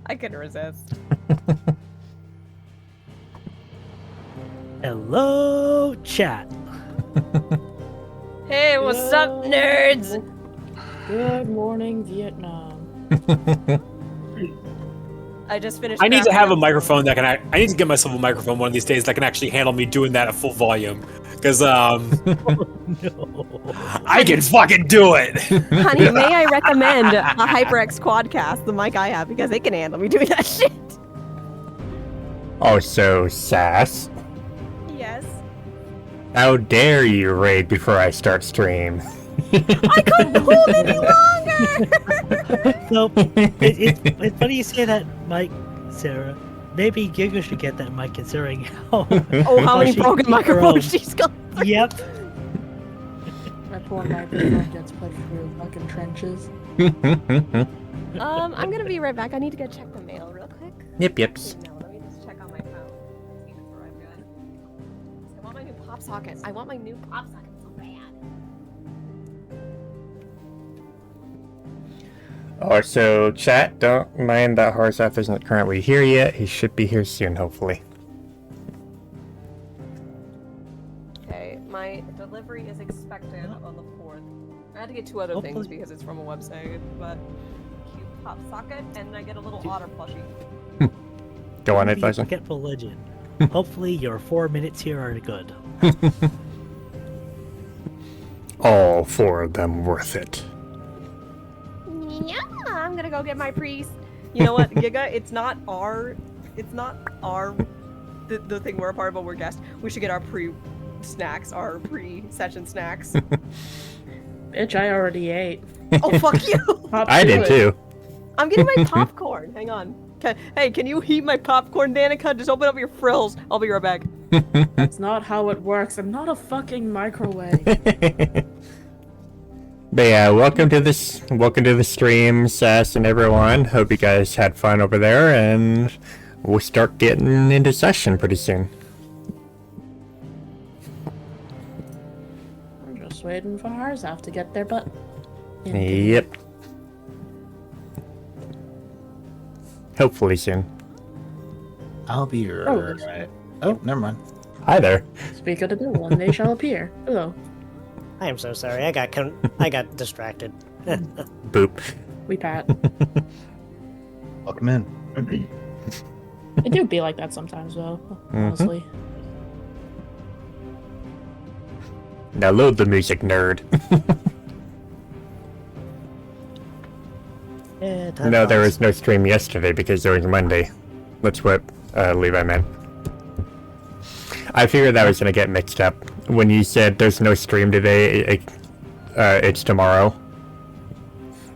I couldn't resist. Hello, chat. Hey, what's up, nerds? Good morning, Vietnam. I just finished. I need to crafting have a up- microphone that can. I need to get myself a microphone one of these days that can actually handle me doing that at full volume. Because No. I can fucking do it. Honey, may I recommend a HyperX Quadcast, the mic I have, because they can handle me doing that shit. Also, Sass, Yes. how dare you raid before I start stream? I couldn't hold any longer. So it's funny you say that, Mike, Sarah. Maybe Giga should get that mic considering how. Oh, how many she broken keep her microphones own. she's got. Yep. That poor microphone gets put through fucking trenches. I'm gonna be right back. I need to go check the mail real quick. Yips. No, let me just check on my phone. See before I'm good. I want my new pop socket. I want my new pop socket so bad. Also, chat, don't mind that Harzaf isn't currently here yet. He should be here soon, hopefully. Okay, my delivery is expected on the 4th. I had to get 2 other things Hopefully- because it's from a website, but cute pop socket, and I get a little otter plushie. Go on, Be advisor. Forgetful Legend. Hopefully your 4 minutes here are good. All 4 of them worth it. Yeah, I'm gonna go get my priest. You know what, Giga? It's not our, the thing we're a part of, but we're guests. We should get our pre-snacks, our pre-session snacks. Bitch, I already ate. Oh, fuck you! Hop I to did it. too. I'm getting my popcorn. Hang on. Hey, can you heat my popcorn, Danica? Just open up your frills. I'll be right back. That's not how it works. I'm not a fucking microwave. But yeah, welcome to the stream, Sass and everyone. Hope you guys had fun over there, and we'll start getting into session pretty soon. I'm just waiting for Harzaf to get their butt. Yep. Hopefully soon. I'll be right. Oh, never mind. Hi there. Speak of the devil, and they shall appear. Hello. I am so sorry. I got distracted. Boop. We pat. Welcome in. It do be like that sometimes, though. Honestly. Now load the music, nerd. Yeah, time No, there flies. was no stream yesterday because it was Monday. That's what Levi meant. I figured that was gonna get mixed up. When you said there's no stream today, it's tomorrow.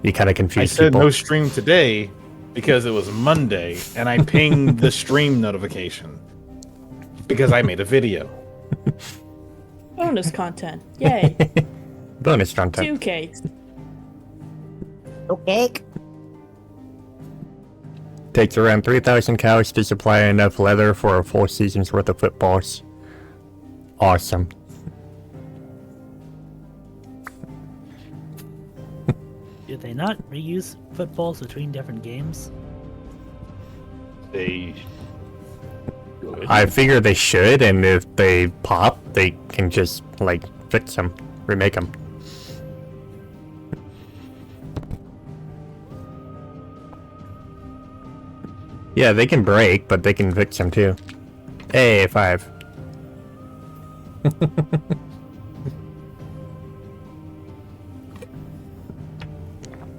You kind of I confused said people. no stream today because it was Monday, and I pinged the stream notification because I made a video. Bonus content. Yay. Bonus content. 2 cakes. Okay. Takes around 3,000 cows to supply enough leather for a full season's worth of footballs. Awesome. Do they not reuse footballs between different games? They. I figure they should, and if they pop, they can just, like, fix them, remake them. Yeah, they can break, but they can fix them too. Hey, 5.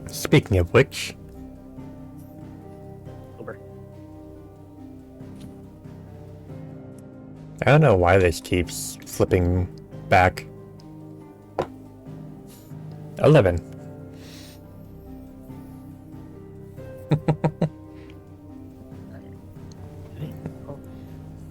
Speaking of which, Uber. I don't know why this keeps flipping back. 11.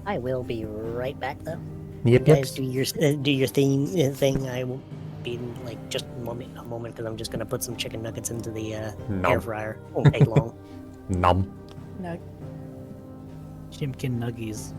I will be right back though. Yep, You yep. guys do your thing. I will be like just a moment because I'm just gonna put some chicken nuggets into the air Nom. fryer. Won't take long. Nom. No. Chimkin nuggies.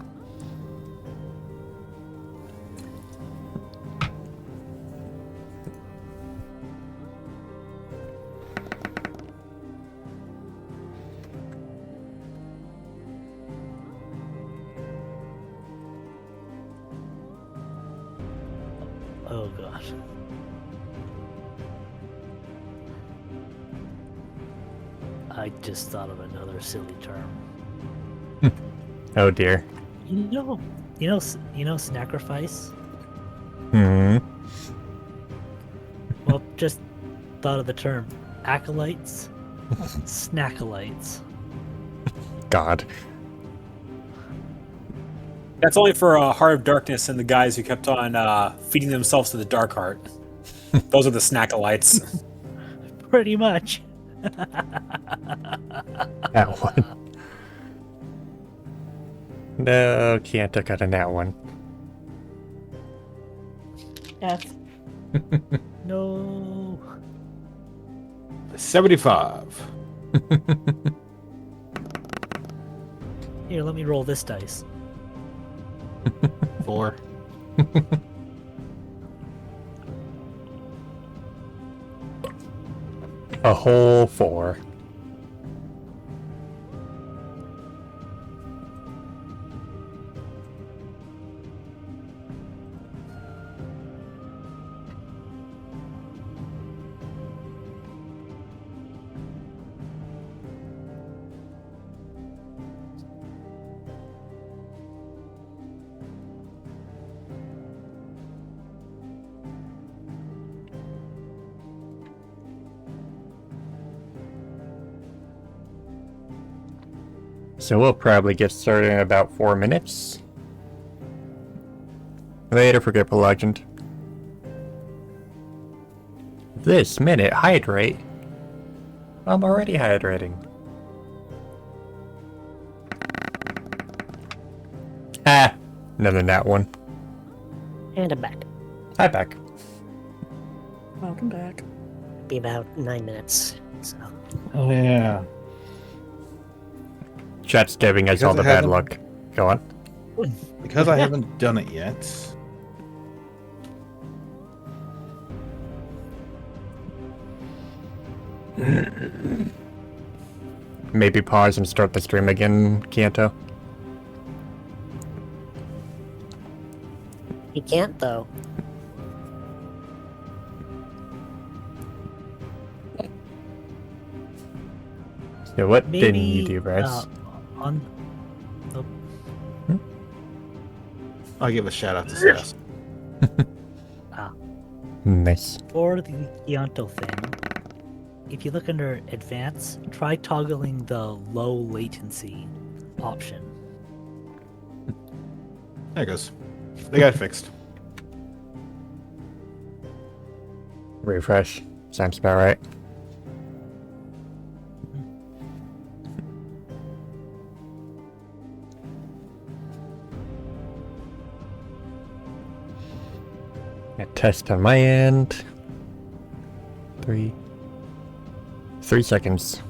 Oh god. I just thought of another silly term. Oh dear. You know, sacrifice. Hmm. Well, just thought of the term acolytes, snackalites. God. That's only for Heart of Darkness and the guys who kept on feeding themselves to the Dark Heart. Those are the snackalites. Pretty much. That one. No, can't have gotten that one. F. No. 75. Here, let me roll this dice. 4. A whole 4. So we'll probably get started in about 4 minutes. Later, Forgetful Legend. This minute, hydrate. I'm already hydrating. Ah, another nat one. And I'm back. Hi, back. Welcome back. Be about 9 minutes. So Oh, yeah. Chat's giving us Because all the I bad haven't- luck. Go on. Because I haven't done it yet. Maybe pause and start the stream again, Kanto. you can't though. So what Maybe didn't you do, Bryce? on the I'll give a shout out to Sass. Nice. for the Kianto thing. If you look under advanced, try toggling the low latency option. There it goes. They got it fixed. Refresh. Sounds about right. A test on my end. 3 seconds.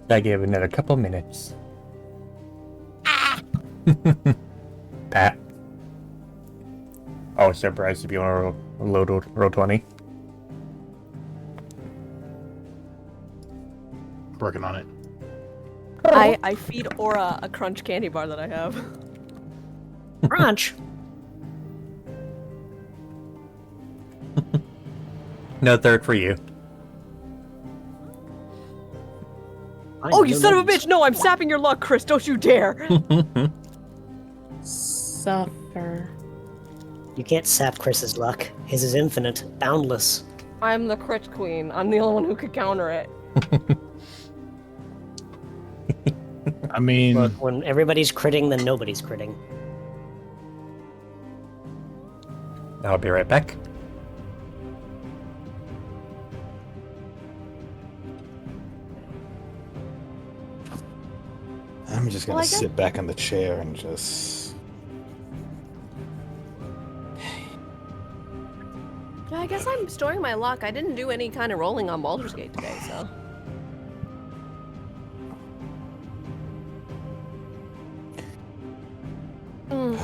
I gave it another couple minutes. Pat. Oh, so Bryce, if you want to roll 20. Working on it. I feed Aura a crunch candy bar that I have. Crunch. No third for you. Oh, you son of a bitch! No, I'm sapping your luck, Chris. Don't you dare! Suffer. You can't sap Chris's luck. His is infinite, boundless. I'm the crit queen. I'm the only one who could counter it. I mean, Look, when everybody's critting, then nobody's critting. I'll be right back. I'm just gonna Well, I guess- sit back in the chair and just. Yeah, I guess I'm storing my luck. I didn't do any kind of rolling on Baldur's Gate today, so.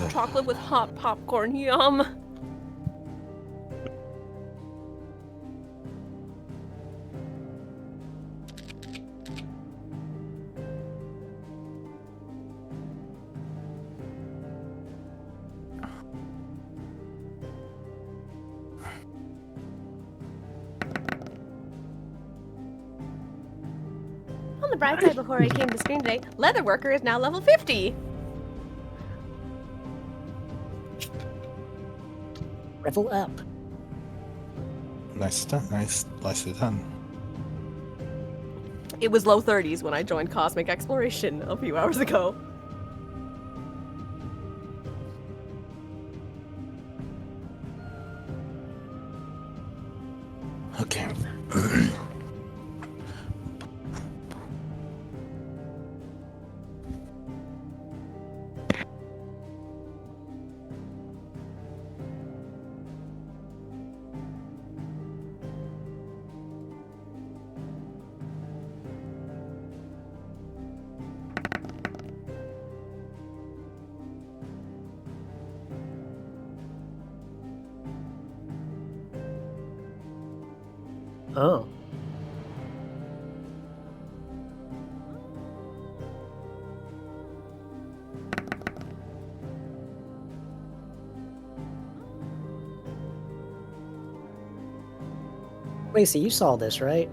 Chocolate with hot popcorn, yum. On the bright side, before I came to stream today, Leatherworker is now level 50. Level up. Nice done. Nicely done. It was low 30s when I joined Cosmic Exploration a few hours ago. Okay. Oh. Lacey, you saw this, right?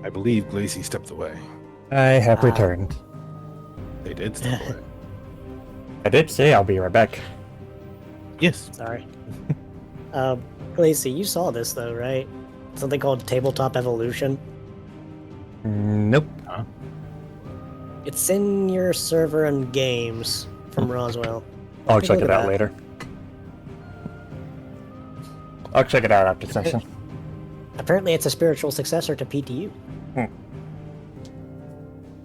I believe Glacy stepped away. I have Ah. returned. They did step away. I did say I'll be right back. Yes. Sorry. Lacey, you saw this though, right? Something called Tabletop Evolution. Nope. It's in your server and games from Roswell. I'll Take a check look it at out that. later. I'll check it out after session. Apparently, it's a spiritual successor to PTU.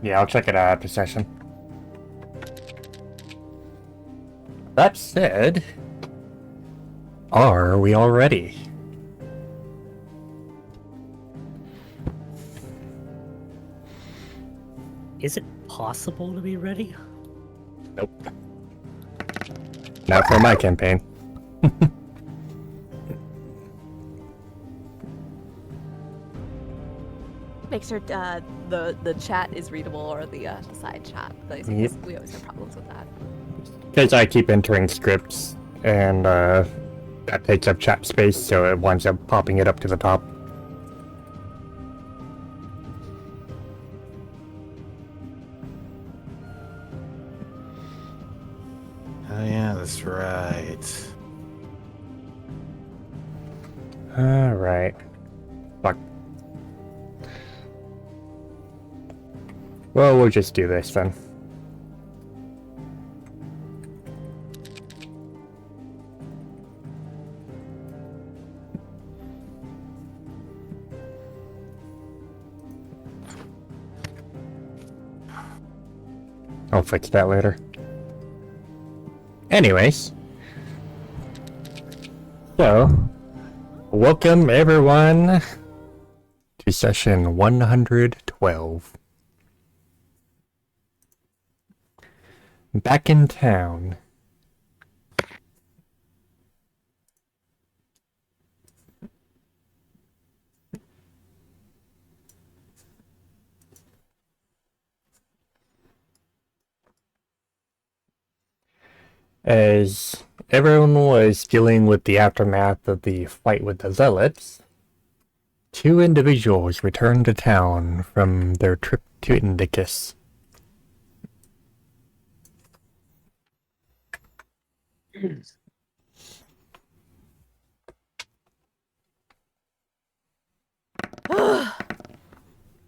Yeah, I'll check it out after session. That said, are we all ready? Is it possible to be ready? Nope. Not for my campaign. Make sure the chat is readable or the side chat. Because Yep. we always have problems with that. Because I keep entering scripts, and that takes up chat space, so it winds up popping it up to the top. Oh yeah, that's right. Alright. Fuck. Well, we'll just do this then. I'll fix that later. Anyways. So, welcome everyone to session 112. Back in town. As everyone was dealing with the aftermath of the fight with the Zealots, two individuals returned to town from their trip to Indicus.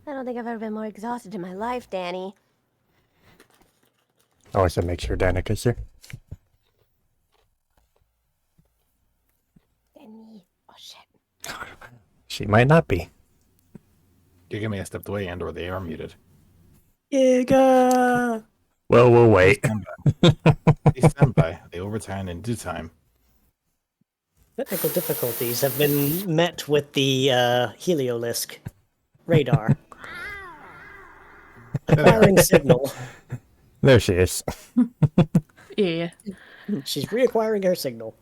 I don't think I've ever been more exhausted in my life, Danny. I always make sure Danica's here. Danny. Oh shit. She might not be. Giga stepped away and or they are muted. Giga! Well, we'll wait. They stand by. They will return in due time. Technical difficulties have been met with the Heliolisk radar. Acquiring signal. There she is. Yeah. She's reacquiring her signal.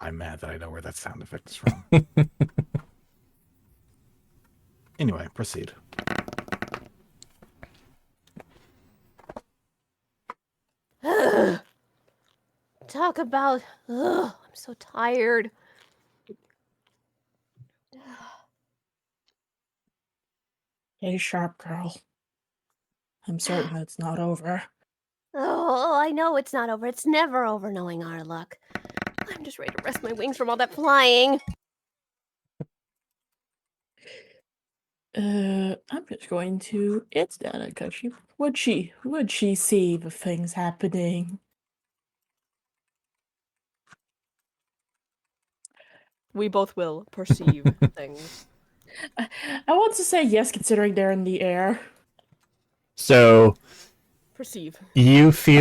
I'm mad that I know where that sound effect is from. Anyway, proceed. Talk about. I'm so tired. Hey, sharp girl. I'm certain it's not over. Oh, I know it's not over. It's never over knowing our luck. I'm just ready to rest my wings from all that flying. I'm just going to. It's Danica. Would she see the things happening? We both will perceive things. I want to say yes, considering they're in the air. So Perceive. you see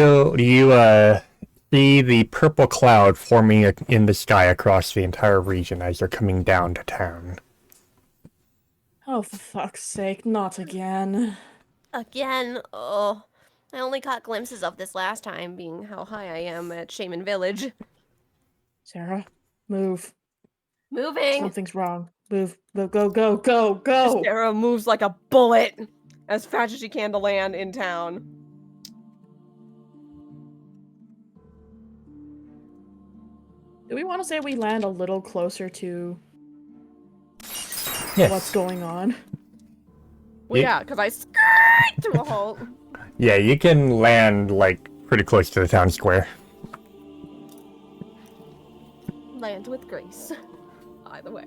the purple cloud forming in the sky across the entire region as you're coming down to town. Oh, for fuck's sake, not again. Again, oh. I only caught glimpses of this last time, being how high I am at Shaman Village. Sarah, move. Moving! Something's wrong. Move. Go. Sarah moves like a bullet as fast as she can to land in town. Do we want to say we land a little closer to Yes. what's going on? Well, Yeah. yeah, because I skirt to a halt. Yeah, you can land like pretty close to the town square. Land with grace. Either way.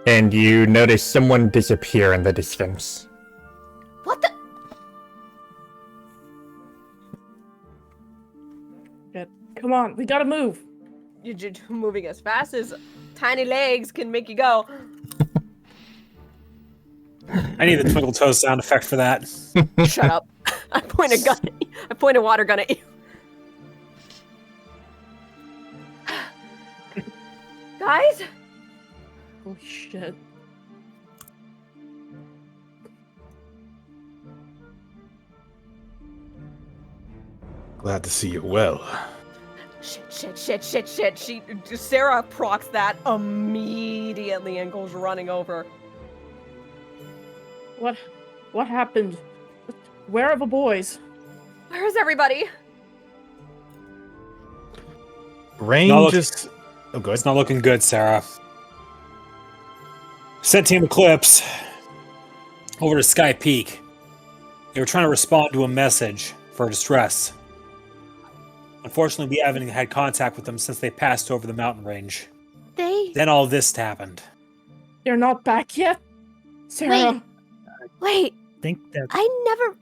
And you notice someone disappear in the distance. What the? Come on, we gotta move. You're just moving as fast as tiny legs can make you go. I need the twinkle toes sound effect for that. Shut up. I point a gun at you. I point a water gun at you. Guys? Oh shit. Glad to see you well. Shit. Sarah procs that immediately and goes running over. What happened? Where are the boys? Where's everybody? Rain No, just. Oh, good. It's not looking good, Sarah. Sent Team Eclipse over to Sky Peak. They were trying to respond to a message for distress. Unfortunately, we haven't had contact with them since they passed over the mountain range. They... Then all this happened. They're not back yet? Sarah. Wait, I think that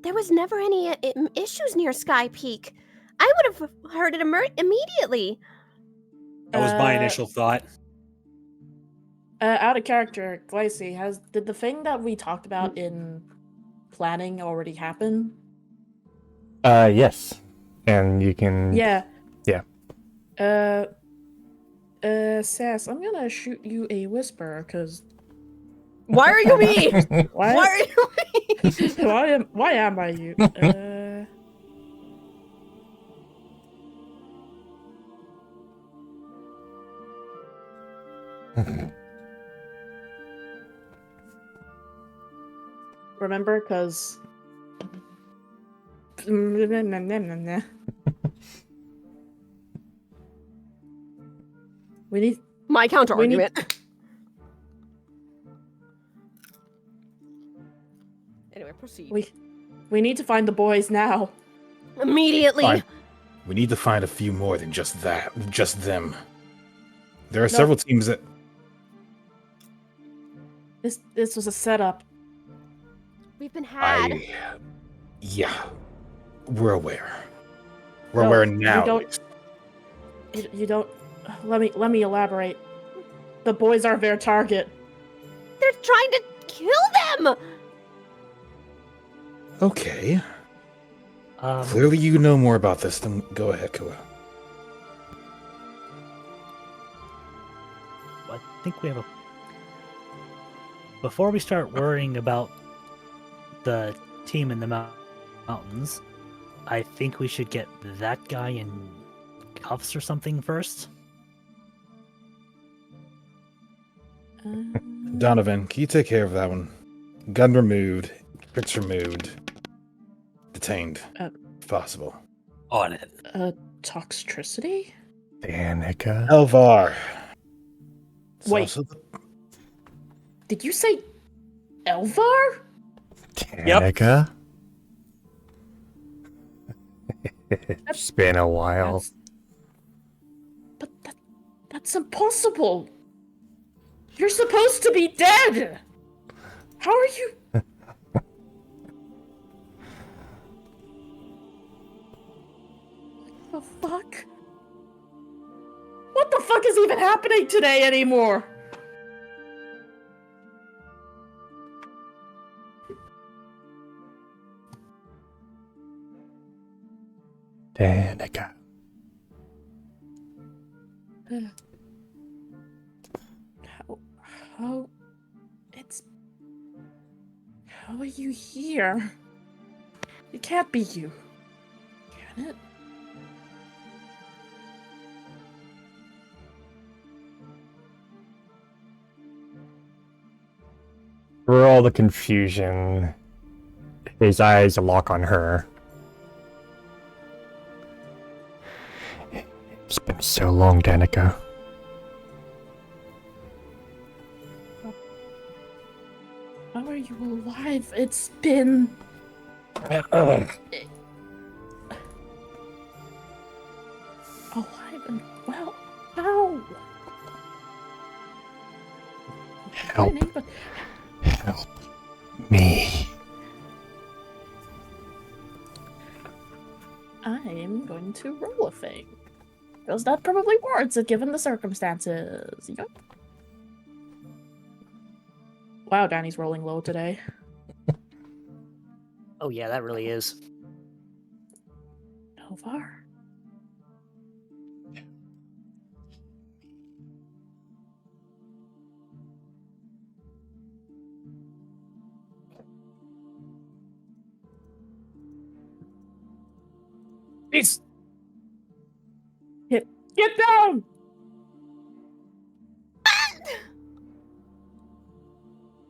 there was never any issues near Sky Peak. I would have heard it immediately. That was my Uh, initial thought. Out of character, Glacy, did the thing that we talked about in planning already happen? Yes. And you can... Yeah. Yeah. Sass, I'm gonna shoot you a whisper, cause Why are you me? why Why are you me? why am I you? Remember, cause we need My counter We need- argument. Anyway, proceed. we need to find the boys now. Immediately. Fine. We need to find a few more than just that. Just them. There are No. several teams that. This was a setup. We've been had. Yeah. We're aware. We're No, aware you now. don't- You don't. Let me elaborate. The boys are their target. They're trying to kill them. Okay. Clearly, you know more about this than. Go ahead, Kua. I think we have a. Before we start worrying about the team in the mountains, I think we should get that guy in cuffs or something first. Donovan, can you take care of that one? Gun removed, tricks removed, detained, if possible. On it. Toxicity? Danica. Elvar. It's Wait. also the- Did you say Elvar? Danica. It's been a while. But that's impossible. You're supposed to be dead. How are you? What the fuck? What the fuck is even happening today anymore? Danica. How? How are you here? It can't be you. Can it? For all the confusion, his eyes lock on her. It's been so long, Danica. How are you alive? It's been... Alive and well? How? Help. But Help me. I'm going to roll a thing. Because that probably warrants it given the circumstances. Yup. Wow, Danny's rolling low today. Oh yeah, that really is. Elvar? It's Get down!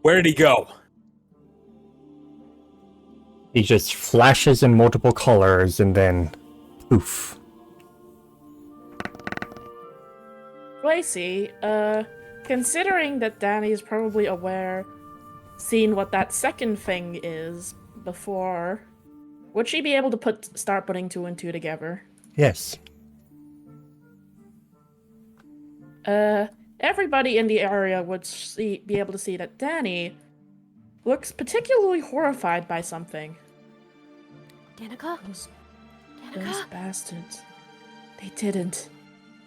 Where did he go? He just flashes in multiple colors and then poof. Lacey, considering that Danny is probably aware, seen what that second thing is before, would she be able to start putting two and two together? Yes. Everybody in the area would be able to see that Danny looks particularly horrified by something. Danica? Those Danica? bastards. They didn't.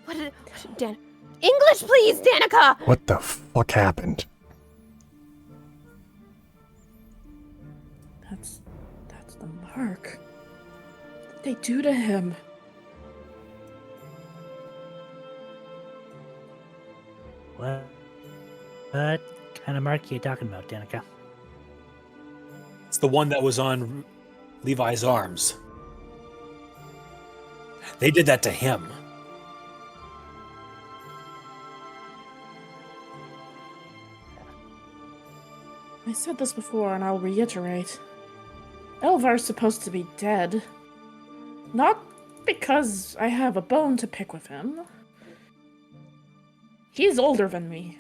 What did Dan? English, please, Danica! What the fuck happened? That's the mark. What did they do to him? What kind of mark are you talking about, Danica? It's the one that was on Levi's arms. They did that to him. I said this before and I'll reiterate. Elvar's supposed to be dead. Not because I have a bone to pick with him. He's older than me.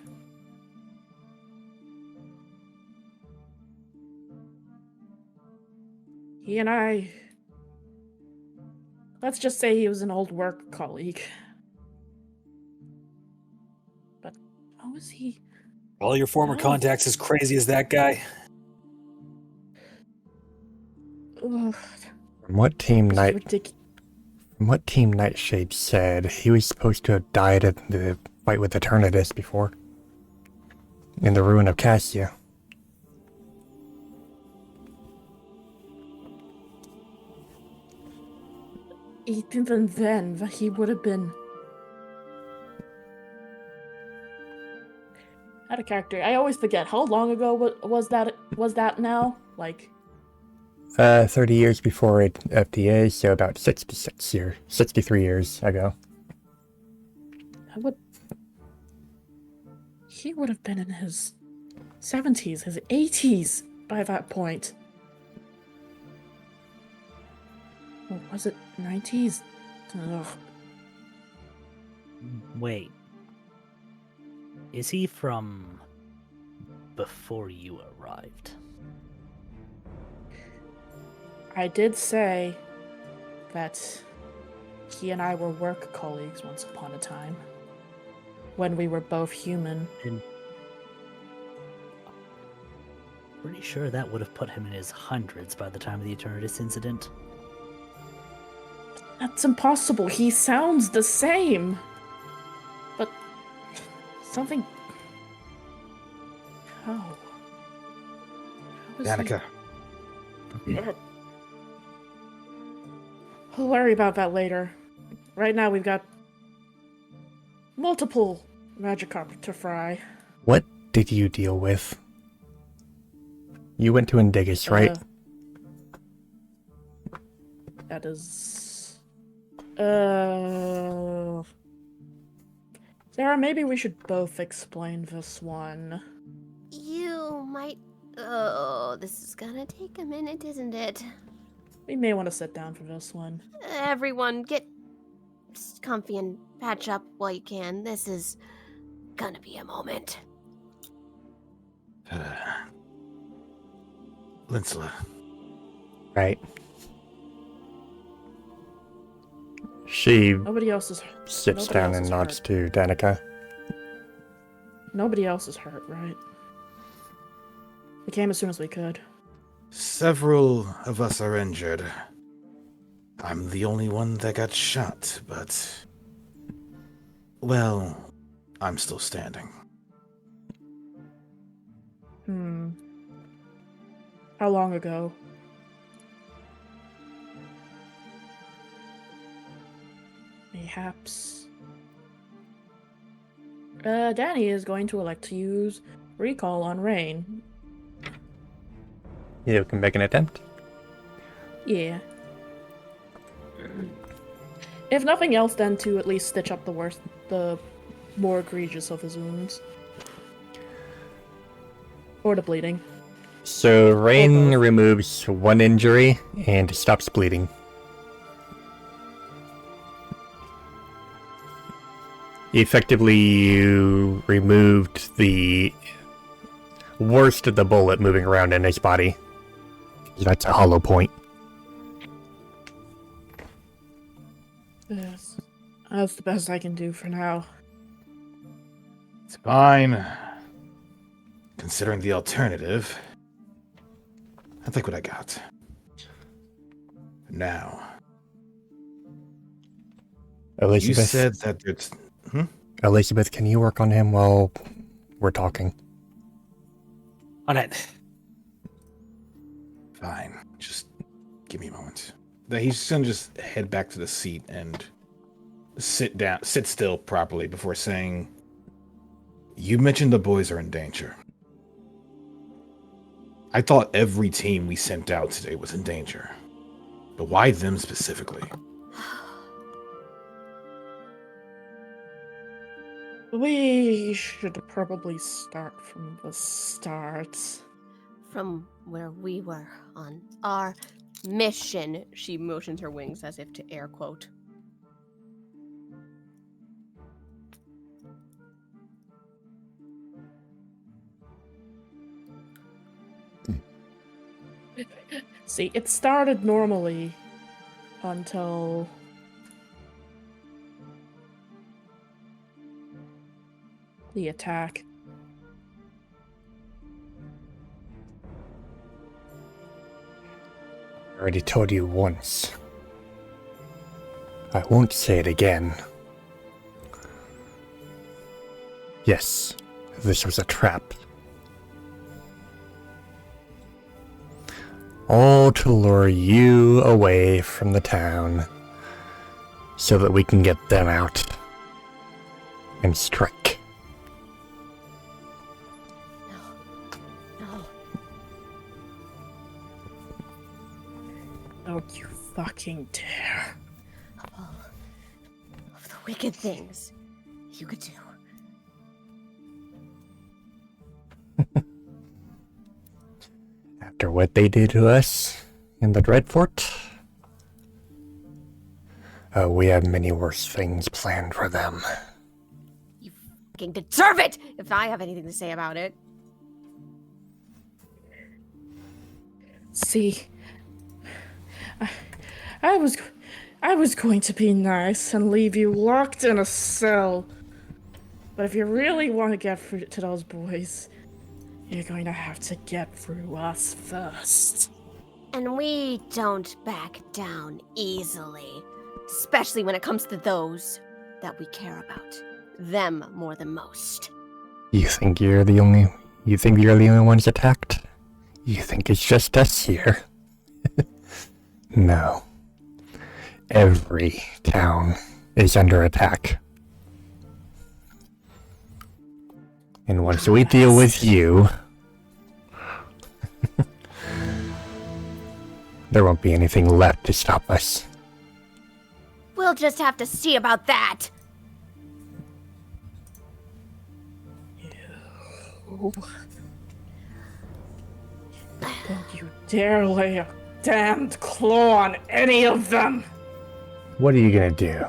He and I... Let's just say he was an old work colleague. But how is he... All your former Oh. contacts as crazy as that guy? Ugh, From what Team it's From what Team Nightshade said, he was supposed to have died in the fight with Eternatus before. In the ruin of Cassia. even then, he would have been out of character. I always forget how long ago was that now? Like 30 years before FDA, so about 63 years ago. He would have been in his 70s, his 80s by that point. Or was it 90s? Ugh. Wait. Is he from before you arrived? I did say that he and I were work colleagues once upon a time, when we were both human. And pretty sure that would have put him in his hundreds by the time of the Eternatus incident. That's impossible. He sounds the same. But something. How? How is he- Danica, We'll worry about that later. Right now, we've got multiple Magikarp to fry. What did you deal with? You went to Indigus, right? That is. Sarah, maybe we should both explain this one. You might. Oh, this is gonna take a minute, isn't it? We may want to sit down for this one. Everyone, get comfy and patch up while you can. This is gonna be a moment. Linsla, Right. She Nobody else is. sits Nobody down else and is nods hurt. to Danica. Nobody else is hurt, right? We came as soon as we could. several of us are injured. I'm the only one that got shot, but... well, I'm still standing. How long ago? Mayhaps. Danny is going to elect to use recall on Rain. You can make an attempt. Yeah. If nothing else, then to at least stitch up the more egregious of his wounds. Or the bleeding. So Rain both. removes one injury and stops bleeding. Effectively, you removed the worst of the bullet moving around in his body. That's a hollow point. Yes. That's the best I can do for now. It's fine. Considering the alternative, I think what I got. Now, Elizabeth, you said that it's... Elizabeth, can you work on him while we're talking? On it. Fine. Just give me a moment. He's just gonna just head back to the seat and sit still properly before saying, you mentioned the boys are in danger. I thought every team we sent out today was in danger. But why them specifically? We should probably start from the start. From where we were on our mission. She motions her wings as if to air quote. See, it started normally until the attack. I already told you once. I won't say it again. Yes, this was a trap. All to lure you away from the town so that we can get them out and strike. No. Don't you fucking dare. Of all of the wicked things you could do. After what they did to us in the Dreadfort, we have many worse things planned for them. You fucking deserve it if I have anything to say about it. See, I was going to be nice and leave you locked in a cell. But if you really want to get through to those boys, you're going to have to get through us first. And we don't back down easily. Especially when it comes to those that we care about. Them more than most. You think you're the only ones attacked? You think it's just us here? No. Every town is under attack. And once we deal with you, there won't be anything left to stop us. We'll just have to see about that. Don't you dare lay a damned claw on any of them! What are you gonna do?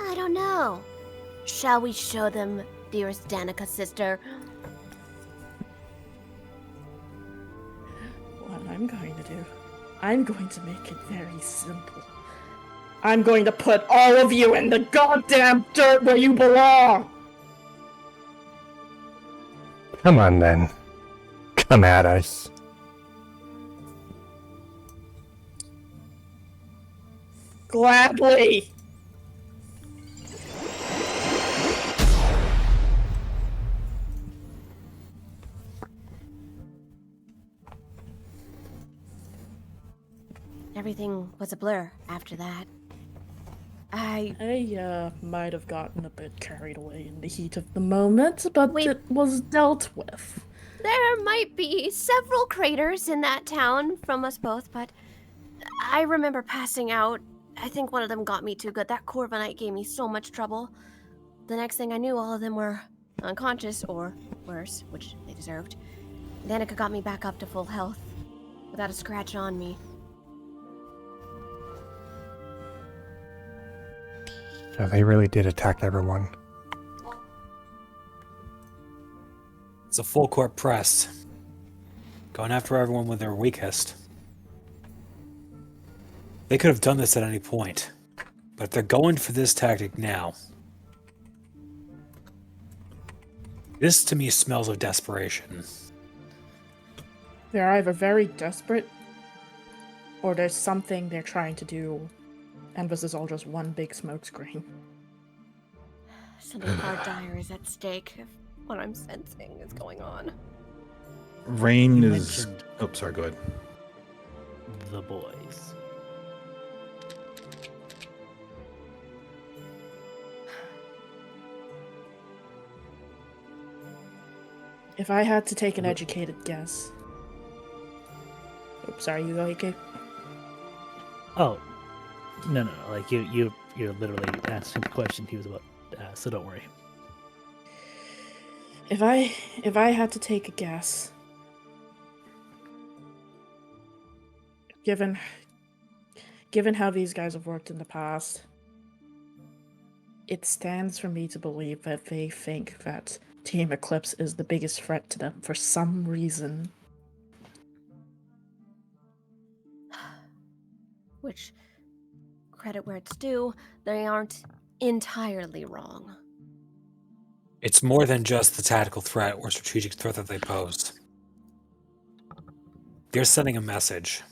I don't know. Shall we show them, dearest Danica sister? What I'm going to do, I'm going to make it very simple. I'm going to put all of you in the goddamn dirt where you belong! Come on then. Come at us. Gladly! Everything was a blur after that. I I might have gotten a bit carried away in the heat of the moment, but Wait. it was dealt with. There might be several craters in that town from us both, but I remember passing out. I think one of them got me too good. That Corviknight gave me so much trouble. The next thing I knew, all of them were unconscious, or worse, which they deserved. Danica got me back up to full health, without a scratch on me. So they really did attack everyone. It's a full court press. Going after everyone when they're weakest. They could have done this at any point. But they're going for this tactic now. This to me smells of desperation. They're either very desperate, or there's something they're trying to do, and this is all just one big smokescreen. Something far dire is at stake, if what I'm sensing is going on. Rain You is. mentioned- Oh, sorry. Go ahead. The boys. If I had to take an educated guess. Oops, sorry, you go, AK? Oh, no. Like you're literally asking the question he was about to ask, so don't worry. If I had to take a guess, given how these guys have worked in the past, it stands for me to believe that they think that Team Eclipse is the biggest threat to them for some reason. Which, credit where it's due, they aren't entirely wrong. It's more than just the tactical threat or strategic threat that they pose. They're sending a message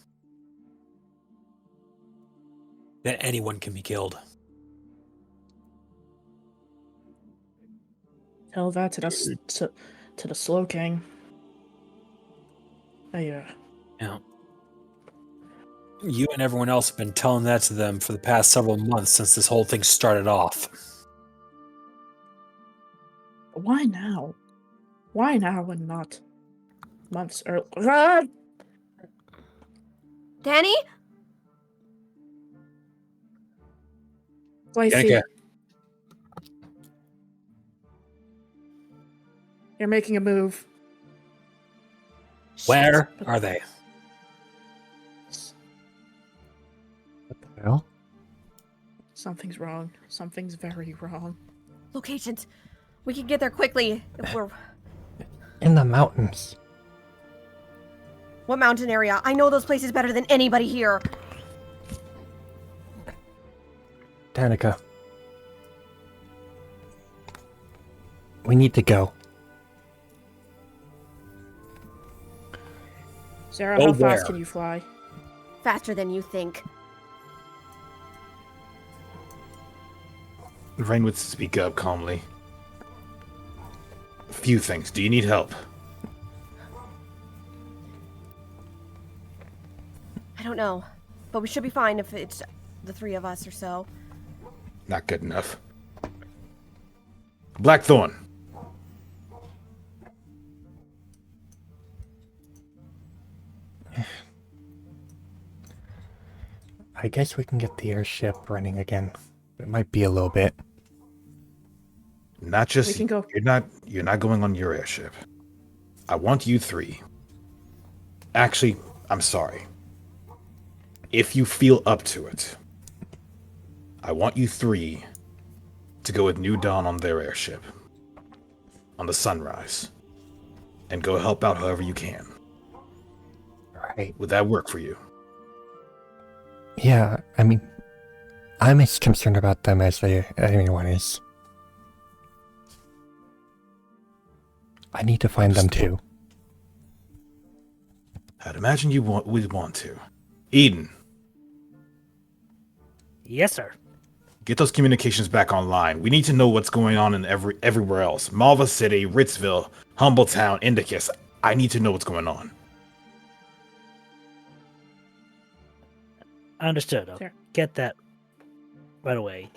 that anyone can be killed. Tell that to the Slow King. Yeah. You and everyone else have been telling that to them for the past several months since this whole thing started off. Why now? Why now and not months earlier? Ah! Danny? Lacey, Danica, you're making a move. where Shit. are they? What the hell? Something's wrong. Something's very wrong. Locations. We can get there quickly if we're... In the mountains. What mountain area? I know those places better than anybody here. Danica. We need to go. Sarah, Oh, how fast where? can you fly? Faster than you think. Rain would speak up calmly. A few things. Do you need help? I don't know. But we should be fine if it's the three of us or so. Not good enough. Blackthorn. I guess we can get the airship running again. It might be a little bit. Not just We can go. you're not going on your airship. I want you three. Actually, I'm sorry. If you feel up to it, I want you three to go with New Dawn on their airship. On the Sunrise. And go help out however you can. Right. Would that work for you? Yeah, I mean, I'm as concerned about them as anyone is. I need to find them too. I'd imagine would want to. Eden, Yes, sir. get those communications back online. We need to know what's going on in everywhere else. Malva City, Ritzville, Humbletown, Indicus. I need to know what's going on. Understood. I'll Sure. get that right away.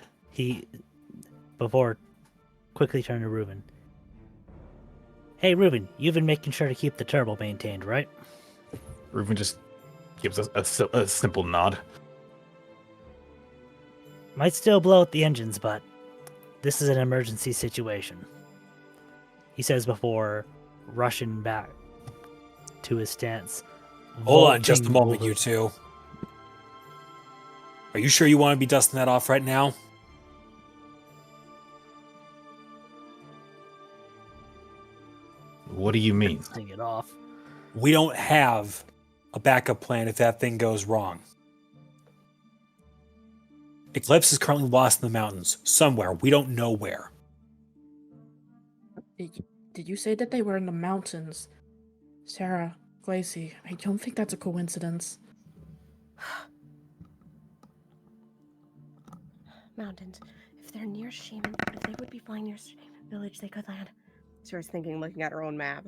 Before quickly turning to Reuben. Hey, Reuben, you've been making sure to keep the turbo maintained, right? Reuben just gives us a simple nod. Might still blow out the engines, but this is an emergency situation. He says before rushing back to his stance. Hold on just a vaulting moment, over- you two. Are you sure you want to be dusting that off right now? What do you mean? Dusting it off. We don't have a backup plan if that thing goes wrong. Eclipse is currently lost in the mountains, somewhere. We don't know where. Did you say that they were in the mountains? Sarah, Glacy, I don't think that's a coincidence. Mountains. If they're near Shaman, if they would be flying near Shaman Village, they could land. She was thinking, looking at her own map.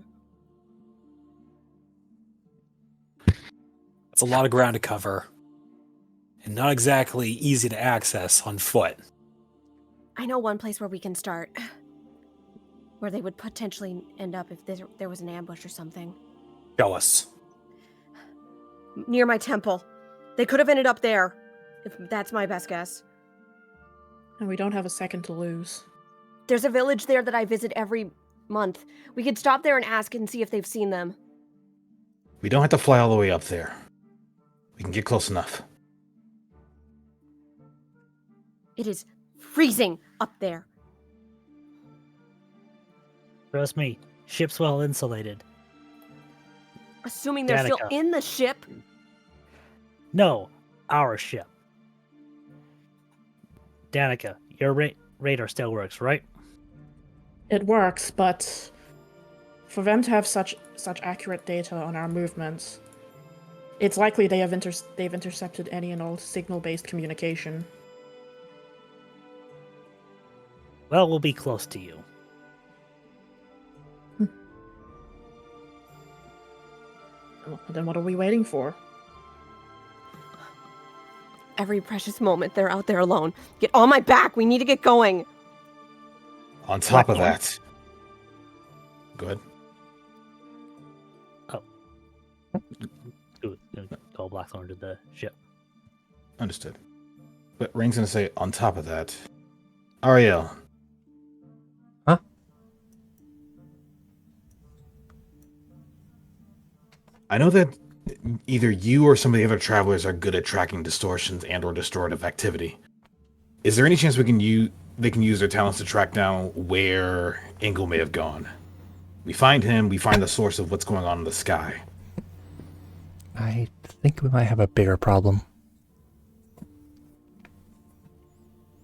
It's a lot of ground to cover. And not exactly easy to access on foot. I know one place where we can start. Where they would potentially end up if there was an ambush or something. Show us. Near my temple. They could have ended up there. If that's my best guess. And we don't have a second to lose. There's a village there that I visit every month. We could stop there and ask and see if they've seen them. We don't have to fly all the way up there. We can get close enough. It is freezing up there. Trust me, ship's well insulated. Assuming they're still Danica. in the ship. No, our ship. Danica, your radar still works, right? It works, but for them to have such accurate data on our movements, it's likely they've intercepted any and all signal-based communication. Well, we'll be close to you. Then what are we waiting for? every precious moment they're out there alone. Get on my back. We need to get going. On top of Blackthorn? that, good. Go Blackthorn to the ship. Understood. But Rain's gonna say, on top of that, Ariel. Huh? I know that either you or some of the other travelers are good at tracking distortions and or distortive activity. Is there any chance they can use their talents to track down where Engel may have gone? We find him, we find the source of what's going on in the sky. I think we might have a bigger problem.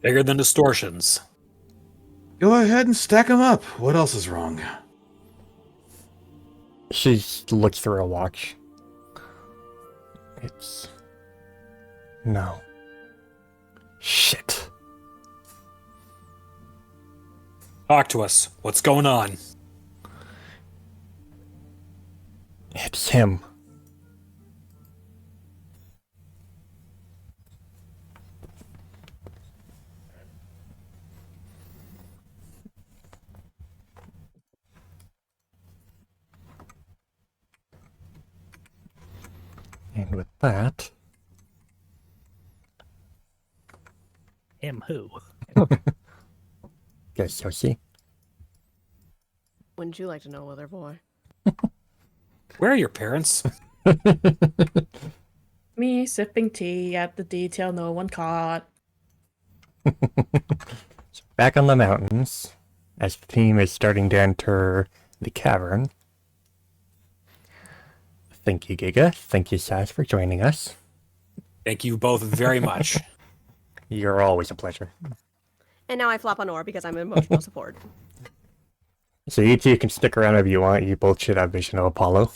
Bigger than distortions. Go ahead and stack them up. What else is wrong? She looks through her watch. It's... No. Shit. Talk to us. What's going on? It's him. And with that... Him who? Guess you'll see. Wouldn't you like to know, other boy? Where are your parents? Me sipping tea at the detail no one caught. Back on the mountains, as the team is starting to enter the cavern. Thank you, Giga. Thank you, Sass, for joining us. Thank you both very much. You're always a pleasure. And now I flop on Or because I'm emotional support. So you two can stick around if you want. You both should have vision of Apollo.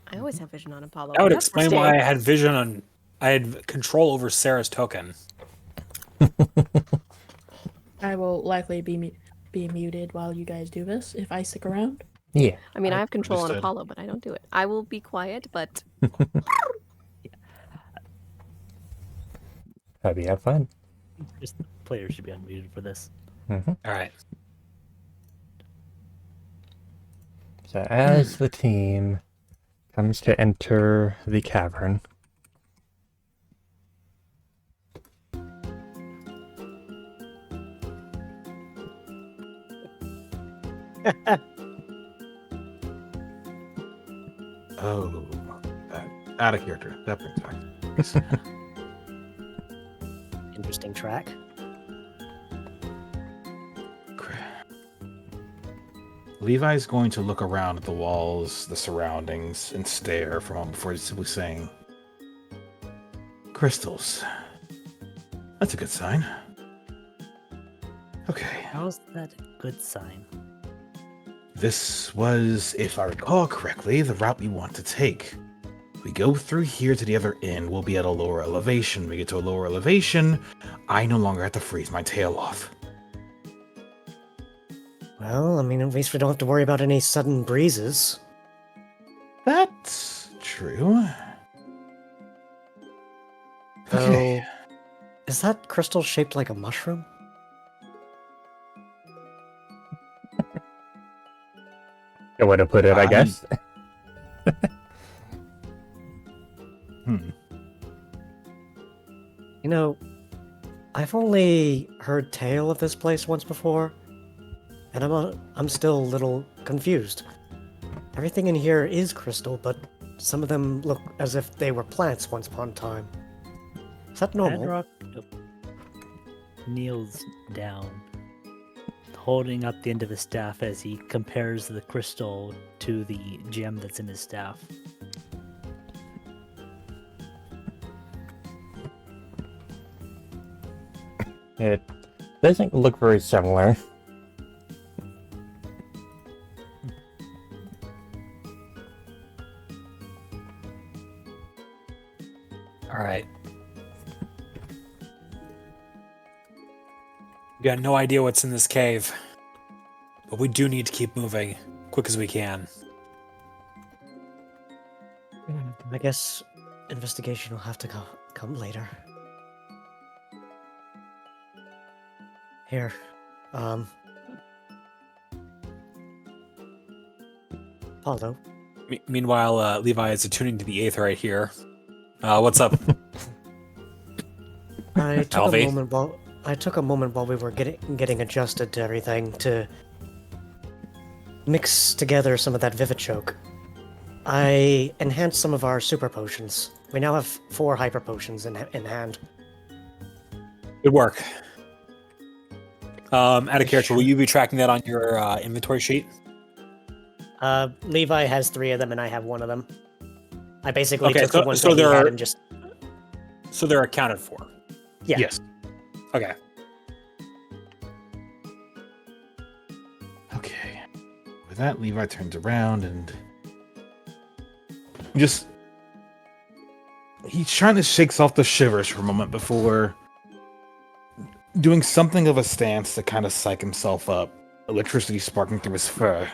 I always have vision on Apollo. That would That's explain why I had vision on. I had control over Sarah's token. I will likely be muted while you guys do this if I stick around. Yeah. I mean, I have control on Understood. Apollo, but I don't do it. I will be quiet, but Hope you have fun. Just the players should be unmuted for this. All right. So as the team comes to enter the cavern, Oh, out of character. That brings back. Interesting track. Levi's going to look around at the walls, the surroundings, and stare for a moment before simply saying, crystals. That's a good sign. Okay. How's that a good sign? This was, if I recall correctly, the route we want to take. We go through here to the other end, we'll be at a lower elevation. We get to a lower elevation, I no longer have to freeze my tail off. Well, I mean, at least we don't have to worry about any sudden breezes. That's true. Though, Okay. is that crystal shaped like a mushroom? good way to put it, I guess. You know, I've only heard tale of this place once before, and I'm still a little confused. Everything in here is crystal, but some of them look as if they were plants once upon a time. Is that normal? Adrock kneels down, holding up the end of his staff as he compares the crystal to the gem that's in his staff. It doesn't look very similar. All right. We got no idea what's in this cave, but we do need to keep moving quick as we can. I guess investigation will have to come later. Here, Paulo, Meanwhile, Levi is attuning to the Aether right here. What's up? I took Alfie? a moment while we were getting adjusted to everything to mix together some of that Vivichoke. I enhanced some of our super potions. We now have 4 hyper potions in hand. Good work. Out of character, will you be tracking that on your inventory sheet? Levi has 3 of them, and I have 1 of them. I basically Okay, took so- the ones so that he there had are- and just So they're accounted for. yeah. Yes. Okay. Okay. With that, Levi turns around and just he's trying to shake off the shivers for a moment before doing something of a stance to kind of psych himself up. Electricity sparking through his fur.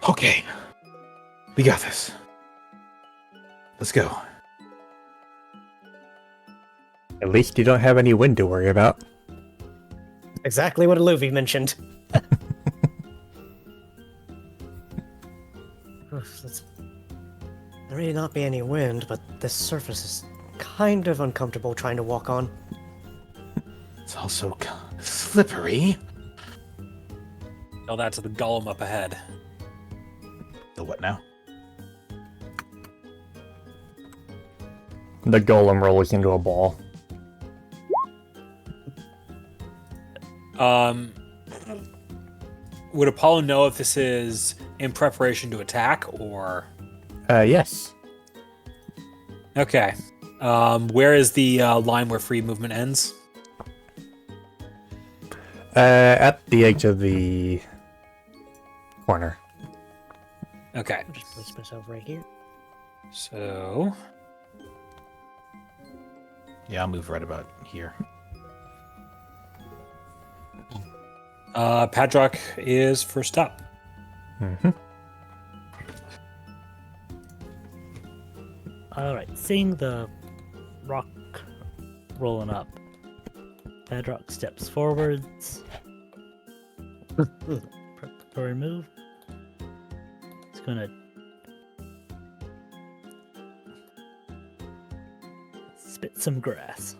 Okay. We got this. Let's go. At least you don't have any wind to worry about. Exactly what Luffy mentioned. There may not be any wind, but this surface is kind of uncomfortable trying to walk on. It's also slippery. Tell that to the golem up ahead. The what now? The golem rolls into a ball. Would Apollo know if this is in preparation to attack or? Yes. Okay. Where is the line where free movement ends? At the edge of the corner. Okay. I'll just place myself right here. So Yeah, I'll move right about here. Padrock is first up. Mm-hmm. All right, seeing the rock rolling up, Padrock steps forwards. Preparatory move. It's gonna spit some grass.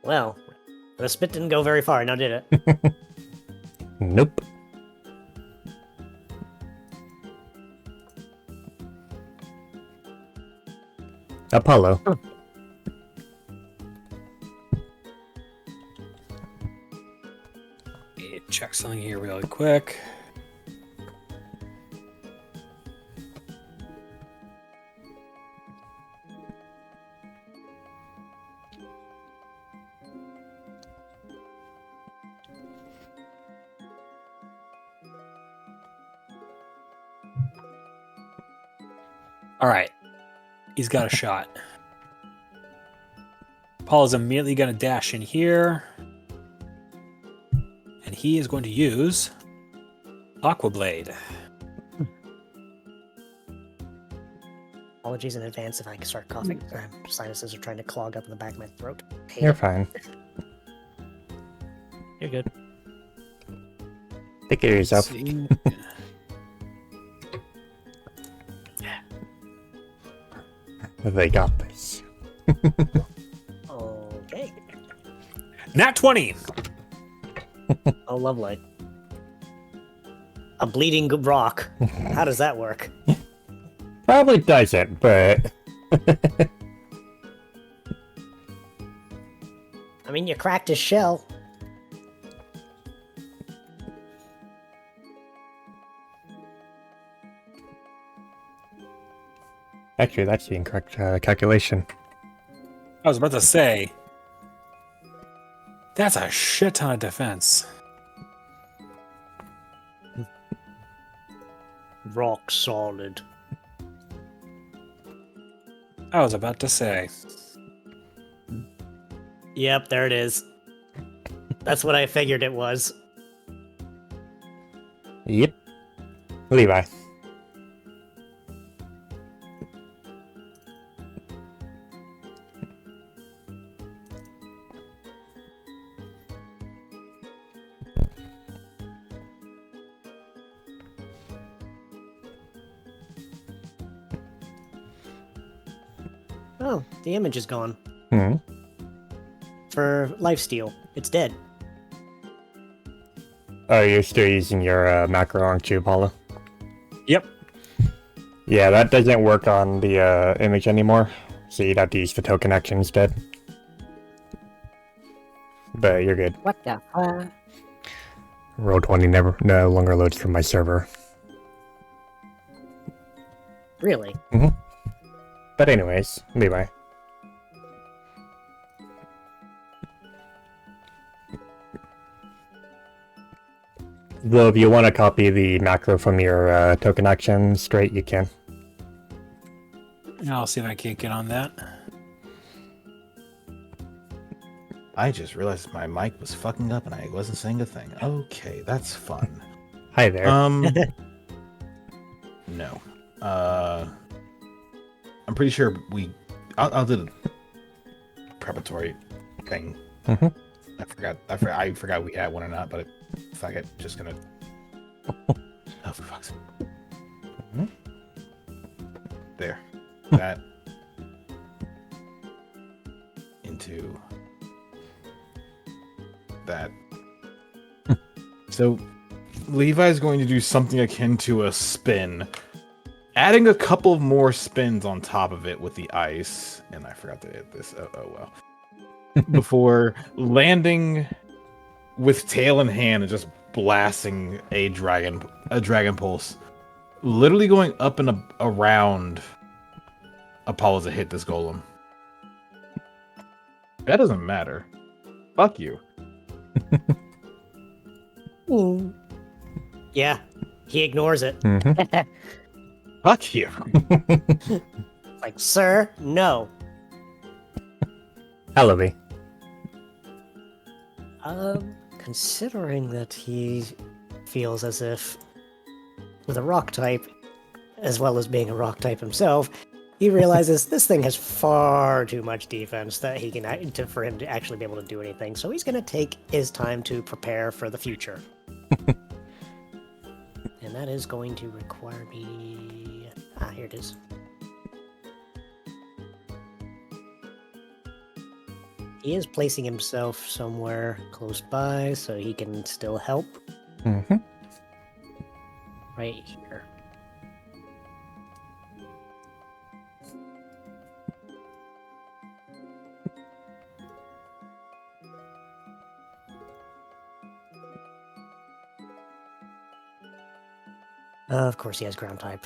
Well, the spit didn't go very far, now did it? Nope. Apollo. Check something here really quick. All right. He's got a shot. Paul is immediately going to dash in here. And he is going to use Aqua Blade. Apologies in advance if I start coughing. Sinuses are trying to clog up in the back of my throat. Hey. You're fine. You're good. Take care of yourself. See. They got this. Okay. Nat 20. Oh, lovely. A bleeding rock. How does that work? Probably doesn't, but I mean, you cracked his shell. actually, that's the incorrect calculation. I was about to say, that's a shit ton of defense. Rock solid. I was about to say. Yep, there it is. That's what I figured it was. Yep. Levi. Oh, the image is gone. Hmm. For lifesteal, it's dead. Oh, you're still using your macro, aren't you, Apollo? Yep. Yeah, that doesn't work on the image anymore, so you'd have to use the token action instead. But you're good. What the fuck? Roll20 no longer loads from my server. Really? But anyways, Levi. Well, if you want to copy the macro from your token action straight, you can. I'll see if I can't get on that. I just realized my mic was fucking up and I wasn't saying a thing. Okay, that's fun. Hi there. No. I'm pretty sure I'll do the preparatory thing. Mhm. I forgot we had one or not, but fuck it, just gonna. Oh, for fuck's sake. Mhm. There. That. Into. That. So, Levi's going to do something akin to a spin, adding a couple of more spins on top of it with the ice. And I forgot to hit this. Oh well. Before landing with tail in hand and just blasting a dragon pulse, literally going up and around Apollo to hit this golem. That doesn't matter. Fuck you. Yeah, he ignores it. Mhm. Fuck you. Like, sir, no. Ellaby. Considering that he feels as if, with a rock type, as well as being a rock type himself, he realizes this thing has far too much defense that he can for him to actually be able to do anything. So he's going to take his time to prepare for the future, and that is going to require me. Here it is. He is placing himself somewhere close by so he can still help. Mm-hmm. Right here. Of course he has ground type.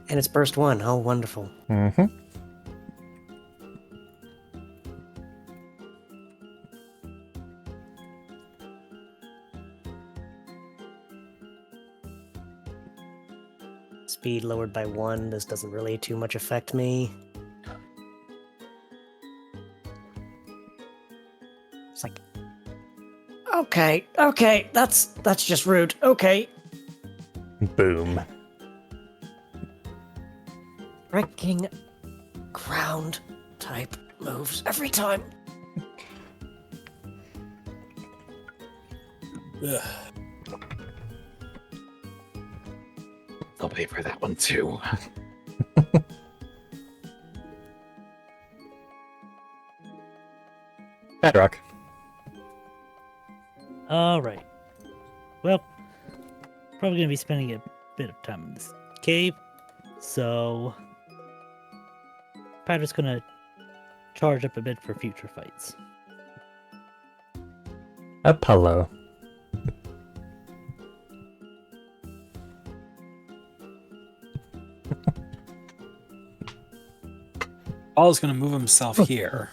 And it's burst 1. Oh, wonderful. Mm-hmm. Speed lowered by 1. This doesn't really too much affect me. It's like, okay, that's just rude. Okay. Boom. Freaking ground type moves every time. Ugh. I'll pay for that one too. Bedrock. All right. Well, probably gonna be spending a bit of time in this cave, so Patrick's gonna charge up a bit for future fights. Apollo. Paul's going to move himself here.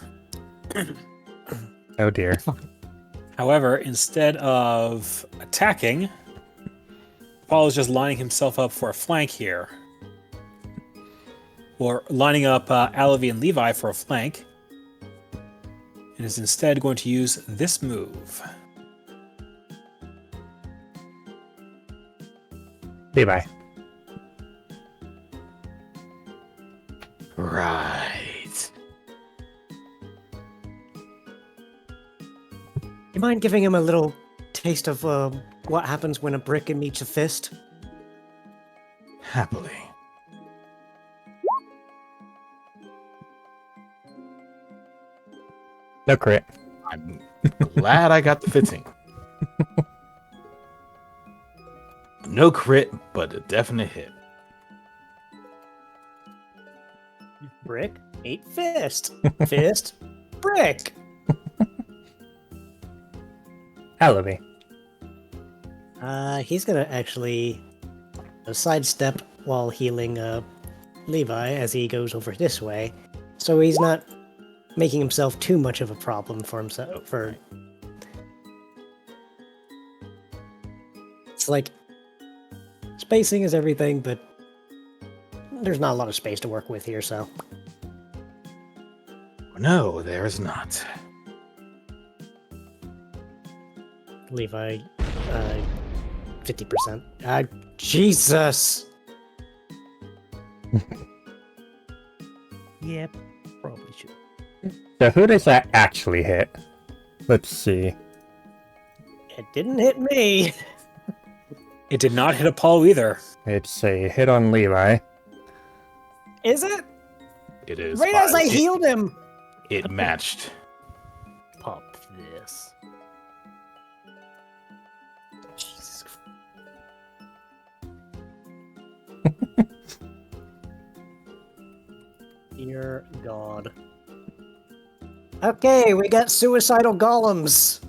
Oh dear. However, instead of attacking, Paul is just lining himself up for a flank here. Or lining up Alavi and Levi for a flank. And is instead going to use this move. Levi. Right. You mind giving him a little taste of what happens when a brick meets a fist? Happily. No crit. I'm glad I got the 15. No crit, but a definite hit. Brick, ate fist. Fist, brick. Alabi. He's gonna actually sidestep while healing Levi as he goes over this way, so he's not making himself too much of a problem for himself. It's like spacing is everything, but there's not a lot of space to work with here, so. No, there's not. Levi, 50%. Jesus! Yeah, probably should. So who does that actually hit? Let's see. It didn't hit me! It did not hit Apollo either. It's a hit on Levi. Is it? It is. Right as I it, healed him! It matched. Pop this. Jesus. Dear God. Okay, we got suicidal golems.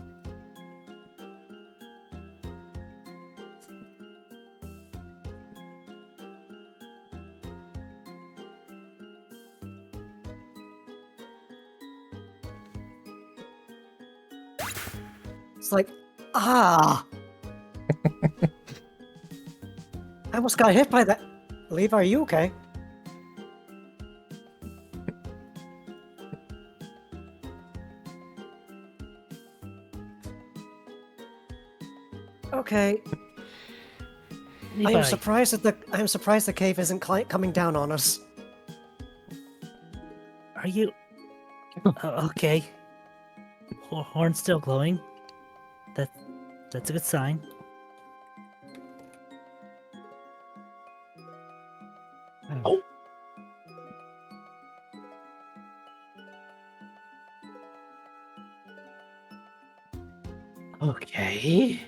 It's like, ah. I almost got hit by that. Levi, are you okay? Okay. I Levi, am surprised the cave isn't coming down on us. are you okay? Horn's still glowing. That's a good sign. Oh. Okay.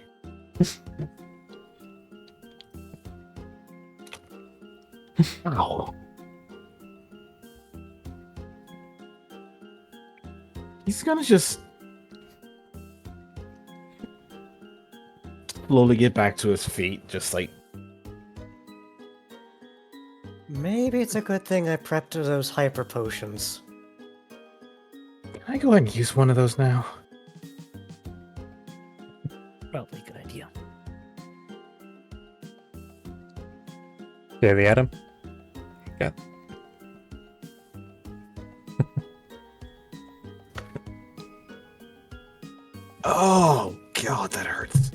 Ow. He's gonna just slowly get back to his feet, just like, Maybe it's a good thing I prepped those hyper potions. can I go ahead and use one of those now? Probably a good idea. Daily Adam. Yeah. Oh god, that hurts.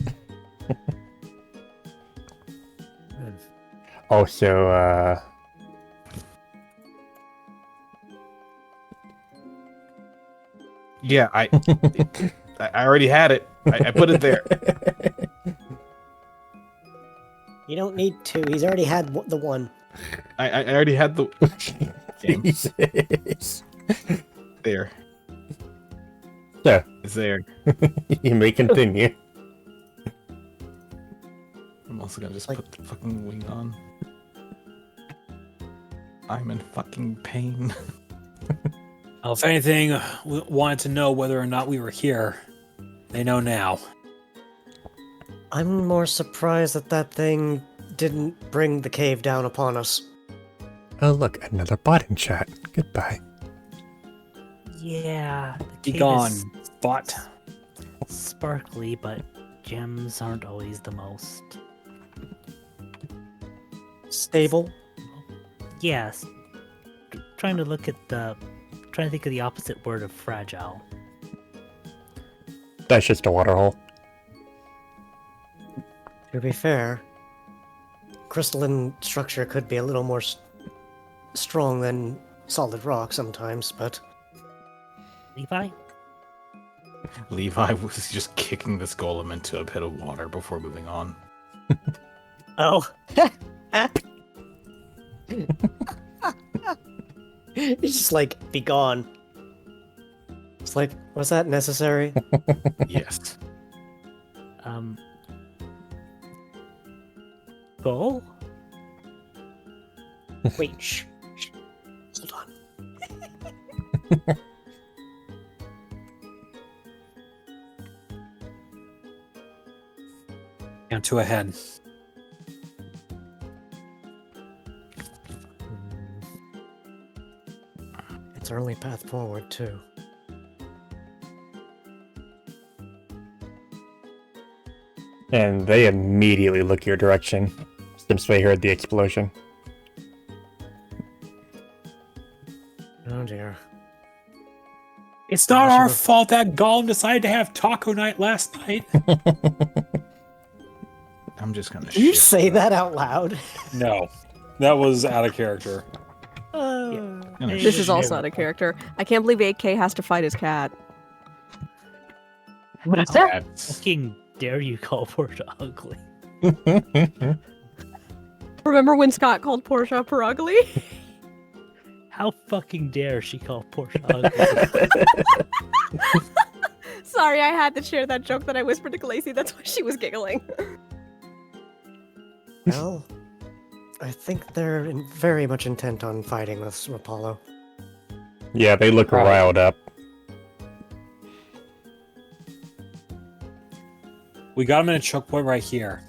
Also, Yeah, I already had it. I put it there. You don't need two. He's already had the one. I already had the game. Jesus. There. So, It's there. you may continue. I'm also gonna just Like- put the fucking wing on. I'm in fucking pain. Well, if anything, we wanted to know whether or not we were here. They know now. I'm more surprised that that thing didn't bring the cave down upon us. Oh, look, another bot in chat. Goodbye. Yeah, the Be cave gone, is bot. sparkly, but gems aren't always the most. Stable. Yes. Trying to think of the opposite word of fragile. That's just a water hole. To be fair, crystalline structure could be a little more strong than solid rock sometimes, but Levi? Levi was just kicking this golem into a pit of water before moving on. oh, it's just like be gone. It's like, was that necessary? Yes. Go? Wait, shh. Hold on. And two ahead. It's our only path forward, too. And they immediately look your direction since they heard the explosion. Oh dear. It's not I our should've- fault that Gollum decided to have taco night last night. I'm just gonna. Did you shift say that out loud? No, that was out of character. Gonna This is shift- also out of character. I can't believe AK has to fight his cat. That's- Fucking dare you call Portia ugly? Remember when Scott called Portia ugly? How fucking dare she call Portia ugly? Sorry, I had to share that joke that I whispered to Glacy. That's why she was giggling. Well, I think they're very much intent on fighting with Apollo. Yeah, they look Right. riled up. We got him in a choke point right here.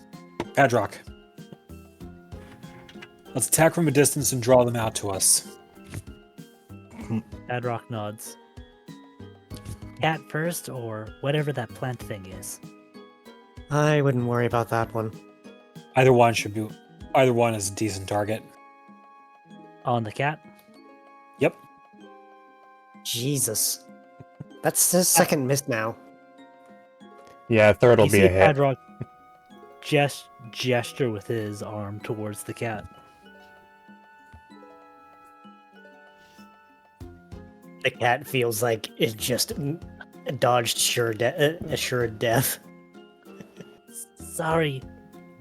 Padrock. Let's attack from a distance and draw them out to us. Adrock nods. Cat first, or whatever that plant thing is. I wouldn't worry about that one. Either one should be. Either one is a decent target. On the cat? Yep. Jesus. That's his second miss now. Yeah, third will You be see a hit. Adrock gesture with his arm towards the cat. The cat feels like it just dodged assured death. Sorry,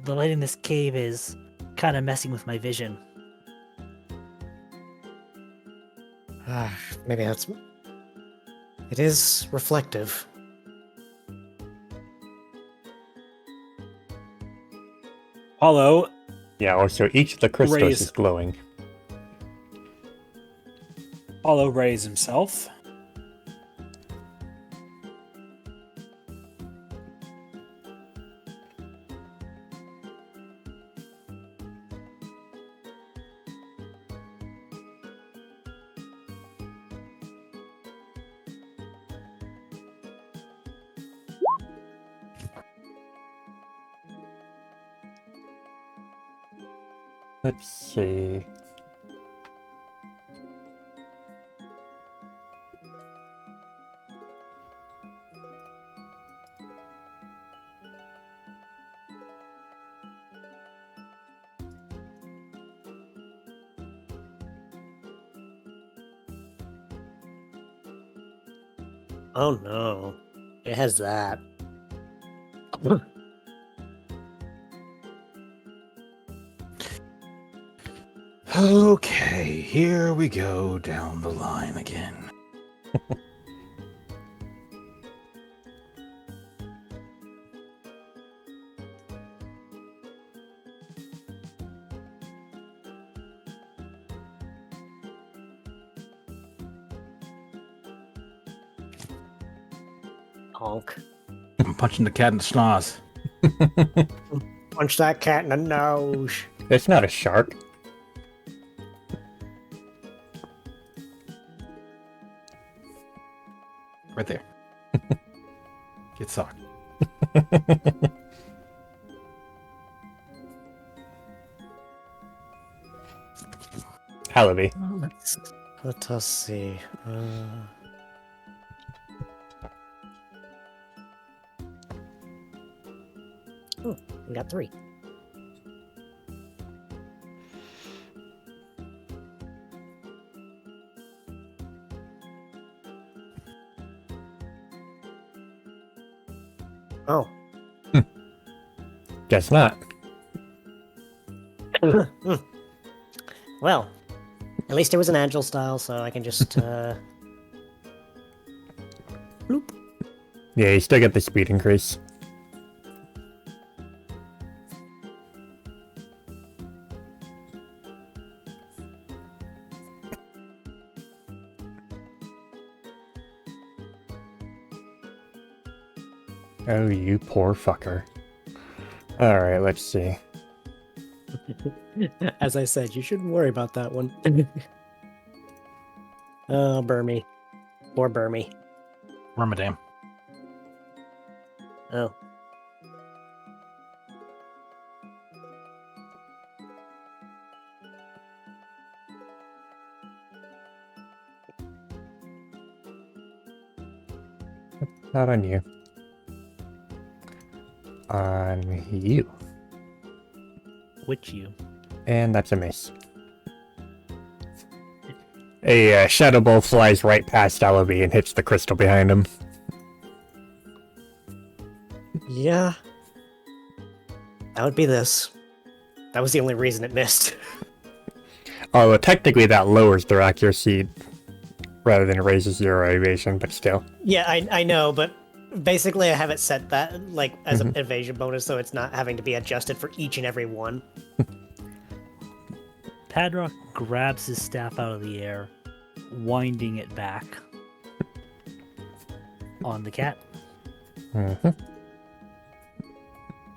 the light in this cave is kind of messing with my vision. Maybe that's... It is reflective. Apollo, Yeah, also each of the crystals Raise. is glowing. Apollo raised himself. Let's see. Oh no. It has that. Okay, here we go down the line again. Honk. I'm punching the cat in the schnoz. Punch that cat in the nose. It's not a shark. Right there. Get socked. Hallaby. Let us see. We got 3. Oh. Guess not. Well, at least it was an agile style, so I can just bloop. Yeah, you still get the speed increase. Oh, you poor fucker. Alright, let's see. As I said, you shouldn't worry about that one. Oh, Burmy. Poor Burmy. Ramadan. Oh. Not on you. On you. Which you? And that's a miss. A shadow ball flies right past Alabi and hits the crystal behind him. Yeah. That would be this. That was the only reason it missed. Although technically that lowers their accuracy rather than raises your evasion, but still. Yeah, I know, but basically I have it set that like as an evasion bonus, so it's not having to be adjusted for each and every one. Padrock grabs his staff out of the air, winding it back on the cat.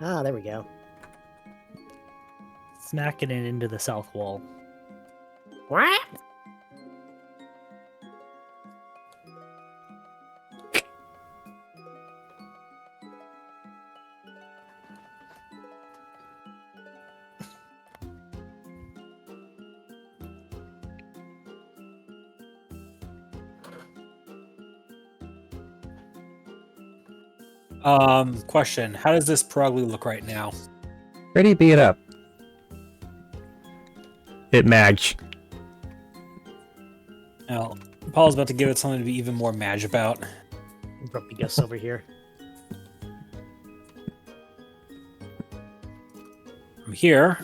Ah, there we go. Smacking it into the south wall. What? Question. How does this Perugly look right now? Pretty beat up. It matched. Now, Paul's about to give it something to be even more mad about. Grumpy Gus over here. From here,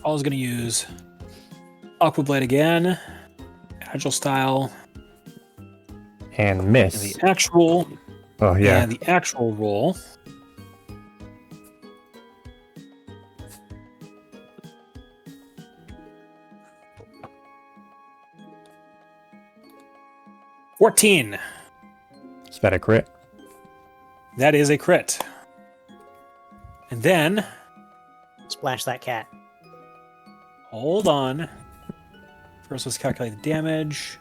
Paul's going to use Aqua Blade again, Agile Style, And and miss. the actual, Oh, yeah. and the actual roll. $14. Is that a crit? That is a crit. And then, Splash that cat. hold on. First, let's calculate the damage.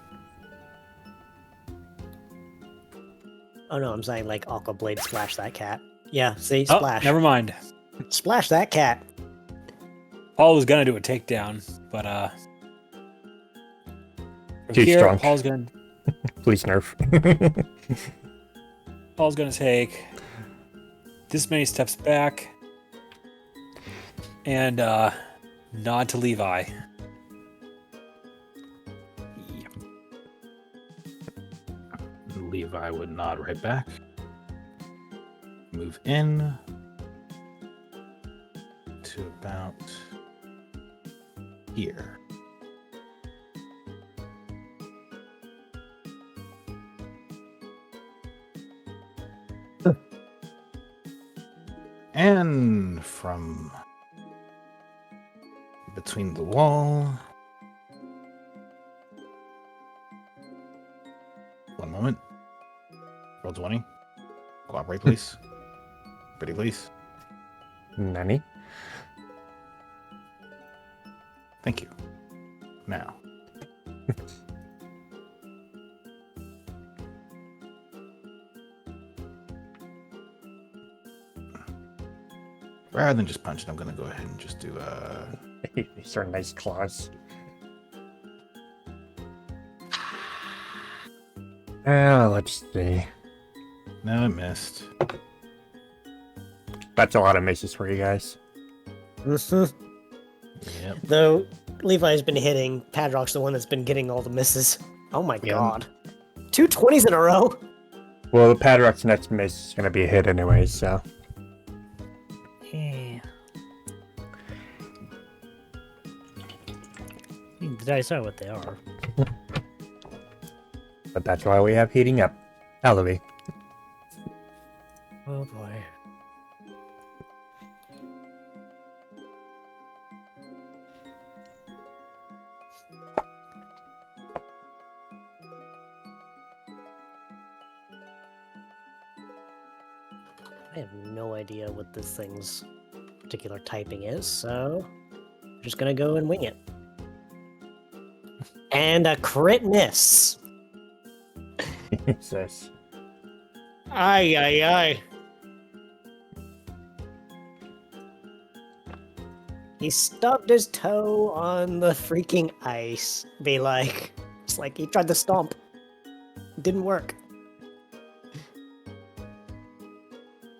Oh no, I'm saying like Aqua Blade splash that cat. Yeah, see, Oh, splash. never mind. Splash that cat. Paul was gonna do a takedown, but from Too here, strong. Paul's gonna Please nerf. take this many steps back and nod to Levi. Levi would nod right back. Move in to about here. And from between the wall. One moment. Roll 20. Cooperate, please. Pretty please. Nani? Thank you. Now. Rather than just punch it, I'm going to go ahead and just do These are nice claws. Let's see. No, it missed. That's a lot of misses for you guys. Mhm. Yep. Though Levi's been hitting, Padrock's the one that's been getting all the misses. Oh my Yeah. god. 2 20s in a row. Well, Padrock's next miss is gonna be a hit anyway, so. Yeah. The dice are what they are. But that's why we have heating up. Alavi. Oh boy. I have no idea what this thing's particular typing is, so I'm just gonna go and wing it. And a crit miss. Jesus. Ay, ay, ay. He stubbed his toe on the freaking ice. Be like, it's like he tried to stomp. Didn't work.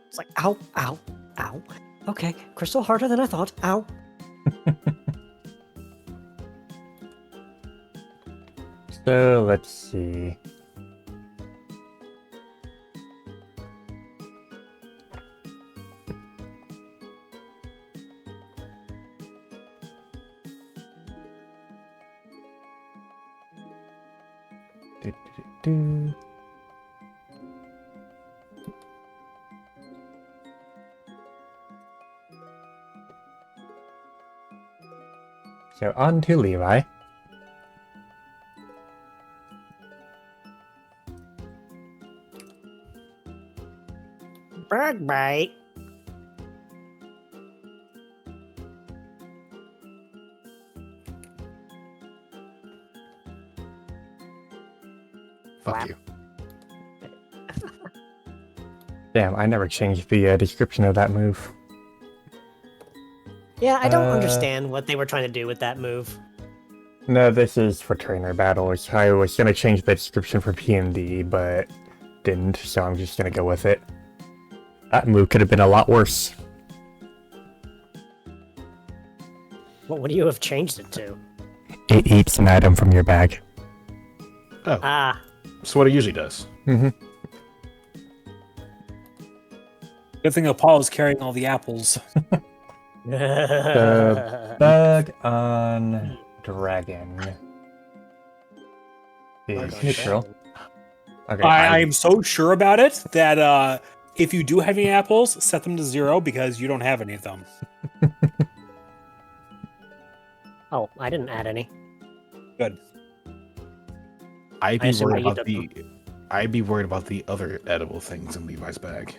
It's like, ow, ow, ow. Okay, Crystal harder than I thought. Ow. So let's see. Do. So on to Levi. Bird bite. Fuck Wow. you. Damn, I never changed the description of that move. Yeah, I don't Uh, understand what they were trying to do with that move. No, this is for trainer battles. I was gonna change the description for PMD, but didn't, so I'm just gonna go with it. That move could have been a lot worse. What would you have changed it to? It eats an item from your bag. Oh, Ah, that's what it usually does. Mm-hmm. Good thing Apollo's carrying all the apples. Bug on dragon is neutral. Okay, I am so sure about it that if you do have any apples, set them to 0 because you don't have any of them. oh, I didn't add any. Good. I'd I be assume worried I about eat I'd be worried about the other edible things in Levi's bag.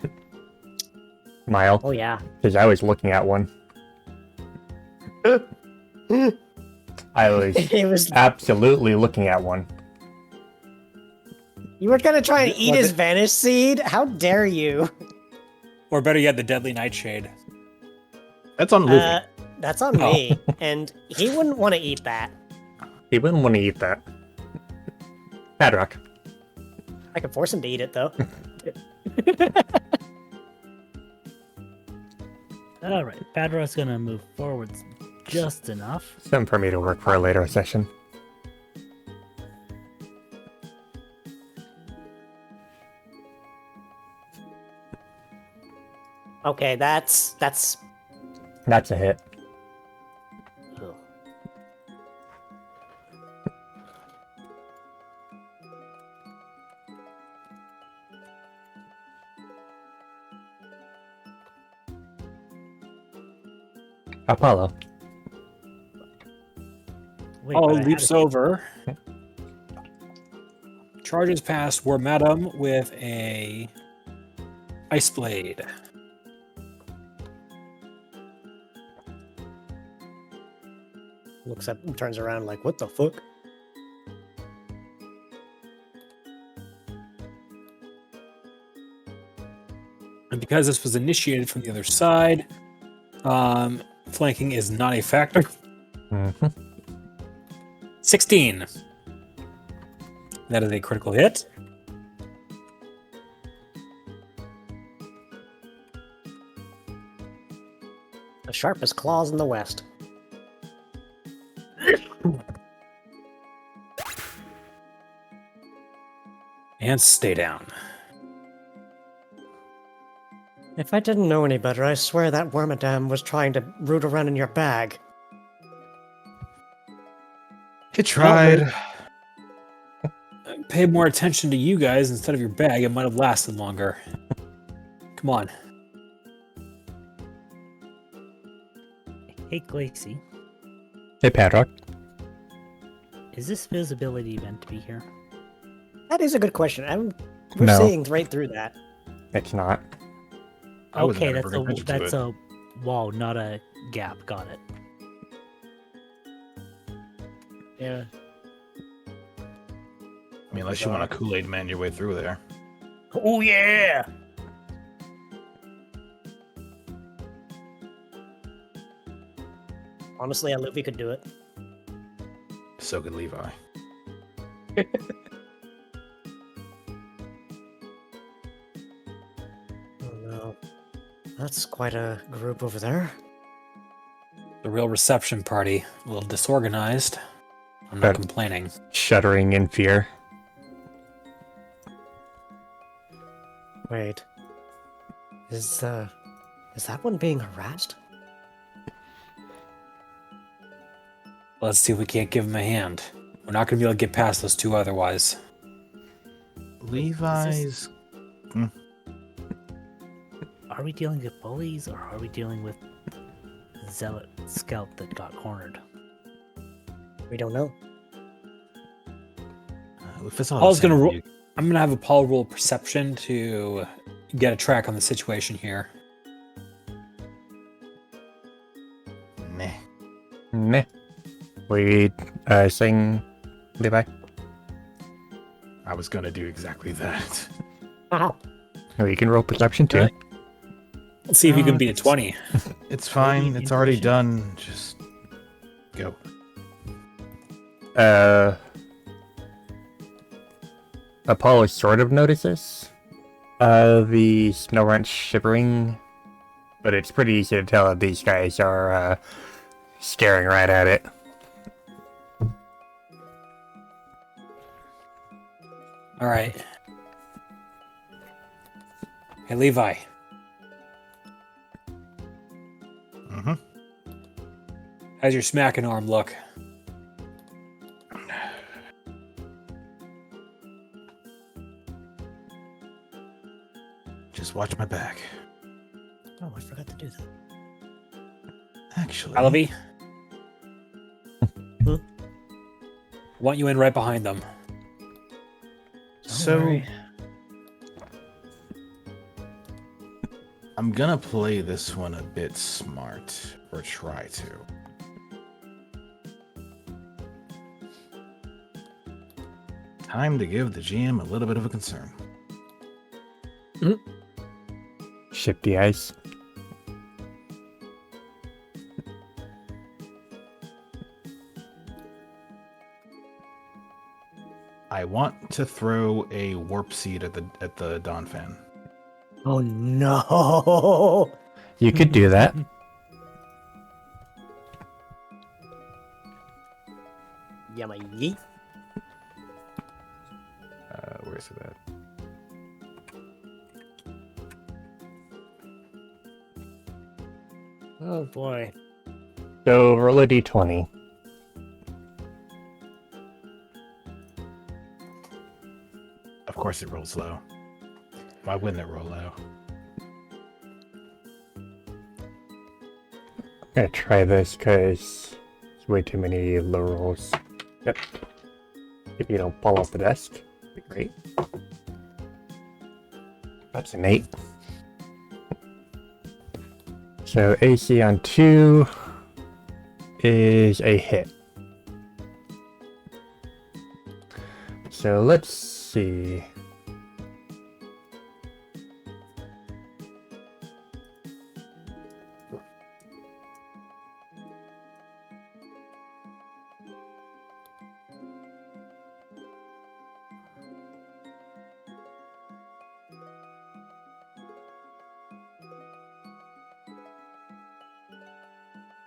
Mile, Oh yeah. because I was looking at one. I was It was. absolutely looking at one. You were gonna try and eat Was his it- vanish seed? How dare you? Or better yet, the deadly nightshade. That's on Livy. That's on me, and he wouldn't want to eat that. He wouldn't want to eat that. Padrock. I could force him to eat it though. All right, Padrock's gonna move forwards just enough. Something for me to work for a later session. Okay, that's. That's a hit. Ugh. Apollo. Wait, Apollo but I had leaps it- over. Charges past Wormadam with a Ice Blade. Looks up and turns around like, what the fuck? And because this was initiated from the other side, flanking is not a factor. Mm-hmm. 16. That is a critical hit. The sharpest claws in the west. and stay down. If I didn't know any better, I swear that Wormadam was trying to root around in your bag. He tried. Paid more attention to you guys instead of your bag, it might have lasted longer. Come on. Hey, Glacy, Hey, Padrock. is this visibility meant to be here? That is a good question. We're No. seeing right through that. It's not. I wasn't Okay, gonna bring attention to that's it. a wall, not a gap. Got it. Yeah. I mean, unless you want to Kool-Aid man your way through there. Oh yeah! Honestly, I live we could do it. So could Levi. Oh no. That's quite a group over there. The real reception party. A little disorganized. I'm not But- complaining. Shuddering in fear. Wait. Is that one being harassed? Let's see if we can't give him a hand. We're not going to be able to get past those two otherwise. Levi's. Are we dealing with bullies or are we dealing with zealot scout that got cornered? We don't know. If it's all Paul's the same, gonna ro- you- I'm going to have a Paul roll perception to get a track on the situation here. Meh. Meh. We sing Levi. I was gonna do exactly that. Wow. Oh, you can roll perception too. Right. Let's see if you can No, beat a it's- 20. It's fine. Maybe It's already intuition? done. Just go. Apollo sort of notices the snow wrench shivering, but it's pretty easy to tell that these guys are staring right at it. All right. Hey, Levi. Mm-hmm. How's your smacking arm look? Just watch my back. Oh, I forgot to do that. Actually, Alavi? Hmm? Want you in right behind them. so worry. I'm gonna play this one a bit smart, or try to. Time to give the GM a little bit of a concern. Ship the ice. I want to throw a warp seed at the Dawn fan. Oh no! You could do that. Yummy yeet. Where's it at? Oh boy. So roll a d20. Of course, it rolls low. Why wouldn't it roll low? I'm gonna try this because there's way too many low rolls. Yep. If you don't fall off the desk, that'd be great. That's an 8. So AC on 2 is a hit. So let's see.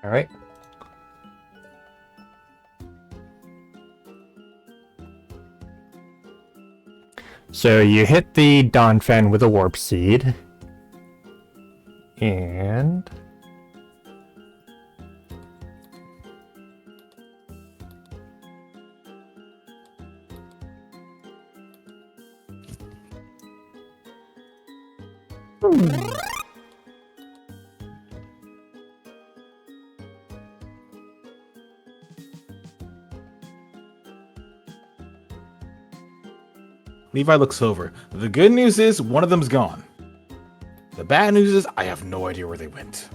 All right. So you hit the Donphan with a warp seed. And Levi looks over. The good news is one of them's gone. The bad news is I have no idea where they went.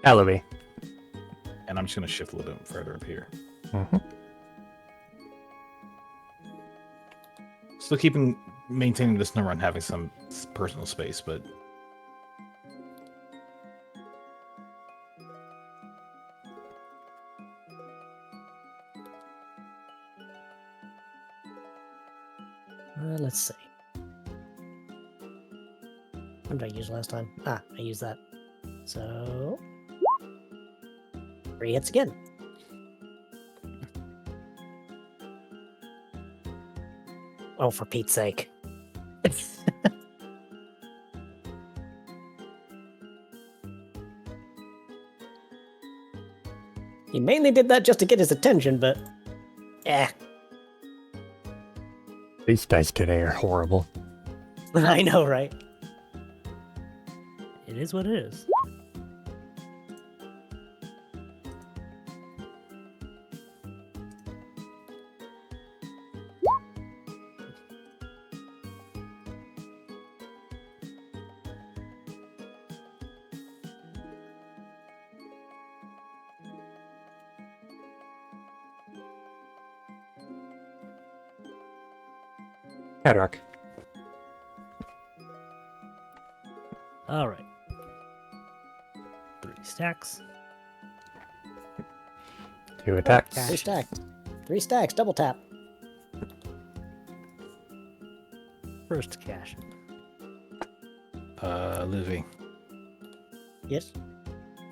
Ellaby. And I'm just gonna shift a little bit further up here. Still maintaining this number and having some personal space, but Let's see. What did I use last time? I used that. So 3 hits again. Oh, for Pete's sake. He mainly did that just to get his attention, but These dice today are horrible. I know, right? It is what it is. Hadrock. All right. 3 stacks. 2 attacks. 3 stacks. 3 stacks, double tap. First cash. Livy, Yes?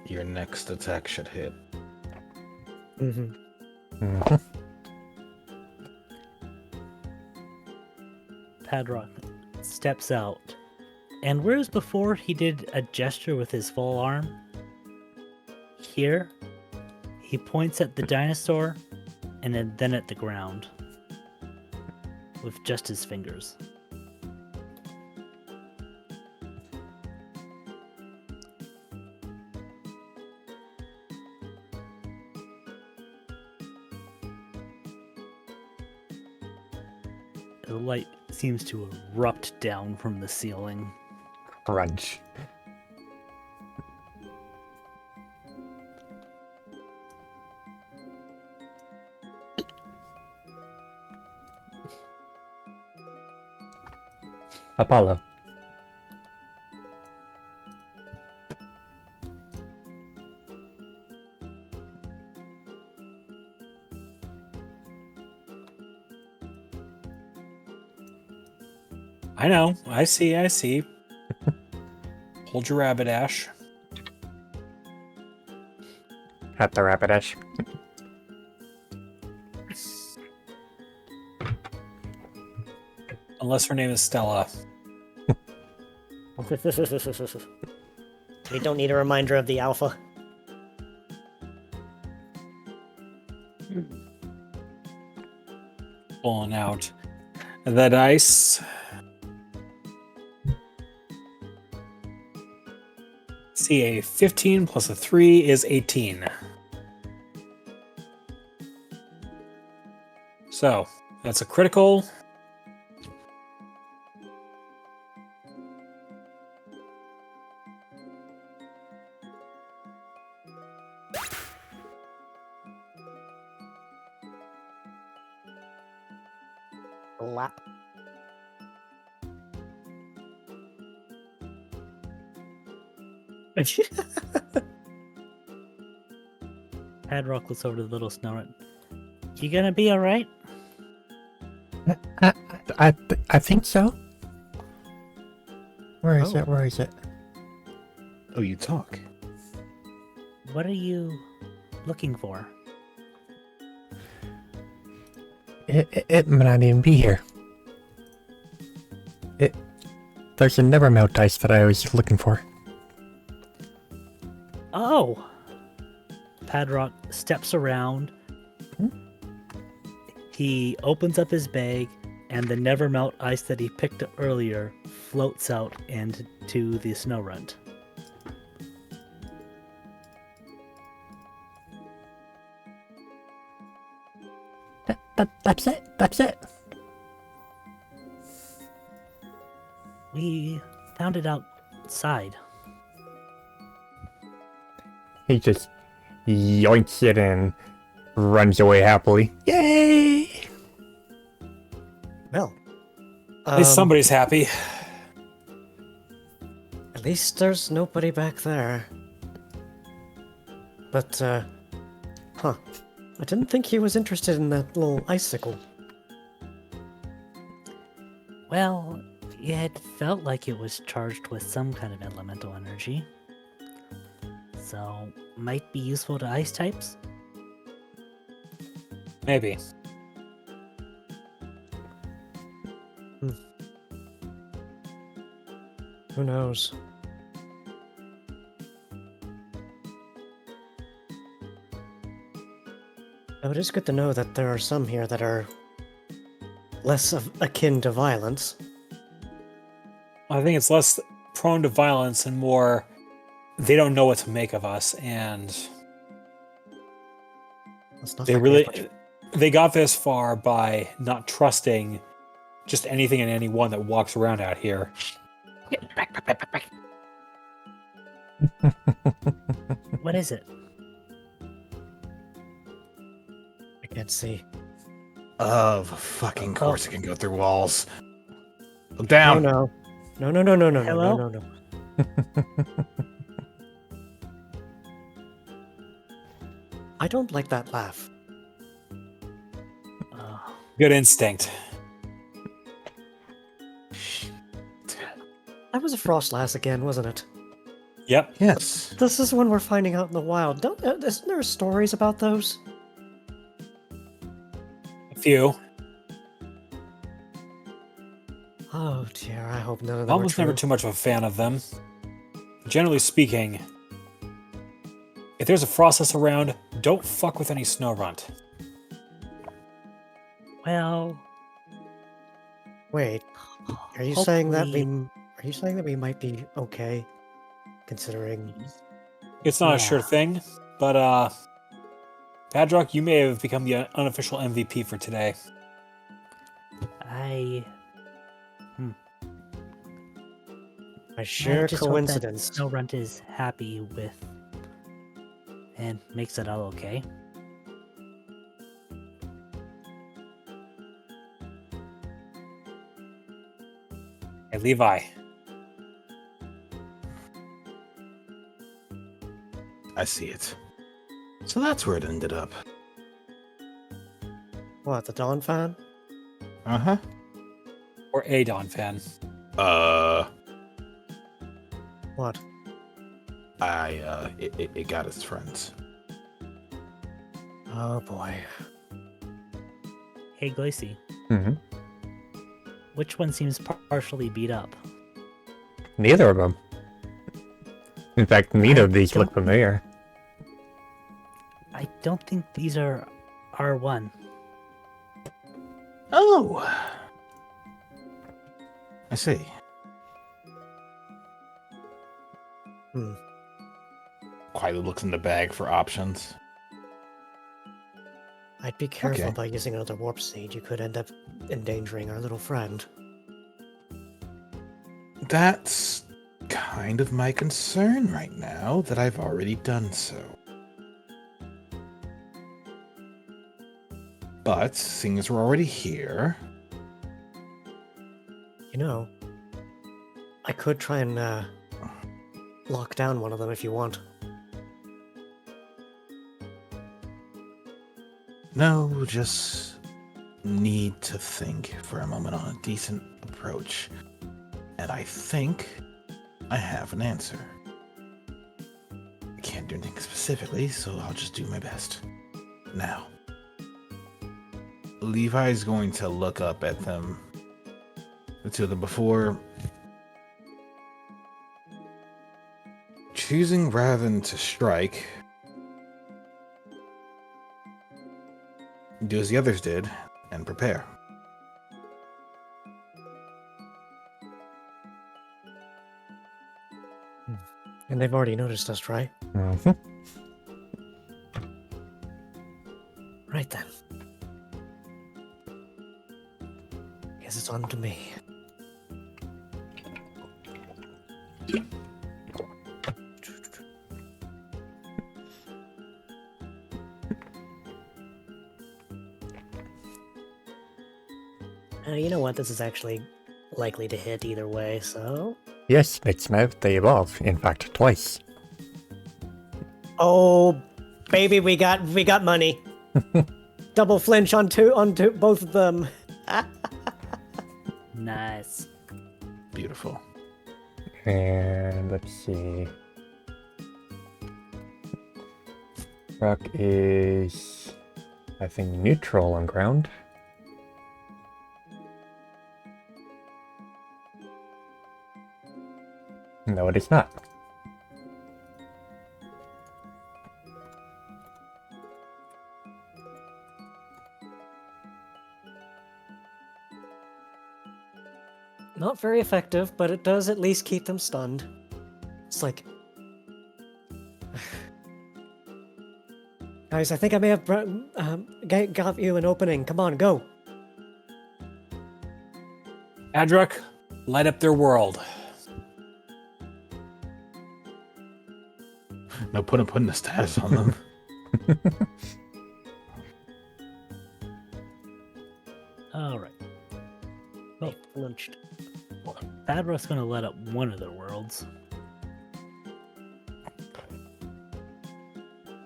your next attack should hit. Mm-hmm. Padrock steps out. And whereas before he did a gesture with his full arm, here he points at the dinosaur and then at the ground with just his fingers. The light seems to erupt down from the ceiling. Crunch. Apollo. I know. I see. Hold your rabbit, Ash. At the Rapidash. Unless her name is Stella. We don't need a reminder of the alpha. Pulling out the dice. See, a 15 plus a 3 is 18. So, that's a critical. Lap. Padrock looks over to the little Snoret. You gonna be alright? I think so. Where is Oh. it? Where is it? Oh, you talk. What are you looking for? It might not even be here. There's a Nevermelt dice that I was looking for. Oh! Padrock steps around. He opens up his bag, and the Nevermelt ice that he picked up earlier floats out into the snow runt. That's it. That's it. We found it outside. He just yoinks it and runs away happily. Yay! Well, At least somebody's happy. At least there's nobody back there. But, I didn't think he was interested in that little icicle. Well, it felt like it was charged with some kind of elemental energy. So, might be useful to ice types? Maybe. Who knows? Oh, it is good to know that there are some here that are less akin to violence. I think it's less prone to violence and more they don't know what to make of us, and That's not they like really they got this far by not trusting just anything and anyone that walks around out here. What is it? I can't see. Of fucking course it can go through walls. Look Oh down. no. No, no, no, no, no, no, Hello? no, no, no. I don't like that laugh. Good instinct. That was a frost lass again, wasn't it? Yep. Yes. This is when we're finding out in the wild. Isn't there stories about those? A few. Oh dear, I hope none of them I are was true. never too much of a fan of them. Generally speaking, if there's a Frostless around, don't fuck with any snow runt. Well, Wait, are you saying that hopefully- are you saying that we might be okay, considering? It's not a sure Yeah. thing, but Padrock, you may have become the unofficial MVP for today. By I sheer just hope that coincidence. Snow Runt is happy with and makes it all okay. Hey, Levi. I see it. So that's where it ended up. What, the Dawn fan? Uh-huh. Or a Don fan. What? It got its friends. Oh boy. Hey, Glacy, Mm-hmm. which one seems partially beat up? Neither of them. In fact, neither of these look familiar. I don't think these are R1. Oh! I see. Quietly looks in the bag for options. I'd be careful Okay. by using another warp seed. You could end up endangering our little friend. That's kind of my concern right now that I've already done so. But, seeing as we're already here, You know, I could try and lock down one of them if you want. no, just need to think for a moment on a decent approach. And I think I have an answer. I can't do anything specifically, so I'll just do my best. Now, Levi's going to look up at them, the two of them, before choosing rather than to strike. Do as the others did and prepare. And they've already noticed us, right? Mhm. Right then. Guess it's on to me. You know what? This is actually likely to hit either way, so... Yes, it's now they evolve. In fact, twice. Oh, baby, we got money. Double flinch on both of them. Nice. Beautiful. And let's see. Rock is, I think, neutral on ground. No, it is not. Not very effective, but it does at least keep them stunned. It's like... Guys, I think I may have got you an opening. Come on, go. Adruk, light up their world. No putting the status on them. All right. Oh, flinched. Thadroth's gonna let up one of their worlds.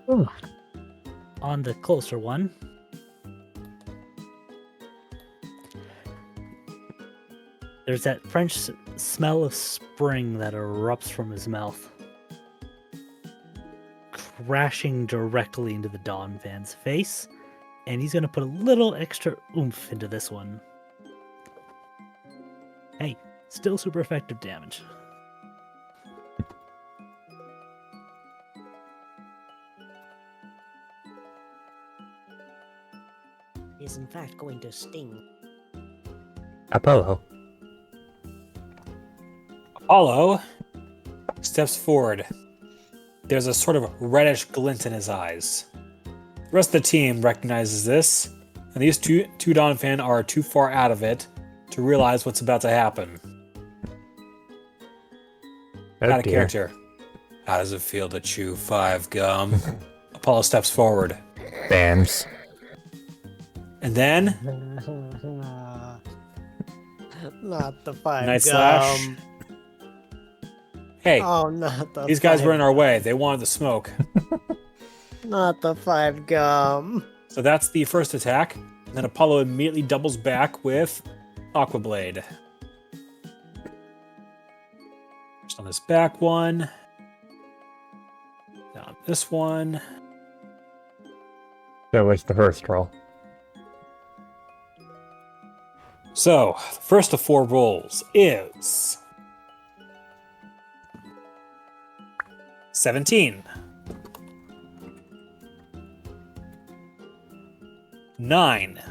Ooh. On the closer one. There's that French smell of spring that erupts from his mouth, crashing directly into the Dawn Van's face, and he's gonna put a little extra oomph into this one. Hey, still super effective damage. Is in fact going to sting. Apollo. Apollo steps forward. There's a sort of reddish glint in his eyes. The rest of the team recognizes this, and these two Donphan are too far out of it to realize what's about to happen. Oh, Out of dear. character. How does it feel to chew 5 gum? Apollo steps forward. Bams. And then, Not the five Night Slash. gum. hey, Oh, not the these guys five- were in our way. They wanted the smoke. Not the five gum. So that's the first attack. And then Apollo immediately doubles back with Aqua Blade. Just on this back one. Now this one. That was the first roll. So, the first of 4 rolls is 17. 9.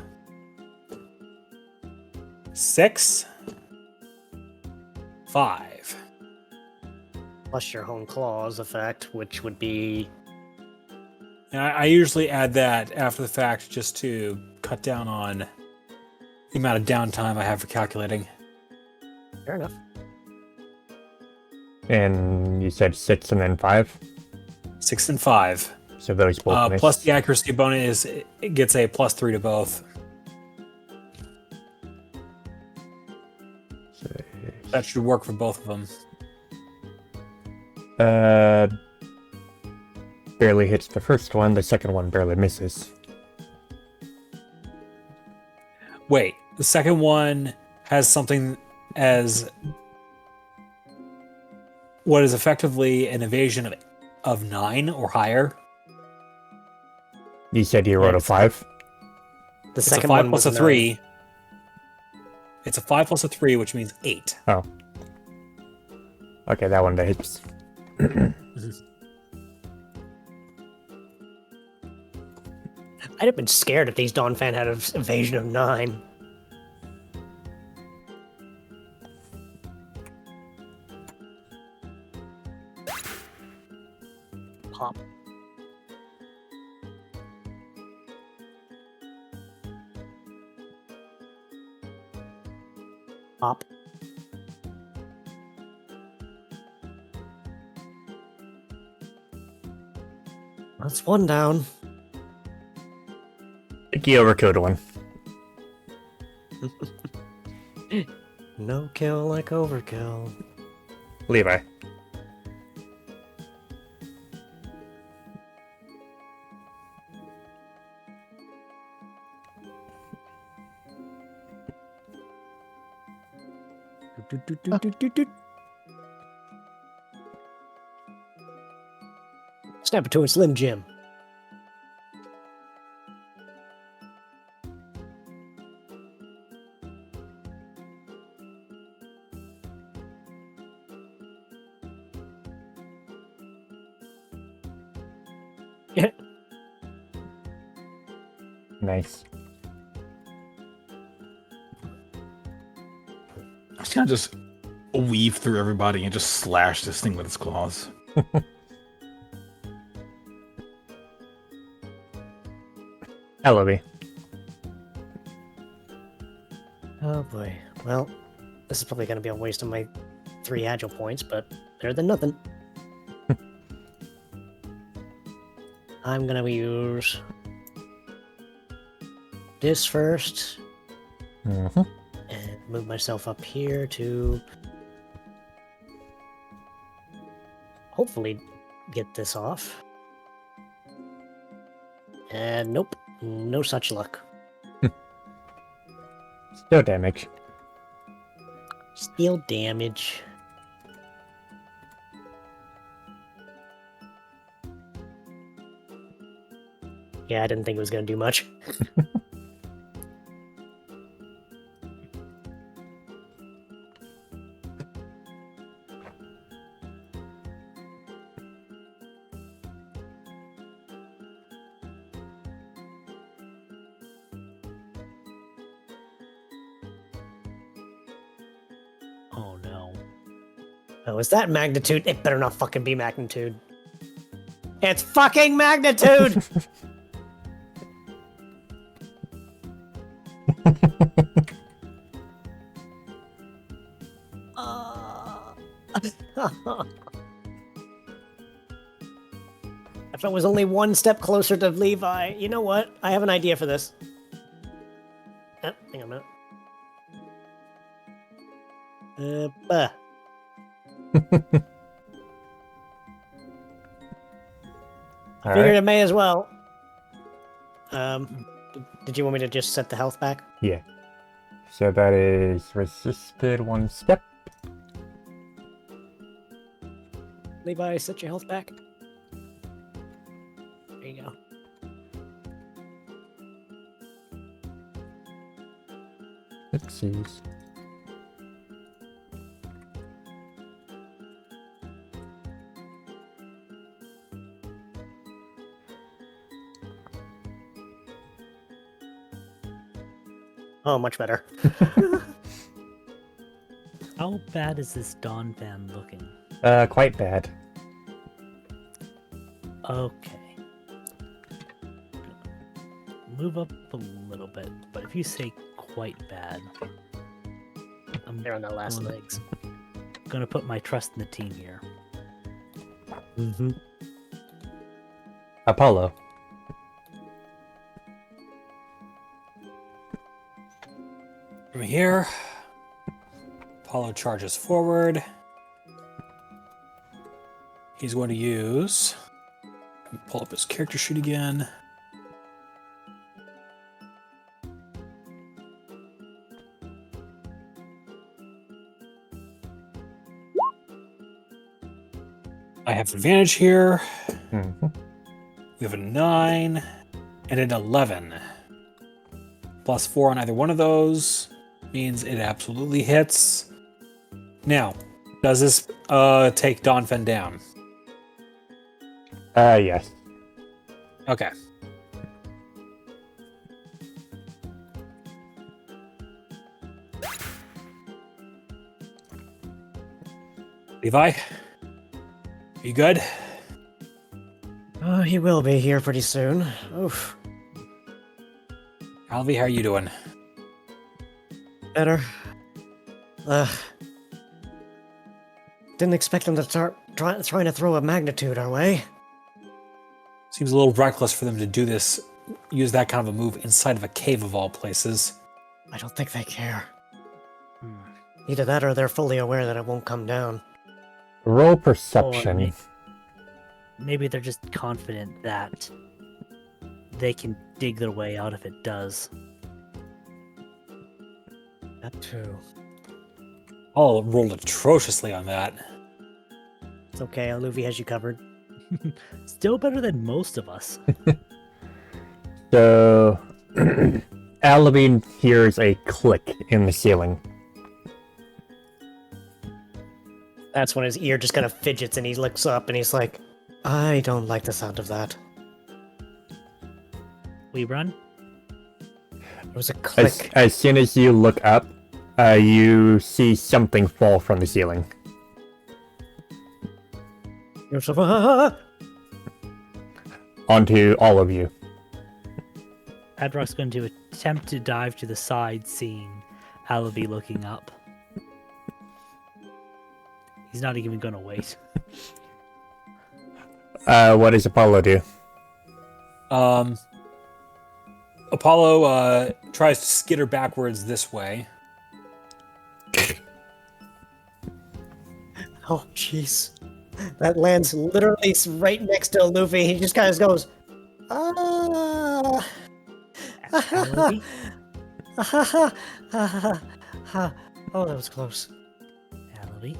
6. 5. Plus your home claws effect, which would be... And I usually add that after the fact just to cut down on the amount of downtime I have for calculating. Fair enough. And you said 6 and then 5? 6 and 5. So those both miss. Plus the accuracy bonus, it gets a +3 to both. That should work for both of them. Barely hits the first one, the second one barely misses. Wait, the second one has something as what is effectively an evasion of 9 or higher. You said you rolled a Yes. 5? The It's a second 5 one plus was a 3. It's a 5 plus a 3, which means 8. Oh. Okay, that one hits. I'd have been scared if these Donphan had an evasion of 9. Pop. Pop. That's one down. Icky overkilled one. No kill like overkill. Levi. Snap it to a Slim Jim. Nice. He's gonna just weave through everybody and just slash this thing with his claws. Ellaby. Oh boy. Well, this is probably going to be a waste of my 3 agile points, but better than nothing. I'm going to use this first Mm-hmm. and move myself up here to hopefully get this off. And nope, no such luck. Still damage. Still damage. Yeah, I didn't think it was going to do much. Oh no. Oh, is that magnitude? It better not fucking be magnitude. It's fucking magnitude! If I was only one step closer to Levi, you know what? I have an idea for this. Oh, hang on a minute. All Figured right. it may as well. Did you want me to just set the health back? Yeah. So that is resisted 1 step. Levi, set your health back. There you go. Oopsies. Oh, much better. How bad is this Donphan looking? Quite bad. Okay. Move up a little bit, but if you say quite bad, I'm They're on their last gonna- legs. gonna put my trust in the team here. Mm-hmm. Apollo. From here, Apollo charges forward. He's going to use. Let me pull up his character sheet again. I have advantage here. Mm-hmm. We have a 9 and an 11. +4 on either one of those means it absolutely hits. Now, does this take Donphin down? Yes. Okay. Levi? You good? Oh, he will be here pretty soon. Oof. Alvy, how are you doing? Better. Didn't expect him to start trying to throw a magnitude our way. Seems a little reckless for them to do this, use that kind of a move inside of a cave of all places. I don't think they care. Hmm. Either that or they're fully aware that it won't come down. Roll Or perception. maybe they're just confident that they can dig their way out if it does. That too. I'll roll atrociously on that. It's okay, Aluvi has you covered. Still better than most of us. So, Alabine hears a click in the ceiling. That's when his ear just kind of fidgets and he looks up and he's like, I don't like the sound of that. We run? It was a click. As soon as you look up, you see something fall from the ceiling. You're so, "Ah!" Onto all of you. Padrock's going to attempt to dive to the side, seeing Alavi looking up. He's not even going to wait. What does Apollo do? Apollo tries to skitter backwards this way. Oh, jeez. That lands literally right next to Luffy. He just kind of goes, ah. Alavi? Oh, that was close. Alavi?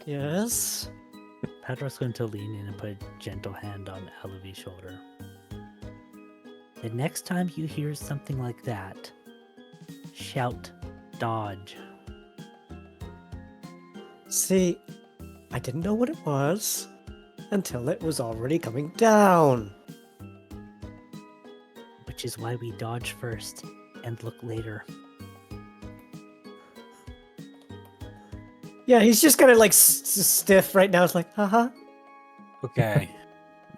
Yes? Padrock's going to lean in and put a gentle hand on Alavi's shoulder. The next time you hear something like that, shout dodge. See, I didn't know what it was until it was already coming down. Which is why we dodge first and look later. Yeah, he's just kind of like stiff right now. It's like, haha. Okay.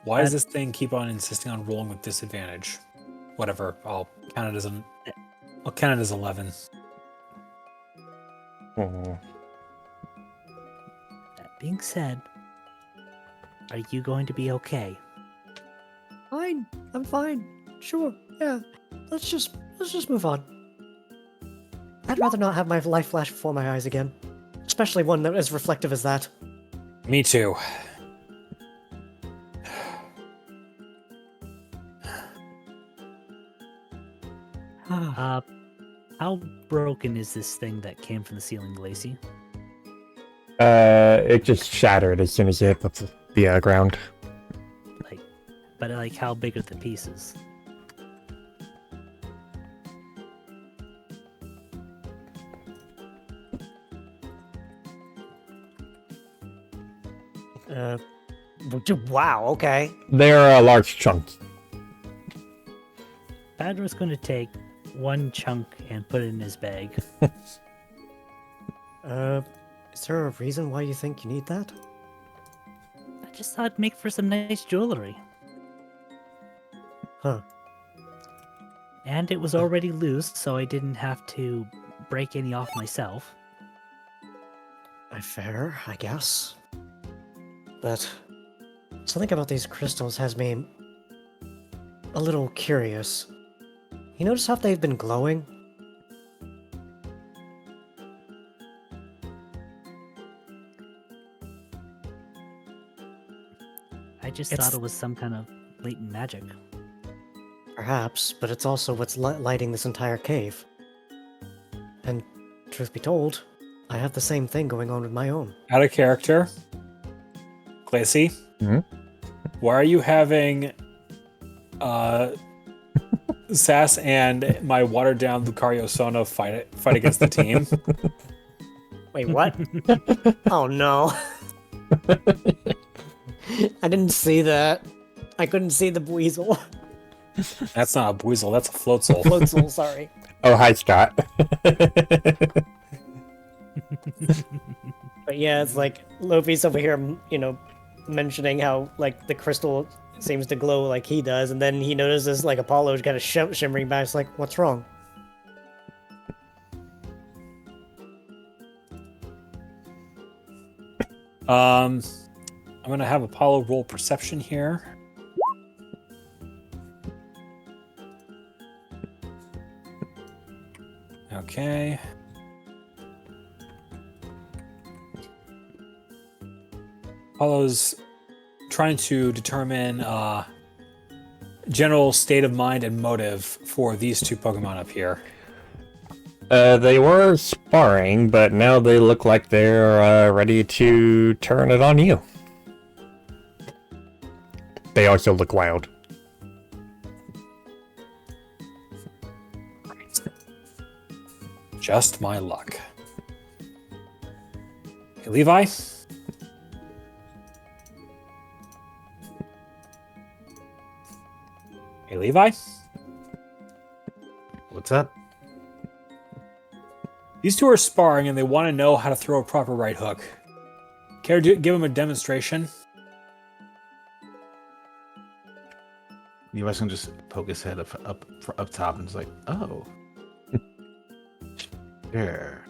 Why does this thing keep on insisting on rolling with disadvantage? Whatever. I'll count it as 11. Hmm. That being said, are you going to be okay? Fine, I'm fine. Sure, yeah. Let's just move on. I'd rather not have my life flash before my eyes again. Especially one that as reflective as that. Me too. How broken is this thing that came from the ceiling, Lacey? It just shattered as soon as it hit the ground. But how big are the pieces? Wow, okay. They're large chunks. Padro's going to take one chunk and put it in his bag. Is there a reason why you think you need that? I just thought it'd make for some nice jewelry. Huh. And it was already loose, so I didn't have to break any off myself. Fair, I guess. But something about these crystals has me a little curious. You notice how they've been glowing? I just It's- thought it was some kind of latent magic. Perhaps, but it's also what's lighting this entire cave. And truth be told, I have the same thing going on with my own. Out of character. Glacy? Mhm. Why are you having Sass and my watered down Lucario Sona fight against the team. Wait, what? Oh no. I didn't see that. I couldn't see the weasel. That's not a Buizel, that's a Floatzel. Floatzel, sorry. Oh, hi, Scott. But yeah, it's like Luffy's over here, mentioning how like the crystal seems to glow like he does, and then he notices like Apollo's got a shimmering back. It's like, what's wrong? I'm gonna have Apollo roll perception here. Okay. Apollo's trying to determine general state of mind and motive for these two Pokemon up here. They were sparring, but now they look like they're ready to turn it on you. They also look wild. Just my luck. Hey, Levi? Hey, Levi? What's up? These two are sparring and they want to know how to throw a proper right hook. Care to give them a demonstration? Levi's gonna just poke his head up top and it's like, oh. Sure.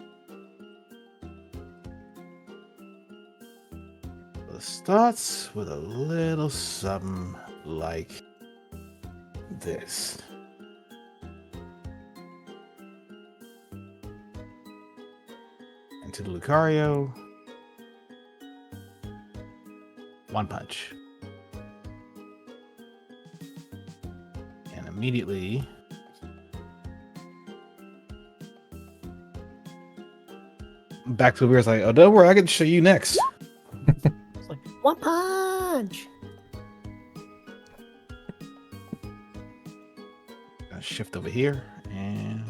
Well, it starts with a little something like this. Into the Lucario. One punch. And immediately back to the weird, like, oh, don't worry, I can show you next. It's like, one punch. Gonna shift over here and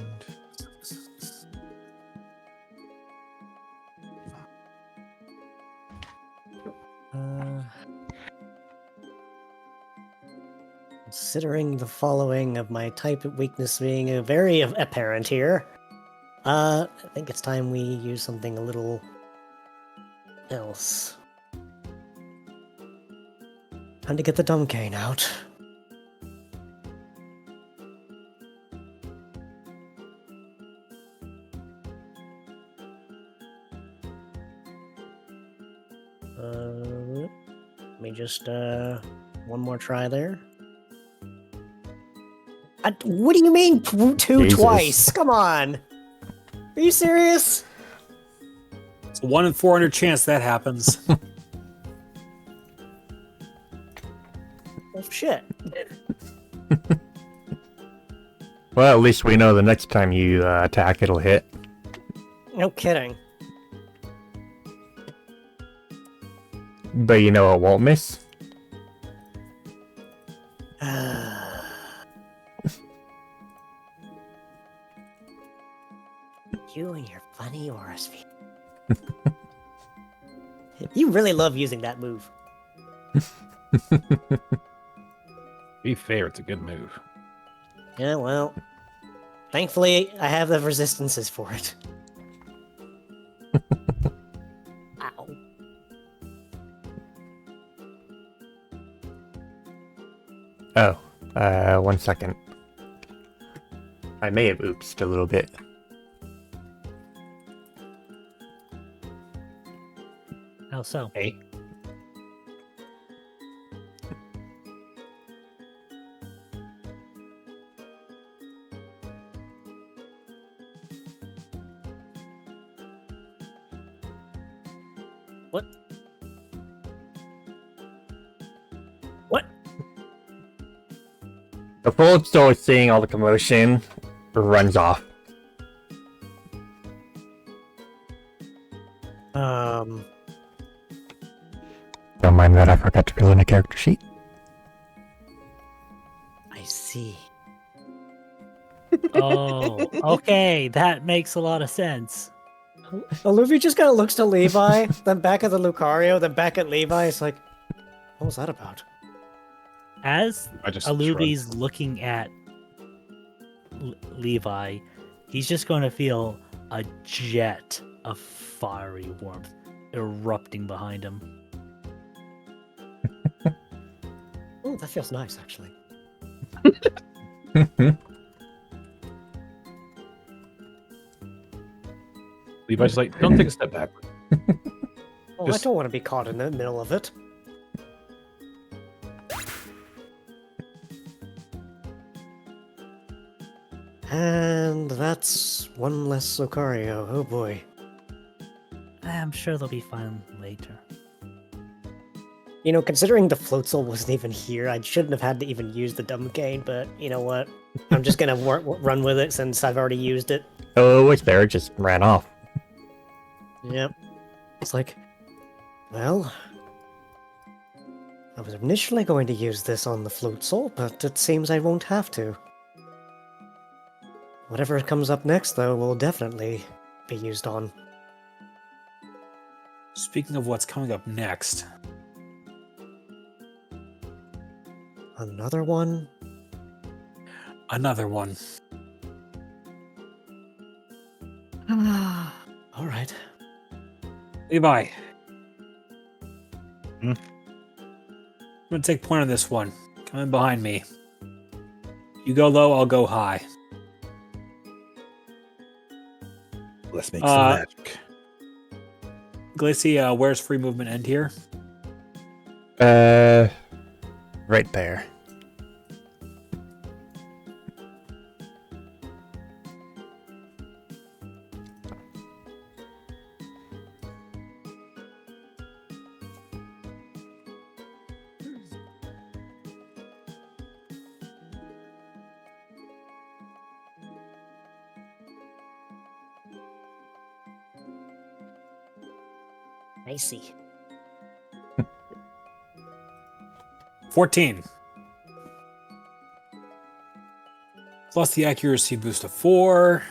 considering the following of my type weakness being very apparent here, I think it's time we use something a little else. Time to get the dumb cane out. Let me just, one more try there. What do you mean two Jesus. twice? Come on. Are you serious? It's a 1 in 400 chance that happens. Oh, shit. Well, at least we know the next time you attack, it'll hit. No kidding. But you know it won't miss. You and your funny aura sphere. You really love using that move. be fair, it's a good move. Yeah, well, thankfully I have the resistances for it. Ow. Oh, 1 second. I may have oopsed a little bit. How so? Hey. What? What? The full store seeing all the commotion runs off. Don't mind that I forgot to fill in a character sheet. I see. Oh, okay, that makes a lot of sense. Luffy just kind of looks to Levi, then back at the Lucario, then back at Levi. It's like, what was that about? As I just Aluvi's looking at Levi, he's just going to feel a jet of fiery warmth erupting behind him. Oh, that feels nice, actually. Levi's like, don't take a step back. Oh, Just- I don't want to be caught in the middle of it. And that's one less Lucario. Oh boy. I'm sure they'll be fine later. You know, considering the float soul wasn't even here, I shouldn't have had to even use the dumb cane, but you know what? I'm just gonna run with it since I've already used it. Oh, it was there. It just ran off. Yep. It's like, well, I was initially going to use this on the float soul, but it seems I won't have to. Whatever comes up next, though, will definitely be used on. Speaking of what's coming up next, Another one? another one. Alright. Levi. Hmm? I'm gonna take point on this one. Come in behind me. You go low, I'll go high. Let's make some magic. Glacy, where's free movement end here? Right there. I see. 14. Plus the accuracy boost of 4.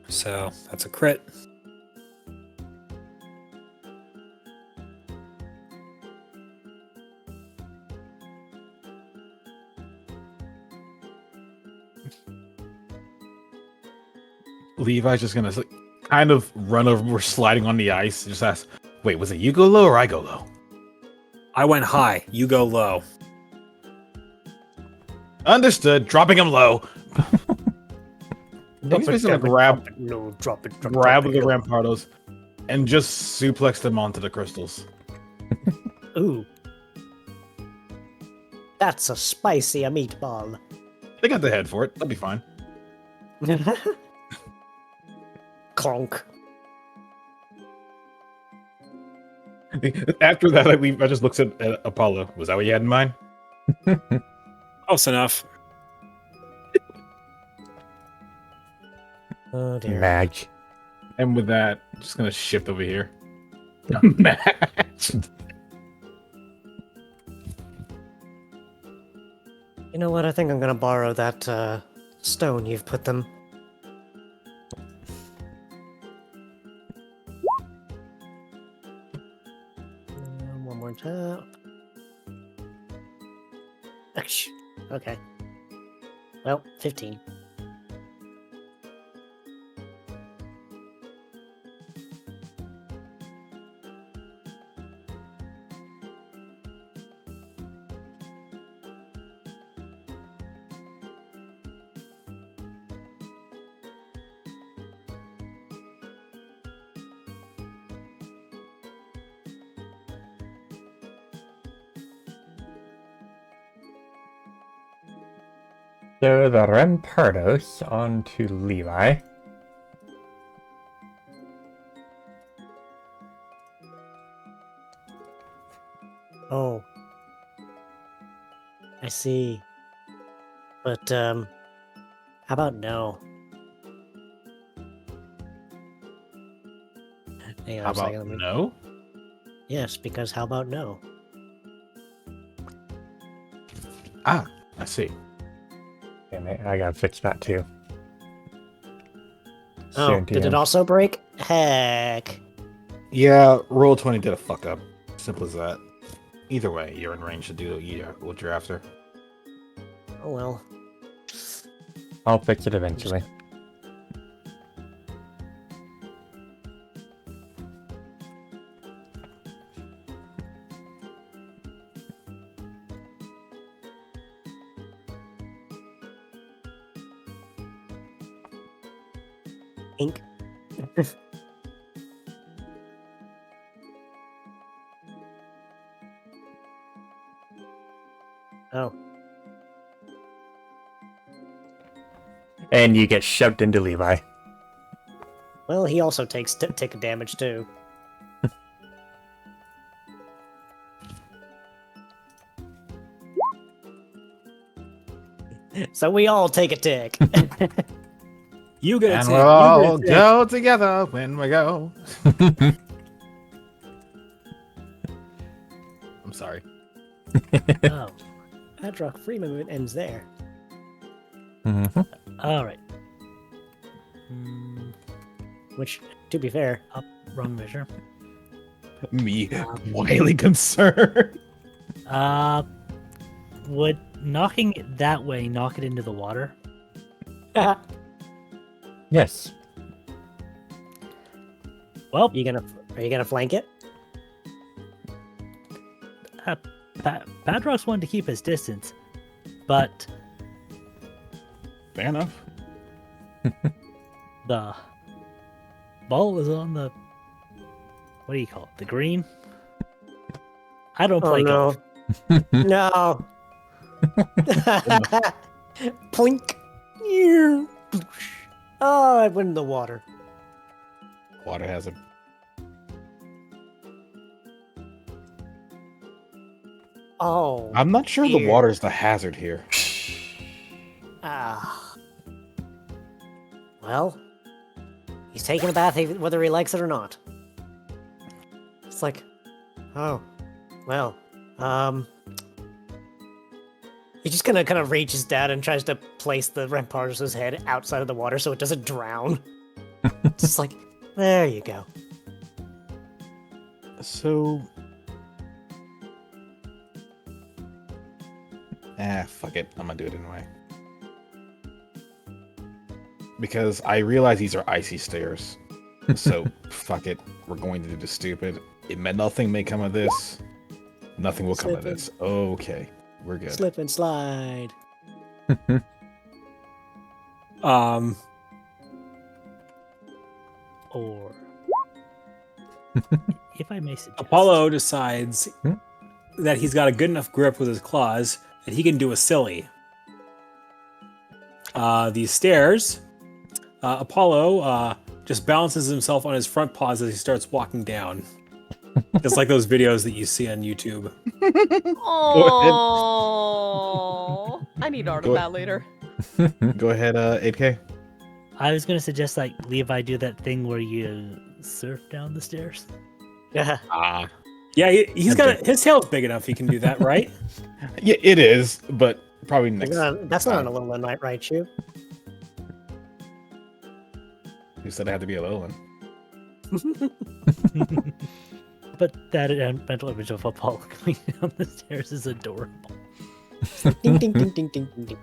So that's a crit. Levi's just gonna kind of run over. We're sliding on the ice. Just ask, wait, was it you go low or I go low? I went high. You go low. Understood. Dropping him low. Drop He's it, just gonna drop it, no, drop it, grab it, the no. Rampardos and just suplex them onto the crystals. Ooh. That's a spicy meatball. They got the head for it. That'll be fine. Clonk. After that, I just looked at Apollo. Was that what you had in mind? Close enough. Oh dear. Mag. And with that, just gonna shift over here. Match. You know what? I think I'm gonna borrow that stone you've put them. One more tap. Ouch. Okay. Well, 15. So the Rampardos onto Levi. Oh. I see. But, how about no? Hang on How a second. about let me- no? Yes, because how about no? Ah, I see. Damn it, I gotta fix that too. Oh, Soon, did TM. it also break? Heck. Yeah, roll 20 did a fuck up. Simple as that. Either way, you're in range to do what you're after. Oh well. I'll fix it eventually. Ink. Oh. And you get shoved into Levi. Well, he also takes ticket damage too. So we all take a tick. You get a And tick. we'll You all get a tick. go together when we go. I'm sorry. Oh. Padrock free movement ends there. Mhm. Alright. Which, to be fair, Up, wrong measure. Me, wildly concerned. Would knocking it that way knock it into the water? Yes. Well, are you gonna flank it? Padrock's wanted to keep his distance, but Fair enough. the ball is on the, what do you call it? The green? I don't play Oh golf. no. No. Plink. Oh, I went in the water. Water hazard. Oh. I'm not sure the Dear. water's the hazard here. Ah. Well, he's taking a bath whether he likes it or not. It's like, oh, well, he's just gonna kind of reaches down and tries to place the Rampardos' head outside of the water so it doesn't drown. Just like, there you go. So. Fuck it. I'm gonna do it anyway. Because I realize these are icy stairs. So, fuck it. We're going to do the stupid. It meant nothing may come of this. Nothing will come of Slipping. this. Okay. We're good. Slip and slide. Or, if I may suggest, Apollo decides Hmm? that he's got a good enough grip with his claws that he can do a silly. These stairs, Apollo just balances himself on his front paws as he starts walking down. Just like those videos that you see on YouTube. Oh, I need art of Go- that later. Go ahead, 8K. I was gonna suggest like Levi do that thing where you surf down the stairs. Yeah. Ah. Yeah, he's got his tail's big enough. He can do that, right? Yeah, it is, but probably next. That's not time. an Alolan Knight, right, Shu? Who said it had to be a Alolan? But that mental image of Apollo coming down the stairs is adorable. Ding ding ding ding ding ding ding.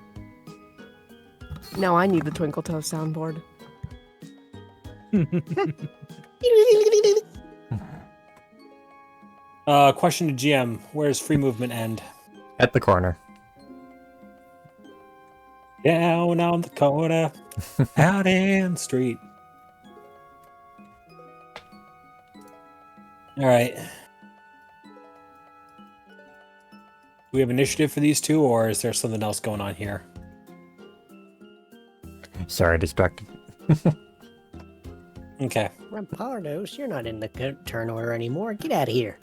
Now I need the Twinkle Toes soundboard. Question to GM: where's free movement end? At the corner. Down on the corner, out in the street. All right. Do we have initiative for these two, or is there something else going on here? Sorry, distracted. Okay. Rampardos, you're not in the turn order anymore. Get out of here.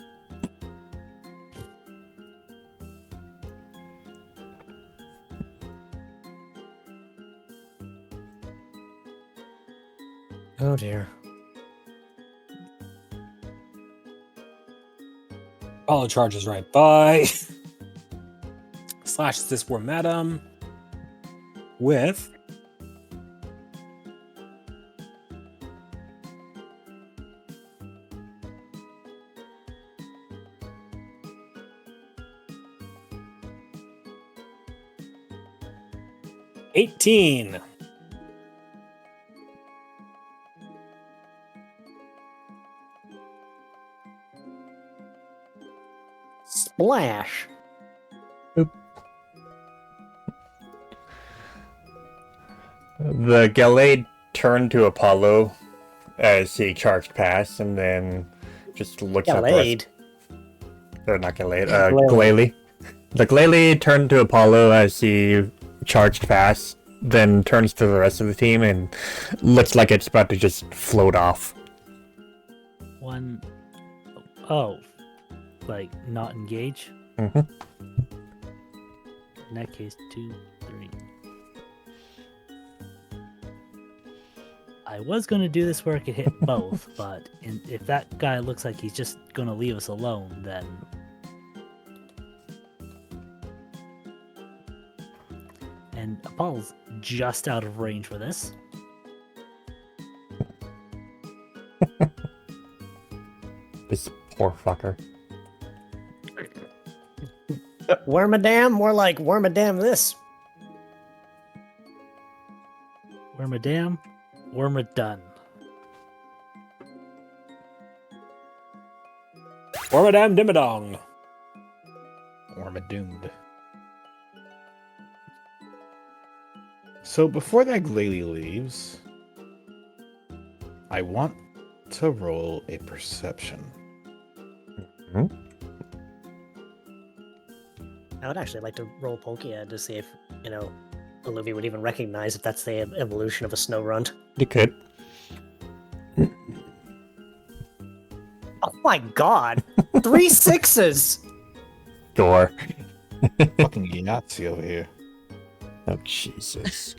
Oh dear. Apollo charges right by. Slashes this Wormadam with. $18. Splash. The Gallade turned to Apollo as he charged past, and then just looks at the Gallade. Or not Gallade, Glalie. Glalie. The Glalie turned to Apollo as he charged past, then turns to the rest of the team and looks like it's about to just float off. One. Oh. Like, not engage? Mm-hmm. In that case, 2, 3. I was going to do this where I could hit both, but if that guy looks like he's just going to leave us alone, then... And Apollo's just out of range for this. This poor fucker. Wormadam? More like Wormadam this. Wormadam, Wormadone. Wormadam Dimmadong. Ormadoomed. So before that Glalie leaves, I want to roll a perception. I would actually like to roll Pokead to see if, Olivia would even recognize if that's the evolution of a snow runt. You could. Oh my god! 3 6s! Sure. Fucking Yahtzee over here. Oh, Jesus.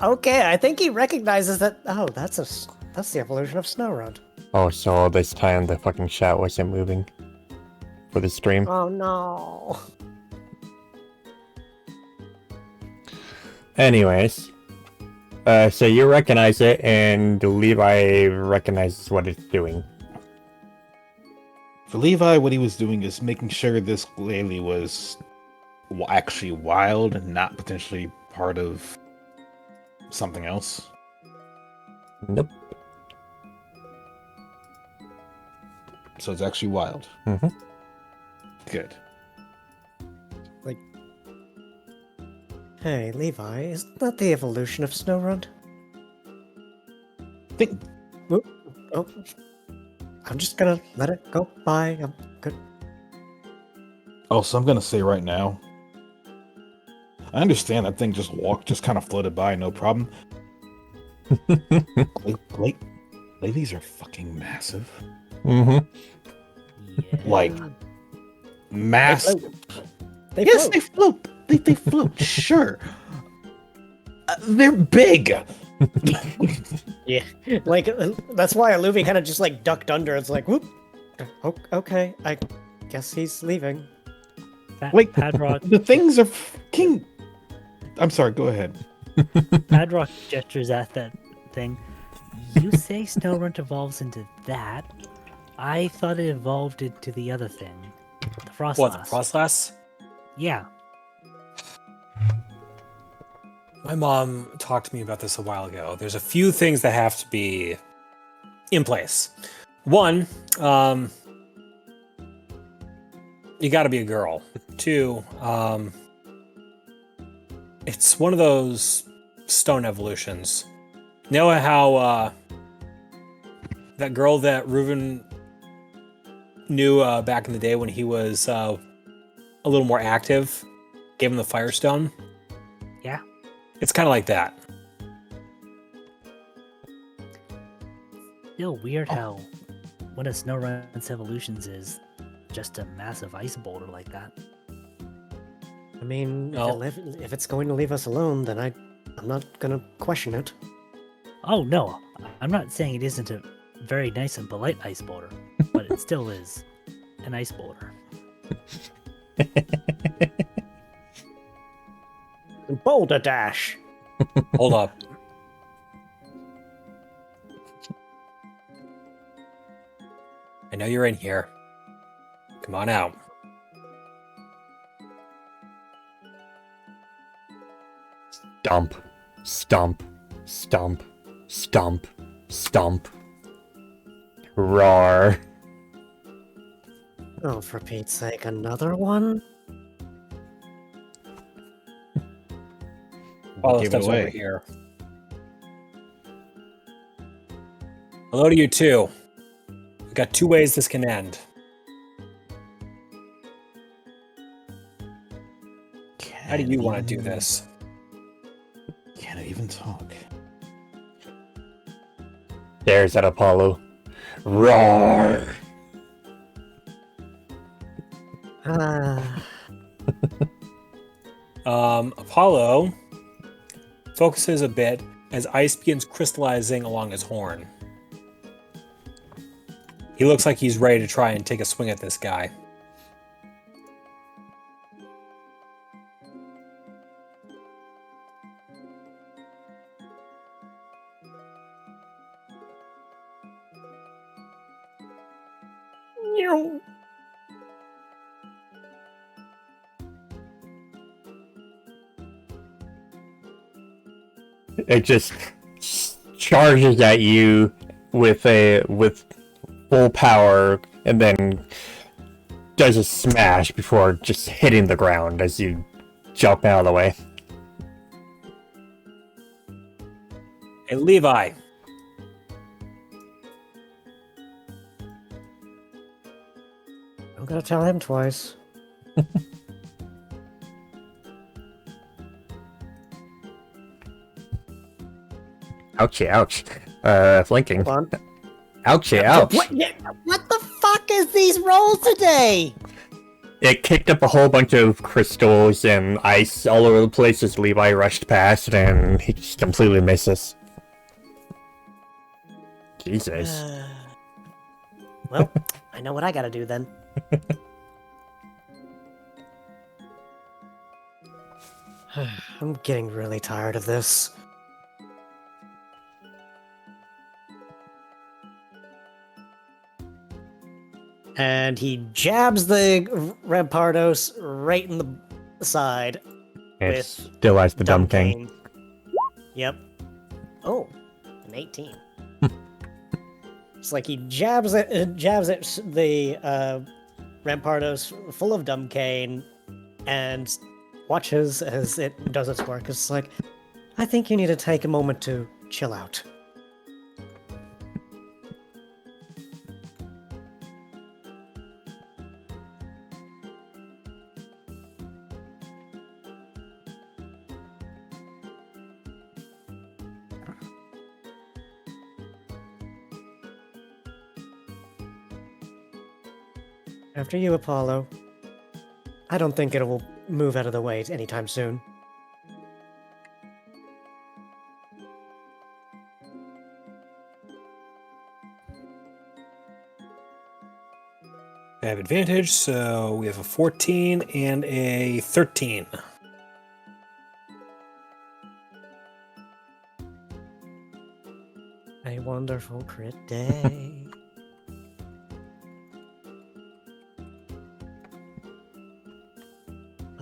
Okay, I think he recognizes that. Oh, that's the evolution of snow runt. Oh, so all this time the fucking chat wasn't moving for the stream. Oh no. Anyways, so you recognize it, and Levi recognizes what it's doing. For Levi, what he was doing is making sure this Glalie was actually wild and not potentially part of something else. Nope. So it's actually wild. Mm-hmm. Good. Hey, Levi, isn't that the evolution of snow runt? Think Oh, I'm just gonna let it go by. I'm good. Oh, so I'm gonna say right now. I understand that thing just kind of floated by, no problem. Ladies are fucking massive. Mm-hmm. Yeah. Like, massive. They Yes, float. they float. They float. Sure. They're big. Yeah, like that's why Olivia kind of just like ducked under. It's like, whoop. Okay, I guess he's leaving. Wait, Padrock, the things are fucking. I'm sorry. Go ahead. Padrock gestures at that thing. You say Snowrunt evolves into that? I thought it evolved into the other thing. The Frostlass. What, the Frostlass? Yeah. My mom talked to me about this a while ago. There's a few things that have to be in place. One, you got to be a girl. Two, it's one of those stone evolutions. You know how that girl that Reuven knew back in the day when he was a little more active, gave him the Firestone? Yeah. It's kind of like that. Still weird how one of Snowrunt's evolutions is just a massive ice boulder like that. I mean, No. if it's going to leave us alone, then I'm not gonna question it. Oh no, I'm not saying it isn't a very nice and polite ice boulder, but it still is an ice boulder. Boulder Dash. Hold up. I know you're in here. Come on out. Stomp, stomp, stomp, stomp, stomp. Roar. Oh, for Pete's sake, another one? Follow Give it steps over away. here. Hello to you too. We've got two ways this can end. How do you want to do this? Can't even talk. There's at Apollo. Roar. Ah, Apollo focuses a bit as ice begins crystallizing along his horn. He looks like he's ready to try and take a swing at this guy. It just charges at you with full power and then does a smash before just hitting the ground as you jump out of the way. Hey, Levi. I'm gonna tell him twice. Ouchie, ouch. Flanking. Come on. Ouchie, ouch. What the fuck is these rolls today? It kicked up a whole bunch of crystals and ice all over the place as Levi rushed past, and he just completely misses. Jesus. Well, I know what I gotta do then. I'm getting really tired of this. And he jabs the Rampardos right in the side. It with still has the dumb king. cane. Yep. Oh, an 18. It's like he jabs at the Rampardos full of dumb cane and watches as it does its work. It's like, I think you need to take a moment to chill out. After you, Apollo. I don't think it will move out of the way anytime soon. I have advantage, so we have a 14 and a 13. A wonderful crit day.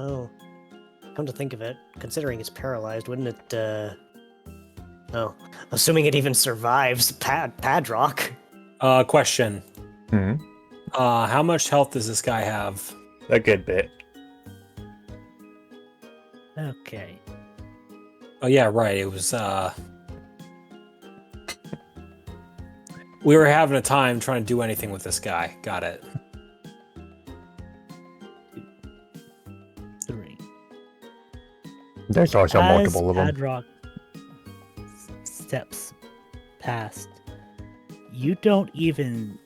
Oh, come to think of it, considering it's paralyzed, wouldn't it, Oh, assuming it even survives Padrock. Question. Hmm. How much health does this guy have? A good bit. Okay. Oh yeah, right. It was we were having a time trying to do anything with this guy. Got it. 3. There's also multiple of them. Padrock steps past, you don't even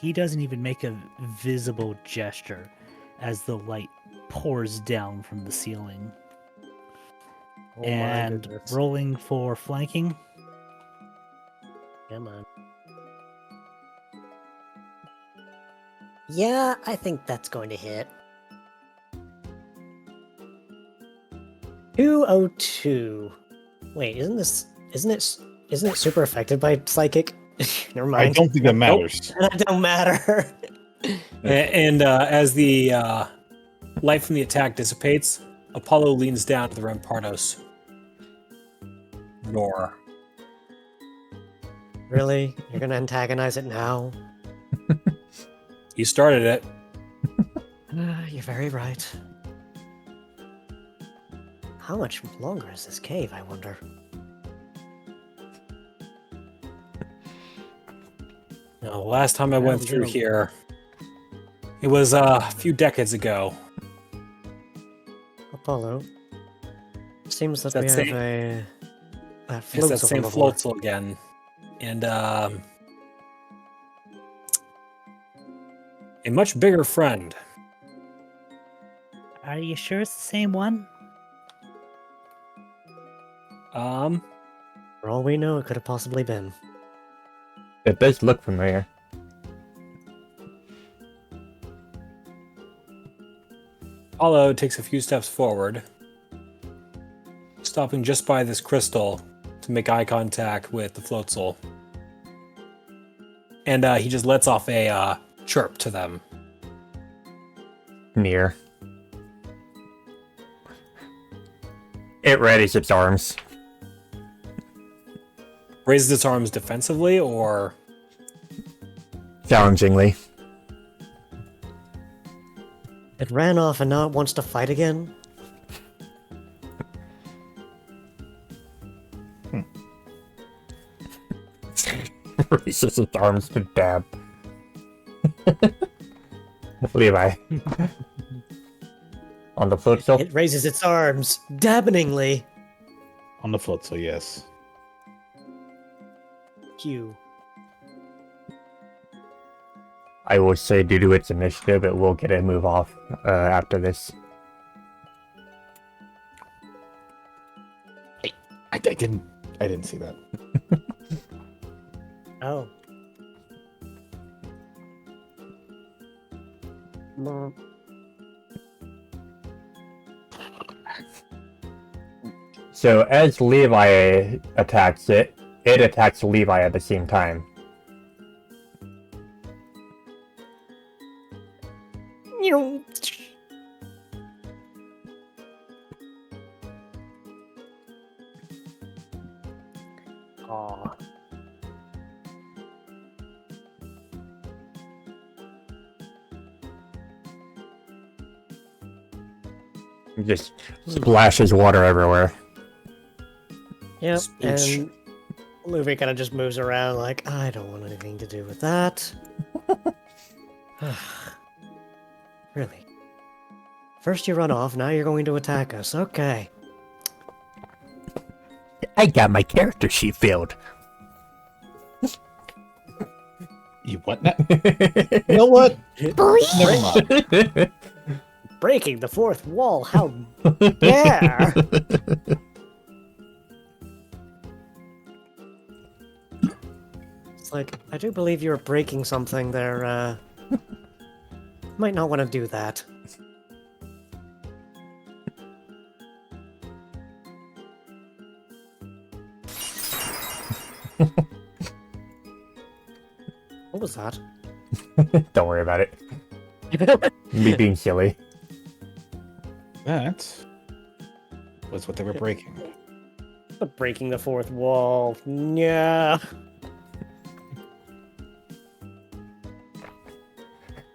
he doesn't even make a visible gesture as the light pours down from the ceiling. Oh my And goodness. rolling for flanking. Come on. Yeah, I think that's going to hit. 202. Wait, isn't it super affected by psychic? Never mind. I don't think that matters. That don't matter. And as the light from the attack dissipates, Apollo leans down to the Rampardos. Roar. Really? You're gonna antagonize it now? You started it. You're very right. How much longer is this cave, I wonder? No, last time I went Well, through you know- here, it was a few decades ago. Apollo. Seems that That we same- have a It's that float same floatzel again. And a much bigger friend. Are you sure it's the same one? For all we know, it could have possibly been. It does look familiar. Apollo takes a few steps forward, stopping just by this crystal to make eye contact with the floatzel. And he just lets off a chirp to them. Near. It readies its arms. Raises its arms defensively, or Challengingly. It ran off and now it wants to fight again? Raises its arms to dab. Levi. On the floatzel? It raises its arms, dabbeningly. On the float, so yes. Q. I will say, due to its initiative, it will get a move off after this. I didn't see that. Oh. Brr. So as Levi attacks it, it attacks Levi at the same time. Aw. It just splashes water everywhere. Yep, Speech. and Luffy kind of just moves around like, I don't want anything to do with that. Really? First you run off, now you're going to attack us. Okay. I got my character sheet filled. You what now? You know what? Never mind. Breaking the fourth wall, how dare! It's like, I do believe you're breaking something there, might not want to do that. What was that? Don't worry about it. Me being silly. That was what they were breaking. Breaking the fourth wall. Yeah.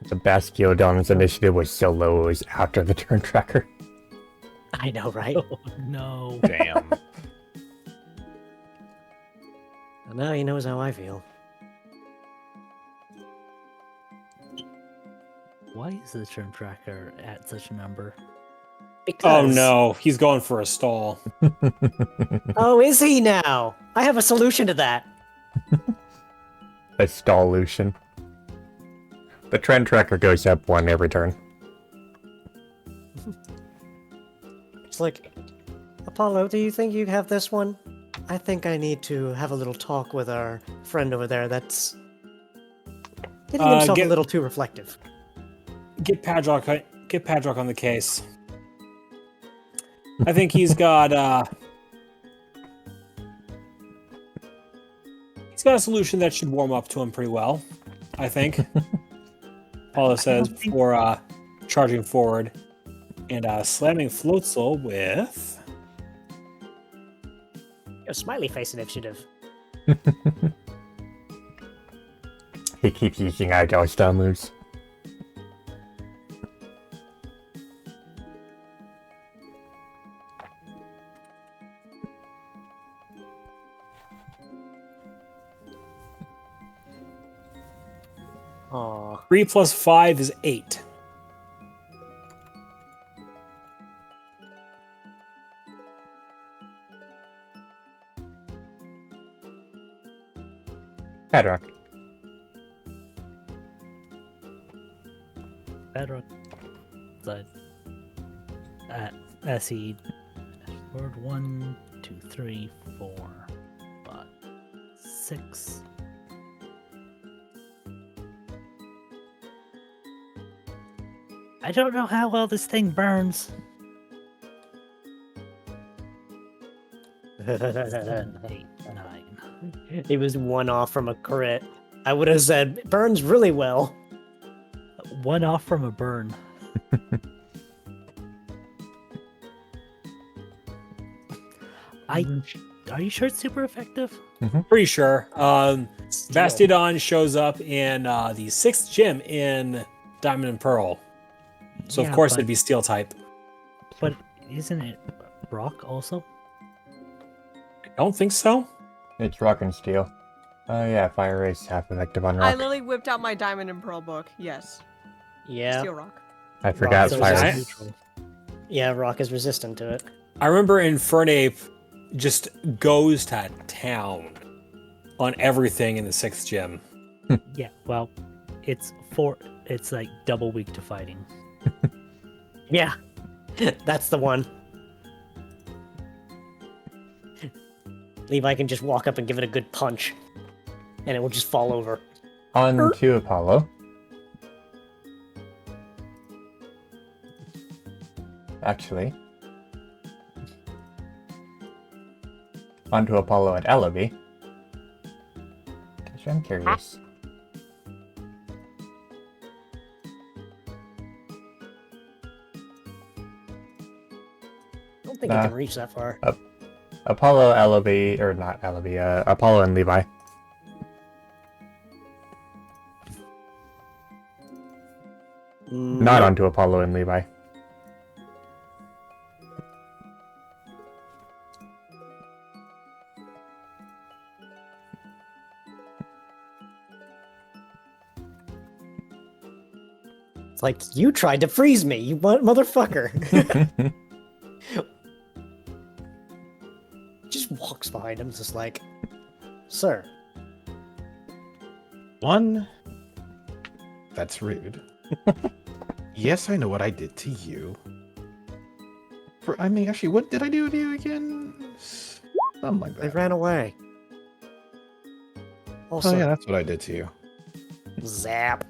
The Bastiodon's initiative was so low it was after the turn tracker. I know, right? Oh no. Damn. And now he knows how I feel. Why is the turn tracker at such a number? Oh Because... no, he's going for a stall. Oh, is he now? I have a solution to that. A stall-lution. The trend tracker goes up one every turn. It's like, Apollo, do you think you have this one? I think I need to have a little talk with our friend over there that's getting himself get- a little too reflective. get Padrock on the case. I think he's got a solution that should warm up to him pretty well. I think. Paulo says before charging forward and slamming Floatzel with Your smiley face initiative. He keeps using agile style moves. Aw. 3 plus 5 is 8. Padrock. Bedrock side. As he word 1, 2, 3, 4, 5, 6. I don't know how well this thing burns. 7, 8, 9. He was 1 off from a crit. I would have said burns really well. 1 off from a burn. Are you sure it's super effective? Pretty sure. Bastiodon shows up in the 6th gym in Diamond and Pearl. So Yeah, of course but- it'd be steel type. But isn't it rock also? I don't think so. It's rock and steel. Oh yeah, fire race half effective on I rock. literally whipped out my Diamond and Pearl book. Yes. Yeah. Steel Rock. I forgot So fire it's I- race. neutral. Yeah, rock is resistant to it. I remember Infernape just goes to town on everything in the 6th gym. Yeah, well, it's like double weak to fighting. Yeah. That's the one. Levi can just walk up and give it a good punch. And it will just fall over. On to Apollo. Actually. Onto Apollo and Ellaby. Because I'm curious. I don't think Nah. it can reach that far. Apollo, Ellaby, or not Ellaby, Apollo and Levi. Not onto Apollo and Levi. It's like, you tried to freeze me, you motherfucker. Just walks behind him, just like, sir. One. That's rude. Yes, I know what I did to you. I mean, actually, what did I do to you again? Something like They that. ran away. Also, Oh yeah, that's what I did to you. Zap.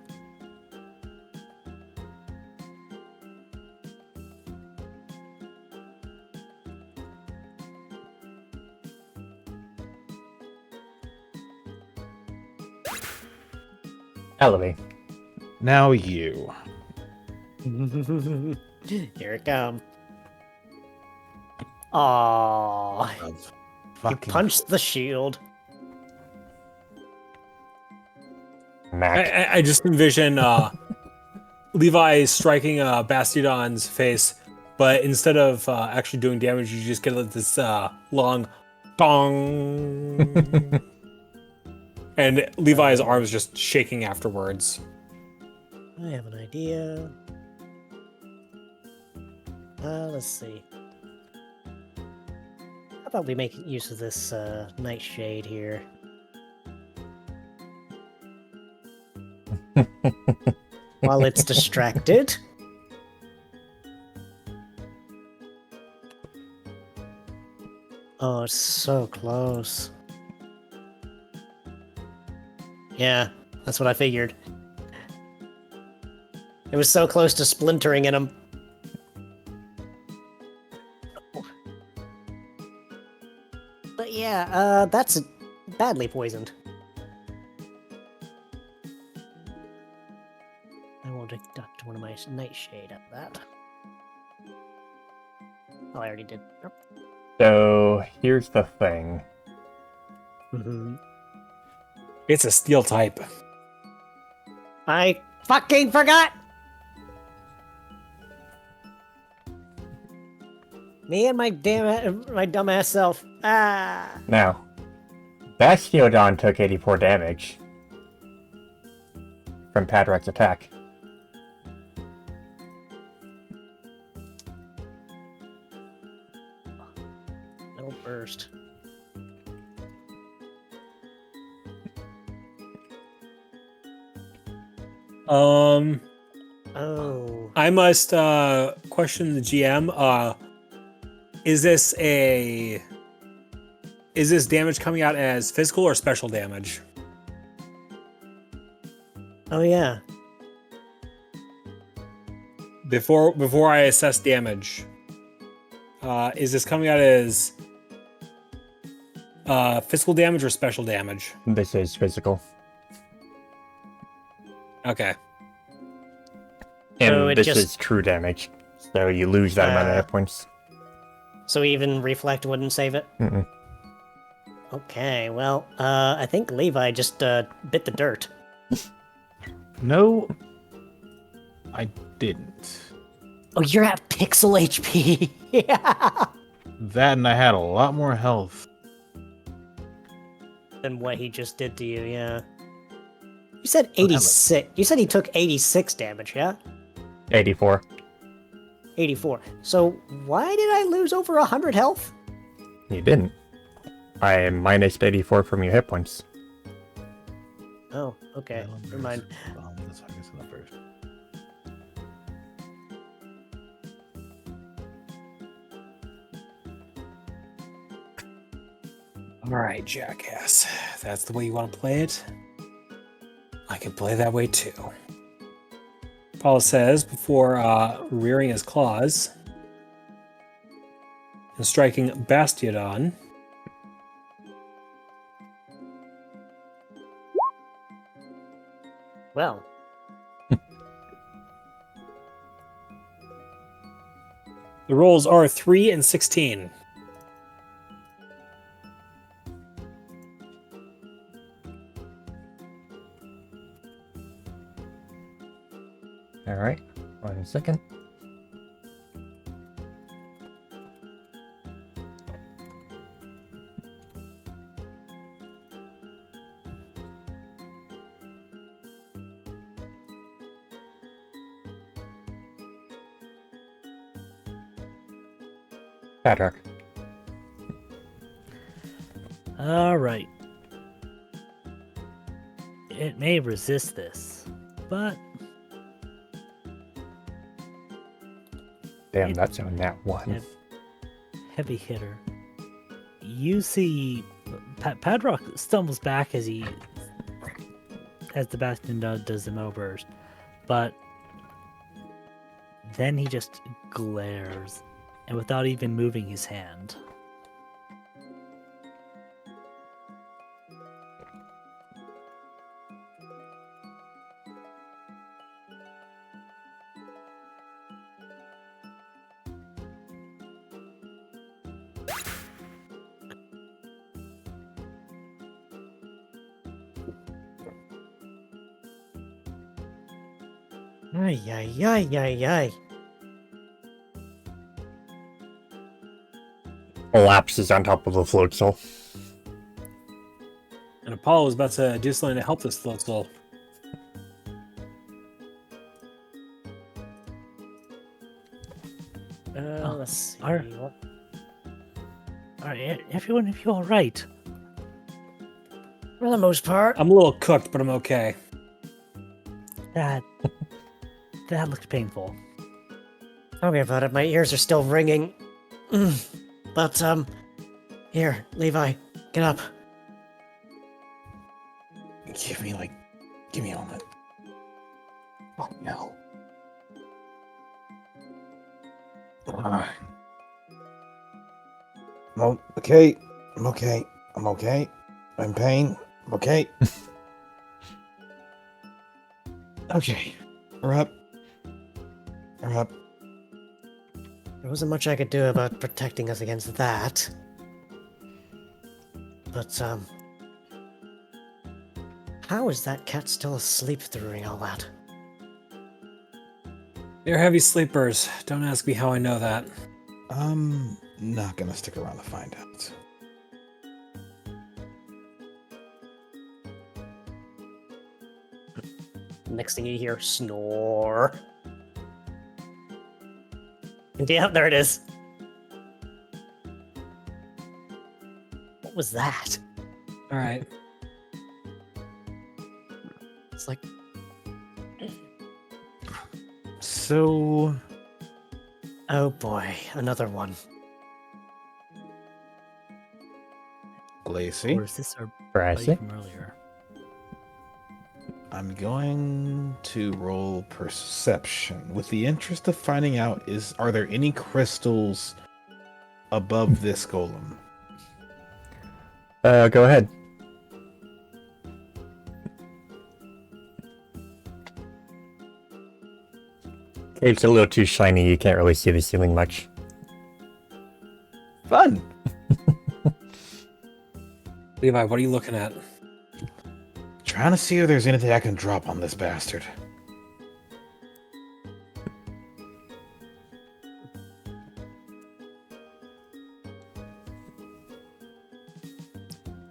Ellaby. Now you. Here it comes. Aww. You Fucking punched the shield. Mac. I just envision Levi striking Bastiodon's face, but instead of actually doing damage, you just get like this long dong. And Levi's arms just shaking afterwards. I have an idea. Let's see. How about we make use of this nightshade here? While it's distracted. Oh, it's so close. Yeah, that's what I figured. It was so close to splintering in him. But yeah, that's badly poisoned. I will deduct one of my nightshade out of that. Oh, I already did. Yep. So here's the thing. Mm-hmm. It's a steel type. I fucking forgot! Me and my dumbass self. Ah. Now, Bastiodon took 84 damage from Padrock's attack. Little burst. Oh. I must question the GM. Is this damage coming out as physical or special damage? Oh yeah. Before I assess damage, is this coming out as physical damage or special damage? This is physical. Okay. And So it this just- is true damage. So you lose that amount of hit points. So even reflect wouldn't save it? Mm-mm. Okay, well, I think Levi just bit the dirt. No, I didn't. Oh, you're at pixel HP. Yeah. That and I had a lot more health. Than what he just did to you, yeah. You said 86. You said he took 86 damage, yeah? 84. 84. So why did I lose over 100 health? You didn't. I am minus 84 from your hit points. Oh, okay. Never mind. That's what I guess in the first. All right, jackass. If that's the way you want to play it, I can play that way too. Paul says before rearing his claws and striking Bastiodon. Well, The rolls are 3 and 16. Alright, 1 second. Padrock. Alright. It may resist this, but Damn, that's a nat 1. heavy hitter. You see, Padrock stumbles back as the Bastion does the Mo burst, but then he just glares, and without even moving his hand. ay, ay, ay, ay, ay. Collapses on top of the float soul. And Apollo is about to do something to help this float soul. Let's see. are- Alright, everyone, if you're alright. For the most part. I'm a little cooked, but I'm okay. That looked painful. Tell me about it. My ears are still ringing. But, here, Levi, get up. Give me a moment. Oh no. I'm okay. I'm okay. I'm okay. I'm in pain. I'm okay. Okay. We're up. We're up. There wasn't much I could do about protecting us against that. But, how is that cat still asleep during all that? They're heavy sleepers. Don't ask me how I know that. I'm not gonna stick around to find out. Next thing you hear, snore. And yeah, there it is. What was that? All right. It's like, So, oh boy, another one. Glacy, Or is this our buddy Brassy. from earlier? I'm going to roll perception with the interest of finding out are there any crystals above this golem? Go ahead. It's a little too shiny, you can't really see the ceiling much. Fun. Levi, what are you looking at? Trying to see if there's anything I can drop on this bastard.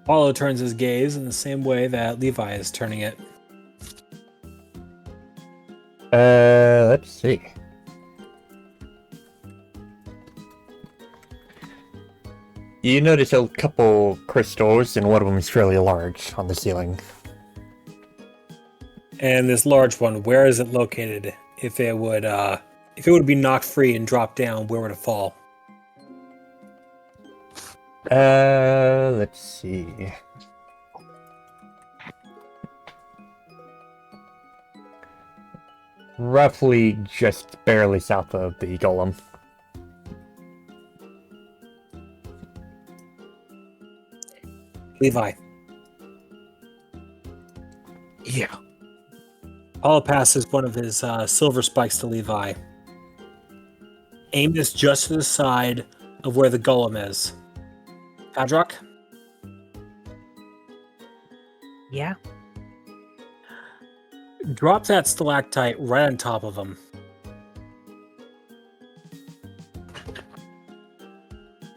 Paulo turns his gaze in the same way that Levi is turning it. Let's see. You notice a couple crystals, and one of them is fairly large on the ceiling. And this large one, where is it located? If it would be knocked free and drop down, where would it fall? Let's see. Roughly just barely south of the golem. Levi. Yeah. Paulo passes one of his silver spikes to Levi. Aim this just to the side of where the golem is. Padrock? Yeah. Drop that stalactite right on top of him.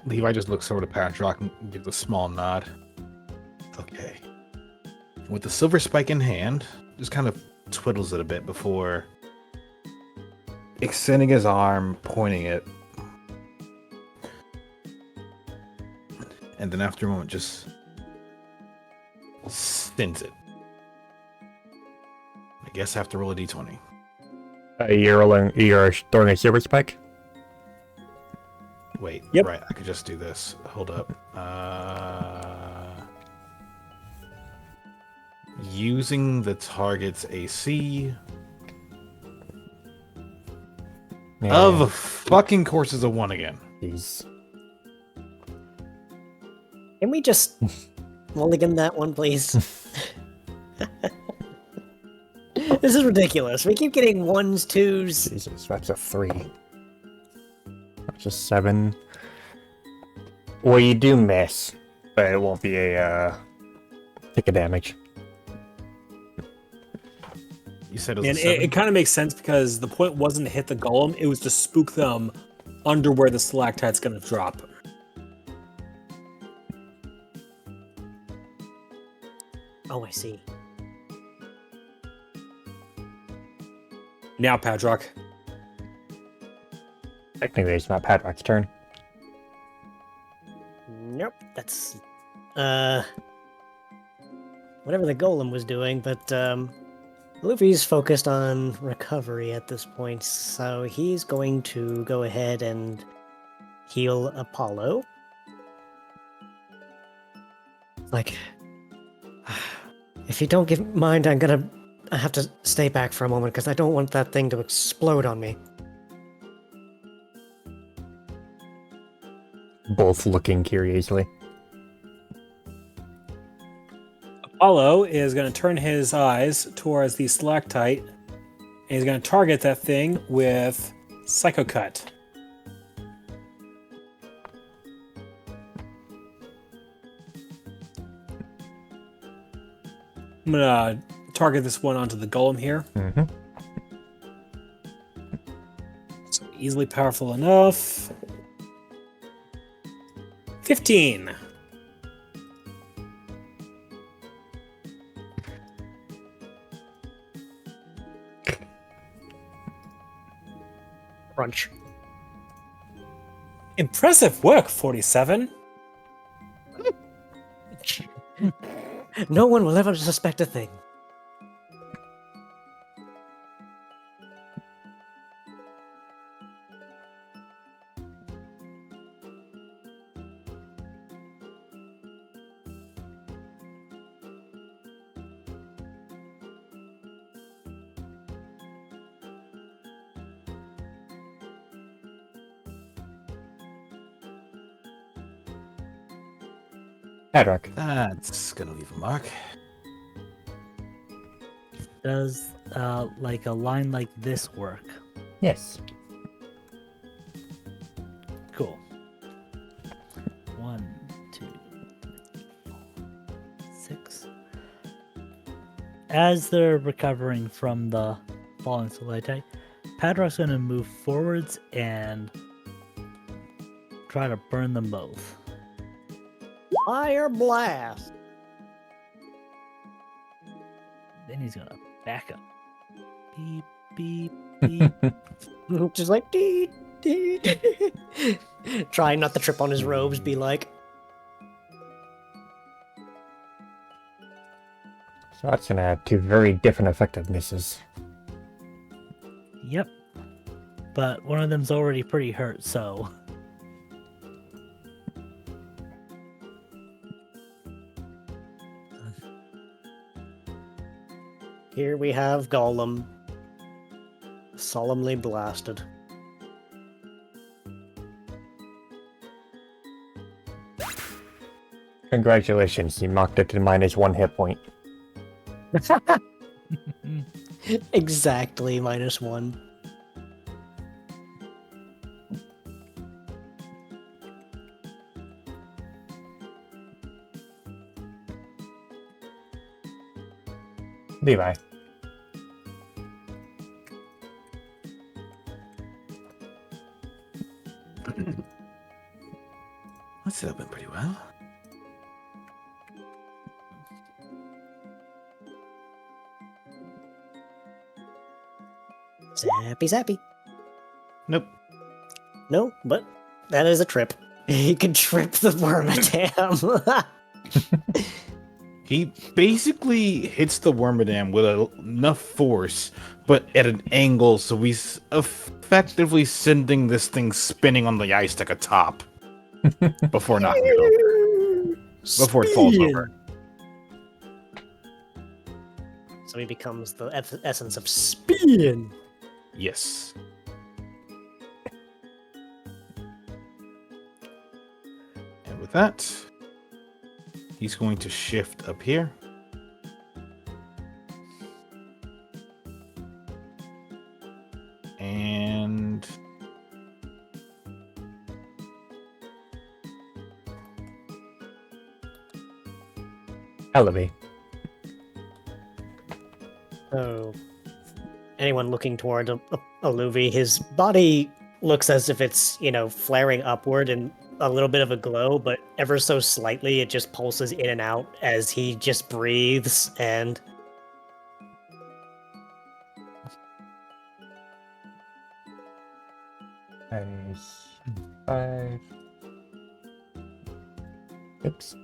Levi just looks over to Patrick and gives a small nod. Okay. With the silver spike in hand, just kind of twiddles it a bit before extending his arm, pointing it. And then after a moment, just spins it. I guess I have to roll a d20. You're throwing a silver spike? Wait, Yep. right, I could just do this. Hold up. Using the target's AC. Of fucking course is a 1 again. Jeez. Can we just mulligan that one, please? This is ridiculous. We keep getting 1s, 2s. Jesus, that's a 3. That's a 7. Well, you do miss, but it won't be a tick of damage. You said it was And a 7? it kind of makes sense because the point wasn't to hit the golem, it was to spook them under where the stalactite's going to drop. Oh, I see. Now, Padrock. Technically, it's not Padrock's turn. Nope, that's whatever the golem was doing, but Luffy's focused on recovery at this point, so he's going to go ahead and heal Apollo. Like, if you don't mind, I have to stay back for a moment because I don't want that thing to explode on me. both looking curiously. Apollo is going to turn his eyes towards the stalactite, and he's going to target that thing with Psycho Cut. I'm going to target this one onto the golem here. Mm-hmm. So easily powerful enough. 15. Crunch. Impressive work, 47. No one will ever suspect a thing. Hadrock. That's gonna leave a mark. Does like a line like this work? Yes. Cool. 1, 2, 3, 4, 6. As they're recovering from the falling stalactite, Padrock's gonna move forwards and try to burn them both. Fire blast! Then he's gonna back up. Beep, beep, beep. Just like dee, dee, dee. Trying not to trip on his robes, be like, So that's gonna have two very different effectivenesses. Yep. But one of them's already pretty hurt, so. here we have Gollum. Solemnly blasted. Congratulations, you knocked it to -1 hit point. Exactly -1. Levi. That set up went pretty well. Zappy zappy. Nope. No, but that is a trip. He can trip the Wormadam. He basically hits the Wormadam with enough force, but at an angle, so he's effectively sending this thing spinning on the ice like a top before knocking it over. Before it falls over. So he becomes the essence of spin. Yes. And with that, he's going to shift up here. And Elevate. So, anyone looking toward Aluvi, his body looks as if it's, flaring upward and a little bit of a glow, but ever so slightly it just pulses in and out as he just breathes and Nice. 5. Oops.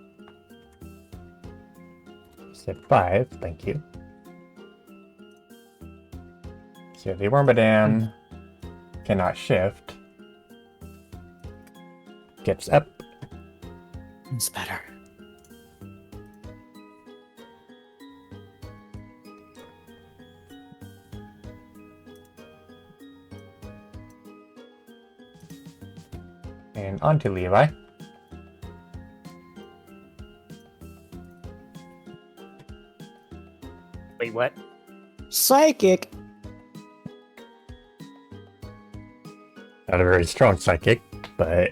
Said 5, thank you. So the Wormadam cannot shift. Gets up. it's better. And onto Levi. what? Psychic. Not a very strong psychic, but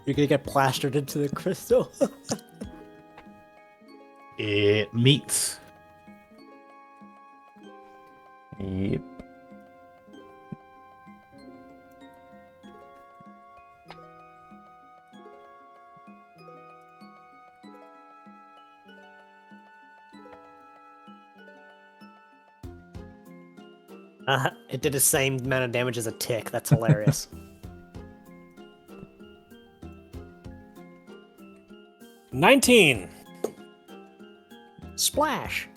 You're gonna get plastered into the crystal. It meets. yep. It did the same amount of damage as a tick. That's hilarious. 19. Splash.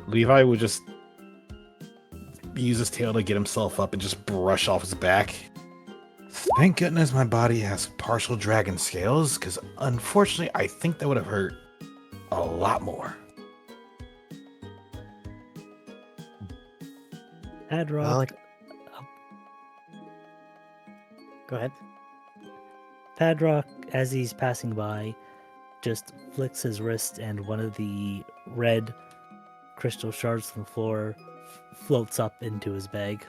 Levi would just use his tail to get himself up and just brush off his back. Thank goodness my body has partial dragon scales, because unfortunately I think that would have hurt a lot more. Hadrock. Well, Go ahead. Padrock, as he's passing by, just flicks his wrist, and one of the red crystal shards from the floor floats up into his bag.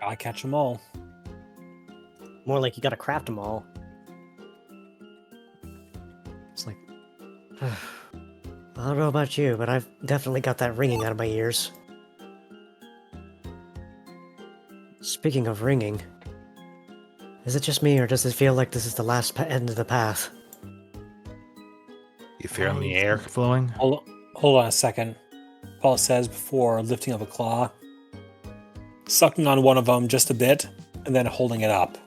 I catch them all. More like you gotta craft them all. It's like, I don't know about you, but I've definitely got that ringing out of my ears. Speaking of ringing, is it just me, or does it feel like this is the last end of the path? You feeling the air flowing? Hold on a second. Paul says before lifting up a claw, sucking on one of them just a bit, and then holding it up.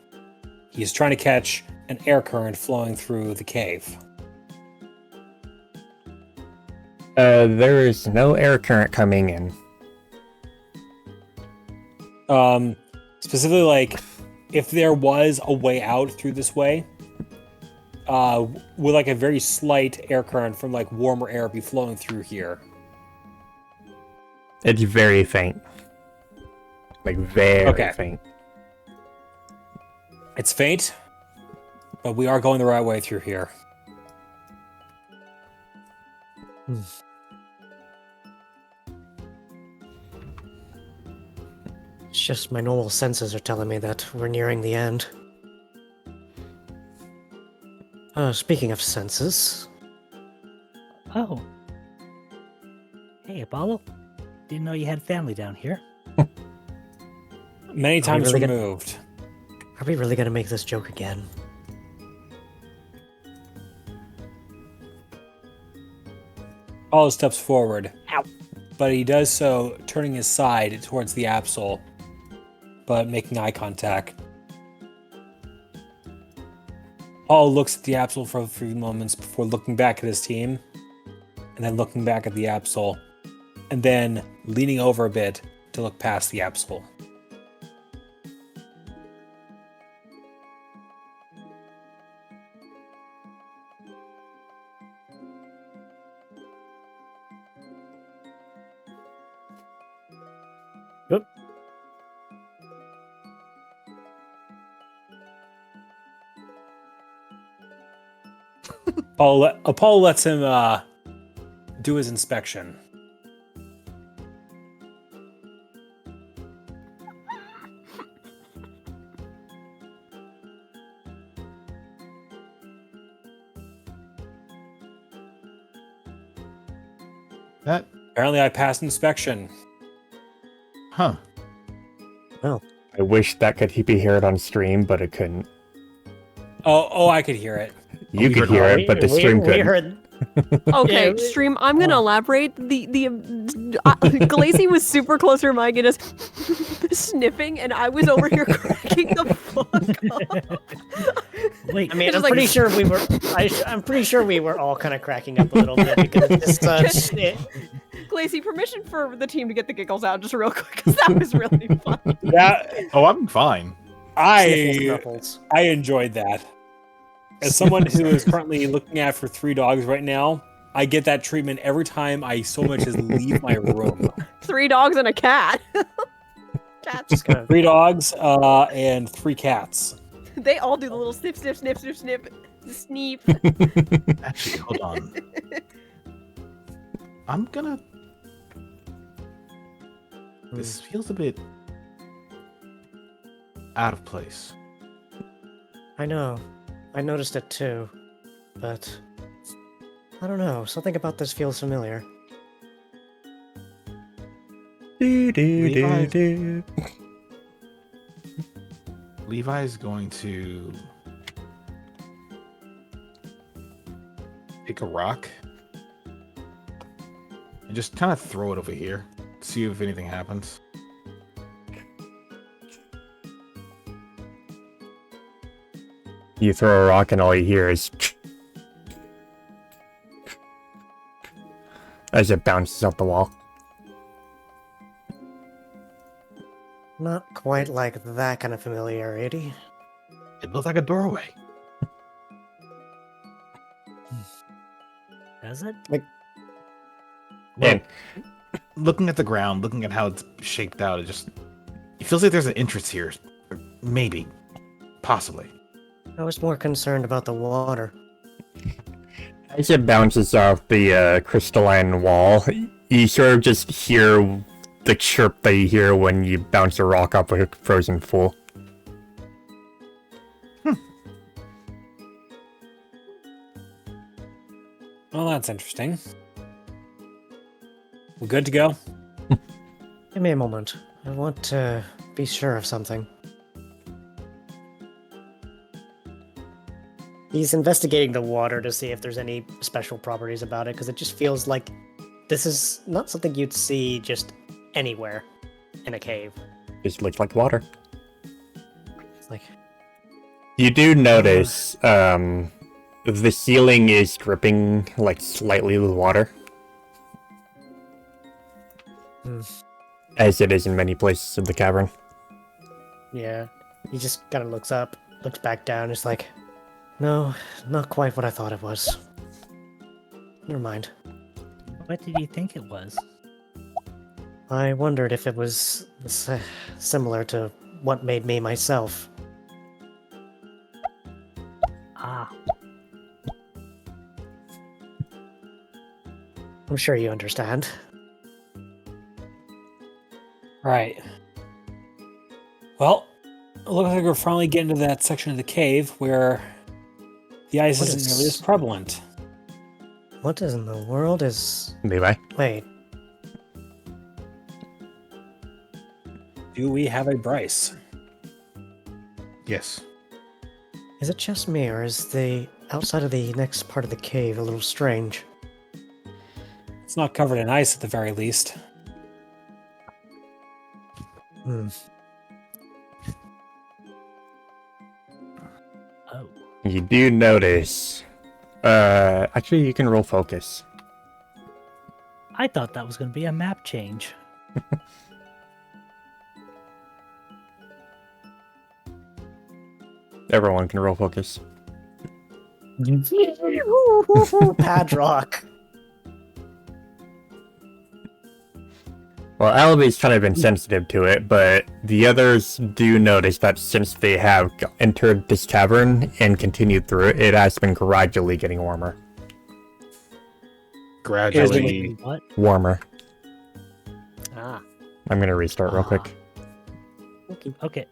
He's trying to catch an air current flowing through the cave. There is no air current coming in. Specifically, like, if there was a way out through this way, would like a very slight air current from like warmer air be flowing through here? It's very faint. Like, very faint. It's faint, but we are going the right way through here. It's just my normal senses are telling me that we're nearing the end. Speaking of senses, Oh. Hey, Apollo. Didn't know you had family down here. Many times really removed. are we really gonna make this joke again? Apollo steps forward, but he does so turning his side towards the Absol, but making eye contact. Paul looks at the Absol for a few moments before looking back at his team, and then looking back at the Absol, and then leaning over a bit to look past the Absol. Yep. Apollo lets him do his inspection. That, Apparently, I passed inspection. huh? I wish that could be heard on stream, but it couldn't. Oh, I could hear it. You we could heard- hear it, but the stream we couldn't. heard. Okay, Yeah, stream. I'm gonna elaborate. Glacy was super close to her mic and just sniffing, and I was over here cracking the fuck up. Wait, I mean, It's I'm like- pretty sure we were. I'm pretty sure we were all kind of cracking up a little bit because it's Glacy, permission for the team to get the giggles out just real quick, because that was really funny. Yeah, Oh, I'm fine. I snuffles. enjoyed that. As someone who is currently looking after 3 dogs right now, I get that treatment every time I so much as leave my room. 3 dogs and a cat. Cats. Just kind of 3 dogs and 3 cats. They all do the little snip, snip, snip, snip, snip, sneep. Actually, hold on. I'm gonna. This feels a bit out of place. I know. I noticed it too. But I don't know. Something about this feels familiar. Levi's- Levi's going to pick a rock and just kind of throw it over here. See if anything happens. You throw a rock and all you hear is as it bounces off the wall. Not quite like that kind of familiarity. It looks like a doorway. Does it? Well, looking at the ground, looking at how it's shaped out, it feels like there's an entrance here. Or maybe. Possibly. I was more concerned about the water. As it bounces off the crystalline wall, you sort of just hear the chirp that you hear when you bounce a rock off a frozen pool. Well, that's interesting. We're good to go? Give me a moment. I want to be sure of something. He's investigating the water to see if there's any special properties about it, because it just feels like this is not something you'd see just anywhere in a cave. Just looks like water. It's like, You do notice the ceiling is dripping like slightly with water. As it is in many places of the cavern. yeah. He just kind of looks up, looks back down, it's like, no, not quite what I thought it was. Never mind. What did you think it was? I wondered if it was similar to what made me myself. Ah, I'm sure you understand. Right. Well, it looks like we're finally getting to that section of the cave where the ice What isn't is- nearly as prevalent. What in the world is... Levi? Wait, Do we have a Bryce? Yes. is it just me, or is the outside of the next part of the cave a little strange? It's not covered in ice at the very least. Hmm. oh. You do notice. Actually, you can roll focus. I thought that was going to be a map change. Everyone can roll focus. Padrock. Well, Alaby's kind of been sensitive to it, but the others do notice that since they have entered this cavern and continued through it, it has been gradually getting warmer. Gradually. What? Warmer. Ah, I'm gonna restart real quick. okay. Okay.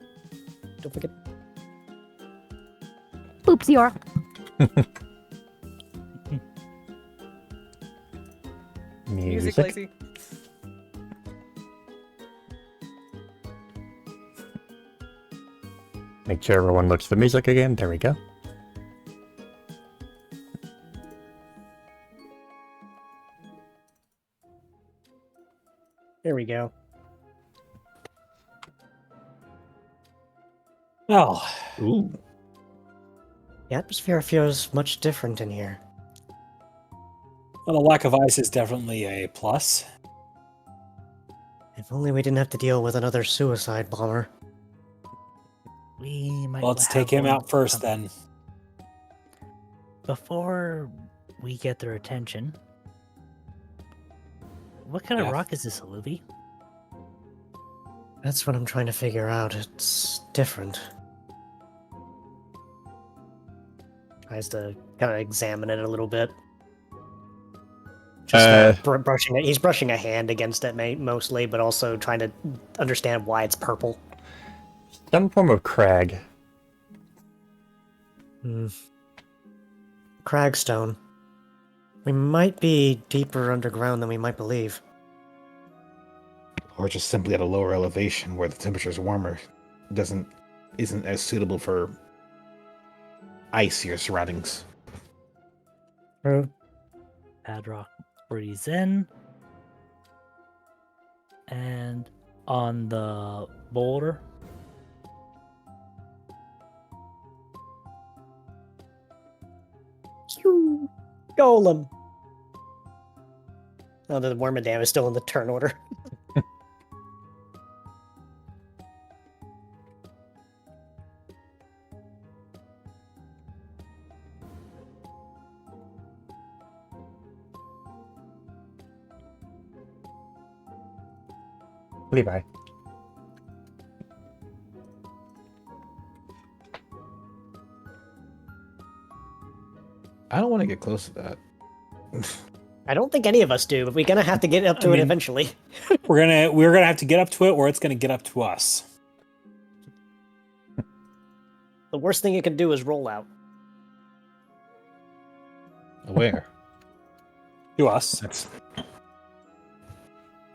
Don't forget. Oopsie, or Music, Music. Lacey. Make sure everyone looks at the music again. There we go. There we go. Well, Ooh. The atmosphere feels much different in here. the lack of ice is definitely a plus. If only we didn't have to deal with another suicide bomber. We might Well, let's have take him one out first coming. then. before we get their attention, what kind of Yeah. rock is this, Aluvi? That's what I'm trying to figure out. It's different. Tries to kind of examine it a little bit. Just brushing it. He's brushing a hand against it mostly, but also trying to understand why it's purple. Some form of crag. Cragstone. We might be deeper underground than we might believe. Or just simply at a lower elevation where the temperature's warmer, isn't as suitable for icier surroundings. True. Padrock breathes in. And on the boulder, Golem. Oh, the Wormadam is still in the turn order. Levi. I don't want to get close to that. I don't think any of us do, but we're gonna have to get up to I it mean- eventually. We're gonna have to get up to it, or it's gonna get up to us. The worst thing you can do is roll out. Where? To us.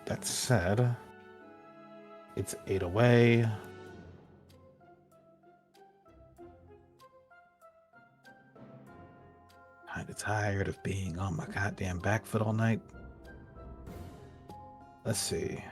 That said, it's 8 away. Kinda tired of being on my goddamn back foot all night. Let's see.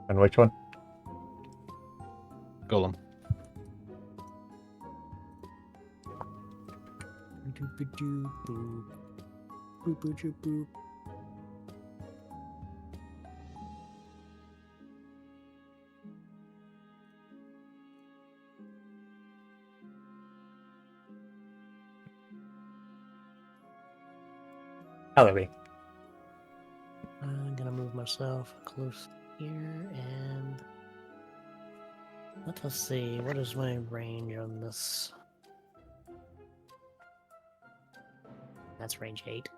And which one? Golem. Halloween. I'm gonna move myself close here and let us see, what is my range on this? That's range 8.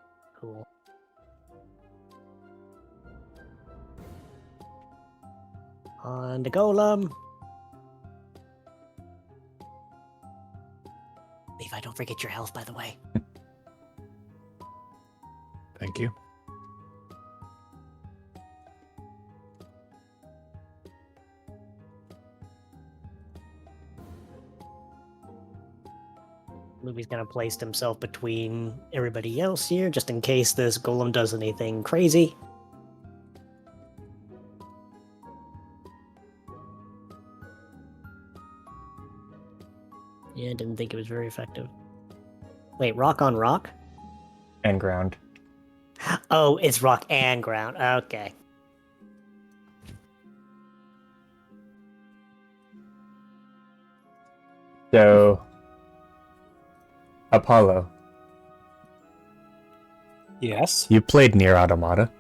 Cool. On the golem. Levi, don't forget your health, by the way. Thank you. Luby's gonna place himself between everybody else here, just in case this golem does anything crazy. Yeah, didn't think it was very effective. Wait, rock on rock? And ground. Oh, it's rock and ground. Okay. So, Apollo, Yes, you played Near Automata.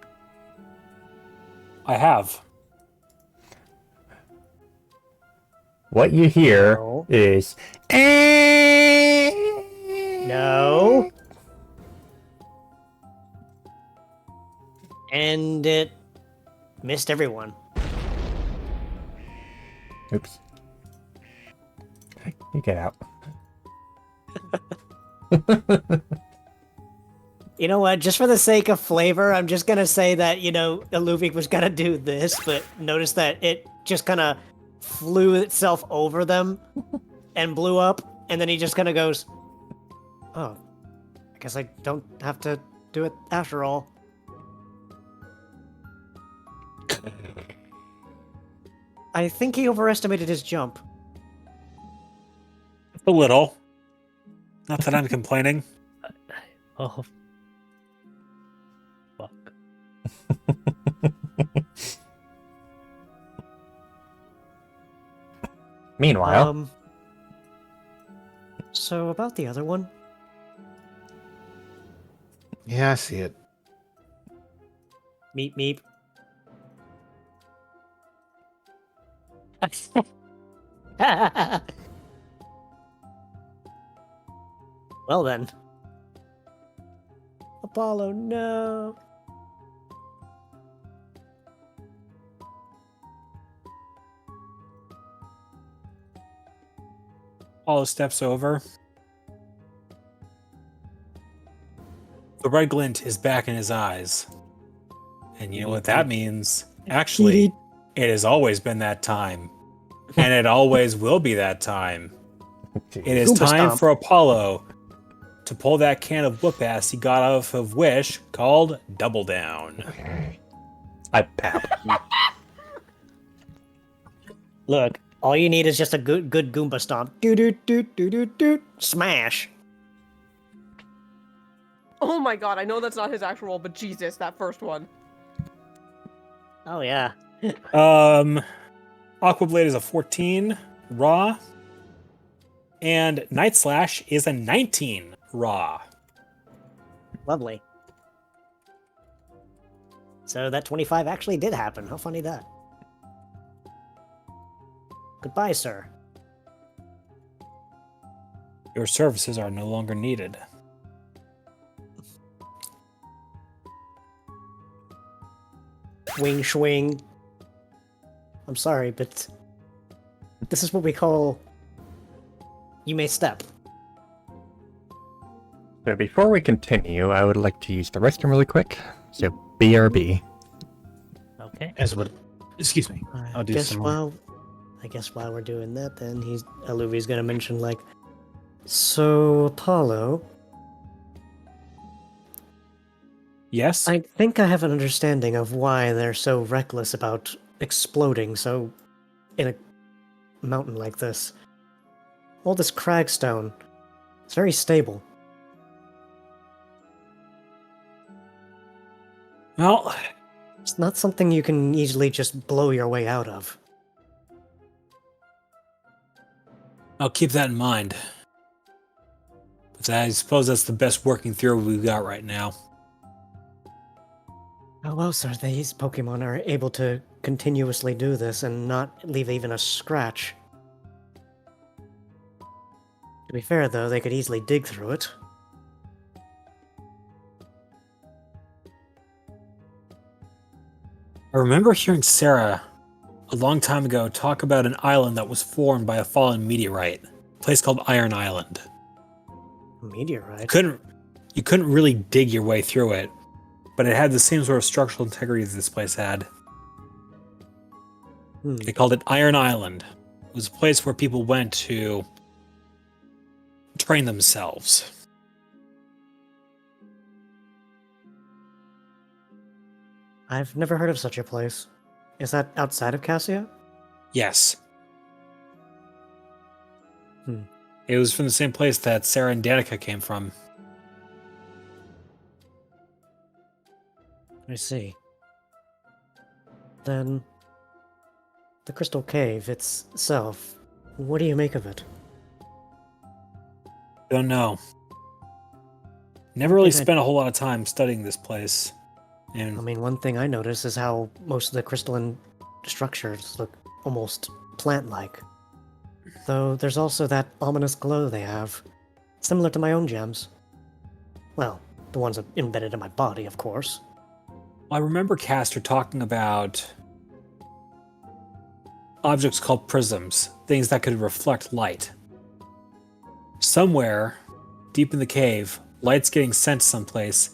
I have. What you hear No. is. No. And it missed everyone. Oops. You get out. You know what? Just for the sake of flavor, I'm just gonna say that, Iluvik was gonna do this, but notice that it just kind of flew itself over them and blew up, and then he just kind of goes, "Oh, I guess I don't have to do it after all." I think he overestimated his jump. A little. Not that I'm complaining. Oh, fuck. Meanwhile, So about the other one, Yeah, I see it. meep meep. Well then. Apollo, no. Apollo steps over. The red glint is back in his eyes. And you know what that means? Actually, it has always been that time. And it always will be that time. It is Goomba time stomp. for Apollo to pull that can of whoop ass he got off of Wish called Double Down. I pap. Look, all you need is just a good Goomba stomp. Do do do do do do. Smash. Oh my god, I know that's not his actual roll, but Jesus, that first one. Oh yeah. Aqua Blade is a 14 raw. And Night Slash is a 19 raw. Lovely. So that 25 actually did happen. How funny that. Goodbye, sir. Your services are no longer needed. Wing swing. I'm sorry, but this is what we call you may step. So before we continue, I would like to use the restroom really quick. So BRB. Okay. As what? Excuse me. I'll do some more. I guess while we're doing that, then Aluvi's gonna mention like, so Apollo, Yes? I think I have an understanding of why they're so reckless about exploding so in a mountain like this. All this cragstone, it's very stable. Well, It's not something you can easily just blow your way out of. I'll keep that in mind. But I suppose that's the best working theory we've got right now. How else are these Pokemon are able to continuously do this and not leave even a scratch? To be fair, though, they could easily dig through it. I remember hearing Sarah a long time ago talk about an island that was formed by a fallen meteorite, a place called Iron Island. Meteorite? You couldn't really dig your way through it, but it had the same sort of structural integrity that this place had. They called it Iron Island. It was a place where people went to train themselves. I've never heard of such a place. Is that outside of Cassia? Yes. Hmm. It was from the same place that Sarah and Danica came from. I see. Then, the Crystal Cave itself, what do you make of it? Don't know. Never really think I- spent a whole lot of time studying this place. And I mean, one thing I notice is how most of the crystalline structures look almost plant-like. Though there's also that ominous glow they have, similar to my own gems. Well, the ones embedded in my body, of course. I remember Castor talking about objects called prisms, things that could reflect light. Somewhere, deep in the cave, light's getting sent someplace,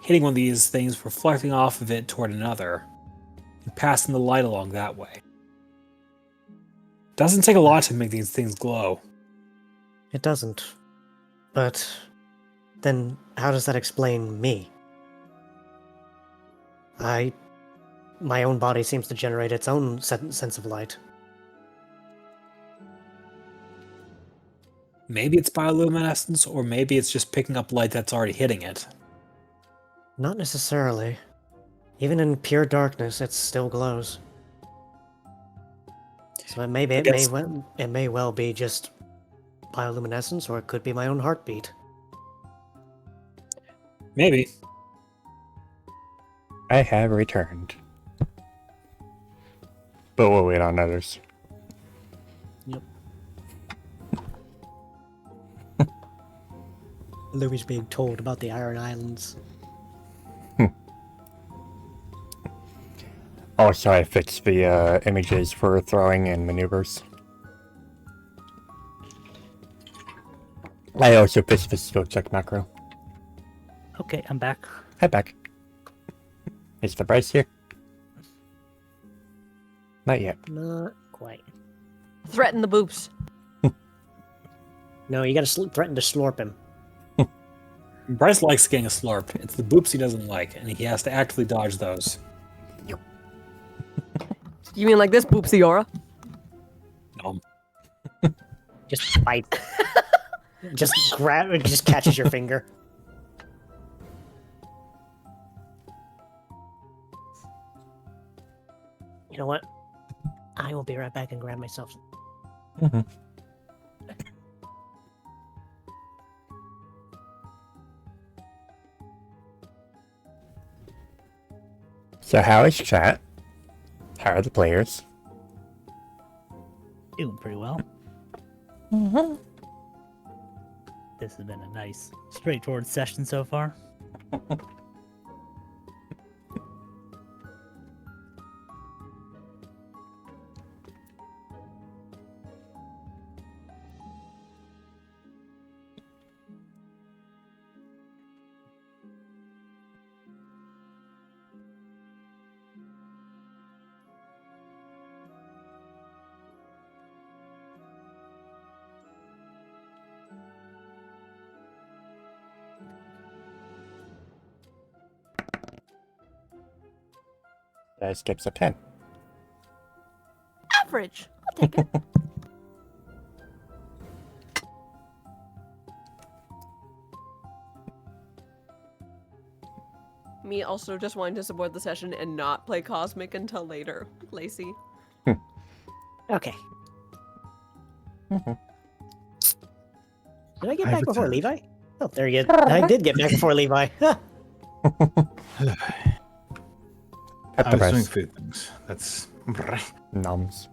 hitting one of these things, reflecting off of it toward another, and passing the light along that way. Doesn't take a lot to make these things glow. It doesn't. But then how does that explain me? My own body seems to generate its own sense of light. Maybe it's bioluminescence, or maybe it's just picking up light that's already hitting it. Not necessarily. Even in pure darkness, it still glows. So it may well be just bioluminescence, or it could be my own heartbeat. Maybe. I have returned. But we'll wait on others. Yep. Louis being told about the Iron Islands. Also, I fixed the images for throwing and maneuvers. I also fixed the skill check macro. Okay, I'm back. Hi, back. Is the Bryce here? Not yet. Not quite. Threaten the boops. No, you gotta threaten to slurp him. Bryce likes getting a slurp. It's the boops he doesn't like, and he has to actively dodge those. You mean like this, Boopsiora? No. Just bite. Just grab it, just catches your finger. You know what? I will be right back and grab myself. Mm-hmm. So how is chat? How are the players? Doing pretty well. This has been a nice, straightforward session so far. That skips a 10. Average. I'll take it. Me also just wanting to support the session and not play Cosmic until later. Lacey. Okay. Mhm. Did I get I back before returned. Levi? Oh, there you go. I did get back before Levi. At I the was doing Bryce. food things. That's Noms.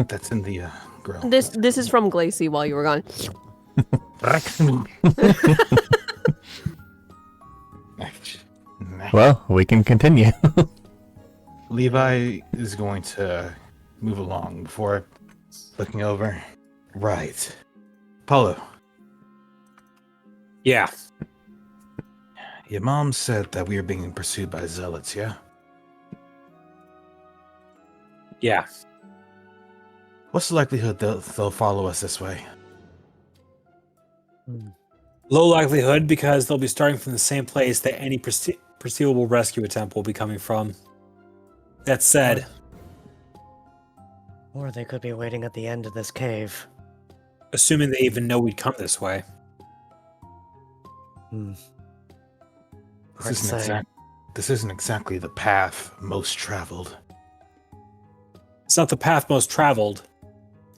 that's in the grill. This is from Glacy while you were gone. Well, we can continue. Levi is going to move along before looking over. Right. Paulo, Yeah. your mom said that we are being pursued by zealots, yeah? Yeah. What's the likelihood they'll follow us this way? Low likelihood because they'll be starting from the same place that any perceivable rescue attempt will be coming from. That said, Or they could be waiting at the end of this cave. assuming they even know we'd come this way. Hmm. This Hard to say. This isn't exactly the path most traveled. It's not the path most traveled.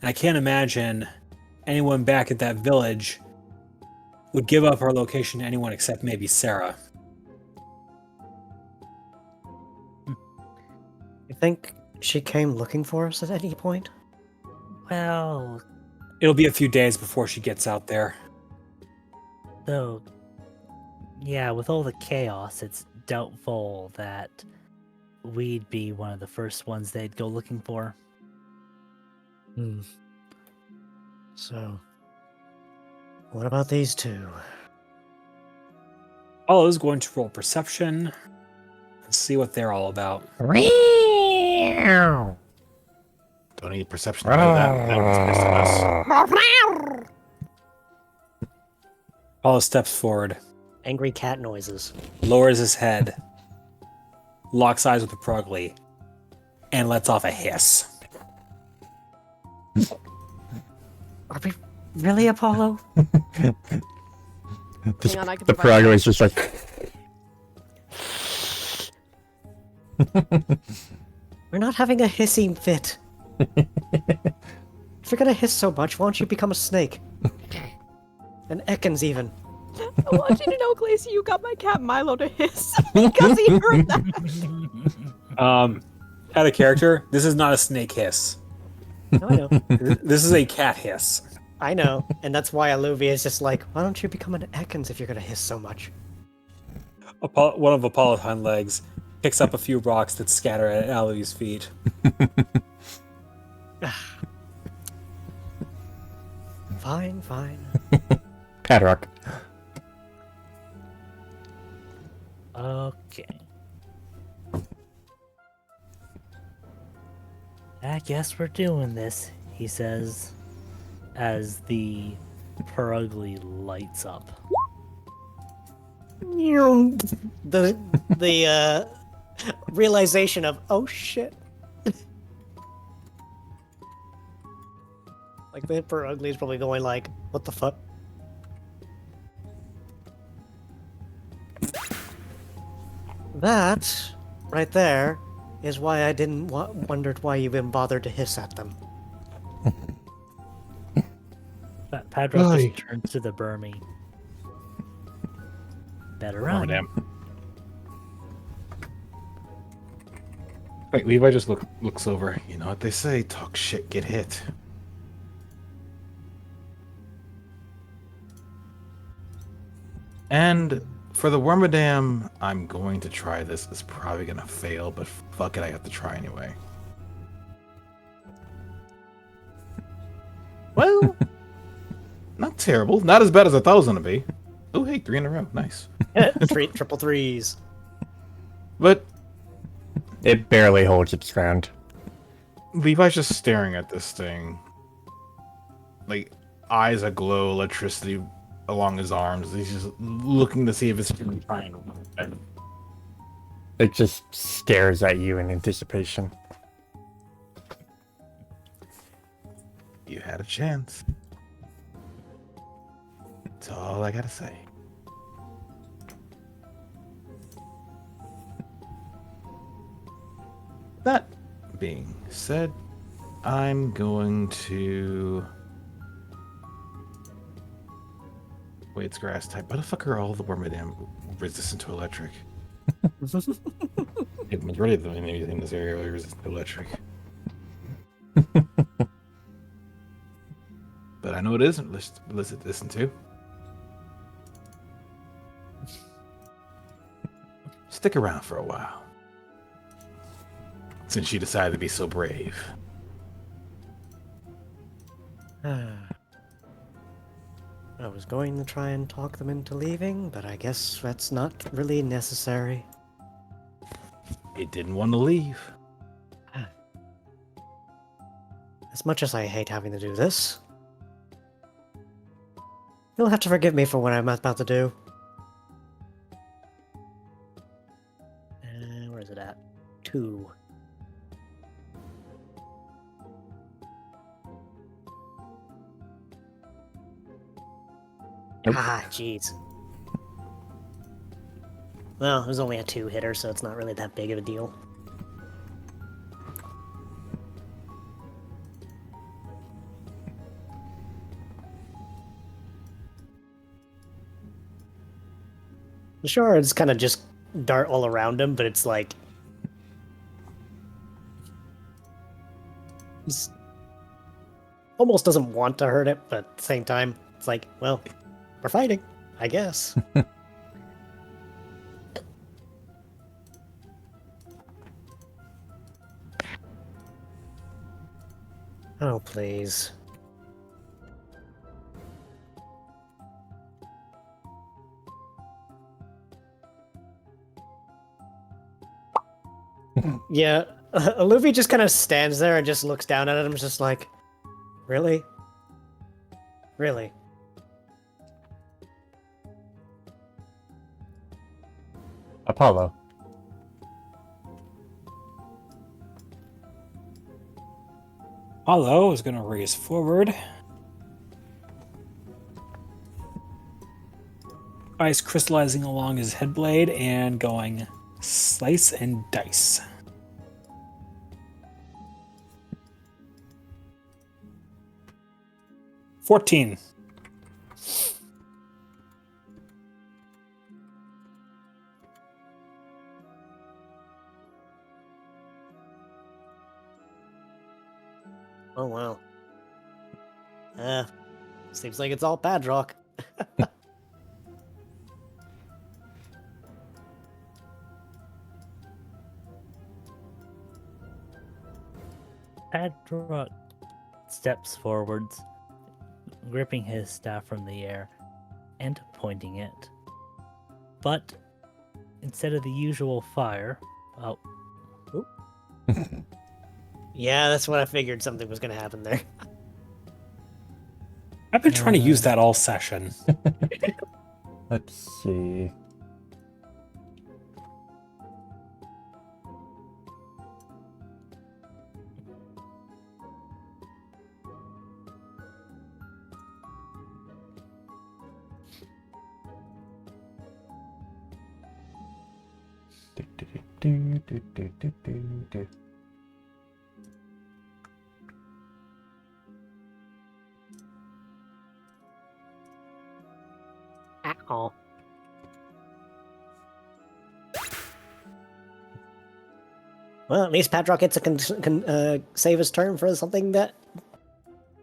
And I can't imagine anyone back at that village would give up our location to anyone except maybe Sarah. You think she came looking for us at any point? Well, It'll be a few days before she gets out there. though, yeah, with all the chaos, it's doubtful that we'd be one of the first ones they'd go looking for. Hmm. So, what about these two? All is going to roll perception and see what they're all about. Don't need perception to know that one's pissed at us. Paula steps forward, Angry cat noises. lowers his head, locks eyes with the Progly, and lets off a hiss. Are we Really, Apollo? Hang on, I can The be right frog back. was just like, We're not having a hissing fit. If you're gonna hiss so much, why don't you become a snake? An Ekans even. I want you to know, Glacy, you got my cat Milo to hiss because he heard that. Out of character, this is not a snake hiss. No, I know. This is a cat hiss. I know. And that's why Aluvia is just like, why don't you become an Ekans if you're gonna hiss so much? One of Apollo's hind legs picks up a few rocks that scatter at Aluvi's feet. Fine, fine. Padrock. Okay. I guess we're doing this, he says, as the Purugly lights up. The realization of, oh shit. Like the Purugly is probably going like, what the fuck? That right there is why I didn't wondered why you even bothered to hiss at them. Padrock Aye. just turns to the Burmy. Better Oh, run. damn. Wait, Levi just looks over. You know what they say? Talk shit, get hit. And for the Wormadam, I'm going to try this. It's probably gonna fail, but fuck it, I have to try anyway. Well, not terrible. Not as bad as I thought it was gonna be. Oh, hey, 3 in a row. Nice. Triple threes. But It barely holds its ground. Levi's just staring at this thing. Like, eyes aglow, electricity along his arms. He's just looking to see if it's trying. It just stares at you in anticipation. You had a chance. That's all I gotta say. That being said, I'm going to... Wait, it's grass type. Why the fuck are all the Wormadam resistant to electric? The majority of them in this area are resistant to electric. But I know it isn't listen to. Stick around for a while. Since she decided to be so brave. I was going to try and talk them into leaving, but I guess that's not really necessary. It didn't want to leave. As much as I hate having to do this, you'll have to forgive me for what I'm about to do. Where is it at? 2. Nope. Ah, jeez. Well, it was only a 2-hitter, so it's not really that big of a deal. The shards kind of just dart all around him, but it's like... He's almost doesn't want to hurt it, but at the same time, it's like, well, we're fighting, I guess. Oh, please. Yeah, Luffy just kind of stands there and just looks down at him, just like, really? Really? Apollo. Apollo is going to race forward. ice crystallizing along his head blade and going slice and dice. $14. Oh wow. Seems like it's all Padrock. Padrock steps forwards, gripping his staff from the air and pointing it. But instead of the usual fire, Yeah, that's what I figured something was gonna happen there. I've been trying to use that all session. Let's see. Ow. Well, at least Padrock gets to save his turn for something that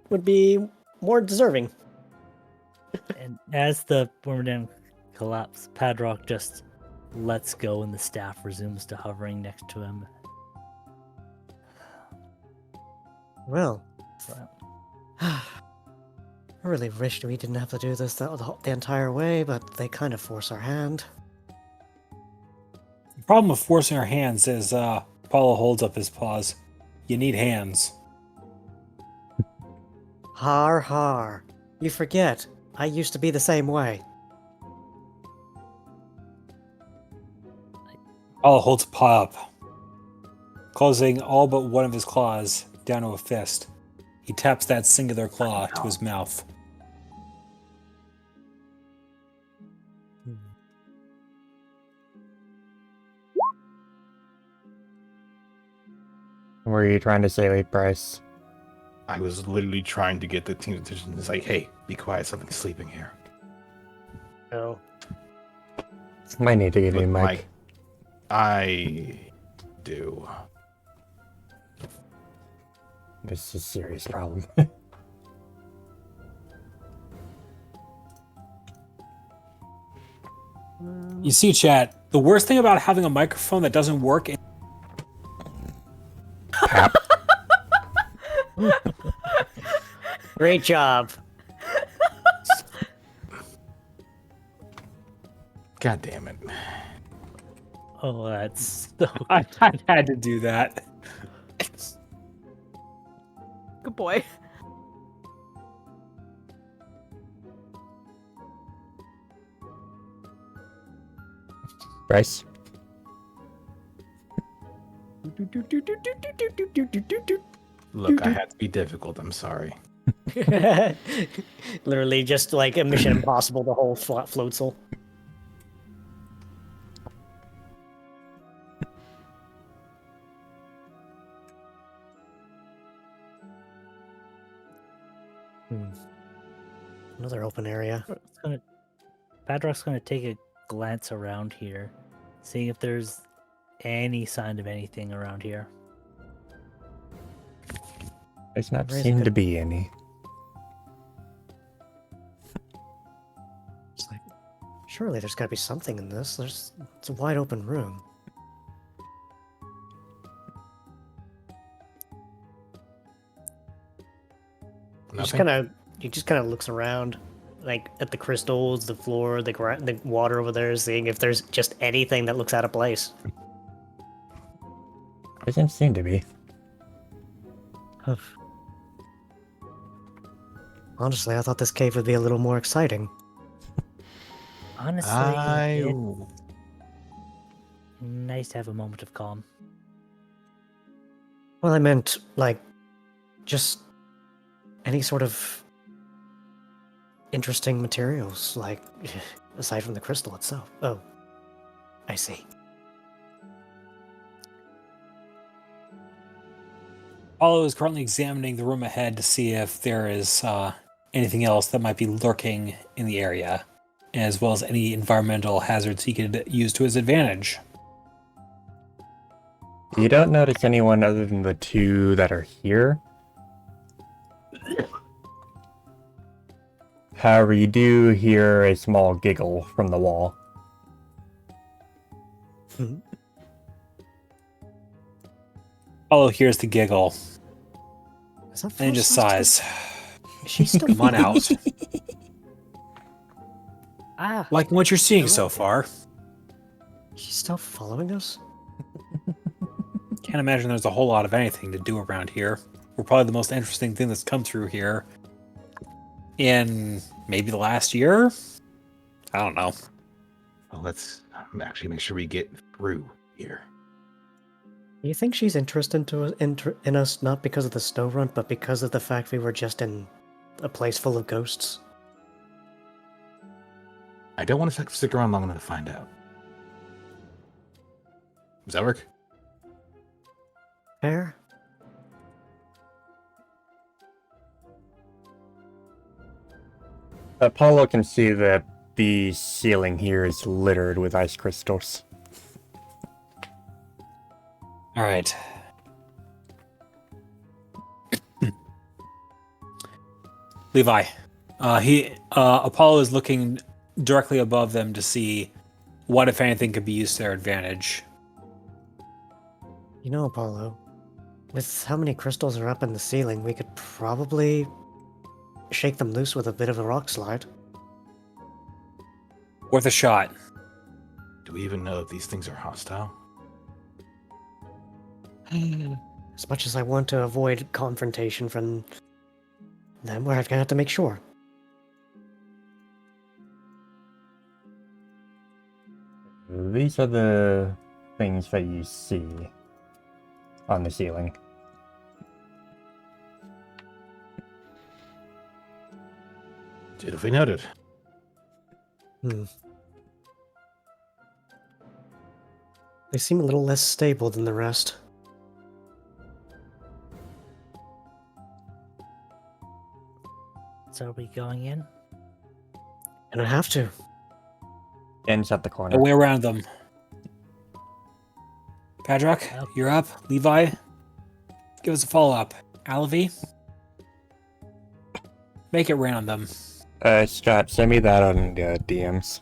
would be more deserving. and as the Wormadam collapse, Padrock just lets go and the staff resumes to hovering next to him. Well, I really wished we didn't have to do this the entire way, but they kind of force our hand. The problem with forcing our hands is Apollo holds up his paws. You need hands. Har har. You forget, I used to be the same way. Apollo holds a paw up, closing all but one of his claws down to a fist. He taps that singular claw to his mouth. What were you trying to say, Late Bryce? I was literally trying to get the team's attention. It's like, hey, be quiet, something's sleeping here. Oh. Might need to give you a Look, mic. Mike, I do. This is a serious problem. You see, chat, the worst thing about having a microphone that doesn't work is Pap. Great job. God damn it. Oh, that's so I had to do that. Good boy. Bryce? Look, I had to be difficult. I'm sorry. Literally just like a Mission Impossible, the whole floatzel. Another open area. Padrock's gonna take a glance around here, seeing if there's any sign of anything around here. There's not Raise a seem to good- be any. It's like, surely there's got to be something in this. It's a wide open room. Nothing? He just kind of looks around, like at the crystals, the floor, the water over there, seeing if there's just anything that looks out of place. Doesn't seem to be. Honestly, I thought this cave would be a little more exciting. Honestly, I... it's nice to have a moment of calm. Well, I meant, like, just any sort of interesting materials. Like, aside from the crystal itself. Oh, I see. Apollo is currently examining the room ahead to see if there is anything else that might be lurking in the area, as well as any environmental hazards he could use to his advantage. You don't notice anyone other than the two that are here. However, you do hear a small giggle from the wall. Apollo hears the giggle Is that and he just Frost's sighs. She's still Come on out. Ah, Liking what you're seeing so far. she's still following us? Can't imagine there's a whole lot of anything to do around here. We're probably the most interesting thing that's come through here in maybe the last year? I don't know. Well, let's actually make sure we get through here. Do you think she's interested in us not because of the snow run, but because of the fact we were just in a place full of ghosts? I don't want to stick around long enough to find out. Does that work? Fair? Apollo can see that the ceiling here is littered with ice crystals. All right. Levi. Apollo is looking directly above them to see what, if anything, could be used to their advantage. You know, Apollo, with how many crystals are up in the ceiling, we could probably shake them loose with a bit of a rock slide. Worth a shot. Do we even know if these things are hostile? As much as I want to avoid confrontation from them, we're gonna have to make sure. These are the things that you see on the ceiling. Dutifully noted. They seem a little less stable than the rest. So are we going in? And I have to. Ends at the No corner. way around them. Padrock, you're up. Levi, give us a follow-up. Alavi, make it rain on them. Scott, send me that on DMs.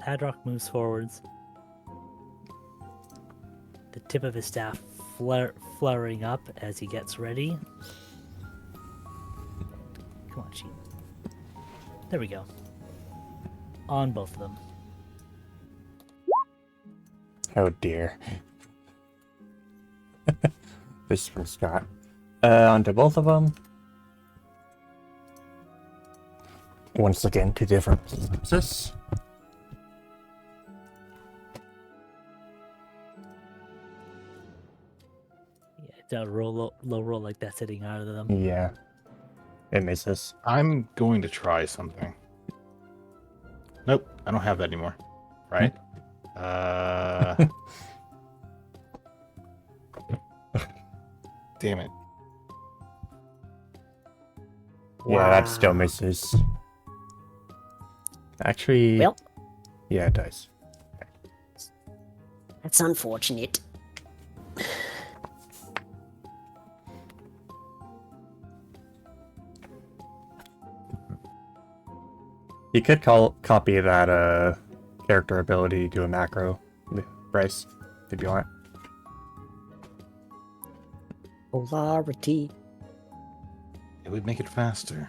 Hadrock moves forwards. The tip of his staff fluttering up as he gets ready. Come on, sheep. There we go. On both of them. Oh dear. This is from Scott. Onto both of them. Once again, two different pieces. Yeah, it's a low roll like that sitting out of them. Yeah. It misses. I'm going to try something. Nope, I don't have that anymore. Right? Damn it. Yeah, that still misses. Actually, Well, yeah, it does. that's unfortunate. You could copy that character ability to a macro, Bryce, if you want. Polarity. It would make it faster.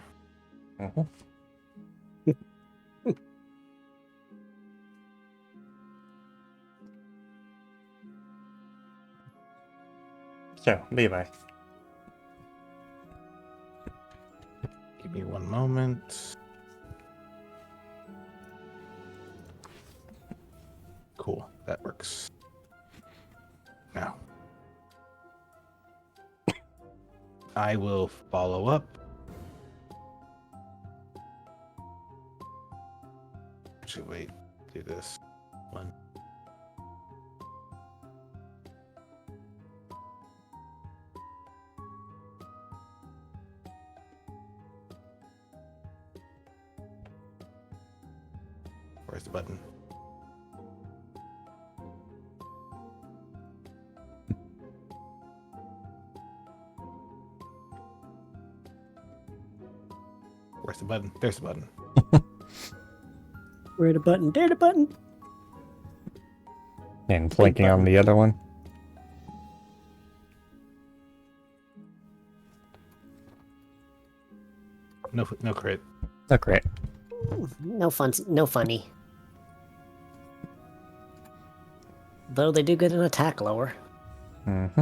So, Levi. Give me one moment. Cool, that works. Now, I will follow up Actually, wait. Do this one. Where's the button? Where's the button? There's the button. Where the button? There the button. And blinking on the other one. No crit. Oh, great. No fun. No funny. Though they do get an attack lower. Mm-hmm.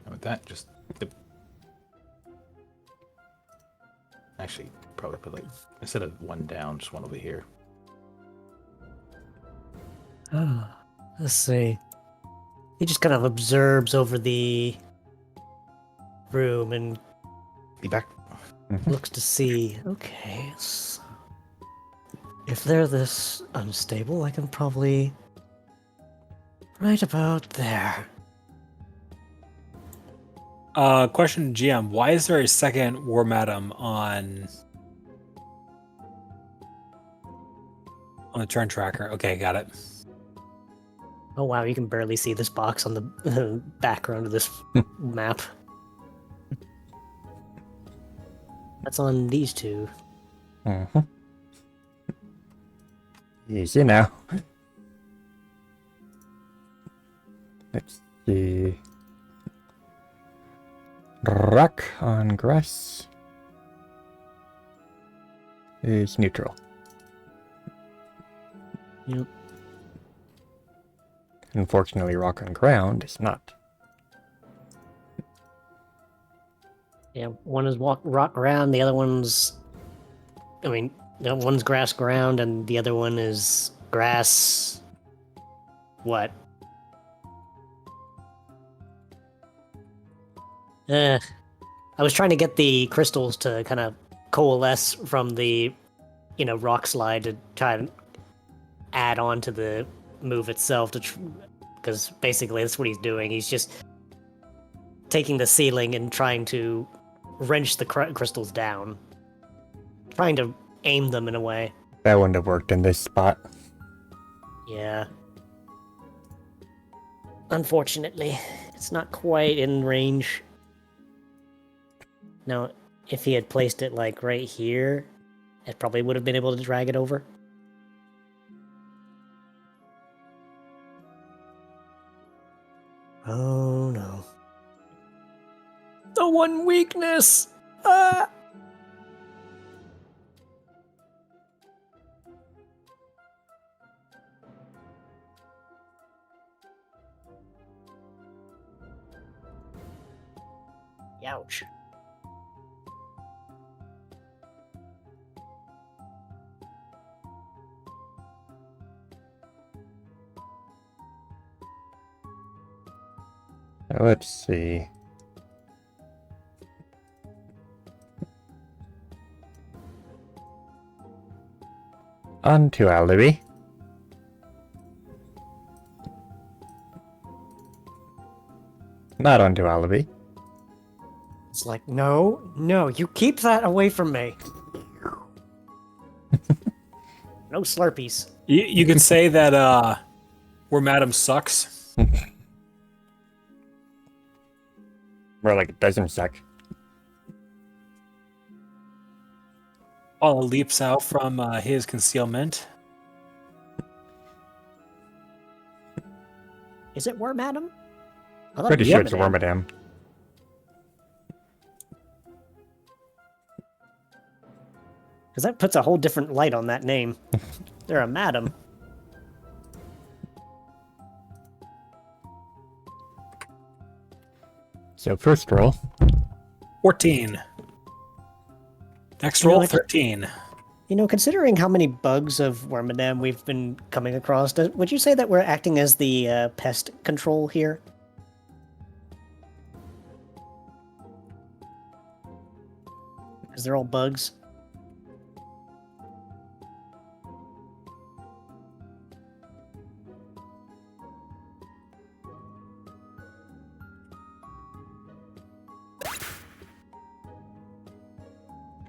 And with that, just dip. Actually, probably put like instead of one down, just one over here. Let's see. He just kind of observes over the room and Be back. looks to see. Okay, so if they're this unstable, I can probably right about there. Question GM, why is there a second War Madam on the turn tracker? Okay, got it. Oh wow, you can barely see this box on the background of this map. That's on these two. Mm-hmm. Easy now. Let's see. Rock on grass is neutral. Yep. Unfortunately, rock on ground is not. Yeah, one is rock ground, the other one's... I mean, one's grass ground, and the other one is grass... What? I was trying to get the crystals to kind of coalesce from the, rock slide to try and add on to the move itself, because basically that's what he's doing. He's just taking the ceiling and trying to wrench the crystals down. Trying to aim them in a way. That wouldn't have worked in this spot. Yeah. Unfortunately, it's not quite in range. Now, if he had placed it like right here, it probably would have been able to drag it over. Oh no. The one weakness! Ah! Ouch. Let's see. On to Alibi. Not onto Alibi. It's like, no, you keep that away from me. No Slurpees. You can say that War Madam sucks. More like it doesn't suck. Paula leaps out from his concealment. Is it Worm Adam? I thought Pretty it was sure it's a Wormadam. Wormadam. Because that puts a whole different light on that name. They're a madam. So first roll. 14. Next You know roll, what? 13. Considering how many bugs of Wormadam we've been coming across, would you say that we're acting as the pest control here? Because because they're all bugs.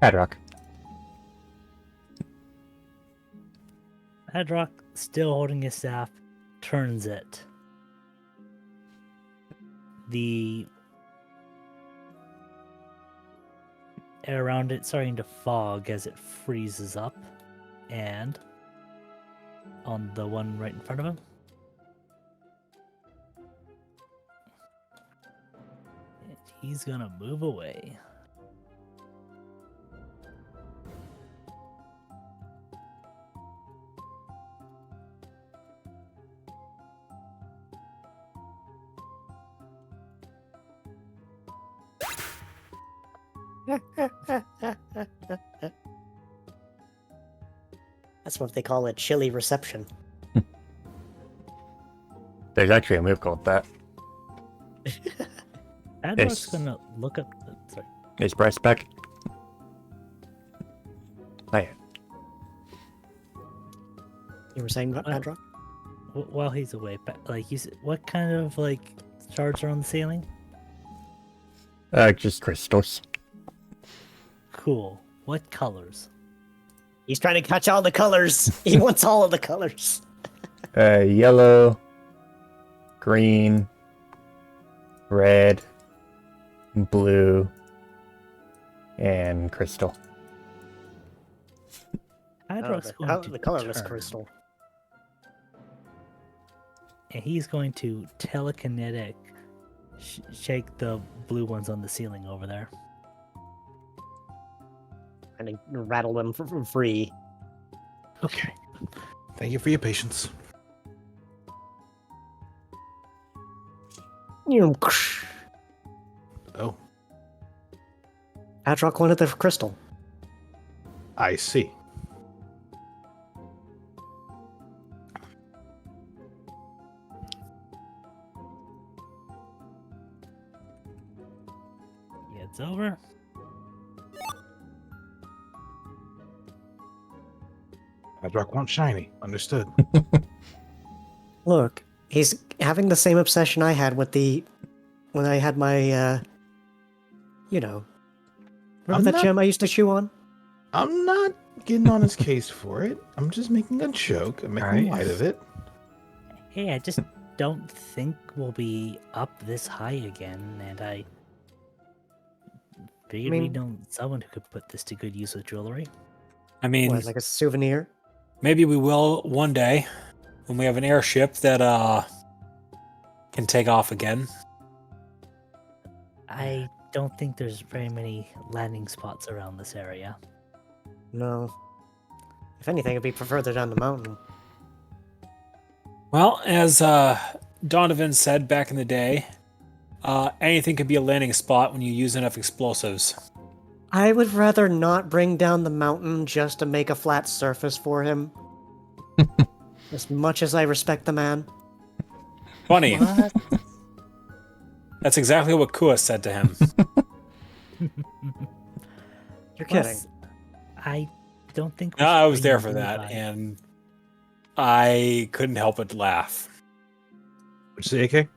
Hadrock. Hadrock, still holding his staff, turns it. The air around it starting to fog as it freezes up, and on the one right in front of him, he's gonna move away. That's what they call a chilly reception. There's actually a move called that. Hadrock's Yes. gonna look up. Sorry. Is Bryce back? Oh, yeah. You were saying what, Well- Hadrock? While he's away, like what kind of like shards are on the ceiling? Just crystals. Cool. What colors? He's trying to catch all the colors. He wants all of the colors. Yellow, green, red, blue, and crystal. Hadrock's Oh, going to the colorless turn, crystal. and he's going to telekinetic shake the blue ones on the ceiling over there. And to rattle them free. Okay. Thank you for your patience. Oh, Hadrock wanted the crystal. I see. Yeah, it's over. Hadrock wants shiny. Understood. Look, he's having the same obsession I had with when I had my, you know. Remember I'm that not- gem I used to chew on? I'm not getting on his case for it. I'm just making a joke. I'm making Alright. light of it. Hey, I just don't think we'll be up this high again, and I figured mean- we'd know someone who could put this to good use with jewelry. I mean, What, like a souvenir? maybe we will one day when we have an airship that can take off again. I don't think there's very many landing spots around this area. No. If anything, it'd be further down the mountain. Well, as Donovan said back in the day, anything could be a landing spot when you use enough explosives. I would rather not bring down the mountain just to make a flat surface for him. As much as I respect the man. Funny. That's exactly what Kua said to him. You're kidding. Plus, I don't think. we No, should I was bring there in for that, Levi. and I couldn't help but laugh. What'd you say, AK?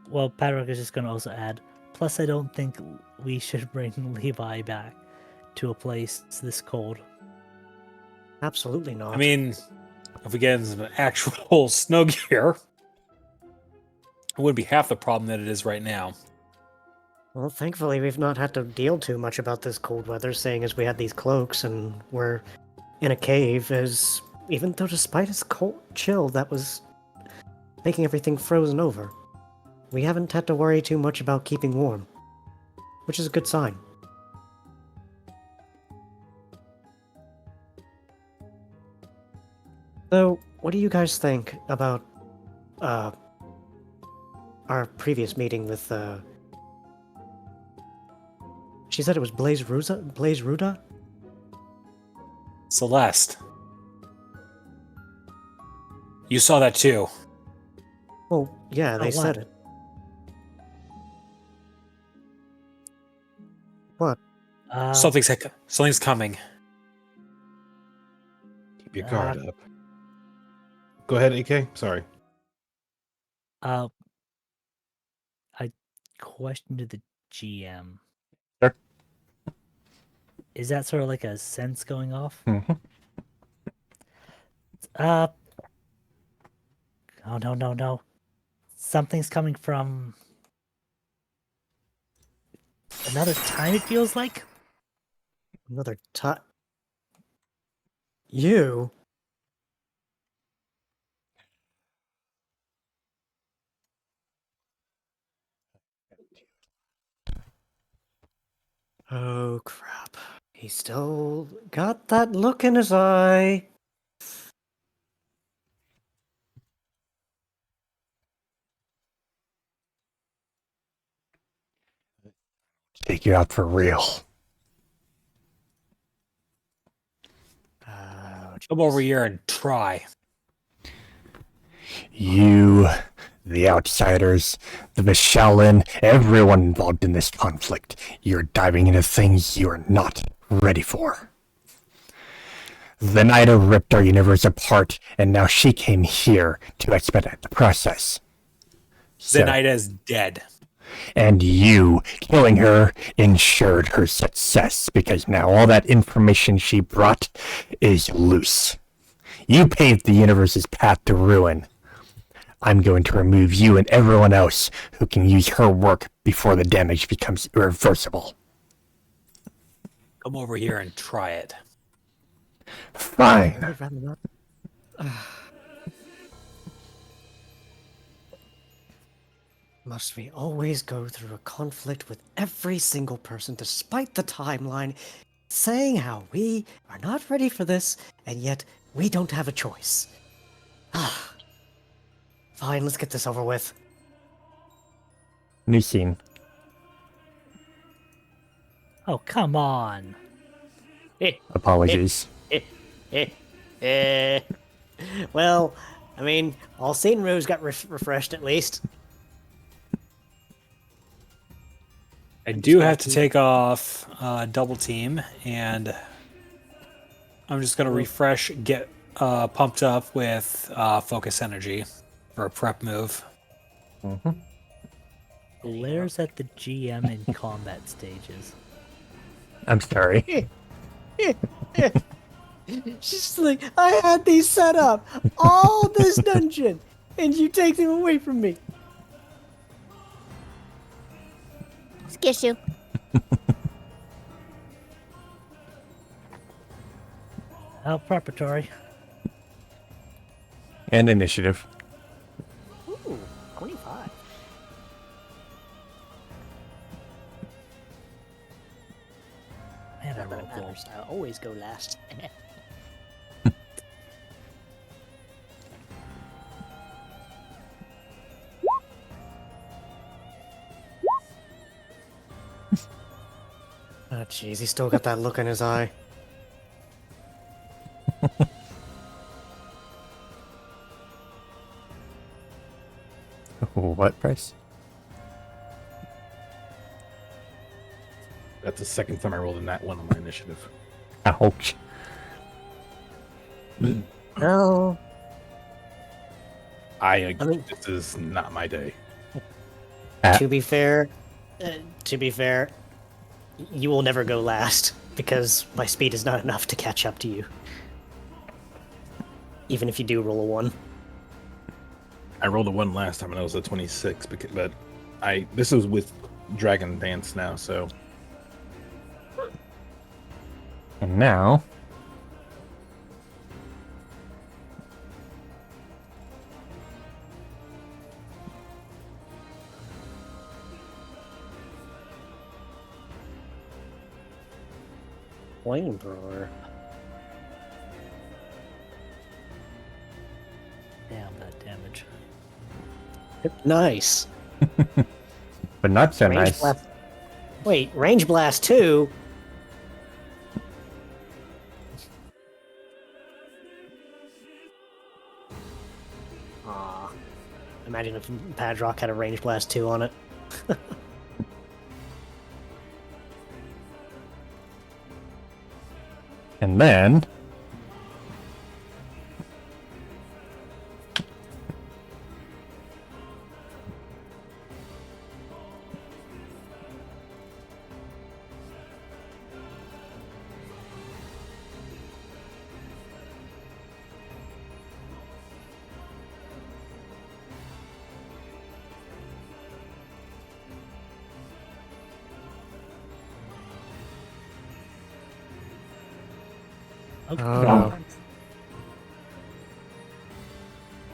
Well, Padrock is just going to also add. Plus, I don't think we should bring Levi back to a place this cold. Absolutely not. I mean, if we get into some actual snow gear, it wouldn't be half the problem that it is right now. well, thankfully we've not had to deal too much about this cold weather, seeing as we had these cloaks and we're in a cave. As even though, despite its cold chill that was making everything frozen over, we haven't had to worry too much about keeping warm, which is a good sign. So, what do you guys think about our previous meeting with she said it was Blaze Ruda? Celeste. You saw that too. Well, yeah, they Oh, said what? it. What? Something's coming. Keep your guard up. Go ahead, AK. Sorry. I question to the GM. Sure. Is that sort of like a sense going off? Mm-hmm. Oh no. Something's coming from another time, it feels like. Another time. You? Oh, crap. He still got that look in his eye. Take you out for real. Come over here and try. You, the outsiders, the Vishalin, everyone involved in this conflict. You're diving into things you're not ready for. Zenaida ripped our universe apart, and now she came here to expedite the process. Zenaida's dead. And you, killing her, ensured her success, because now all that information she brought is loose. You paved the universe's path to ruin. I'm going to remove you and everyone else who can use her work before the damage becomes irreversible. Come over here and try it. Fine. I'd rather not. Must we always go through a conflict with every single person, despite the timeline, saying how we are not ready for this, and yet we don't have a choice? Fine, let's get this over with. New scene. Oh, come on. Apologies. Well, I mean, all scene rows got refreshed at least. I do have to take off double team, and I'm just going to refresh, get pumped up with focus energy for a prep move. Glares at the GM in combat stages. I'm sorry. She's like, I had these set up all this dungeon, and you take them away from me. Skish you. Oh, preparatory. And initiative. Ooh, 25. Man, I Not that roll it cool. matters. I always go last. Oh, jeez, he's still got that look in his eye. What price? That's the second time I rolled in that one on my initiative. Ouch. No. I mean- this is not my day. To be fair, you will never go last because my speed is not enough to catch up to you. Even if you do roll a 1. I rolled a 1 last time and it was a 26, but this is with Dragon Dance now, so And now... Flamethrower. Damn that damage. Nice. But not so Range nice. blast. Wait, range blast 2? Aw. Imagine if Padrock had a range blast 2 on it. And then Okay. Oh.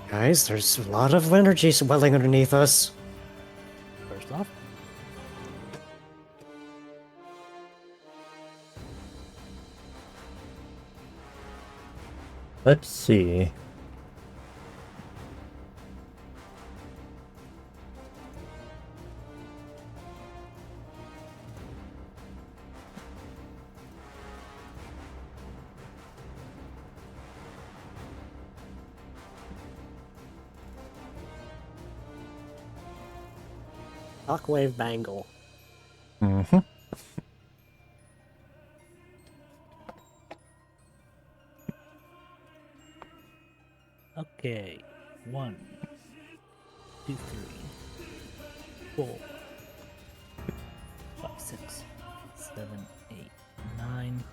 Guys, there's a lot of energy swelling underneath us. First off, let's see. Shockwave Bangle. Mm-hmm. okay. 1, 2, 3, 4, 5, 6, 7, 8, 9.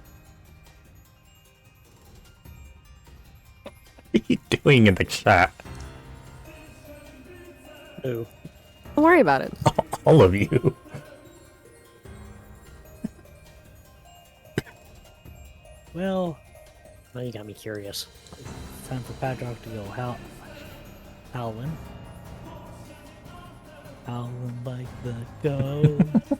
What are you doing in the chat? Ooh. Don't worry about it. All of you. Well, Now you got me curious. it's time for Padrock to go howling. Howling like the ghost.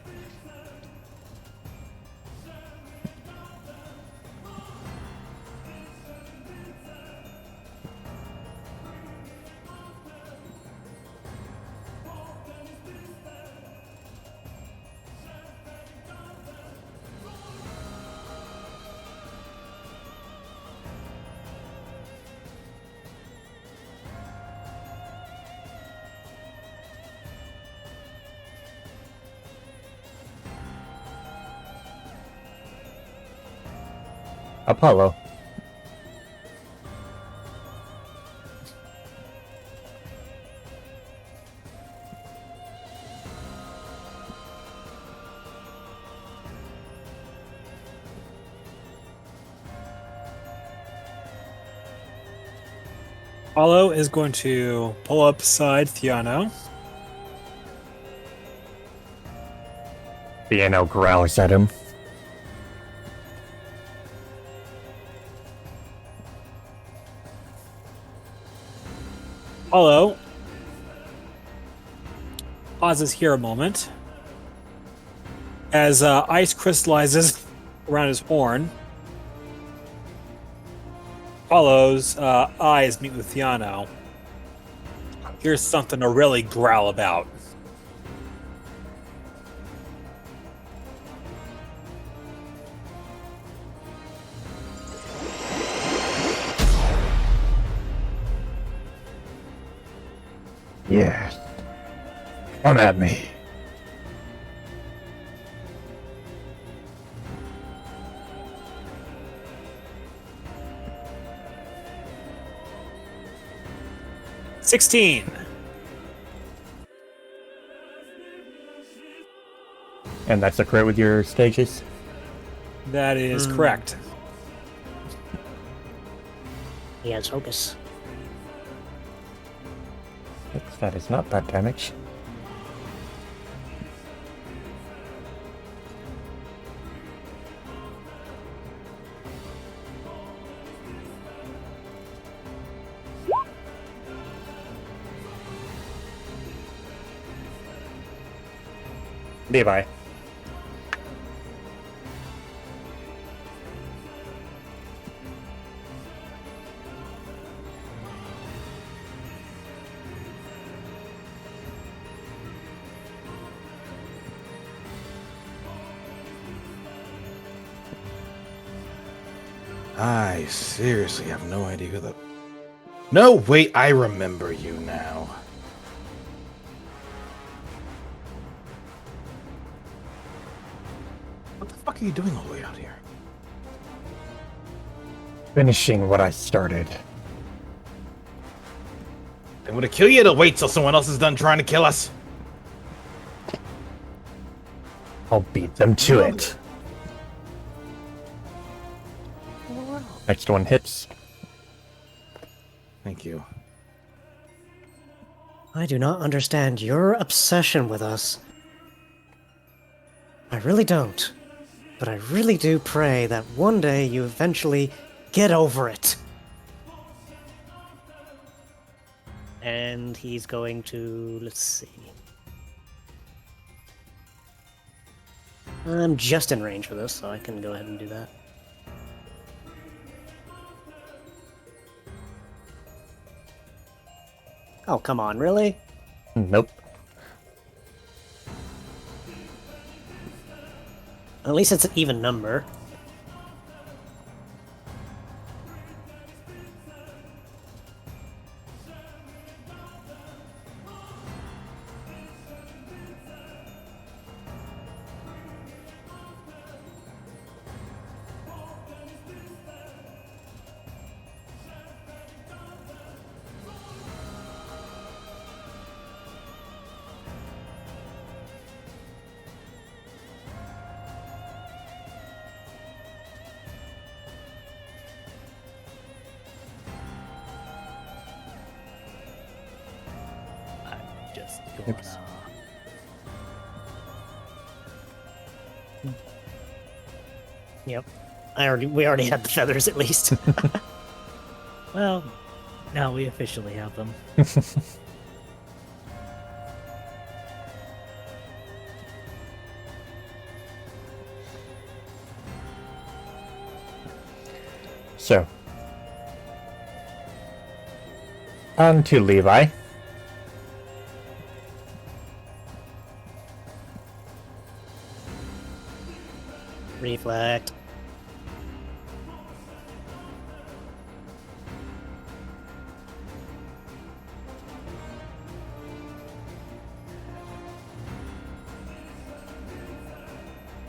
Apollo. Apollo is going to pull up beside Theano. Theano growls at him. Apollo pauses here a moment as ice crystallizes around his horn. Apollo's eyes meet with Theano. Here's something to really growl about. Yes. Come at me. $16. And that's a crit with your stages? That is correct. He has hocus. That is not bad damage. Levi. I seriously have no idea who the... No, wait, I remember you now. What the fuck are you doing all the way out here? Finishing what I started. They would have killed you to wait till someone else is done trying to kill us. I'll beat them to it. Next one hits. Thank you. I do not understand your obsession with us. I really don't. But I really do pray that one day you eventually get over it. And he's going to, let's see. I'm just in range for this, so I can go ahead and do that. Oh, come on, really? Nope. At least it's an even number. Just going Oops. Yep. We already had the feathers at least. Well, now we officially have them. So. On to Levi. Reflect.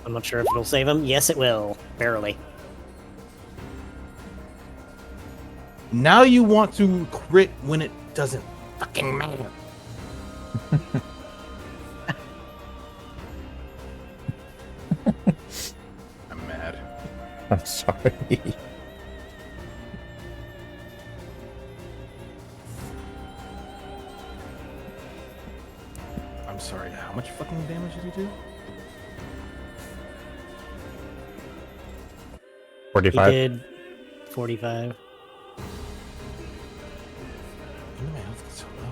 I'm not sure if it'll save him. Yes, it will. Barely. Now you want to crit when it doesn't fucking matter. I'm mad. I'm sorry. I'm sorry. How much fucking damage did he do? 45. He did 45. You know my health is so low.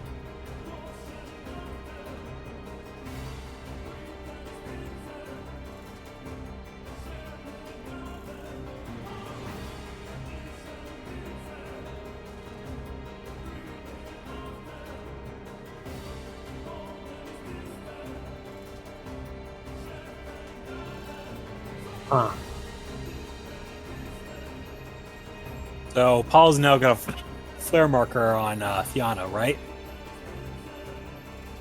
Huh. So Paul's now got a flare marker on Fiano, right?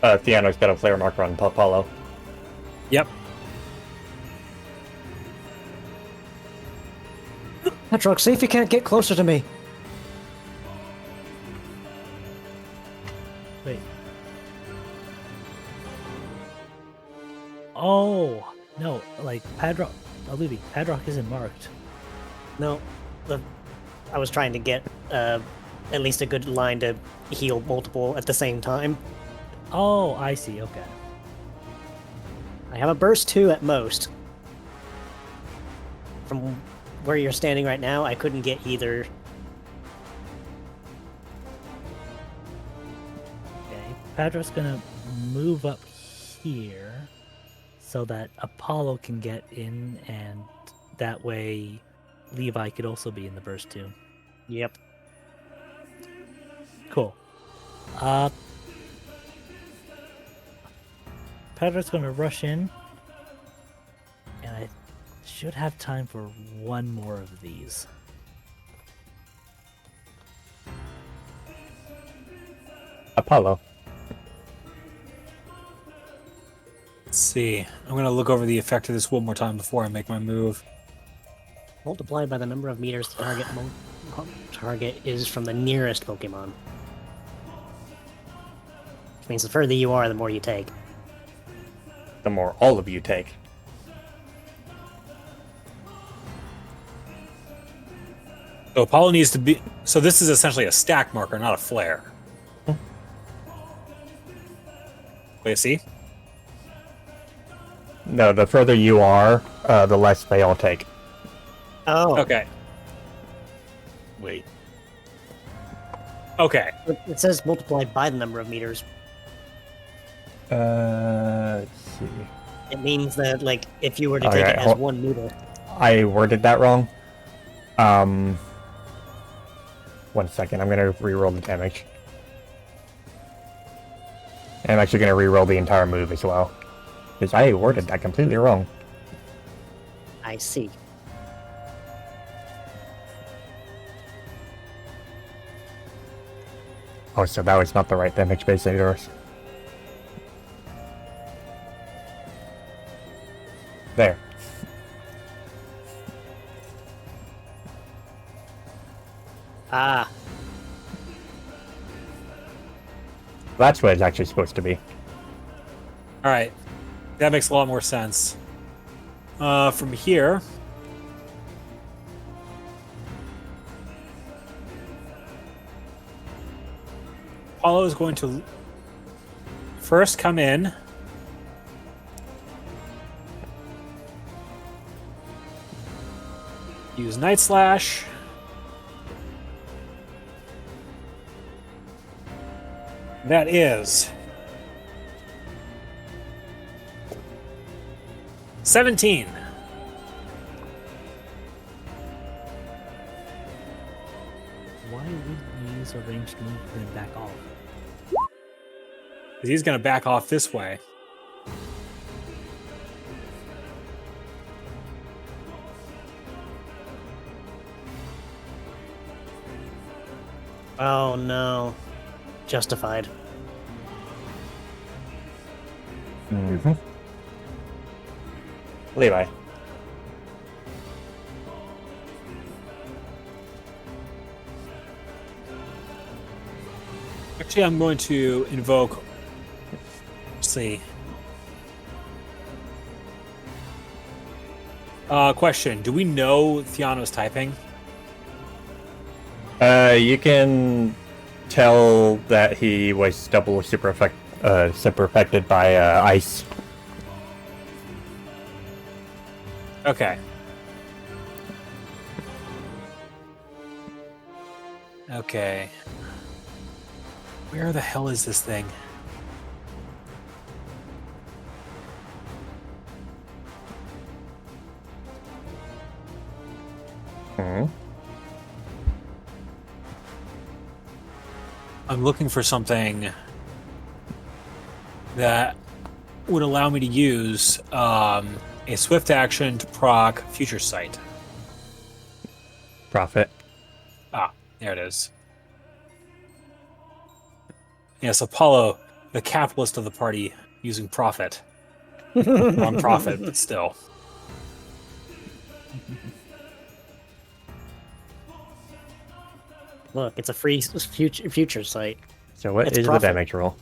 Theano's got a flare marker on Paulo. Yep. Petrox, see if you can't get closer to me. Wait. Oh no! Like Padrock, Alubi. Padrock isn't marked. No, I was trying to get at least a good line to heal multiple at the same time. Oh, I see. Okay. I have a burst 2 at most. From where you're standing right now, I couldn't get either. Okay. Padrock's gonna move up here so that Apollo can get in, and that way Levi could also be in the burst too. Yep. Cool. Padrock's gonna rush in, and I should have time for one more of these. Apollo. Let's see. I'm gonna look over the effect of this one more time before I make my move. Multiplied by the number of meters the target target is from the nearest Pokemon. Which means the further you are, the more you take. The more all of you take. So Apollo needs to be. So this is essentially a stack marker, not a flare. Wait, see? No, the further you are, the less they all take. Oh, Okay. Wait. Okay. it says multiplied by the number of meters. Let's see. It means that, like, if you were to Okay, take it as hold- 1 meter. I worded that wrong. 1 second, I'm gonna reroll the damage. And I'm actually gonna reroll the entire move as well. Because I worded that completely wrong. I see. Oh, so that was not the right damage base yours. There. Ah, That's what it's actually supposed to be. All right. That makes a lot more sense. From here. Apollo is going to first come in. Use Night Slash. That is 17. Why wouldn't you use a ranged move and then back off? Because he's going to back off this way. oh no. Justified. Mm-hmm. Levi. Actually, I'm going to invoke. Let's see. Question: do we know Theano's typing? You can tell that he was double super affected by ice. Okay. Okay. Where the hell is this thing? Hmm. I'm looking for something that would allow me to use a swift action to proc Future Sight. Profit. Ah, there it is. Yes, Apollo, the capitalist of the party, using profit. Wrong profit, but still. Look, it's a free future site. So what It's is profit. the damage roll?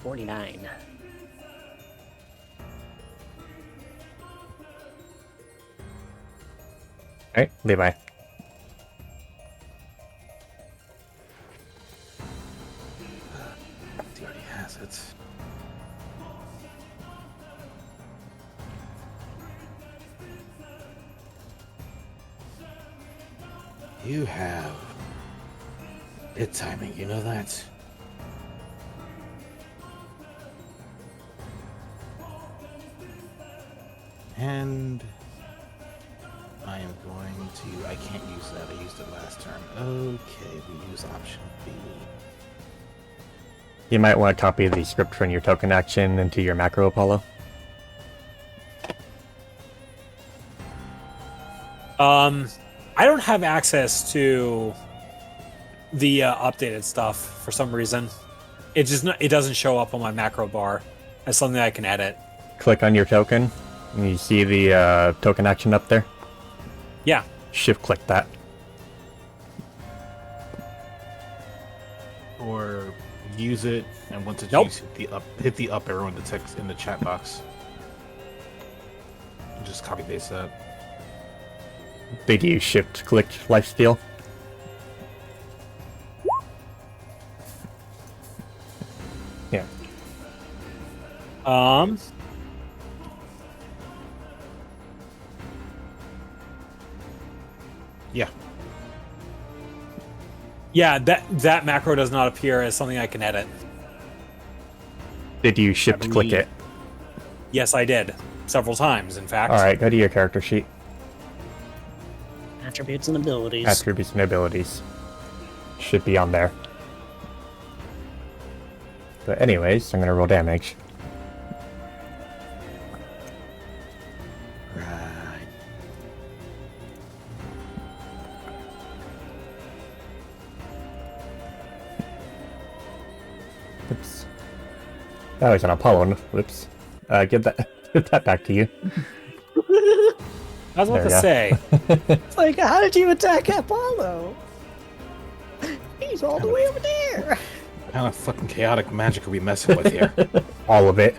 49. Alright, Levi. He already has it. You have hit timing, you know that? And I am going to. I can't use that. I used it last turn. Okay, we use option B. You might want to copy the script from your token action into your macro, Apollo. I don't have access to the updated stuff for some reason. It just it doesn't show up on my macro bar as something I can edit. Click on your token, and you see the token action up there. Yeah. Shift click that. Or use it, and once it's Nope. used, hit the up arrow in the text in the chat box. Just copy paste that. Did you shift click lifesteal? Yeah. Yeah. Yeah, that macro does not appear as something I can edit. Did you shift click believe- it? Yes, I did. Several times, in fact. Alright, go to your character sheet. Attributes and abilities. Attributes and abilities. Should be on there. But anyways, I'm gonna roll damage. Right. Oops. That was an Apollo. Whoops. Give that back to you. I was about to There say. It's like, how did you attack Apollo? He's all the way over there. What kind of fucking chaotic magic are we messing with here? All of it.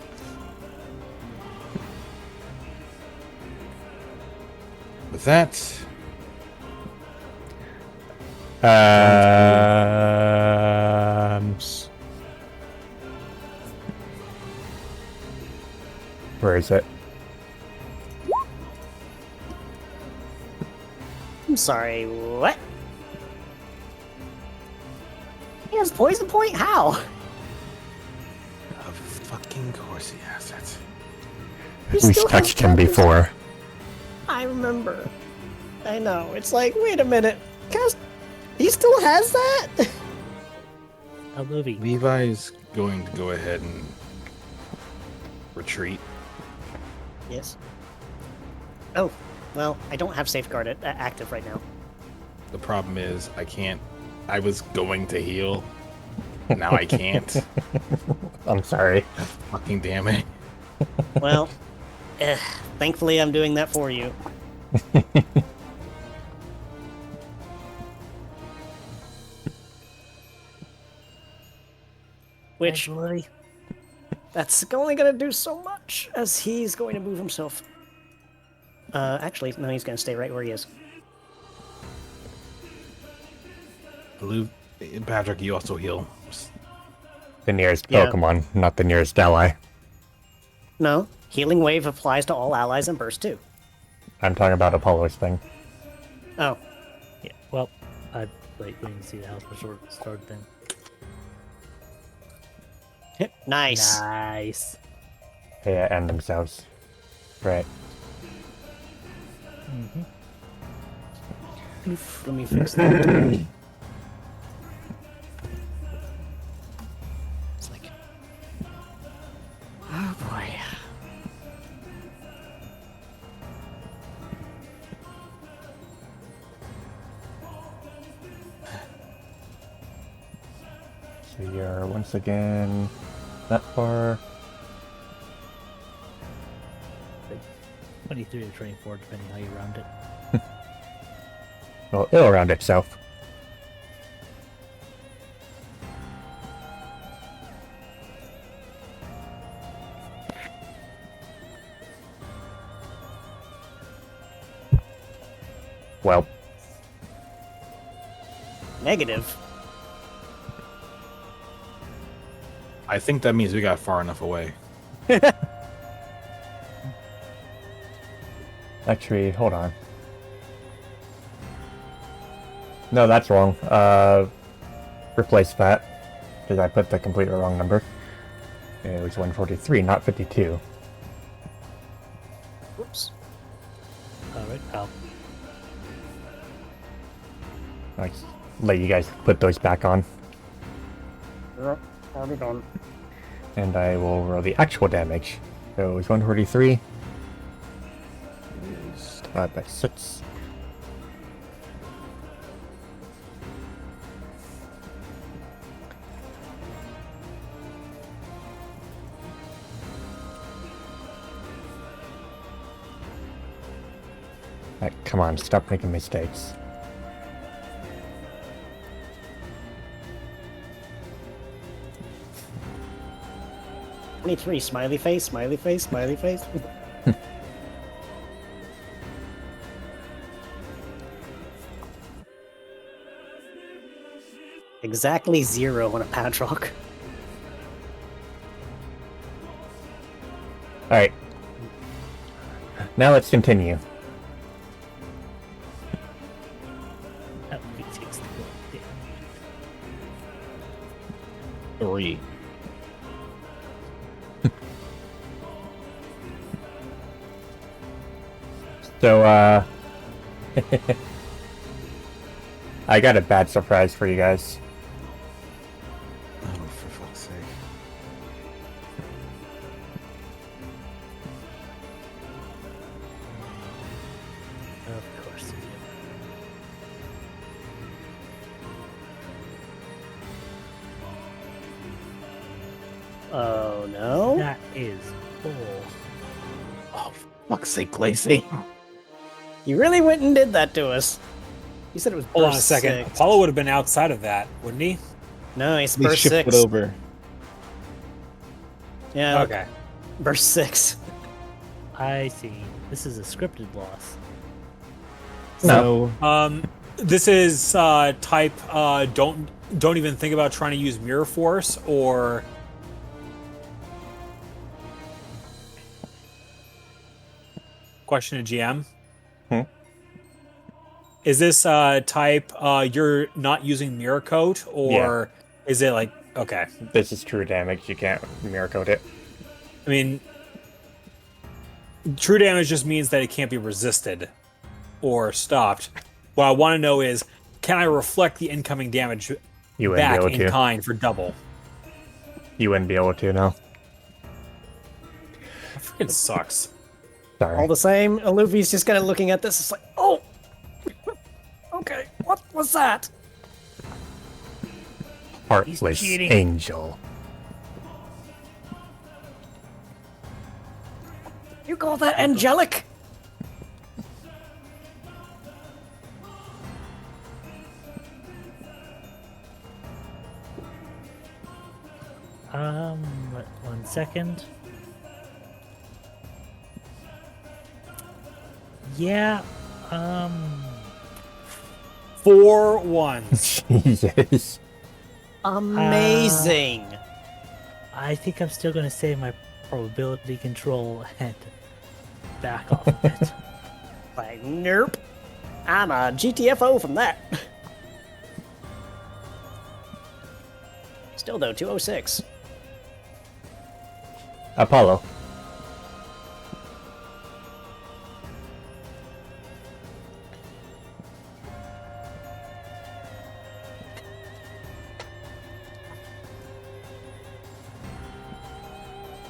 With that, Where is it? I'm sorry, what? He has poison point? How? of fucking course he has it. He We've still has touched him poison- before. I remember. I know. It's like, wait a minute. He still has that? A movie. Levi's going to go ahead and retreat. Yes. Oh, well, I don't have safeguard active right now. The problem is I can't. I was going to heal. Now I can't. I'm sorry. Fucking damn it. Well, thankfully I'm doing that for you. Which, Actually, that's only gonna do so much, as he's going to move himself. Actually, no, he's gonna stay right where he is. Patrick, you also heal. The nearest Yeah. Pokemon, not the nearest ally. No, Healing Wave applies to all allies in Burst too. I'm talking about Apollo's thing. Oh, yeah. Well, I wait. We can see the house for sword thing. nice. Nice. Yeah, and themselves. Right. Oof, let me fix that. It's like, oh boy. So you're once again that far. 23 to 24, depending how you round it. Well, it'll round itself. Well, Negative. I think that means we got far enough away. actually, hold on. No, that's wrong. Replace that. Because I put the completely wrong number. It was 143, not 52. Whoops. Alright, I'll Like, let you guys put those back on. Already done. And I will roll the actual damage. So it was 143. Divided by 6. Come on, stop making mistakes. "23, smiley face, smiley face, smiley face." Exactly 0 on a padlock. Alright. Now let's continue. That would be 60. 3. So, I got a bad surprise for you guys. Oh, for fuck's sake. Of course you do. Oh no. That is bull. Oh, fuck's sake, Lacey. You really went and did that to us. You said it was Hold on a burst second. 6. Apollo would have been outside of that, wouldn't he? Nice, They burst shifted 6. over. Yeah, Okay. burst 6. I see. This is a scripted loss. No. This is type don't even think about trying to use Mirror Force or question to GM. Is this type you're not using Mirror Coat or is it like okay? This is true damage. You can't mirror code it. I mean, true damage just means that it can't be resisted or stopped. What I want to know is, can I reflect the incoming damage You wouldn't back be able in to. kind for double? You wouldn't be able to, no. That freaking sucks. Sorry. All the same, Luffy's just kind of looking at this. It's like, oh, okay, what was that? Heartless cheating. angel. You call that angelic? Wait 1 second. Yeah, 4 ones. Jesus. Amazing. I think I'm still gonna save my probability control and back off a bit. Like, nope. I'm a GTFO from that. Still though, 206. Apollo.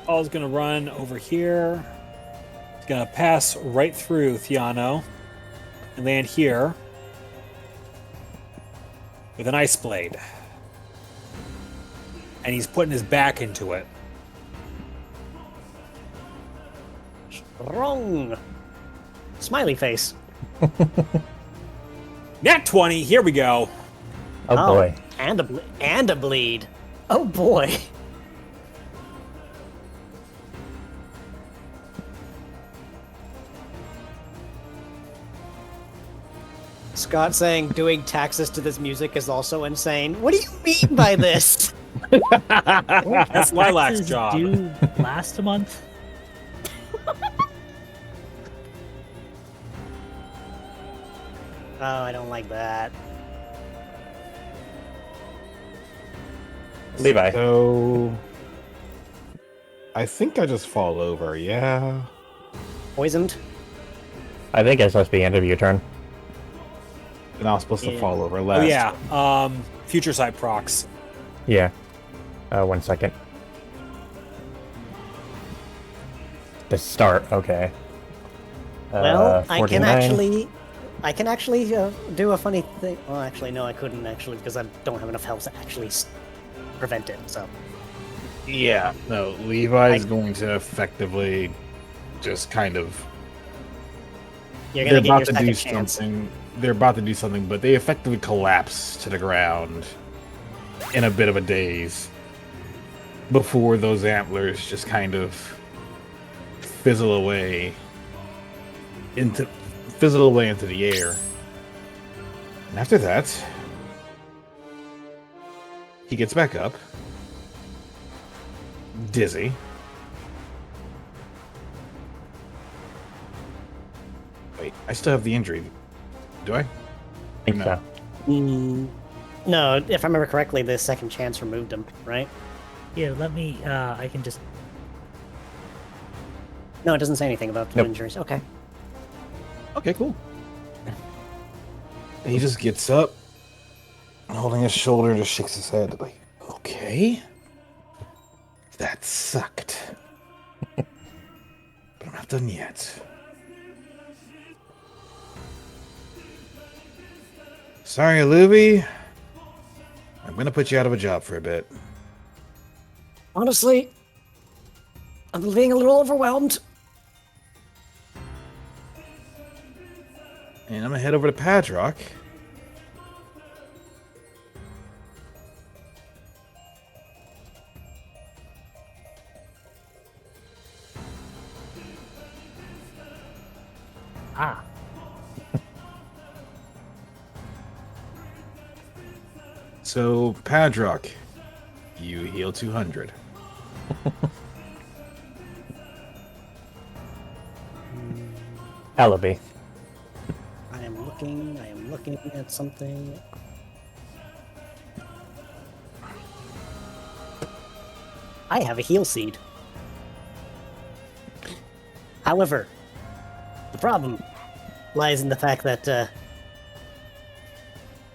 Paul's gonna run over here. He's gonna pass right through Theano and land here with an ice blade. And he's putting his back into it. Wrong. Smiley face. Nat 20, here we go. Oh, boy. And a bleed. Oh boy. Scott saying doing taxes to this music is also insane. What do you mean by this? That's Lilac's Taxes job. due last month. Oh, I don't like that. Levi. So, I think I just fall over. Yeah. Poisoned? I think it's supposed to be end of your turn. And I was supposed to Yeah. fall over Oh last. yeah, future sight procs. Yeah. 1 second. The start, okay. Well, I can 49. actually do a funny thing. Well, actually, no, I couldn't actually because I don't have enough health to actually prevent it. So Yeah. No, Levi's going to effectively just kind of You're they're gonna get your about to do second chance. something. They're about to do something, but they effectively collapse to the ground in a bit of a daze before those antlers just kind of fizzle away into the air. And after that, he gets back up, dizzy. Wait, I still have the injury. Do I? I think No. so. No, if I remember correctly, the second chance removed him, right? Yeah, let me. I can just. No, it doesn't say anything about Nope. injuries. Okay. Okay, cool. He just gets up, holding his shoulder, just shakes his head, like, okay. That sucked. But I'm not done yet. Sorry, Luby. I'm gonna put you out of a job for a bit. Honestly, I'm being a little overwhelmed. And I'm gonna head over to Padrock. Ah. So, Padrock, you heal 200. Ellaby. I am looking at something. I have a heal seed. However, the problem lies in the fact that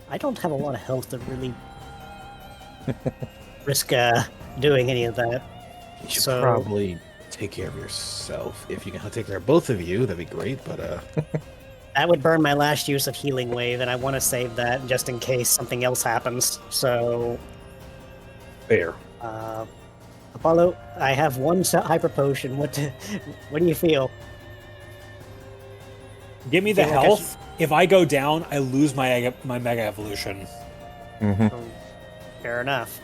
I don't have a lot of health to really risk doing any of that. You should So- probably take care of yourself. If you can take care of both of you, that'd be great, but That would burn my last use of healing wave, and I want to save that just in case something else happens. So, fair. Apollo, I have one hyper potion. What do you feel? Give me the Feel like I health. If I go down, I lose my mega evolution. Mm-hmm. Fair enough.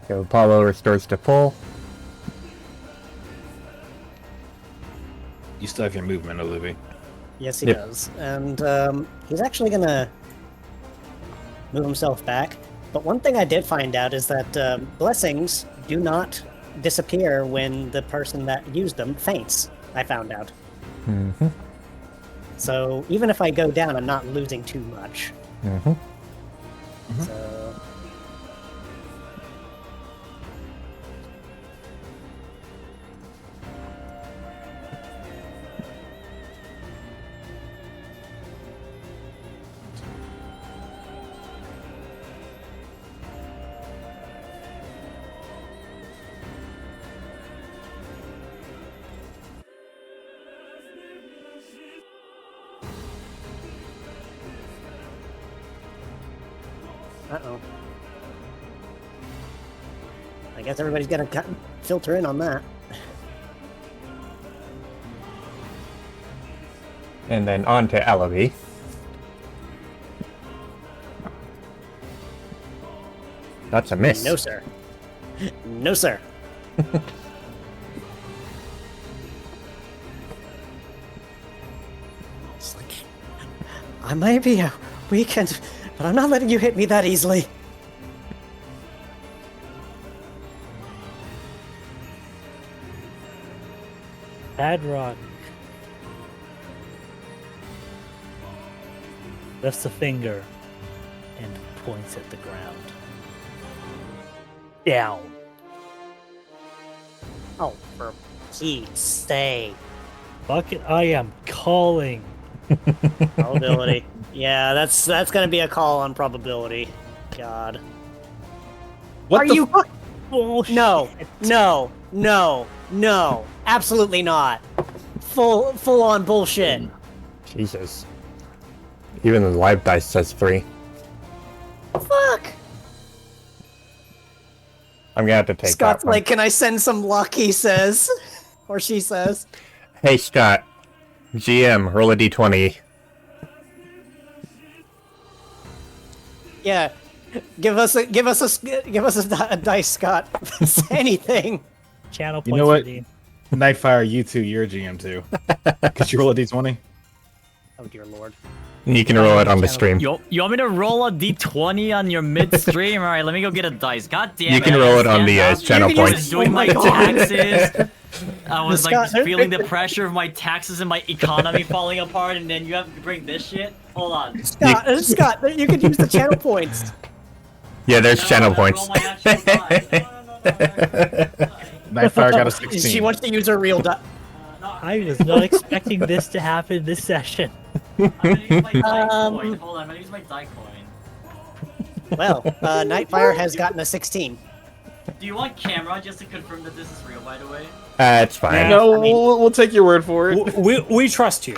So Apollo restores to full. You still have your movement, Olivia. Yes, he Yep. does. And he's actually going to move himself back. But one thing I did find out is that blessings do not disappear when the person that used them faints. I found out. Mm-hmm. So even if I go down, I'm not losing too much. Mm-hmm. So uh-oh. I guess everybody's got to filter in on that. And then on to Ellaby. That's a miss. No, sir. No, sir. It's like, I may be a weekend, but I'm not letting you hit me that easily. Padrock lifts a finger and points at the ground. Down. Oh, for Pete's sake. Fuck it, I am calling. Probability. Yeah, that's gonna be a call on probability. God. What Are the you? Bullshit. No. Absolutely not. Full on bullshit. Jesus. Even the live dice says 3. Fuck. I'm gonna have to take Scott's that one. like, can I send some luck? He says. Or she says. Hey Scott, GM, roll a d20. Yeah. Give us a dice, Scott. Anything. Channel You points know for what? Dean. Nightfire, you too. You're a GM too. Could you roll a d20? Oh dear lord. You can roll it on the stream. You want me to roll a d20 on your midstream? All right, let me go get a dice. God damn it. You can roll it on the Stand up. channel You can use I points. was doing Oh my my God. taxes. I was like Scott- feeling the pressure of my taxes and my economy falling apart, and then you have to bring this shit? Hold on. Scott, you could use the channel points. Yeah, there's No, channel I gotta points. roll my actual dice. No. Nightfire got a 16. She wants to use her real die. I was not expecting this to happen this session. I'm gonna use my die Um, coin. Hold on, I'm gonna use my die coin. Well, Nightfire has gotten a 16. Do you want camera just to confirm that this is real, by the way? It's fine. Yeah. No, I mean- we'll take your word for it. We trust you.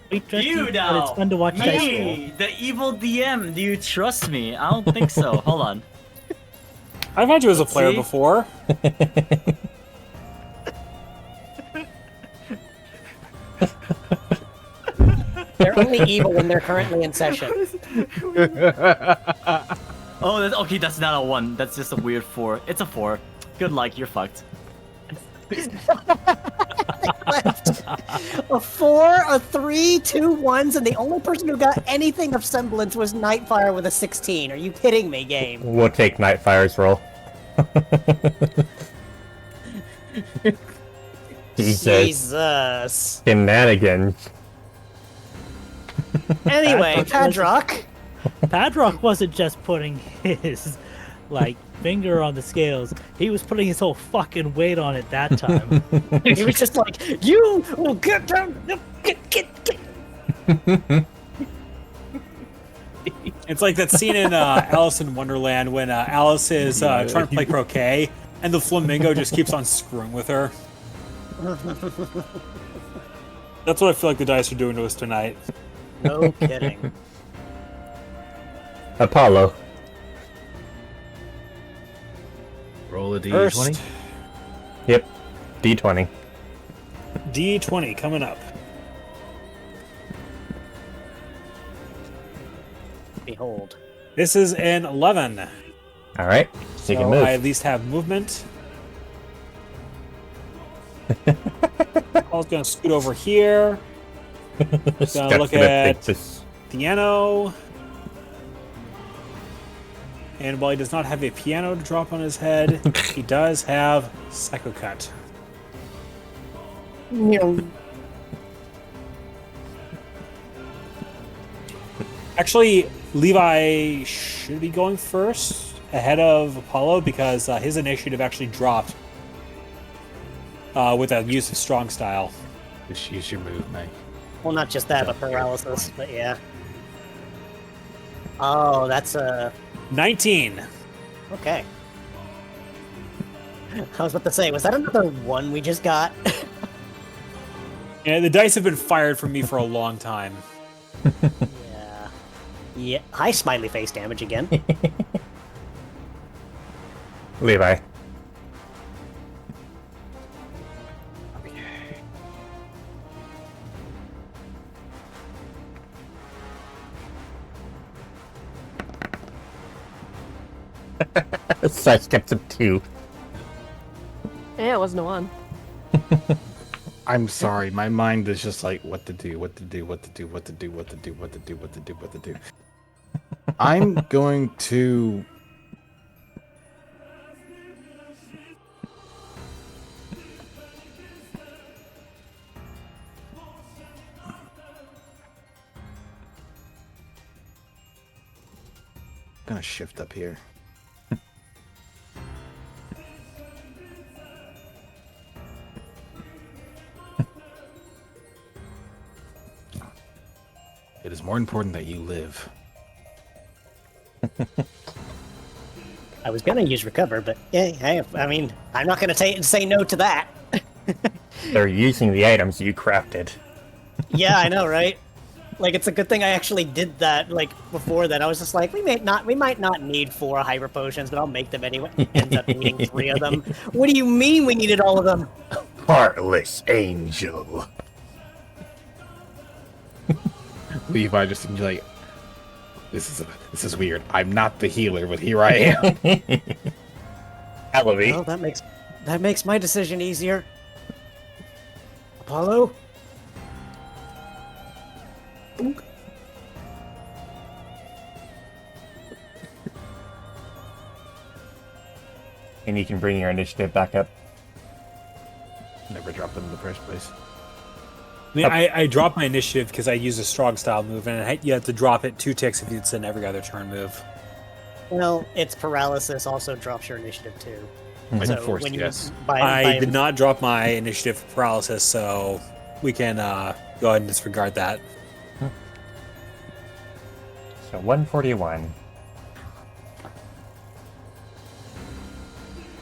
We trust You but now. it's fun to watch dice roll. Me, the evil DM. Do you trust me? I don't think so. Hold on. I've had you as a player See? before. They're only evil when they're currently in session. Oh, okay. That's not a 1. That's just a weird 4. It's a 4. Good luck. You're fucked. A 4, a 3, 2 1s, and the only person who got anything of semblance was Nightfire with a 16. Are you kidding me, game? We'll take Nightfire's roll. Jesus. Jesus. Shenanigans. Anyway, Padrock. Padrock wasn't just putting his finger on the scales. He was putting his whole fucking weight on it that time. He was just like, you will get down. Get. It's like that scene in Alice in Wonderland when Alice is trying to play croquet and the flamingo just keeps on screwing with her. That's what I feel like the dice are doing to us tonight. No kidding. Apollo. Roll a d20. First, Yep. D20. D20 coming up. Behold. This is an 11. Alright. You So can move. I at least have movement. Paul's gonna scoot over here. Scott's look gonna at- take this. Piano. And while he does not have a piano to drop on his head, he does have Psycho Cut. Actually, Levi should be going first ahead of Apollo because his initiative actually dropped with the use of Strong Style. Just use your move, mate. Well, not just that, but paralysis. But yeah. Oh, that's a 19. okay. I was about to say, was that another 1 we just got? Yeah, the dice have been fired from me for a long time. Yeah. Yeah. Hi, smiley face damage again. Levi. Size gets a 2. Yeah, it wasn't a 1. I'm sorry, my mind is just like, what to do. I'm going to... gonna shift up here. It is more important that you live. I was gonna use recover, but yeah, I mean, I'm not gonna say no to that. They're using the items you crafted. Yeah, I know, right? Like, it's a good thing I actually did that. Like before that, I was just like, we might not need 4 hyper potions, but I'll make them anyway. Ends up needing 3 of them. What do you mean we needed all of them? Heartless angel. Levi just seems like, this is weird. I'm not the healer, but here I am. Ellaby. Well, that makes my decision easier. Apollo? And you can bring your initiative back up. Never dropped them in the first place. I mean, I dropped my initiative because I used a strong style move, and you have to drop it 2 ticks if it's an every other turn move. Well, its paralysis also drops your initiative too. I So enforced, when you- yes. I did not drop my initiative for paralysis, so we can go ahead and disregard that. So 141.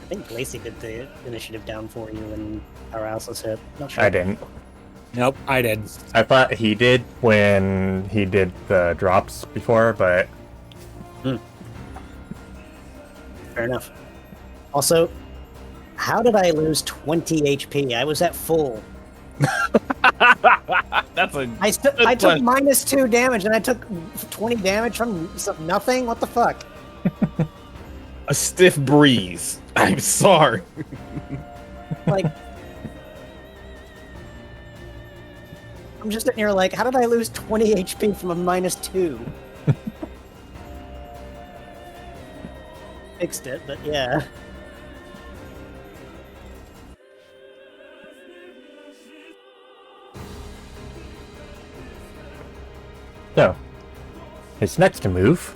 I think Lacey did the initiative down for you when paralysis hit. Not sure. I didn't. Nope, I did. I thought he did when he did the drops before, but Fair enough. Also, how did I lose 20 HP? I was at full. That's a I took question. -2 damage and I took 20 damage from nothing? What the fuck? a stiff breeze. I'm sorry. Like, I'm just sitting here like, how did I lose 20 HP from a -2? Fixed it, but yeah. so his next move.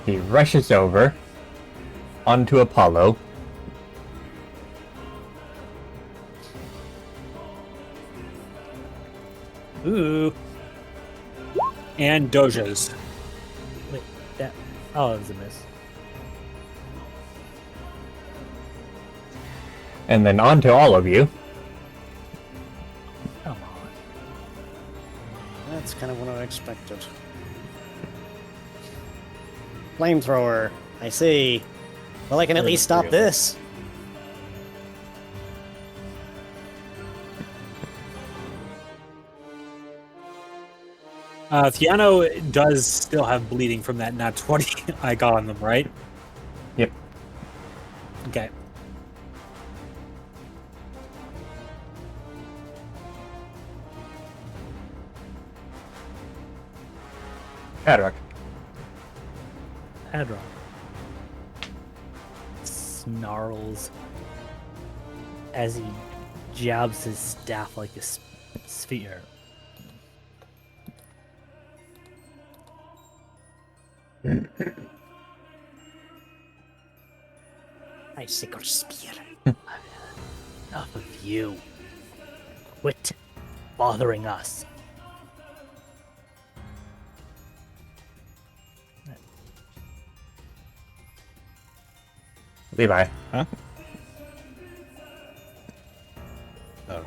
He rushes over onto Apollo. Ooh. And Doja's. Wait, that. Oh, it was a miss. And then onto all of you. Come on. That's kind of what I expected. Flamethrower. I see. Well, I can at least stop this. Theano does still have bleeding from that nat 20 I got on them, right? Yep. Okay. Hadrock. Hadron snarls as he jabs his staff like a sphere. Icicle spear. Enough of you. Quit bothering us. Levi. Huh? Oh.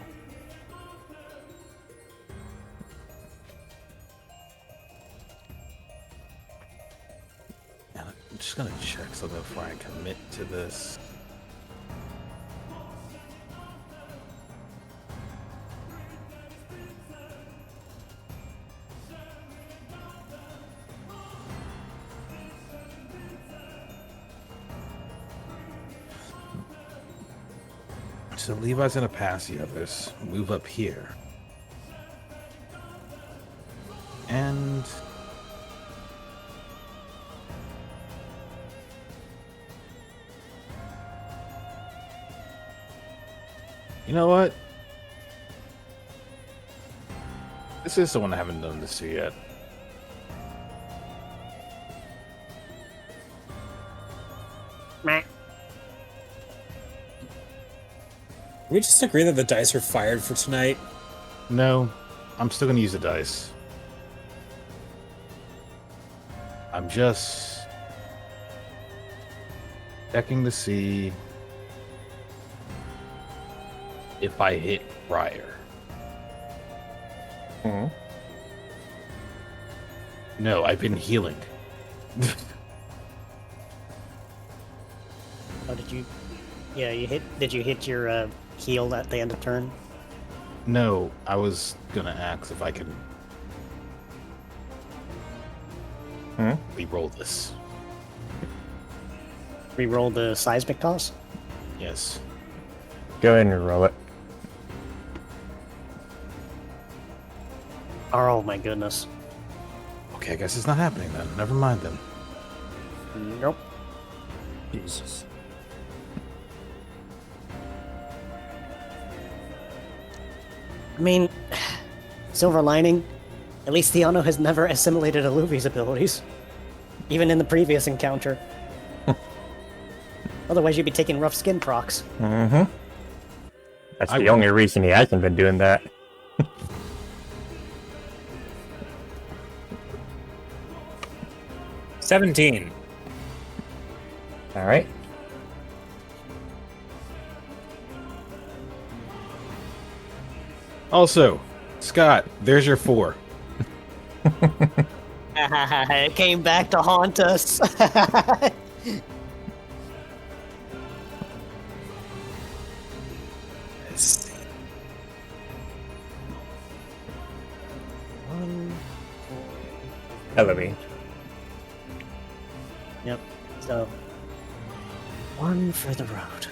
Yeah, I'm just gonna check something before I commit to this. So Levi's gonna pass the others, move up here. And you know what? This is the one I haven't done this to yet. Meh. Can we just agree that the dice are fired for tonight? No, I'm still gonna use the dice. I'm just checking to see if I hit Briar. Mhm. No, I've been healing. you? Yeah, you hit. Did you hit your heal at the end of turn? No, I was gonna ask if I could re-roll this. Reroll the seismic toss. Yes. Go ahead and roll it. Oh my goodness. Okay, I guess it's not happening then. Never mind then. Nope. Jesus. I mean, silver lining. At least Theano has never assimilated Aluvi's abilities, even in the previous encounter. Otherwise, you'd be taking rough skin procs. Mm-hmm. That's the only reason he hasn't been doing that. $17. All right. Also, Scott, there's your 4. It came back to haunt us. Elevate. Yep. So, one for the road.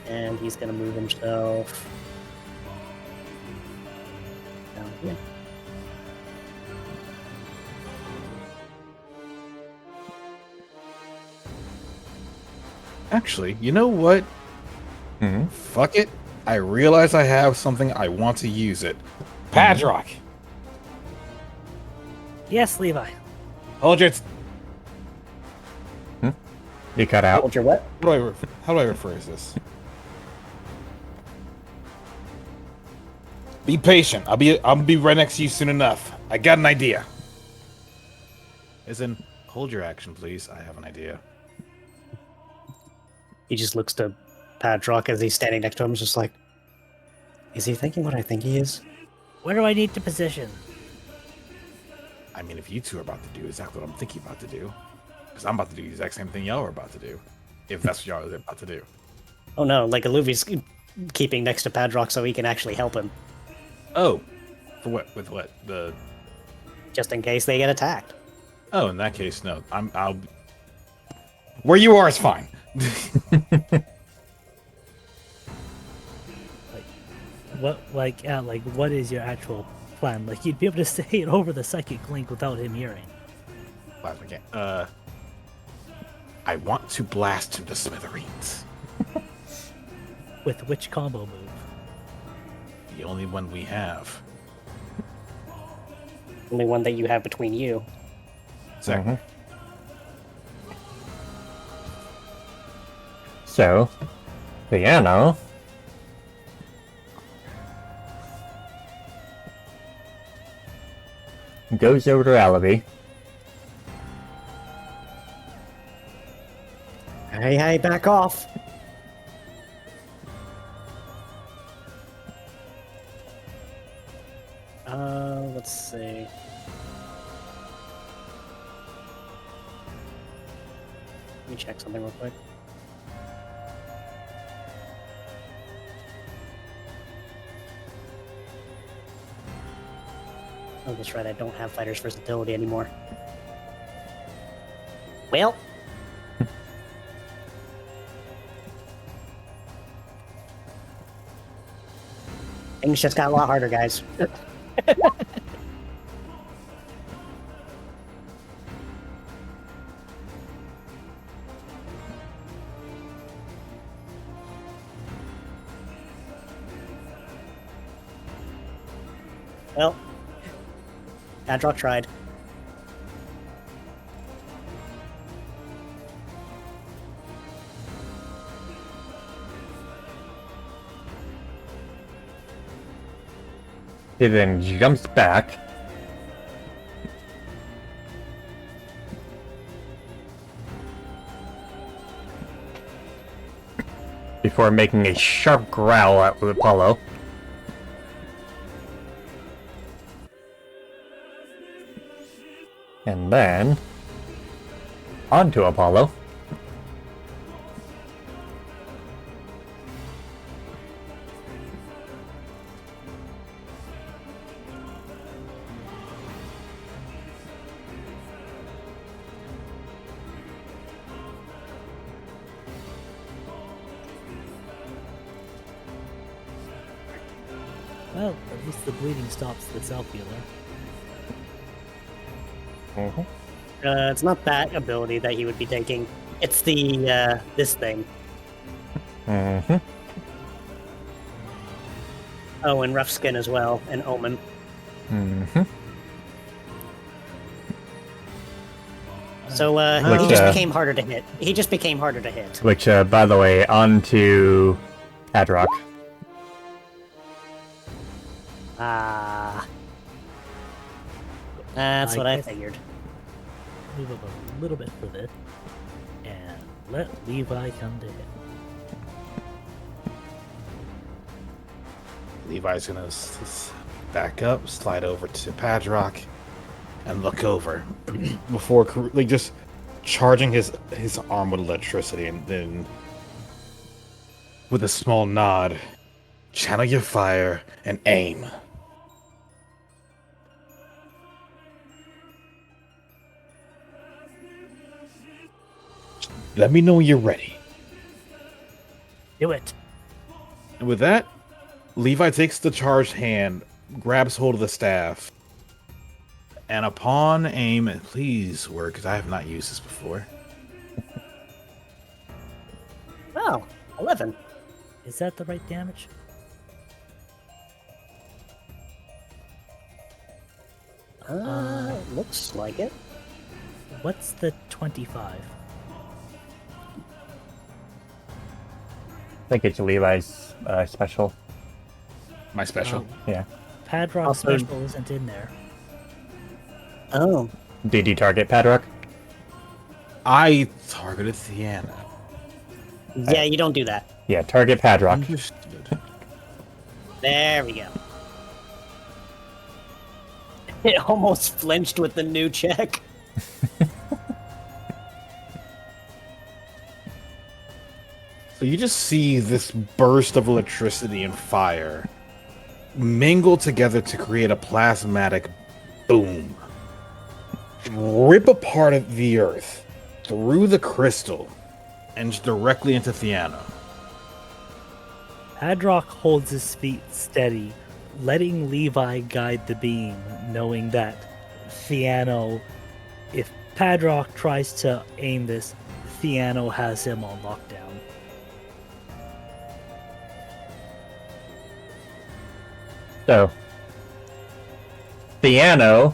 And he's gonna move himself down here. Actually, you know what? Fuck it. I realize I have something. I want to use it. Padrock. Yes, Levi. Hold your. You cut out. Hold your what? How do I rephrase this? Be patient. I'll be right next to you soon enough. I got an idea. As in, hold your action, please. I have an idea. He just looks to Padrock as he's standing next to him, just like, is he thinking what I think he is? Where do I need to position? I mean, if you two are about to do exactly what I'm thinking about to do, because I'm about to do the exact same thing y'all are about to do, if that's what y'all are about to do. Oh no, like Aluvi's keeping next to Padrock so he can actually help him, Oh, for what? With what? just in case they get attacked. Oh, in that case, no. I'll. Where you are is fine. What is your actual plan? Like, you'd be able to say it over the psychic link without him hearing. Plasma can't. I want to blast him to smithereens. With which combo move? The only one we have. Only one that you have between you. Exactly. So, Piano. Goes over to Alibi. Hey, back off. Let's see. Let me check something real quick. Oh, that's right, I don't have fighter's versatility anymore. Well. Things just got a lot harder, guys. Well, Padrock tried. He then jumps back. Before making a sharp growl at Apollo. And then onto Apollo. Well, at least the bleeding stops the self healer. Mm-hmm. It's not that ability that he would be taking. It's the this thing. Mm-hmm. Oh, and rough skin as well, and omen. Mm-hmm. So Which, he just became harder to hit. He just became harder to hit. Which, by the way, onto Adrock. Ah. That's I what I guess- figured. Move up a little bit further. And let Levi come to him. Levi's gonna back up, slide over to Padrock, and look over before like just charging his arm with electricity, and then with a small nod, channel your fire and aim. Let me know when you're ready. Do it. And with that, Levi takes the charged hand, grabs hold of the staff, and upon aim, and please work, because I have not used this before. Oh, 11. Is that the right damage? Looks like it. What's the 25? I think it's Levi's special. My special. Yeah. Padrock Also- special isn't in there. Oh. Did you target Padrock? I targeted Theana. Yeah, you don't do that. Yeah, target Padrock. Understood. There we go. It almost flinched with the new check. So you just see this burst of electricity and fire mingle together to create a plasmatic boom. Rip apart of the earth through the crystal and directly into Theana. Padrock holds his feet steady, letting Levi guide the beam, knowing that Theano, if Padrock tries to aim this, Theano has him on lockdown. So, Theano,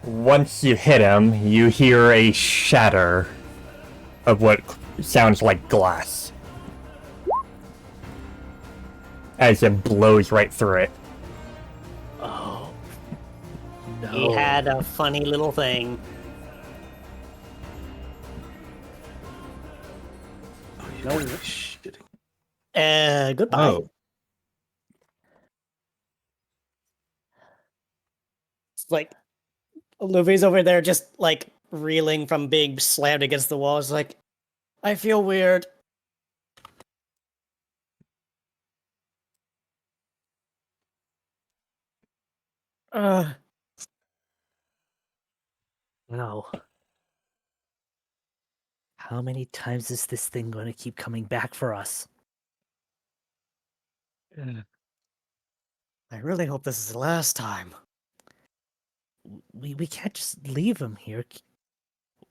once you hit him, you hear a shatter of what sounds like glass as it blows right through it. Oh. No. He had a funny little thing. No shitting. Goodbye. Oh, It's like Luffy's over there just like reeling from being slammed against the wall. It's like, I feel weird. No. How many times is this thing going to keep coming back for us? I really hope this is the last time. We can't just leave him here.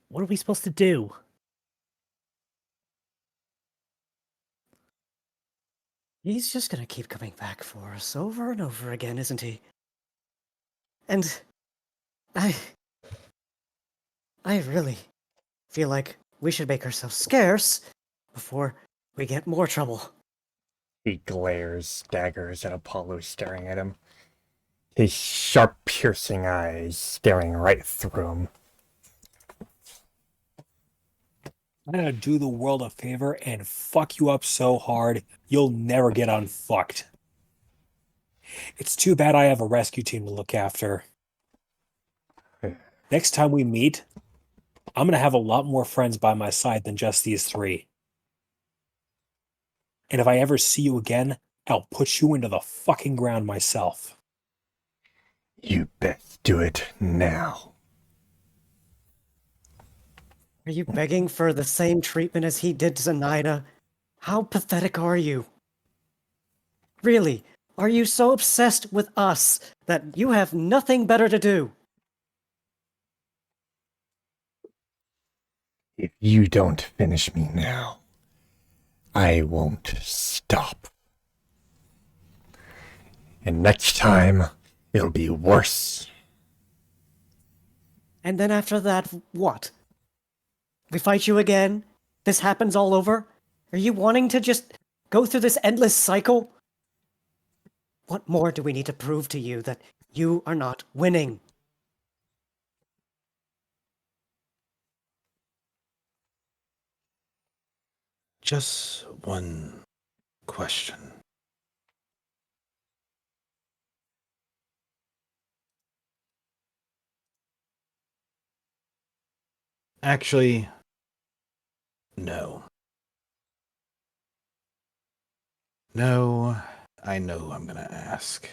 What are we supposed to do? He's just gonna keep coming back for us over and over again, isn't he? And I really feel like we should make ourselves scarce before we get more trouble. He glares, staggers at Apollo staring at him. His sharp, piercing eyes staring right through him. I'm gonna do the world a favor and fuck you up so hard you'll never get unfucked. It's too bad I have a rescue team to look after. Next time we meet, I'm going to have a lot more friends by my side than just these three. And if I ever see you again, I'll put you into the fucking ground myself. You best do it now. Are you begging for the same treatment as he did to Zenaida? How pathetic are you? Really, are you so obsessed with us that you have nothing better to do? If you don't finish me now, I won't stop. And next time, it'll be worse. And then after that, what? We fight you again? This happens all over? Are you wanting to just go through this endless cycle? What more do we need to prove to you that you are not winning? Just one question. Actually, no. No, I know who I'm gonna ask.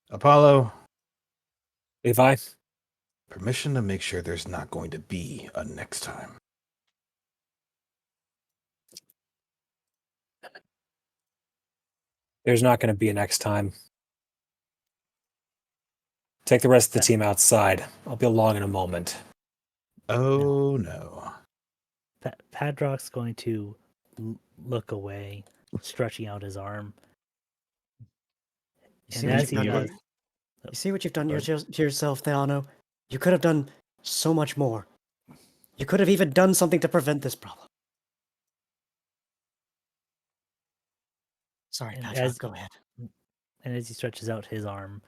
Apollo, Levi? permission to make sure there's not going to be a next time. There's not going to be a next time. Take the rest of the team outside. I'll be along in a moment. Oh no. Padrock's going to look away, stretching out his arm. You see And what as you've he done? does, You see what you've done to yourself, Theano? You could have done so much more. You could have even done something to prevent this problem. Sorry, And Patrick, go ahead. and as he stretches out his arm,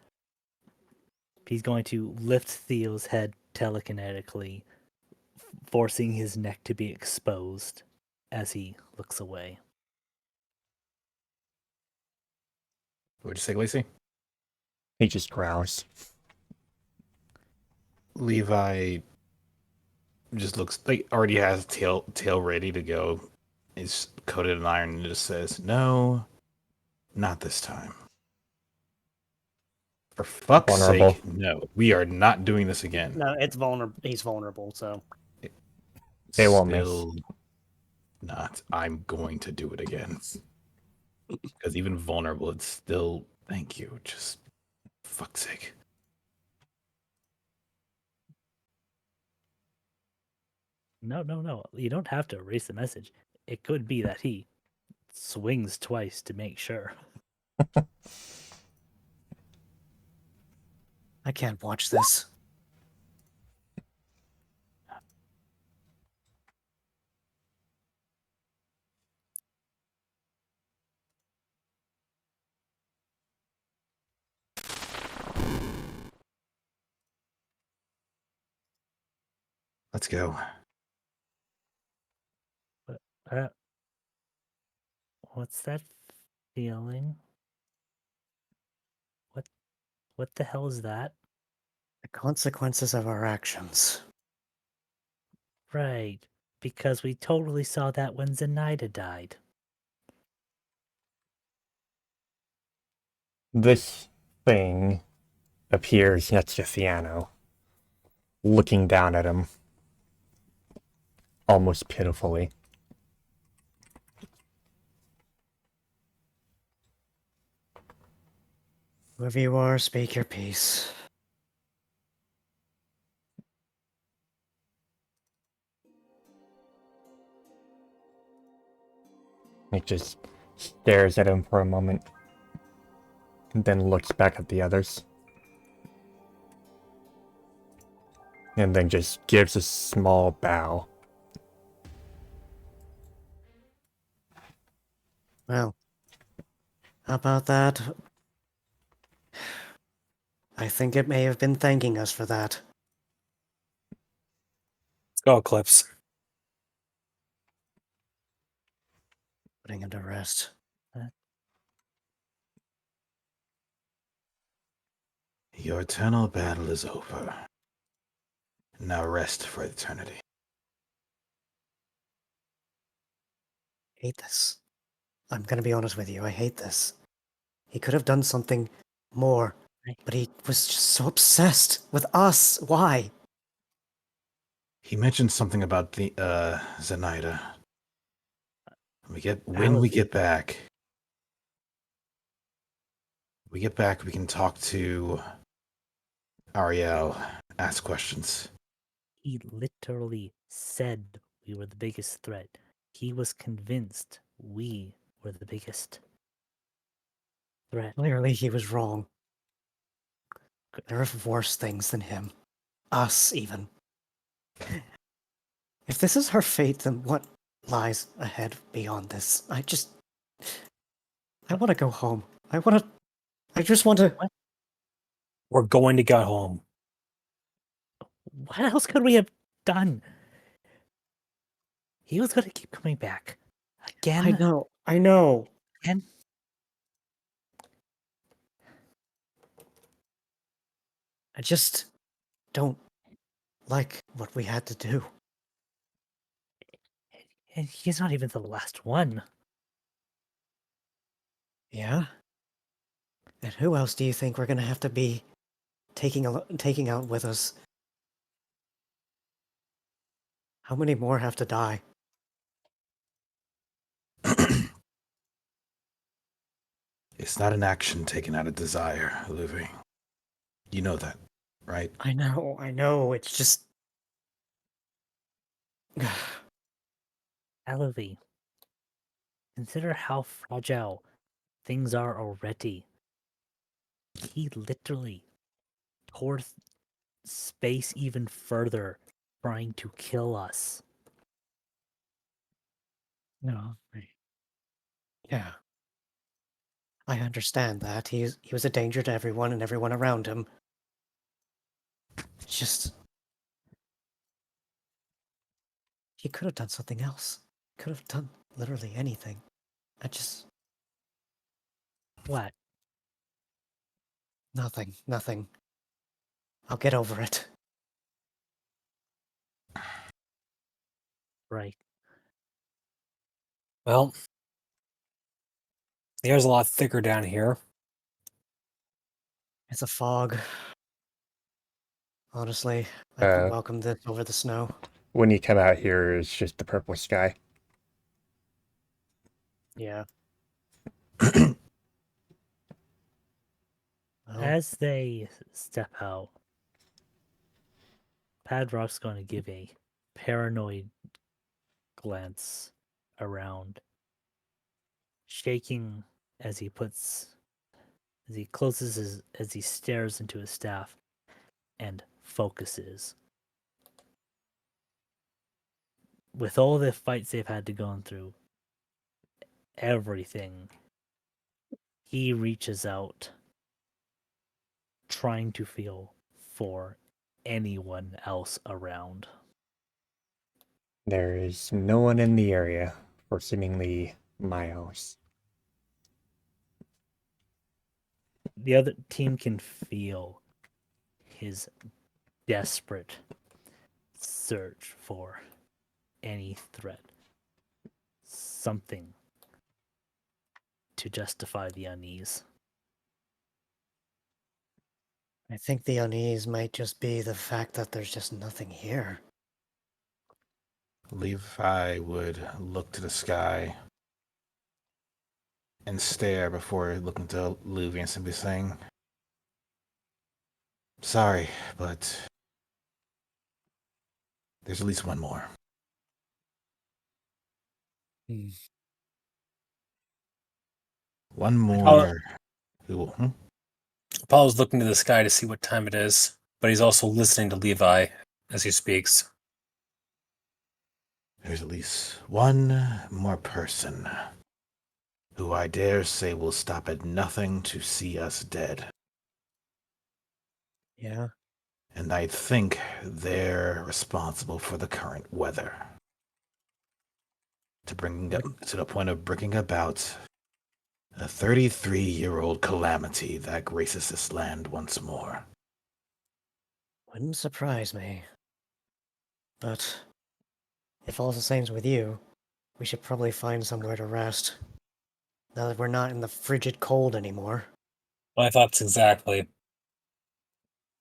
he's going to lift Theo's head telekinetically, forcing his neck to be exposed as he looks away. What'd you say, Lacey? He just growls. Levi just looks like already has tail ready to go. Is coated in iron and just says, "No, not this time. For fuck's Vulnerable. sake, no. We are not doing this again." No, it's vulnerable. He's vulnerable, so. They won't miss. Still not. I'm going to do it again. Because even vulnerable, it's still. Thank you. Just fuck's sake. No. You don't have to erase the message. It could be that he swings twice to make sure. I can't watch this. Let's go. Uh, what's that feeling? What the hell is that? The consequences of our actions. Right, because we totally saw that when Zenaida died. This thing appears next to Theano, looking down at him, almost pitifully. Whoever you are, speak your piece. He just stares at him for a moment, and then looks back at the others. And then just gives a small bow. Well, how about that? I think it may have been thanking us for that. Let's go, Eclipse. Putting him to rest. Your eternal battle is over. Now rest for eternity. I hate this. I'm gonna be honest with you, I hate this. He could have done something more, but he was just so obsessed with us. Why? He mentioned something about the Zenaida. When we get back, we can talk to Ariel, ask questions. He literally said we were the biggest threat. He was convinced we were the biggest threat. Clearly, he was wrong. There are worse things than him. Us, even. If this is her fate, then what lies ahead beyond this? I want to go home. I just want to. We're going to get home. What else could we have done? He was going to keep coming back. Again. I know. Again. I just don't like what we had to do. And he's not even the last one. Yeah? And who else do you think we're gonna have to be taking out with us? How many more have to die? It's not an action taken out of desire, Luffy. You know that, right? I know, it's just... Alavi, consider how fragile things are already. He literally tore space even further, trying to kill us. No. Yeah. I understand that. He was a danger to everyone and everyone around him. It's just... He could have done something else. Could have done literally anything. I just... What? Nothing. I'll get over it. Right. Well, the air's a lot thicker down here. It's a fog. Honestly, I could welcome this over the snow. When you come out here, it's just the purple sky. Yeah. Well, As they step out, Padrock's going to give a paranoid glance around, shaking as he stares into his staff and focuses. With all the fights they've had to go through, everything, he reaches out, trying to feel for anyone else around. There is no one in the area for seemingly miles. The other team can feel his desperate search for any threat, something to justify the unease. I think the unease might just be the fact that there's just nothing here. Levi would look to the sky and stare before looking to Luffy and simply saying, "Sorry, but there's at least one more." One more. Apollo's looking to the sky to see what time it is, but he's also listening to Levi as he speaks. There's at least one more person who I dare say will stop at nothing to see us dead. Yeah? And I think they're responsible for the current weather. To the point of bringing about a 33-year-old calamity that graces this land once more. Wouldn't surprise me. But if all's the same with you, we should probably find somewhere to rest. Now that we're not in the frigid cold anymore. My thoughts exactly.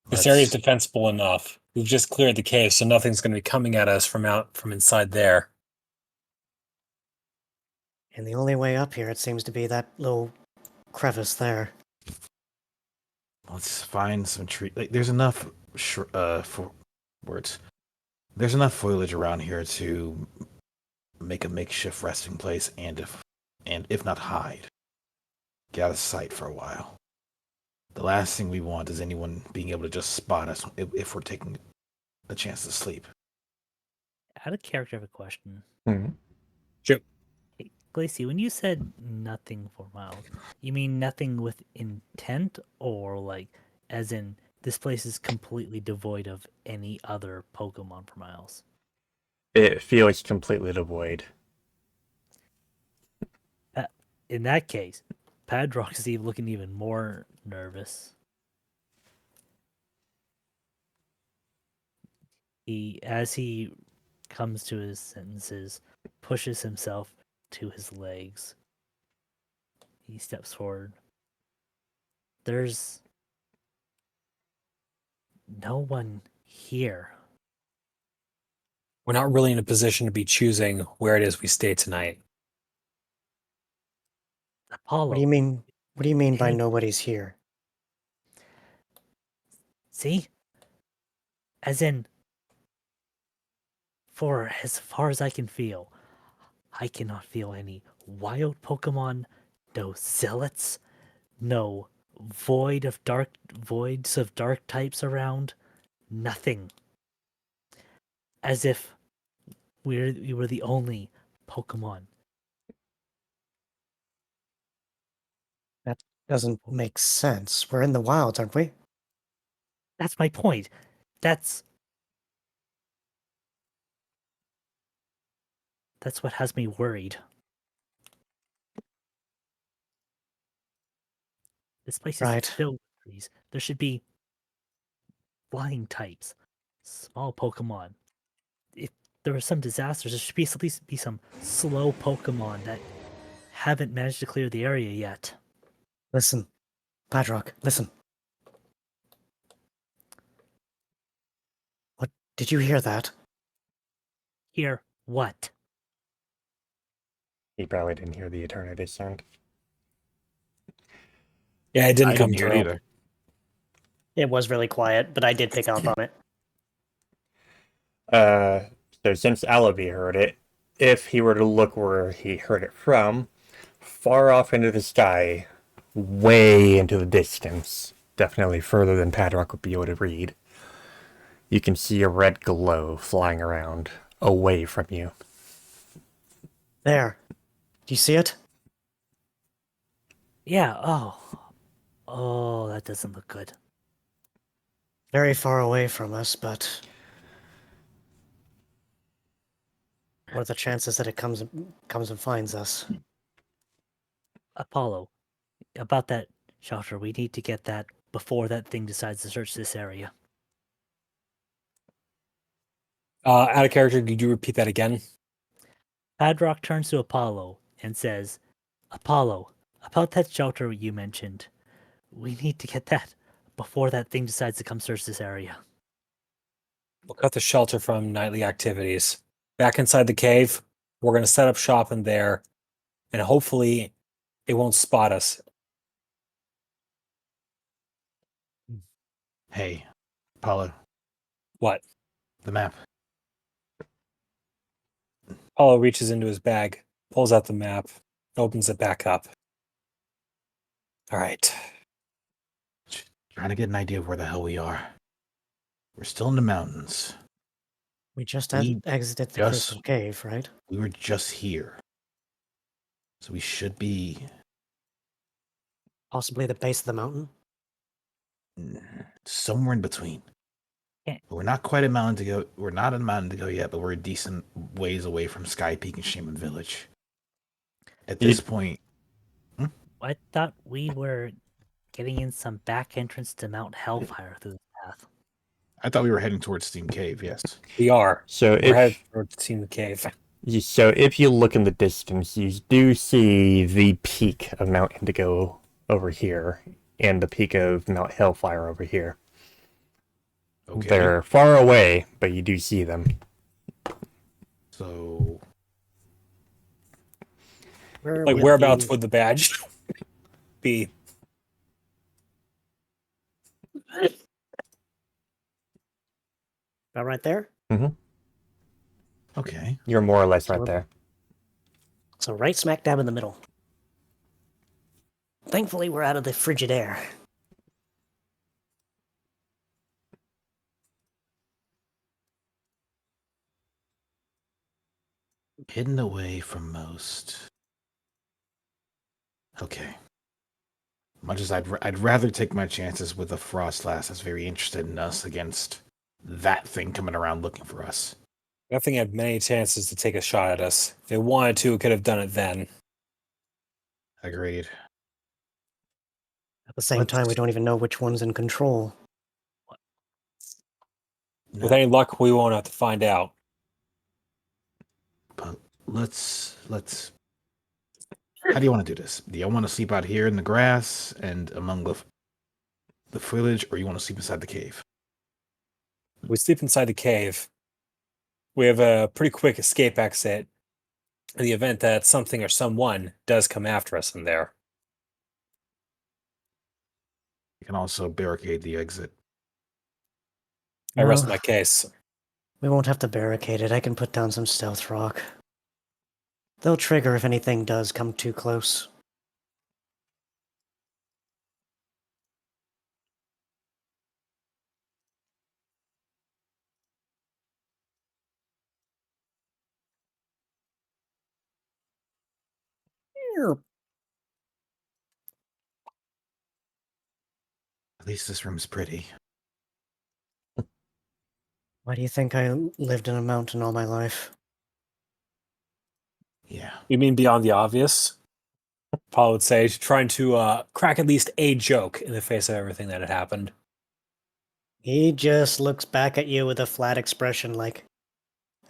This Let's- area is defensible enough. We've just cleared the cave, so nothing's going to be coming at us from inside there. And the only way up here, it seems to be that little crevice there. Let's find some tree. Like, there's enough There's enough foliage around here to make a makeshift resting place, and if not hide, get out of sight for a while. The last thing we want is anyone being able to just spot us if we're taking a chance to sleep. Out of character, I have a question. Mhm. Sure. Hey, Glacy, when you said nothing for miles, you mean nothing with intent, or like, as in this place is completely devoid of any other Pokemon for miles? It feels completely devoid. In that case, Padrock is looking even more nervous. As he comes to his sentences, pushes himself to his legs. He steps forward. There's no one here. We're not really in a position to be choosing where it is we stay tonight. Apollo. What do you mean? What do you mean by Hey. nobody's here? See? As in, for as far as I can feel, I cannot feel any wild Pokemon, no zealots, no voids of dark types around, nothing. As if we were the only Pokemon. That doesn't make sense. We're in the wilds, aren't we? That's my point. That's what has me worried. This place is Right. filled with trees. There should be flying types, small Pokemon. If there were some disasters, there should be at least be some slow Pokemon that haven't managed to clear the area yet. Listen, Padrock, listen. What? Did you hear that? Here, what? He probably didn't hear the eternity sound. Yeah, it didn't I come didn't hear through. it either. It was really quiet, but I did pick up on it. So since Alavi heard it, if he were to look where he heard it from, far off into the sky, way into the distance, definitely further than Padrock would be able to read, you can see a red glow flying around away from you. There. Do you see it? Yeah, oh, that doesn't look good. Very far away from us, but what are the chances that it comes and finds us? Apollo, about that shelter, we need to get that before that thing decides to search this area. Out of character, could you repeat that again? Padrock turns to Apollo and says, Apollo, about that shelter you mentioned, we need to get that before that thing decides to come search this area. We'll cut the shelter from nightly activities. Back inside the cave, we're going to set up shop in there, and hopefully it won't spot us. Hey, Apollo, What? the map. Apollo reaches into his bag, pulls out the map, opens it back up. All right. Trying to get an idea of where the hell we are. We're still in the mountains. We just We exited the just- Crystal Cave, right? We were just here. So we should be Possibly the base of the mountain? somewhere in between. Yeah. We're not quite a mountain to go. We're not a mountain to go yet, but we're a decent ways away from Sky Peak and Shaman Village. At this point, I thought we were getting in some back entrance to Mount Hellfire through the path. I thought we were heading towards Steam Cave. Yes. We are. So We're headed if towards Team Cave. so, if you look in the distance, you do see the peak of Mount Indigo over here, and the peak of Mount Hellfire over here. Okay. They're far away, but you do see them. So Like, whereabouts would the badge be? About right there? okay. You're more or less So right we're- there. So right smack dab in the middle. Thankfully, we're out of the frigid air. Hidden away from most. Okay. Much as I'd rather take my chances with a Frostlass that's very interested in us against that thing coming around looking for us. I think had many chances to take a shot at us. If they wanted to, it could have done it then. Agreed. At the same time, we don't even know which one's in control. With any luck, we won't have to find out. But let's. How do you want to do this? Do you want to sleep out here in the grass and among the foliage, or you want to sleep inside the cave? We sleep inside the cave. We have a pretty quick escape exit in the event that something or someone does come after us in there. You can also barricade the exit. I rest No. my case. We won't have to barricade it. I can put down some stealth rock. They'll trigger if anything does come too close. At least this room's pretty. Why do you think I lived in a mountain all my life? Yeah. You mean beyond the obvious? Paul would say, trying to crack at least a joke in the face of everything that had happened. He just looks back at you with a flat expression like,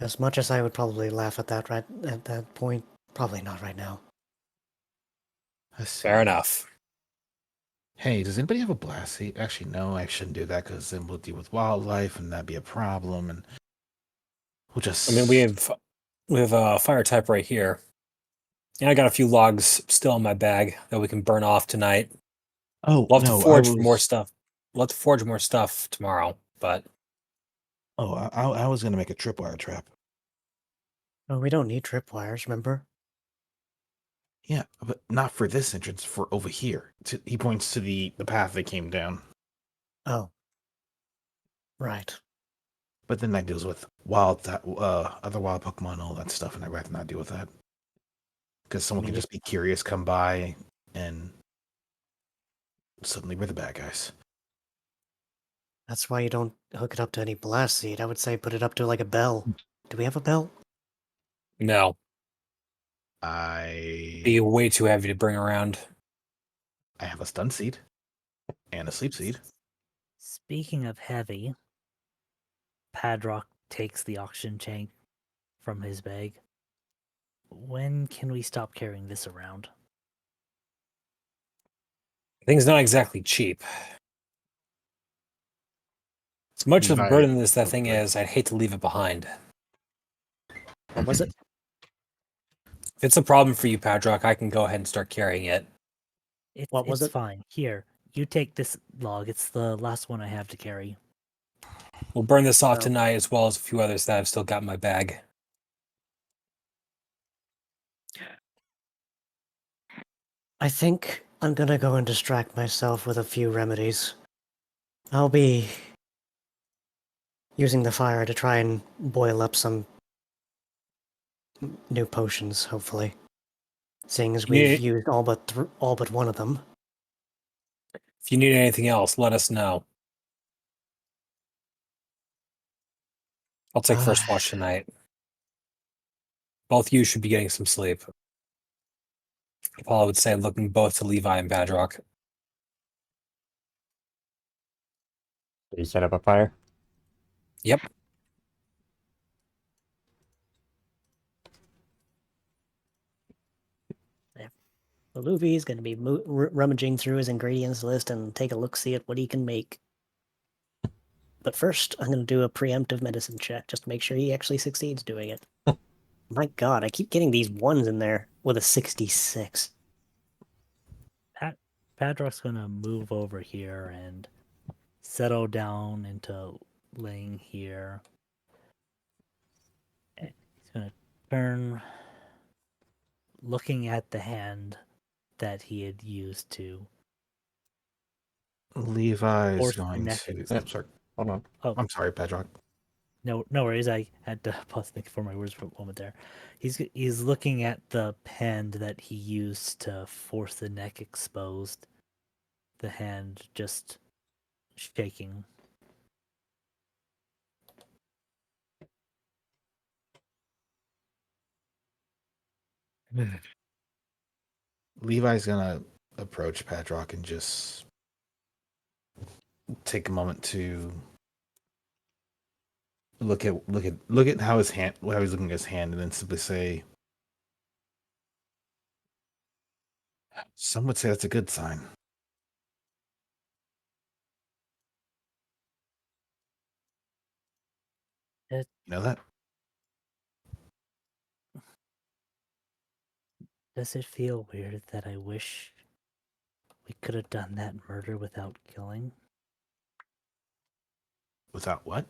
as much as I would probably laugh at that right at that point, probably not right now. Fair enough. Hey, does anybody have a blast seat? Actually, no, I shouldn't do that because then we'll deal with wildlife and that'd be a problem. And we'll just. I mean, we have a fire type right here. And I got a few logs still in my bag that we can burn off tonight. Oh, We'll have no, to forge I was... more stuff. We'll have to forge more stuff tomorrow, but Oh, I was gonna make a tripwire trap. Oh, we don't need tripwires, remember? Yeah, but not for this entrance. For over here. He points to the path they came down. Oh. Right. But then that deals with other wild Pokemon, and all that stuff, and I'd rather not deal with that. Because someone can just be curious, come by, and suddenly we're the bad guys. That's why you don't hook it up to any blast seed. I would say put it up to like a bell. Do we have a bell? no. I Be way too heavy to bring around. have a stun seed and a sleep seed. Speaking of heavy, Padrock takes the oxygen tank from his bag. When can we stop carrying this around? Thing's not exactly cheap. As much of a Right. burden as that thing is, I'd hate to leave it behind. What was it? If it's a problem for you, Padrock, I can go ahead and start carrying it. What was it's it? fine. Here, you take this log. It's the last one I have to carry. We'll burn this off Oh. tonight, as well as a few others that I've still got in my bag. I think I'm gonna go and distract myself with a few remedies. I'll be using the fire to try and boil up some new potions, hopefully. Seeing as we've Yeah. used all but one of them. If you need anything else, let us know. I'll take first watch tonight. Both you should be getting some sleep. Paul would say, looking both to Levi and Padrock. You set up a fire? Yep. So Luffy's going to be rummaging through his ingredients list and take a look-see at what he can make. But first, I'm going to do a preemptive medicine check just to make sure he actually succeeds doing it. My god, I keep getting these ones in there with a 66. Padrock's gonna move over here and settle down into laying here. And he's gonna turn, looking at the hand that he had used to Levi is force the going neck. to. I'm sorry. Hold on. Oh, I'm sorry, Pedrock. no worries. I had to pause think for my words for a moment there. He's looking at the pen that he used to force the neck exposed. The hand just shaking. Levi's gonna approach Padrock and just take a moment to look at how his hand, how he's looking at his hand, and then simply say, "Some would say that's a good sign." It, You know that? does it feel weird that I wish we could have done that murder without killing? Without what?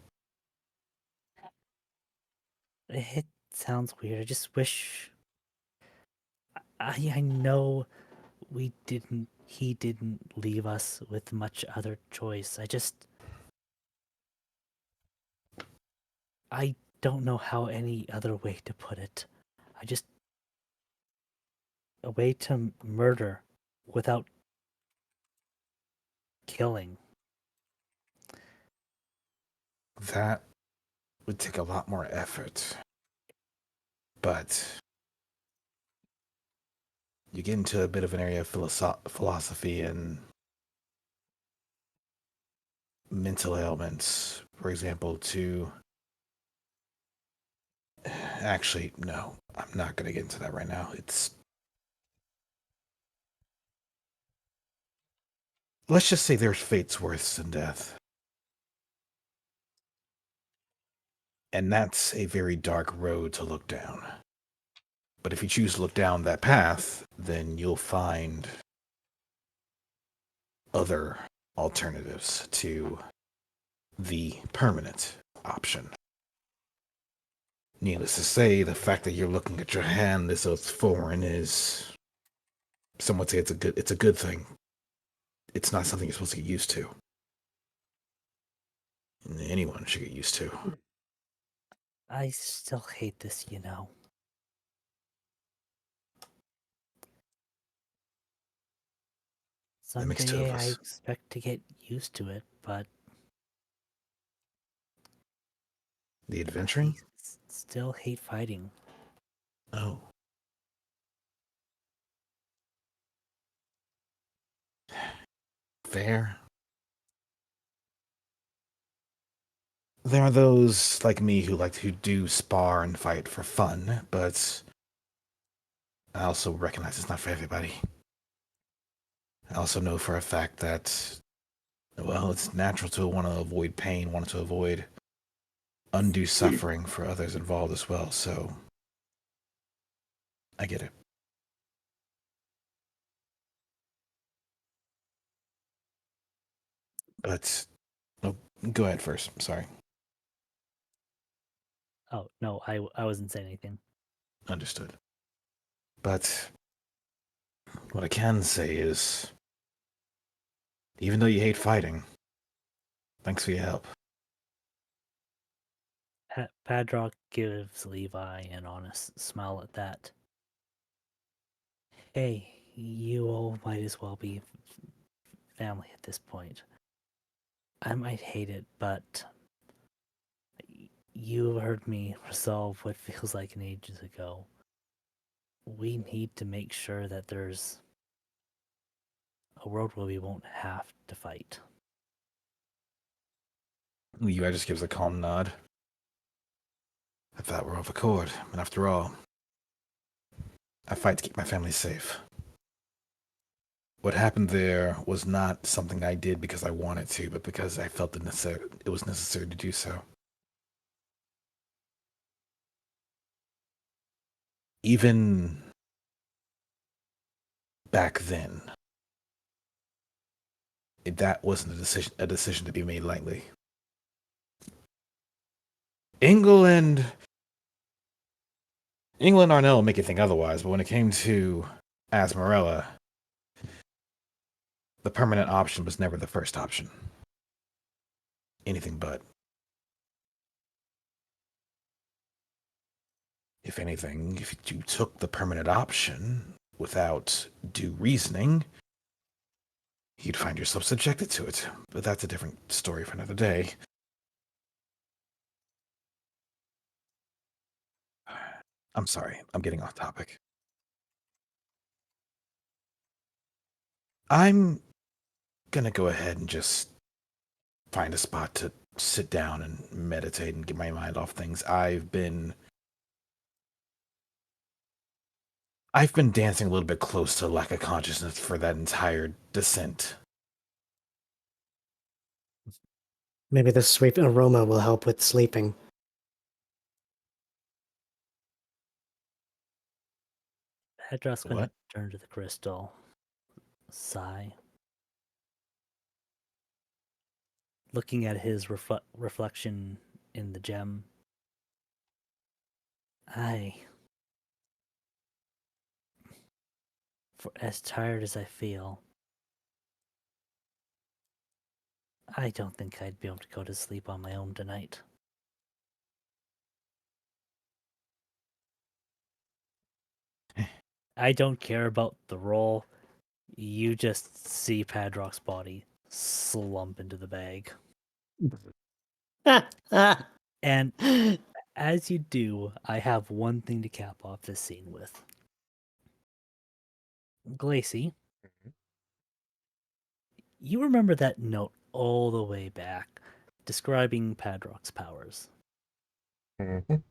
It sounds weird. I just wish. I know he didn't leave us with much other choice. I don't know how any other way to put it. A way to murder without killing. That would take a lot more effort. But you get into a bit of an area of philosophy and mental ailments, for example, to actually, no, I'm not going to get into that right now. Let's just say there's fates worse than death. And that's a very dark road to look down. But if you choose to look down that path, then you'll find other alternatives to the permanent option. Needless to say, the fact that you're looking at your hand as though it's foreign is, some would say it's a good thing. It's not something you're supposed to get used to. Anyone should get used to. I still hate this, you know. That makes two of Someday I us. expect to get used to it, but The I adventuring? still hate fighting. Oh. Fair. There are those like me who do spar and fight for fun, but I also recognize it's not for everybody. I also know for a fact that, well, it's natural to want to avoid pain, want to avoid undue suffering for others involved as well, so I get it. But, oh, go ahead first. Sorry. Oh, no, I wasn't saying anything. Understood. But what I can say is, even though you hate fighting, thanks for your help. Padrock gives Levi an honest smile at that. Hey, you all might as well be family at this point. I might hate it, but you heard me resolve what feels like an ages ago. We need to make sure that there's a world where we won't have to fight. Levi just gives a calm nod. I thought we're off accord, and after all, I fight to keep my family safe. What happened there was not something I did because I wanted to, but because I felt it was necessary to do so. Even back then, that wasn't a decision to be made lightly. England Arnell make you think otherwise, but when it came to Asmarella, the permanent option was never the first option. Anything but. If anything, if you took the permanent option without due reasoning, you'd find yourself subjected to it. But that's a different story for another day. I'm sorry, I'm getting off topic. I'm gonna go ahead and just find a spot to sit down and meditate and get my mind off things. I've been dancing a little bit close to lack of consciousness for that entire descent. Maybe the sweet aroma will help with sleeping. Hedros gonna What? turn to the crystal, sigh. Looking at his reflection in the gem. For as tired as I feel, I don't think I'd be able to go to sleep on my own tonight. I don't care about the roll. You just see Padrock's body slump into the bag. And as you do, I have one thing to cap off this scene with. Glacy, you remember that note all the way back describing Padrock's powers. Mhm.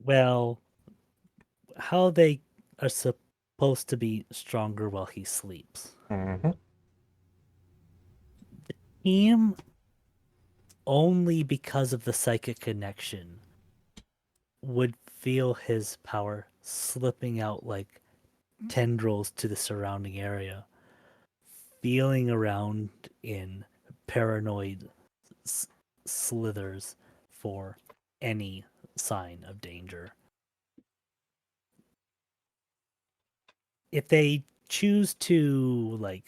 Well, how they are supposed to be stronger while he sleeps. Mhm. Him, only because of the psychic connection, would feel his power slipping out like tendrils to the surrounding area, feeling around in paranoid slithers for any sign of danger. If they choose to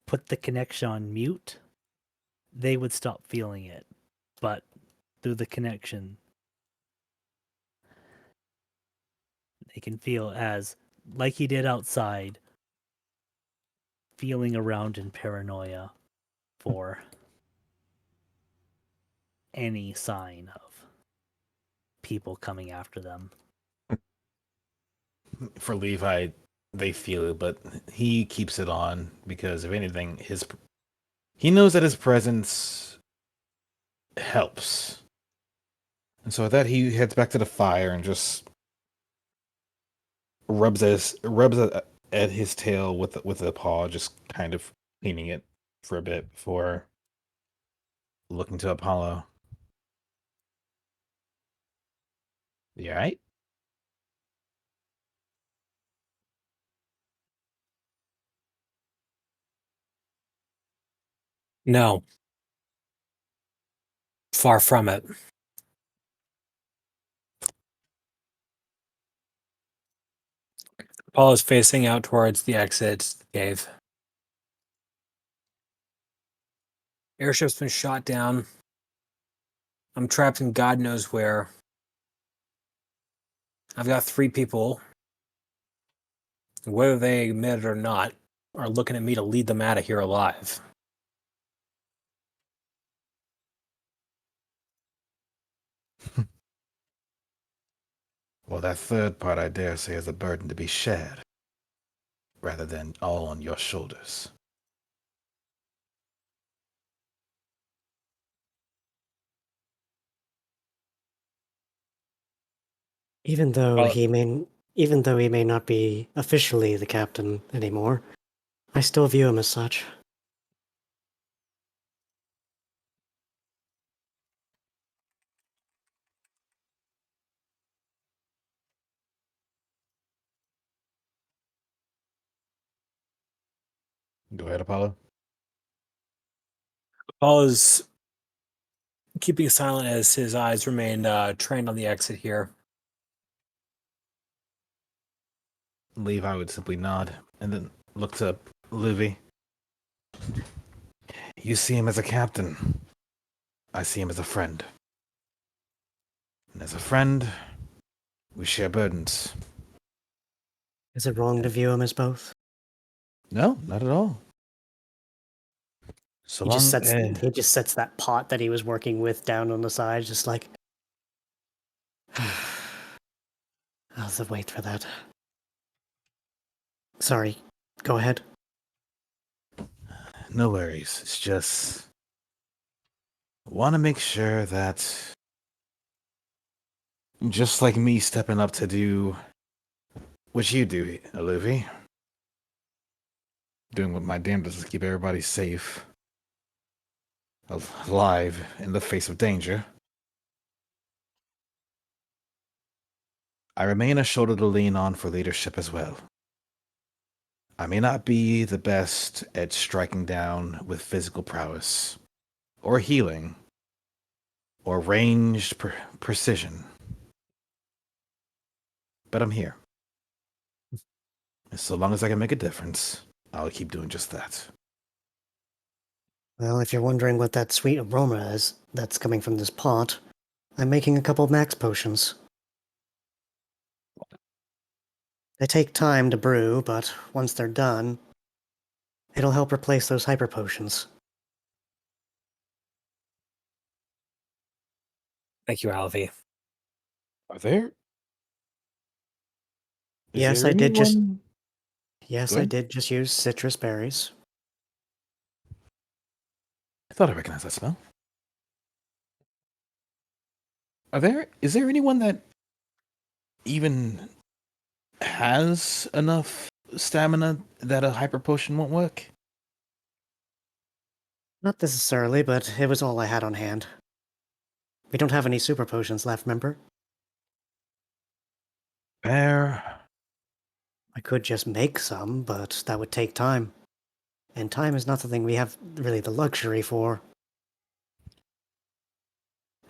put the connection on mute, they would stop feeling it. But through the connection, they can feel as, like he did outside, feeling around in paranoia for any sign of people coming after them. For Levi, they feel it, but he keeps it on because if anything, he knows that his presence helps. And so with that, he heads back to the fire and just rubs at his tail with a paw, just kind of cleaning it for a bit before looking to Apollo. You all right? No. Far from it. Paul is facing out towards the exit cave. Airship's been shot down. I'm trapped in God knows where. I've got 3 people, whether they admit it or not, are looking at me to lead them out of here alive. Well, that third part, I dare say, is a burden to be shared, rather than all on your shoulders. Even though Well- even though he may not be officially the captain anymore, I still view him as such. Go ahead, Apollo. Apollo's keeping silent as his eyes remain trained on the exit here. Levi would simply nod and then look to Luvi. You see him as a captain. I see him as a friend. And as a friend, we share burdens. Is it wrong to view him as both? No, not at all. So long. He just sets that pot that he was working with down on the side, just like I'll have to wait for that. Sorry, go ahead. No worries. It's just want to make sure that, just like me stepping up to do what you do, Olivia, doing what my damnedest to keep everybody safe, alive in the face of danger. I remain a shoulder to lean on for leadership as well. I may not be the best at striking down with physical prowess, or healing, or ranged precision. But I'm here. And so long as I can make a difference, I'll keep doing just that. Well, if you're wondering what that sweet aroma is that's coming from this pot, I'm making a couple max potions. They take time to brew, but once they're done, it'll help replace those hyper potions. Thank you, Alfie. Are there? Yes, I did just use citrus berries. I thought I recognized that smell. Is there anyone that even has enough stamina that a hyper potion won't work? Not necessarily, but it was all I had on hand. We don't have any super potions left, remember? Fair. I could just make some, but that would take time. And time is not something we have really the luxury for.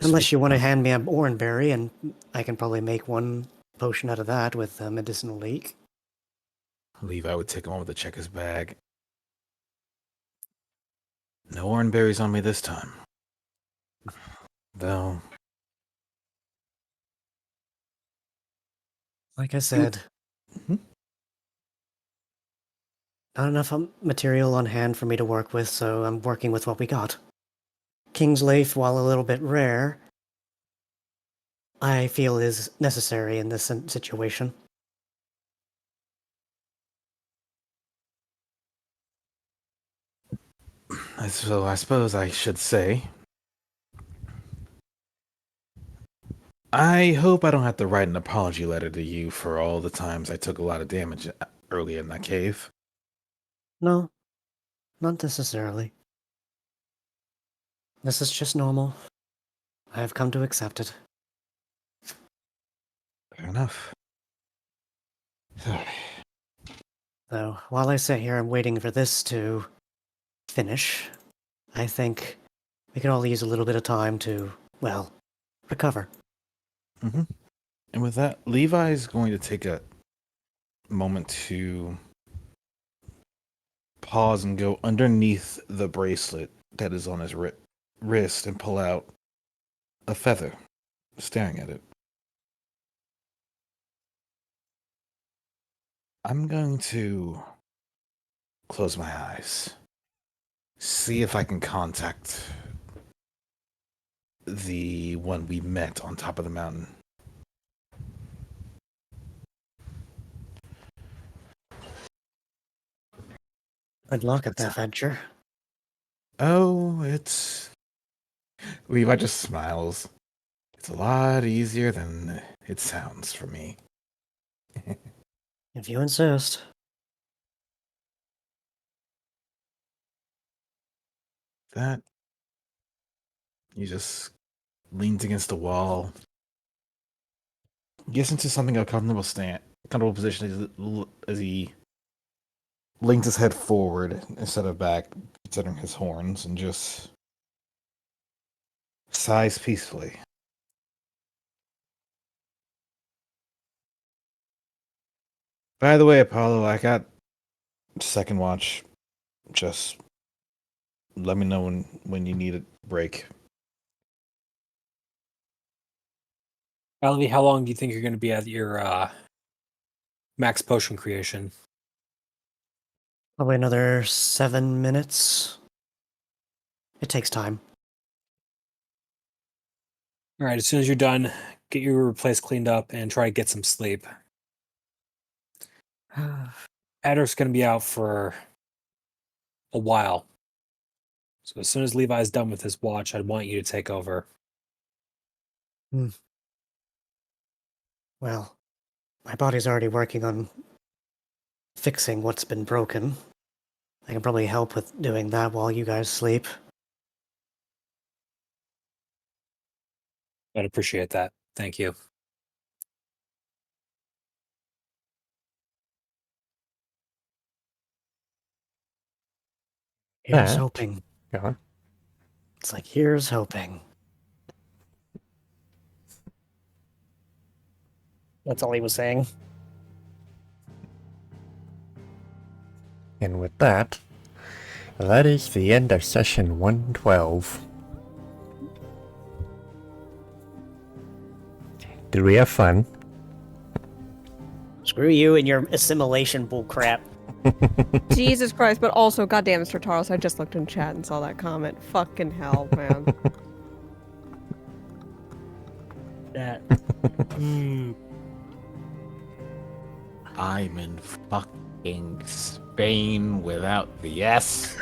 Unless you want to hand me an oranberry, and I can probably make one potion out of that with a medicinal leek. Levi would take him over to check his bag. No oranberries on me this time. Though. Like I said, Mhm. not enough material on hand for me to work with, so I'm working with what we got. King's Leaf, while a little bit rare, I feel is necessary in this situation. So I suppose I should say, I hope I don't have to write an apology letter to you for all the times I took a lot of damage earlier in that cave. No, not necessarily. This is just normal. I have come to accept it. Fair enough. So, while I sit here and waiting for this to finish, I think we could all use a little bit of time to, well, recover. Mm-hmm. And with that, Levi's going to take a moment to pause and go underneath the bracelet that is on his wrist and pull out a feather, staring at it. I'm going to close my eyes, see if I can contact the one we met on top of the mountain. Good luck at that venture. Oh, Levi just smiles. It's a lot easier than it sounds for me. If you insist. That he just leans against the wall, gets into something a comfortable position as he leans his head forward instead of back, considering his horns, and just sighs peacefully. By the way, Apollo, I got second watch. Just let me know when you need a break. Alvy, how long do you think you're going to be at your max potion creation? Probably another 7 minutes. It takes time. All right, as soon as you're done, get your place cleaned up and try to get some sleep. Adder's going to be out for a while. So as soon as Levi's done with his watch, I'd want you to take over. Well, my body's already working on fixing what's been broken. I can probably help with doing that while you guys sleep. I'd appreciate that. Thank you. Here's Matt? hoping. Go on. It's like, here's hoping. That's all he was saying. And with that, that is the end of session 112. Did we have fun? Screw you and your assimilation bullcrap. Jesus Christ, but also, goddamn, Mr. Taros, I just looked in chat and saw that comment. Fucking hell, man. That. I'm in fucking Spain without the S.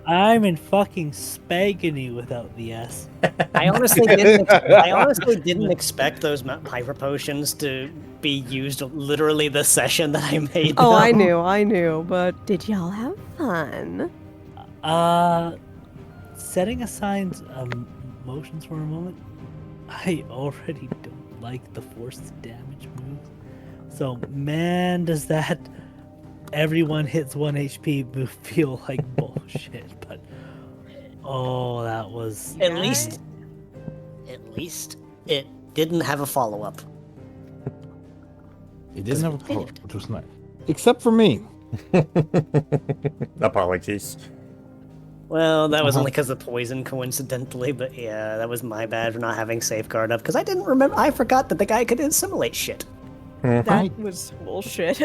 I'm in fucking Spagany without the S. I honestly didn't expect those hyper potions to be used literally the session that I made. Oh, I them. I knew, but did y'all have fun? Setting aside emotions for a moment, I already don't like the force damage moves. So, man, does that everyone hits 1 HP move feel like bullshit. But, oh, that was... At least it didn't have a follow-up. It didn't have a follow-up, which was nice. Except for me. Apologies. Well, that was only because of poison, coincidentally, but yeah, that was my bad for not having safeguard up, because I didn't remember, I forgot that the guy could assimilate shit. That was bullshit.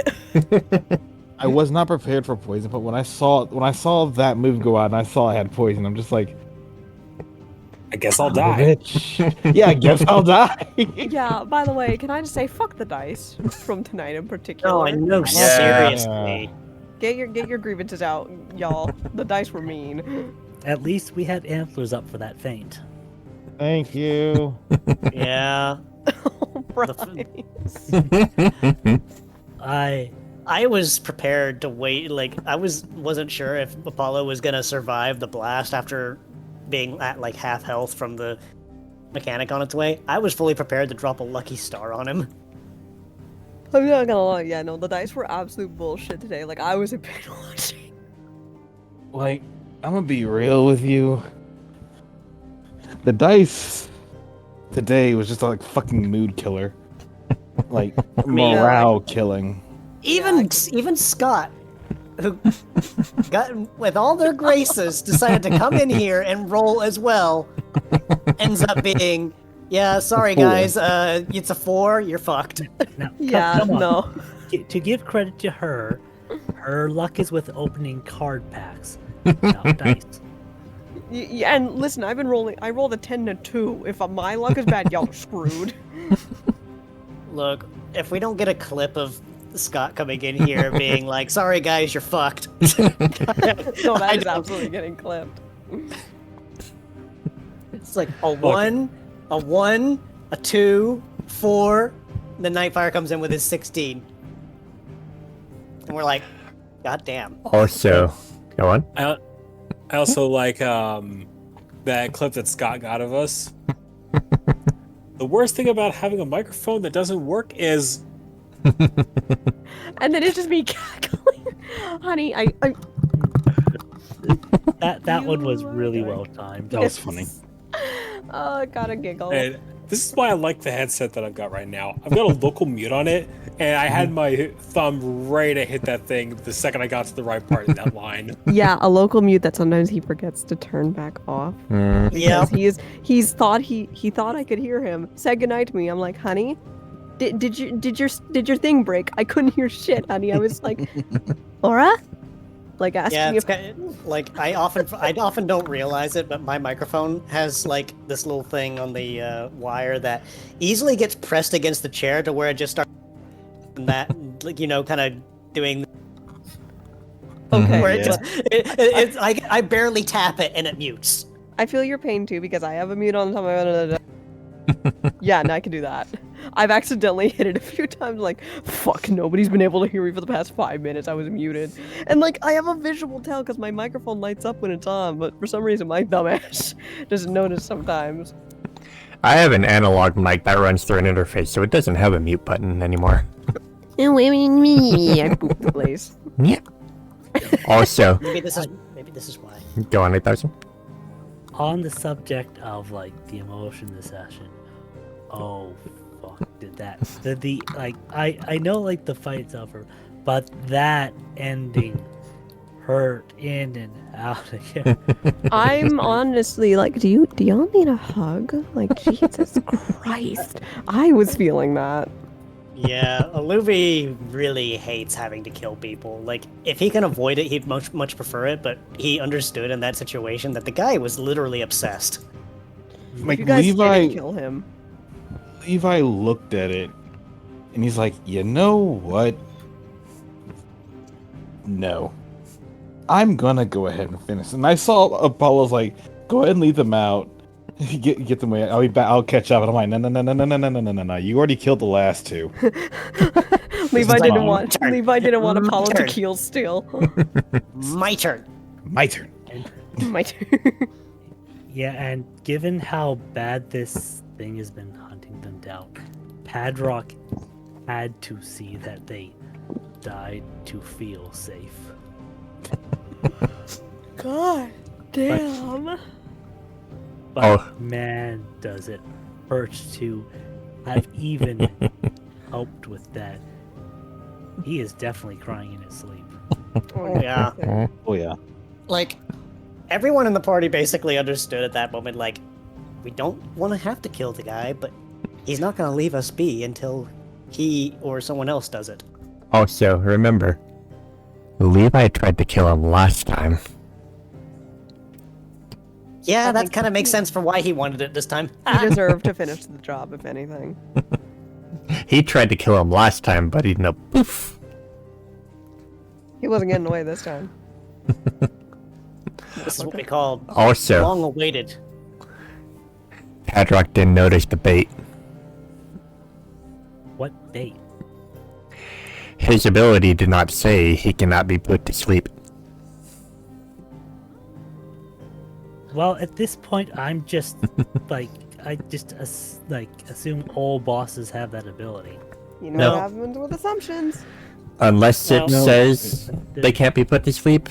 I was not prepared for poison, but when I saw that move go out and I saw I had poison, I'm just like, I guess I'll die. Bitch. Yeah, I guess I'll die. Yeah, by the way, can I just say fuck the dice from tonight in particular? No, I know, seriously. Get your grievances out, y'all. The dice were mean. At least we had antlers up for that feint. Thank you. Yeah. I was prepared to wait, like, I wasn't sure if Apollo was gonna survive the blast after being at, like, half health from the mechanic on its way. I was fully prepared to drop a lucky star on him. I'm not gonna lie, yeah, no, the dice were absolute bullshit today. Like, I was in pain watching. Like, I'm gonna be real with you. The dice today was just like fucking mood killer. Like, morale killing. Even Scott, who got with all their graces, decided to come in here and roll as well, ends up being, yeah, sorry guys, it's a 4, you're fucked. Now, Yeah, come on. no. To give credit to her, her luck is with opening card packs, not dice. Yeah, and listen, I rolled a 10 and a 2. If my luck is bad, y'all are screwed. Look, if we don't get a clip of Scott coming in here being like, sorry guys, you're fucked. No, that is absolutely getting clipped. It's like a 1, a 1, a 2, 4. The Nightfire comes in with his 16. And we're like, God damn. Also, go on. I also like that clip that Scott got of us. The worst thing about having a microphone that doesn't work is And then it's just me cackling. Honey, I That one was You really are well timed. That was funny. oh, I gotta giggle. and this is why I like the headset that I've got right now. I've got a local mute on it, and I had my thumb ready to hit that thing the second I got to the right part of that line. Yeah, a local mute that sometimes he forgets to turn back off. Yeah. Because he's thought he thought I could hear him. Said goodnight to me. I'm like, honey, did your thing break? I couldn't hear shit, honey. I was like, Laura? Like asking Yeah, if it's kind of, like I often don't realize it, but my microphone has like this little thing on the wire that easily gets pressed against the chair to where it just starts that, like, you know, kind of doing okay. where it Yeah. just it's I barely tap it and it mutes. I feel your pain too because I have a mute on top of yeah, and I can do that. I've accidentally hit it a few times, like, fuck, nobody's been able to hear me for the past 5 minutes. I was muted. And, like, I have a visual tell because my microphone lights up when it's on, but for some reason my dumbass doesn't notice sometimes. I have an analog mic that runs through an interface, so it doesn't have a mute button anymore. And women me, I pooped the place. Yeah. Also, Maybe this is why. go on 8,000. On the subject of like the emotion in the session, oh fuck, did that the like I know like the fight's over, but that ending hurt in and out again. I'm honestly like, do y'all need a hug? Like, Jesus Christ. I was feeling that. Yeah, Aluvi really hates having to kill people. Like, if he can avoid it, he'd much prefer it, but he understood in that situation that the guy was literally obsessed. Like You guys Levi, didn't kill him. Levi looked at it, and he's like, "You know what? No, I'm gonna go ahead and finish." And I saw Apollo's like, "Go ahead and leave them out. Get them away. I'll be back. I'll catch up." And I'm like, "No. You already killed the last two." Levi is didn't my want turn. Levi didn't want My Apollo to turn. kill still. My turn. My turn. My turn. Yeah, and given how bad this thing has been hunting them down, Padrock had to see that they died to feel safe. God damn. But Oh. man, does it hurt to have even helped with that. He is definitely crying in his sleep. Oh, Yeah. Oh yeah. Like, everyone in the party basically understood at that moment, like, we don't want to have to kill the guy, but he's not going to leave us be until he or someone else does it. Also, remember, Levi tried to kill him last time. Yeah, that kind of makes sense for why he wanted it this time. He deserved to finish the job, if anything. He tried to kill him last time, but he no poof. He wasn't getting away this time. This is what we call Also, long awaited. Padrock didn't notice the bait. What bait? His ability did not say he cannot be put to sleep. Well, at this point, I'm just like I just assume all bosses have that ability. You know No. what happens with assumptions. Unless it No. says they can't be put to sleep.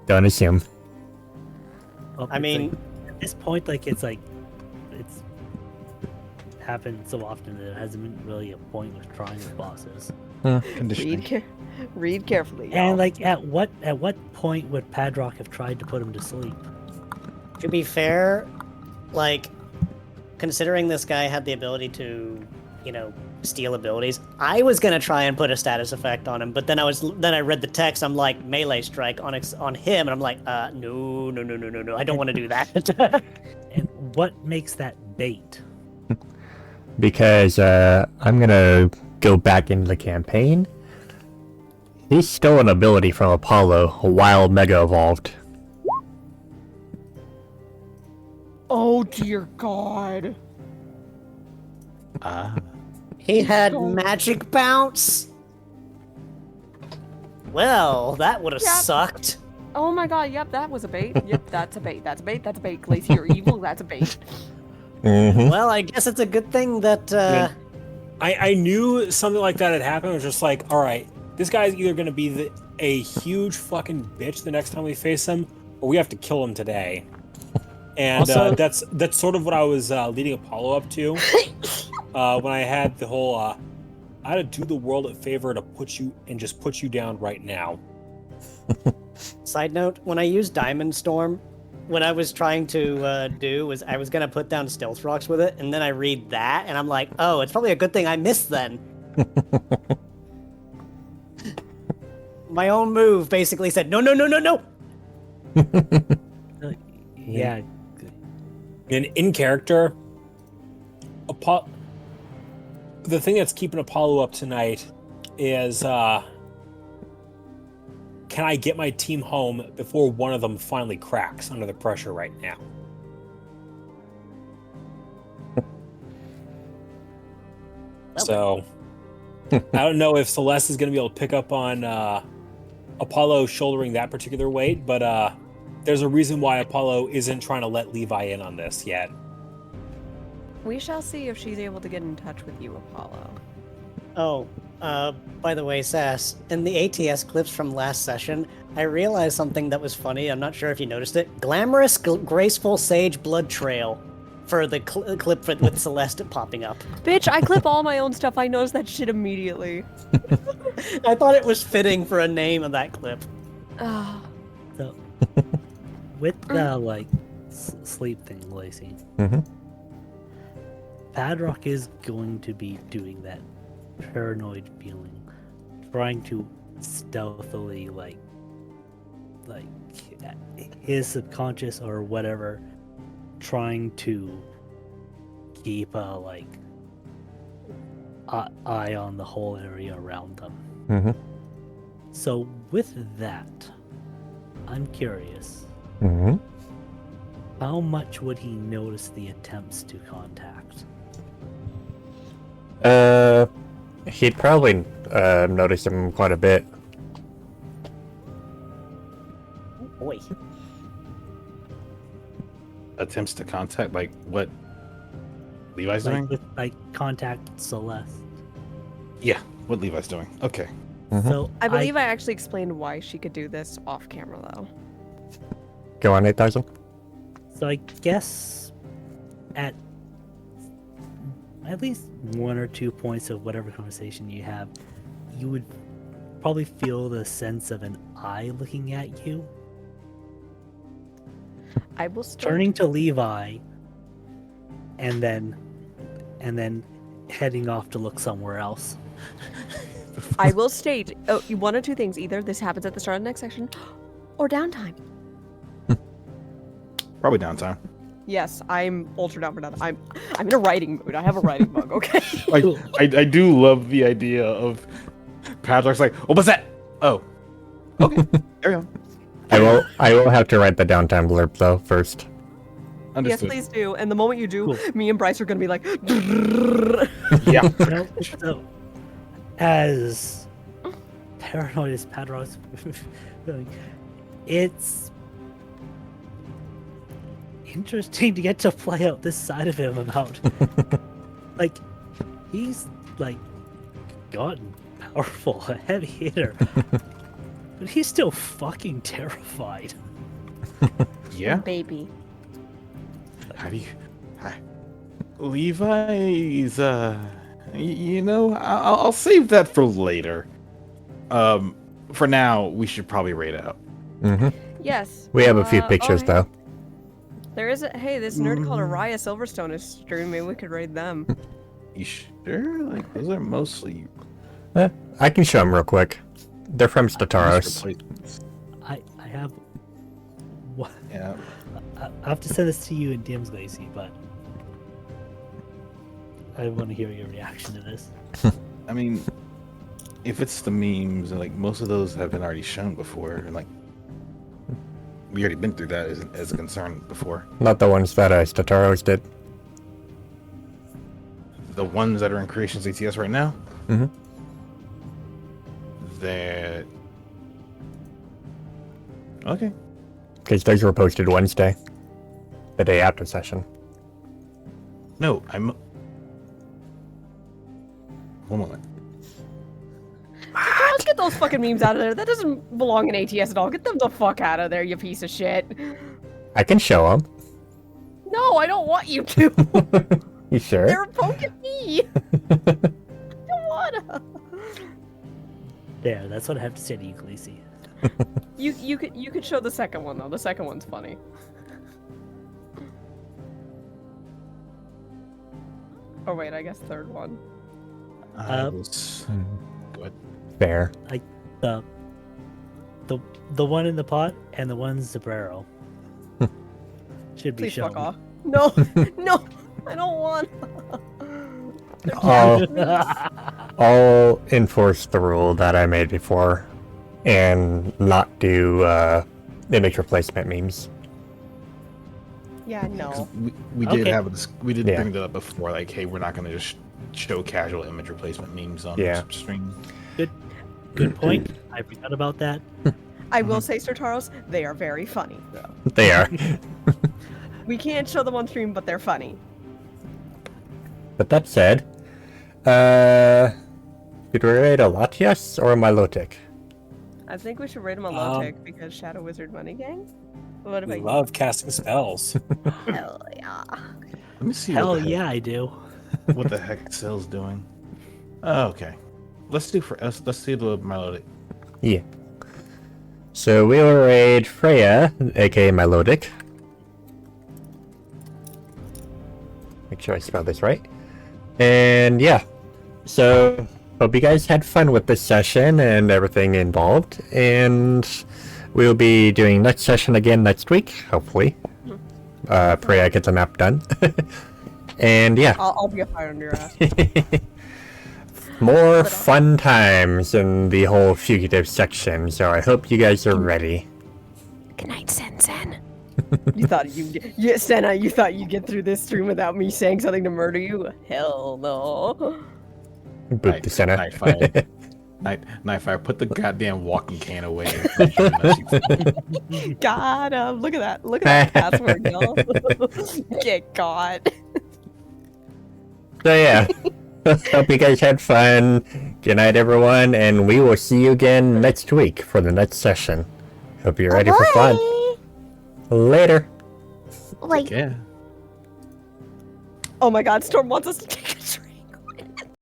Don't assume. Well, I it's mean- like, at this point, like it's happened so often that it hasn't been really a point with trying with bosses. Conditioning. Read carefully. y'all. And like, at what point would Padrock have tried to put him to sleep? To be fair, like, considering this guy had the ability to, you know, steal abilities, I was gonna try and put a status effect on him, but then I read the text. I'm like, melee strike on him, and I'm like, no, I don't want to do that. And what makes that bait? Because I'm gonna go back into the campaign. He stole an ability from Apollo while Mega Evolved. Oh dear God. He had Go. magic bounce? Well, that would have Yep. sucked. Oh my God. Yep, that was a bait. Yep, that's a bait. That's a bait. That's a bait. Glacy, you're evil. That's a bait. Mm-hmm. Well, I guess it's a good thing that, I knew something like that had happened. I was just like, all right, this guy's either going to be a huge fucking bitch the next time we face him, or we have to kill him today. And Also- that's sort of what I was leading Apollo up to when I had the whole I had to do the world a favor to put you down right now. Side note, when I used Diamond Storm, what I was trying to do was I was going to put down Stealth Rocks with it, and then I read that, and I'm like, oh, it's probably a good thing I missed then. My own move basically said, no, no, no, no, no! Yeah. And in character, the thing that's keeping Apollo up tonight is can I get my team home before one of them finally cracks under the pressure right now? So I don't know if Celeste is going to be able to pick up on Apollo shouldering that particular weight, but there's a reason why Apollo isn't trying to let Levi in on this yet. We shall see if she's able to get in touch with you, Apollo. Oh, by the way, Sass, in the ATS clips from last session, I realized something that was funny. I'm not sure if you noticed it. Glamorous, graceful sage blood trail for the clip with Celeste popping up. Bitch, I clip all my own stuff. I noticed that shit immediately. I thought it was fitting for a name of that clip. Ah. So, with the sleep thing, Lacey, Mm-hmm. Padrock is going to be doing that paranoid feeling, trying to stealthily like his subconscious or whatever, trying to keep a eye on the whole area around them. Mm-hmm. So with that, I'm curious, Mm-hmm. how much would he notice the attempts to contact? He'd probably notice him quite a bit. Oh boy. Attempts to contact, like what Levi's doing? Contact Celeste. Yeah, what Levi's doing. Okay. Mhm. So I believe I actually explained why she could do this off camera, though. Go on, 8,000. So I guess at least 1 or 2 points of whatever conversation you have, you would probably feel the sense of an eye looking at you, I will start. turning to Levi, and then heading off to look somewhere else. I will state one or two things. Either this happens at the start of the next section, or downtime. Probably downtime. Yes, I'm ultra down for that. I'm in a writing mood. I have a writing bug. Okay. Like, I do love the idea of Padlock's like, oh, what's that? Oh, okay, carry on. I will have to write the downtime blurb though first. Yes, Understood. please do. And the moment you do, Cool. me and Bryce are gonna be like, Yeah. So, as paranoid as Padrock's feeling, it's interesting to get to play out this side of him about he's gotten powerful, a heavy hitter, but he's still fucking terrified. Yeah. baby. How do you? Levi's. You know, I'll save that for later. For now, we should probably raid out. Mm-hmm. Yes. We have a few pictures okay. though. There is a this nerd called Araya Silverstone is streaming. Maybe we could raid them. You sure? Like, those are mostly I can show them real quick. They're from Stataros. replacements. I have what Yeah. I have to send this to you in DMs, Lacey, but I want to hear your reaction to this. I mean, if it's the memes, like most of those have been already shown before, and like We already been through that as a concern before. Not the ones that Stataros did. The ones that are in Creations ATS right now, Mm-hmm. that okay. Because those were posted Wednesday, the day after session. No, I'm. One moment. Let's get those fucking memes out of there. That doesn't belong in ATS at all. Get them the fuck out of there, you piece of shit. I can show them. No, I don't want you to. You sure? They're poking me. I don't wanna. There, that's what I have to say to you, Khaleesi. You could show the second one though. The second one's funny. Oh wait, I guess third one. I was. Go ahead. Fair. Like the one in the pot and the one Zabrero. Should be Please shown. fuck off. No, no, I don't want. I'll enforce the rule that I made before and not do image replacement memes. Yeah, no. We did Okay. have this. We did Yeah. bring that up before. Like, hey, we're not gonna just show casual image replacement memes on Yeah. stream. Good point. I forgot about that. I will say, Sir Taros, they are very funny though. They are. We can't show them on stream, but they're funny. But that said, should we rate a Latias or a Milotic? I think we should rate them a low tick because Shadow Wizard Money Gang. What We about love casting spells. you? Hell yeah. Let me see. Hell what the yeah, I do. Heck, what the heck Excel's doing? Oh, okay. Let's do let's do the Milotic. Yeah. So we will raid Freya, aka Milotic. Make sure I spell this right. And yeah. So hope you guys had fun with this session and everything involved. And we'll be doing next session again next week, hopefully. Freya gets a map done. And yeah. I'll be a fire under your ass. More fun times in the whole fugitive section, so I hope you guys are ready. Good night, Sen. You thought Senna, you thought you'd get through this stream without me saying something to murder you? Hell no. Boot the center. Nightfire, put the goddamn walking can away. Got him. Look at that. Look at that password, y'all. Get caught. So yeah. Hope you guys had fun. Good night, everyone, and we will see you again next week for the next session. Hope you're ready for fun. Later. Like, Yeah. Oh my god, Storm wants us to take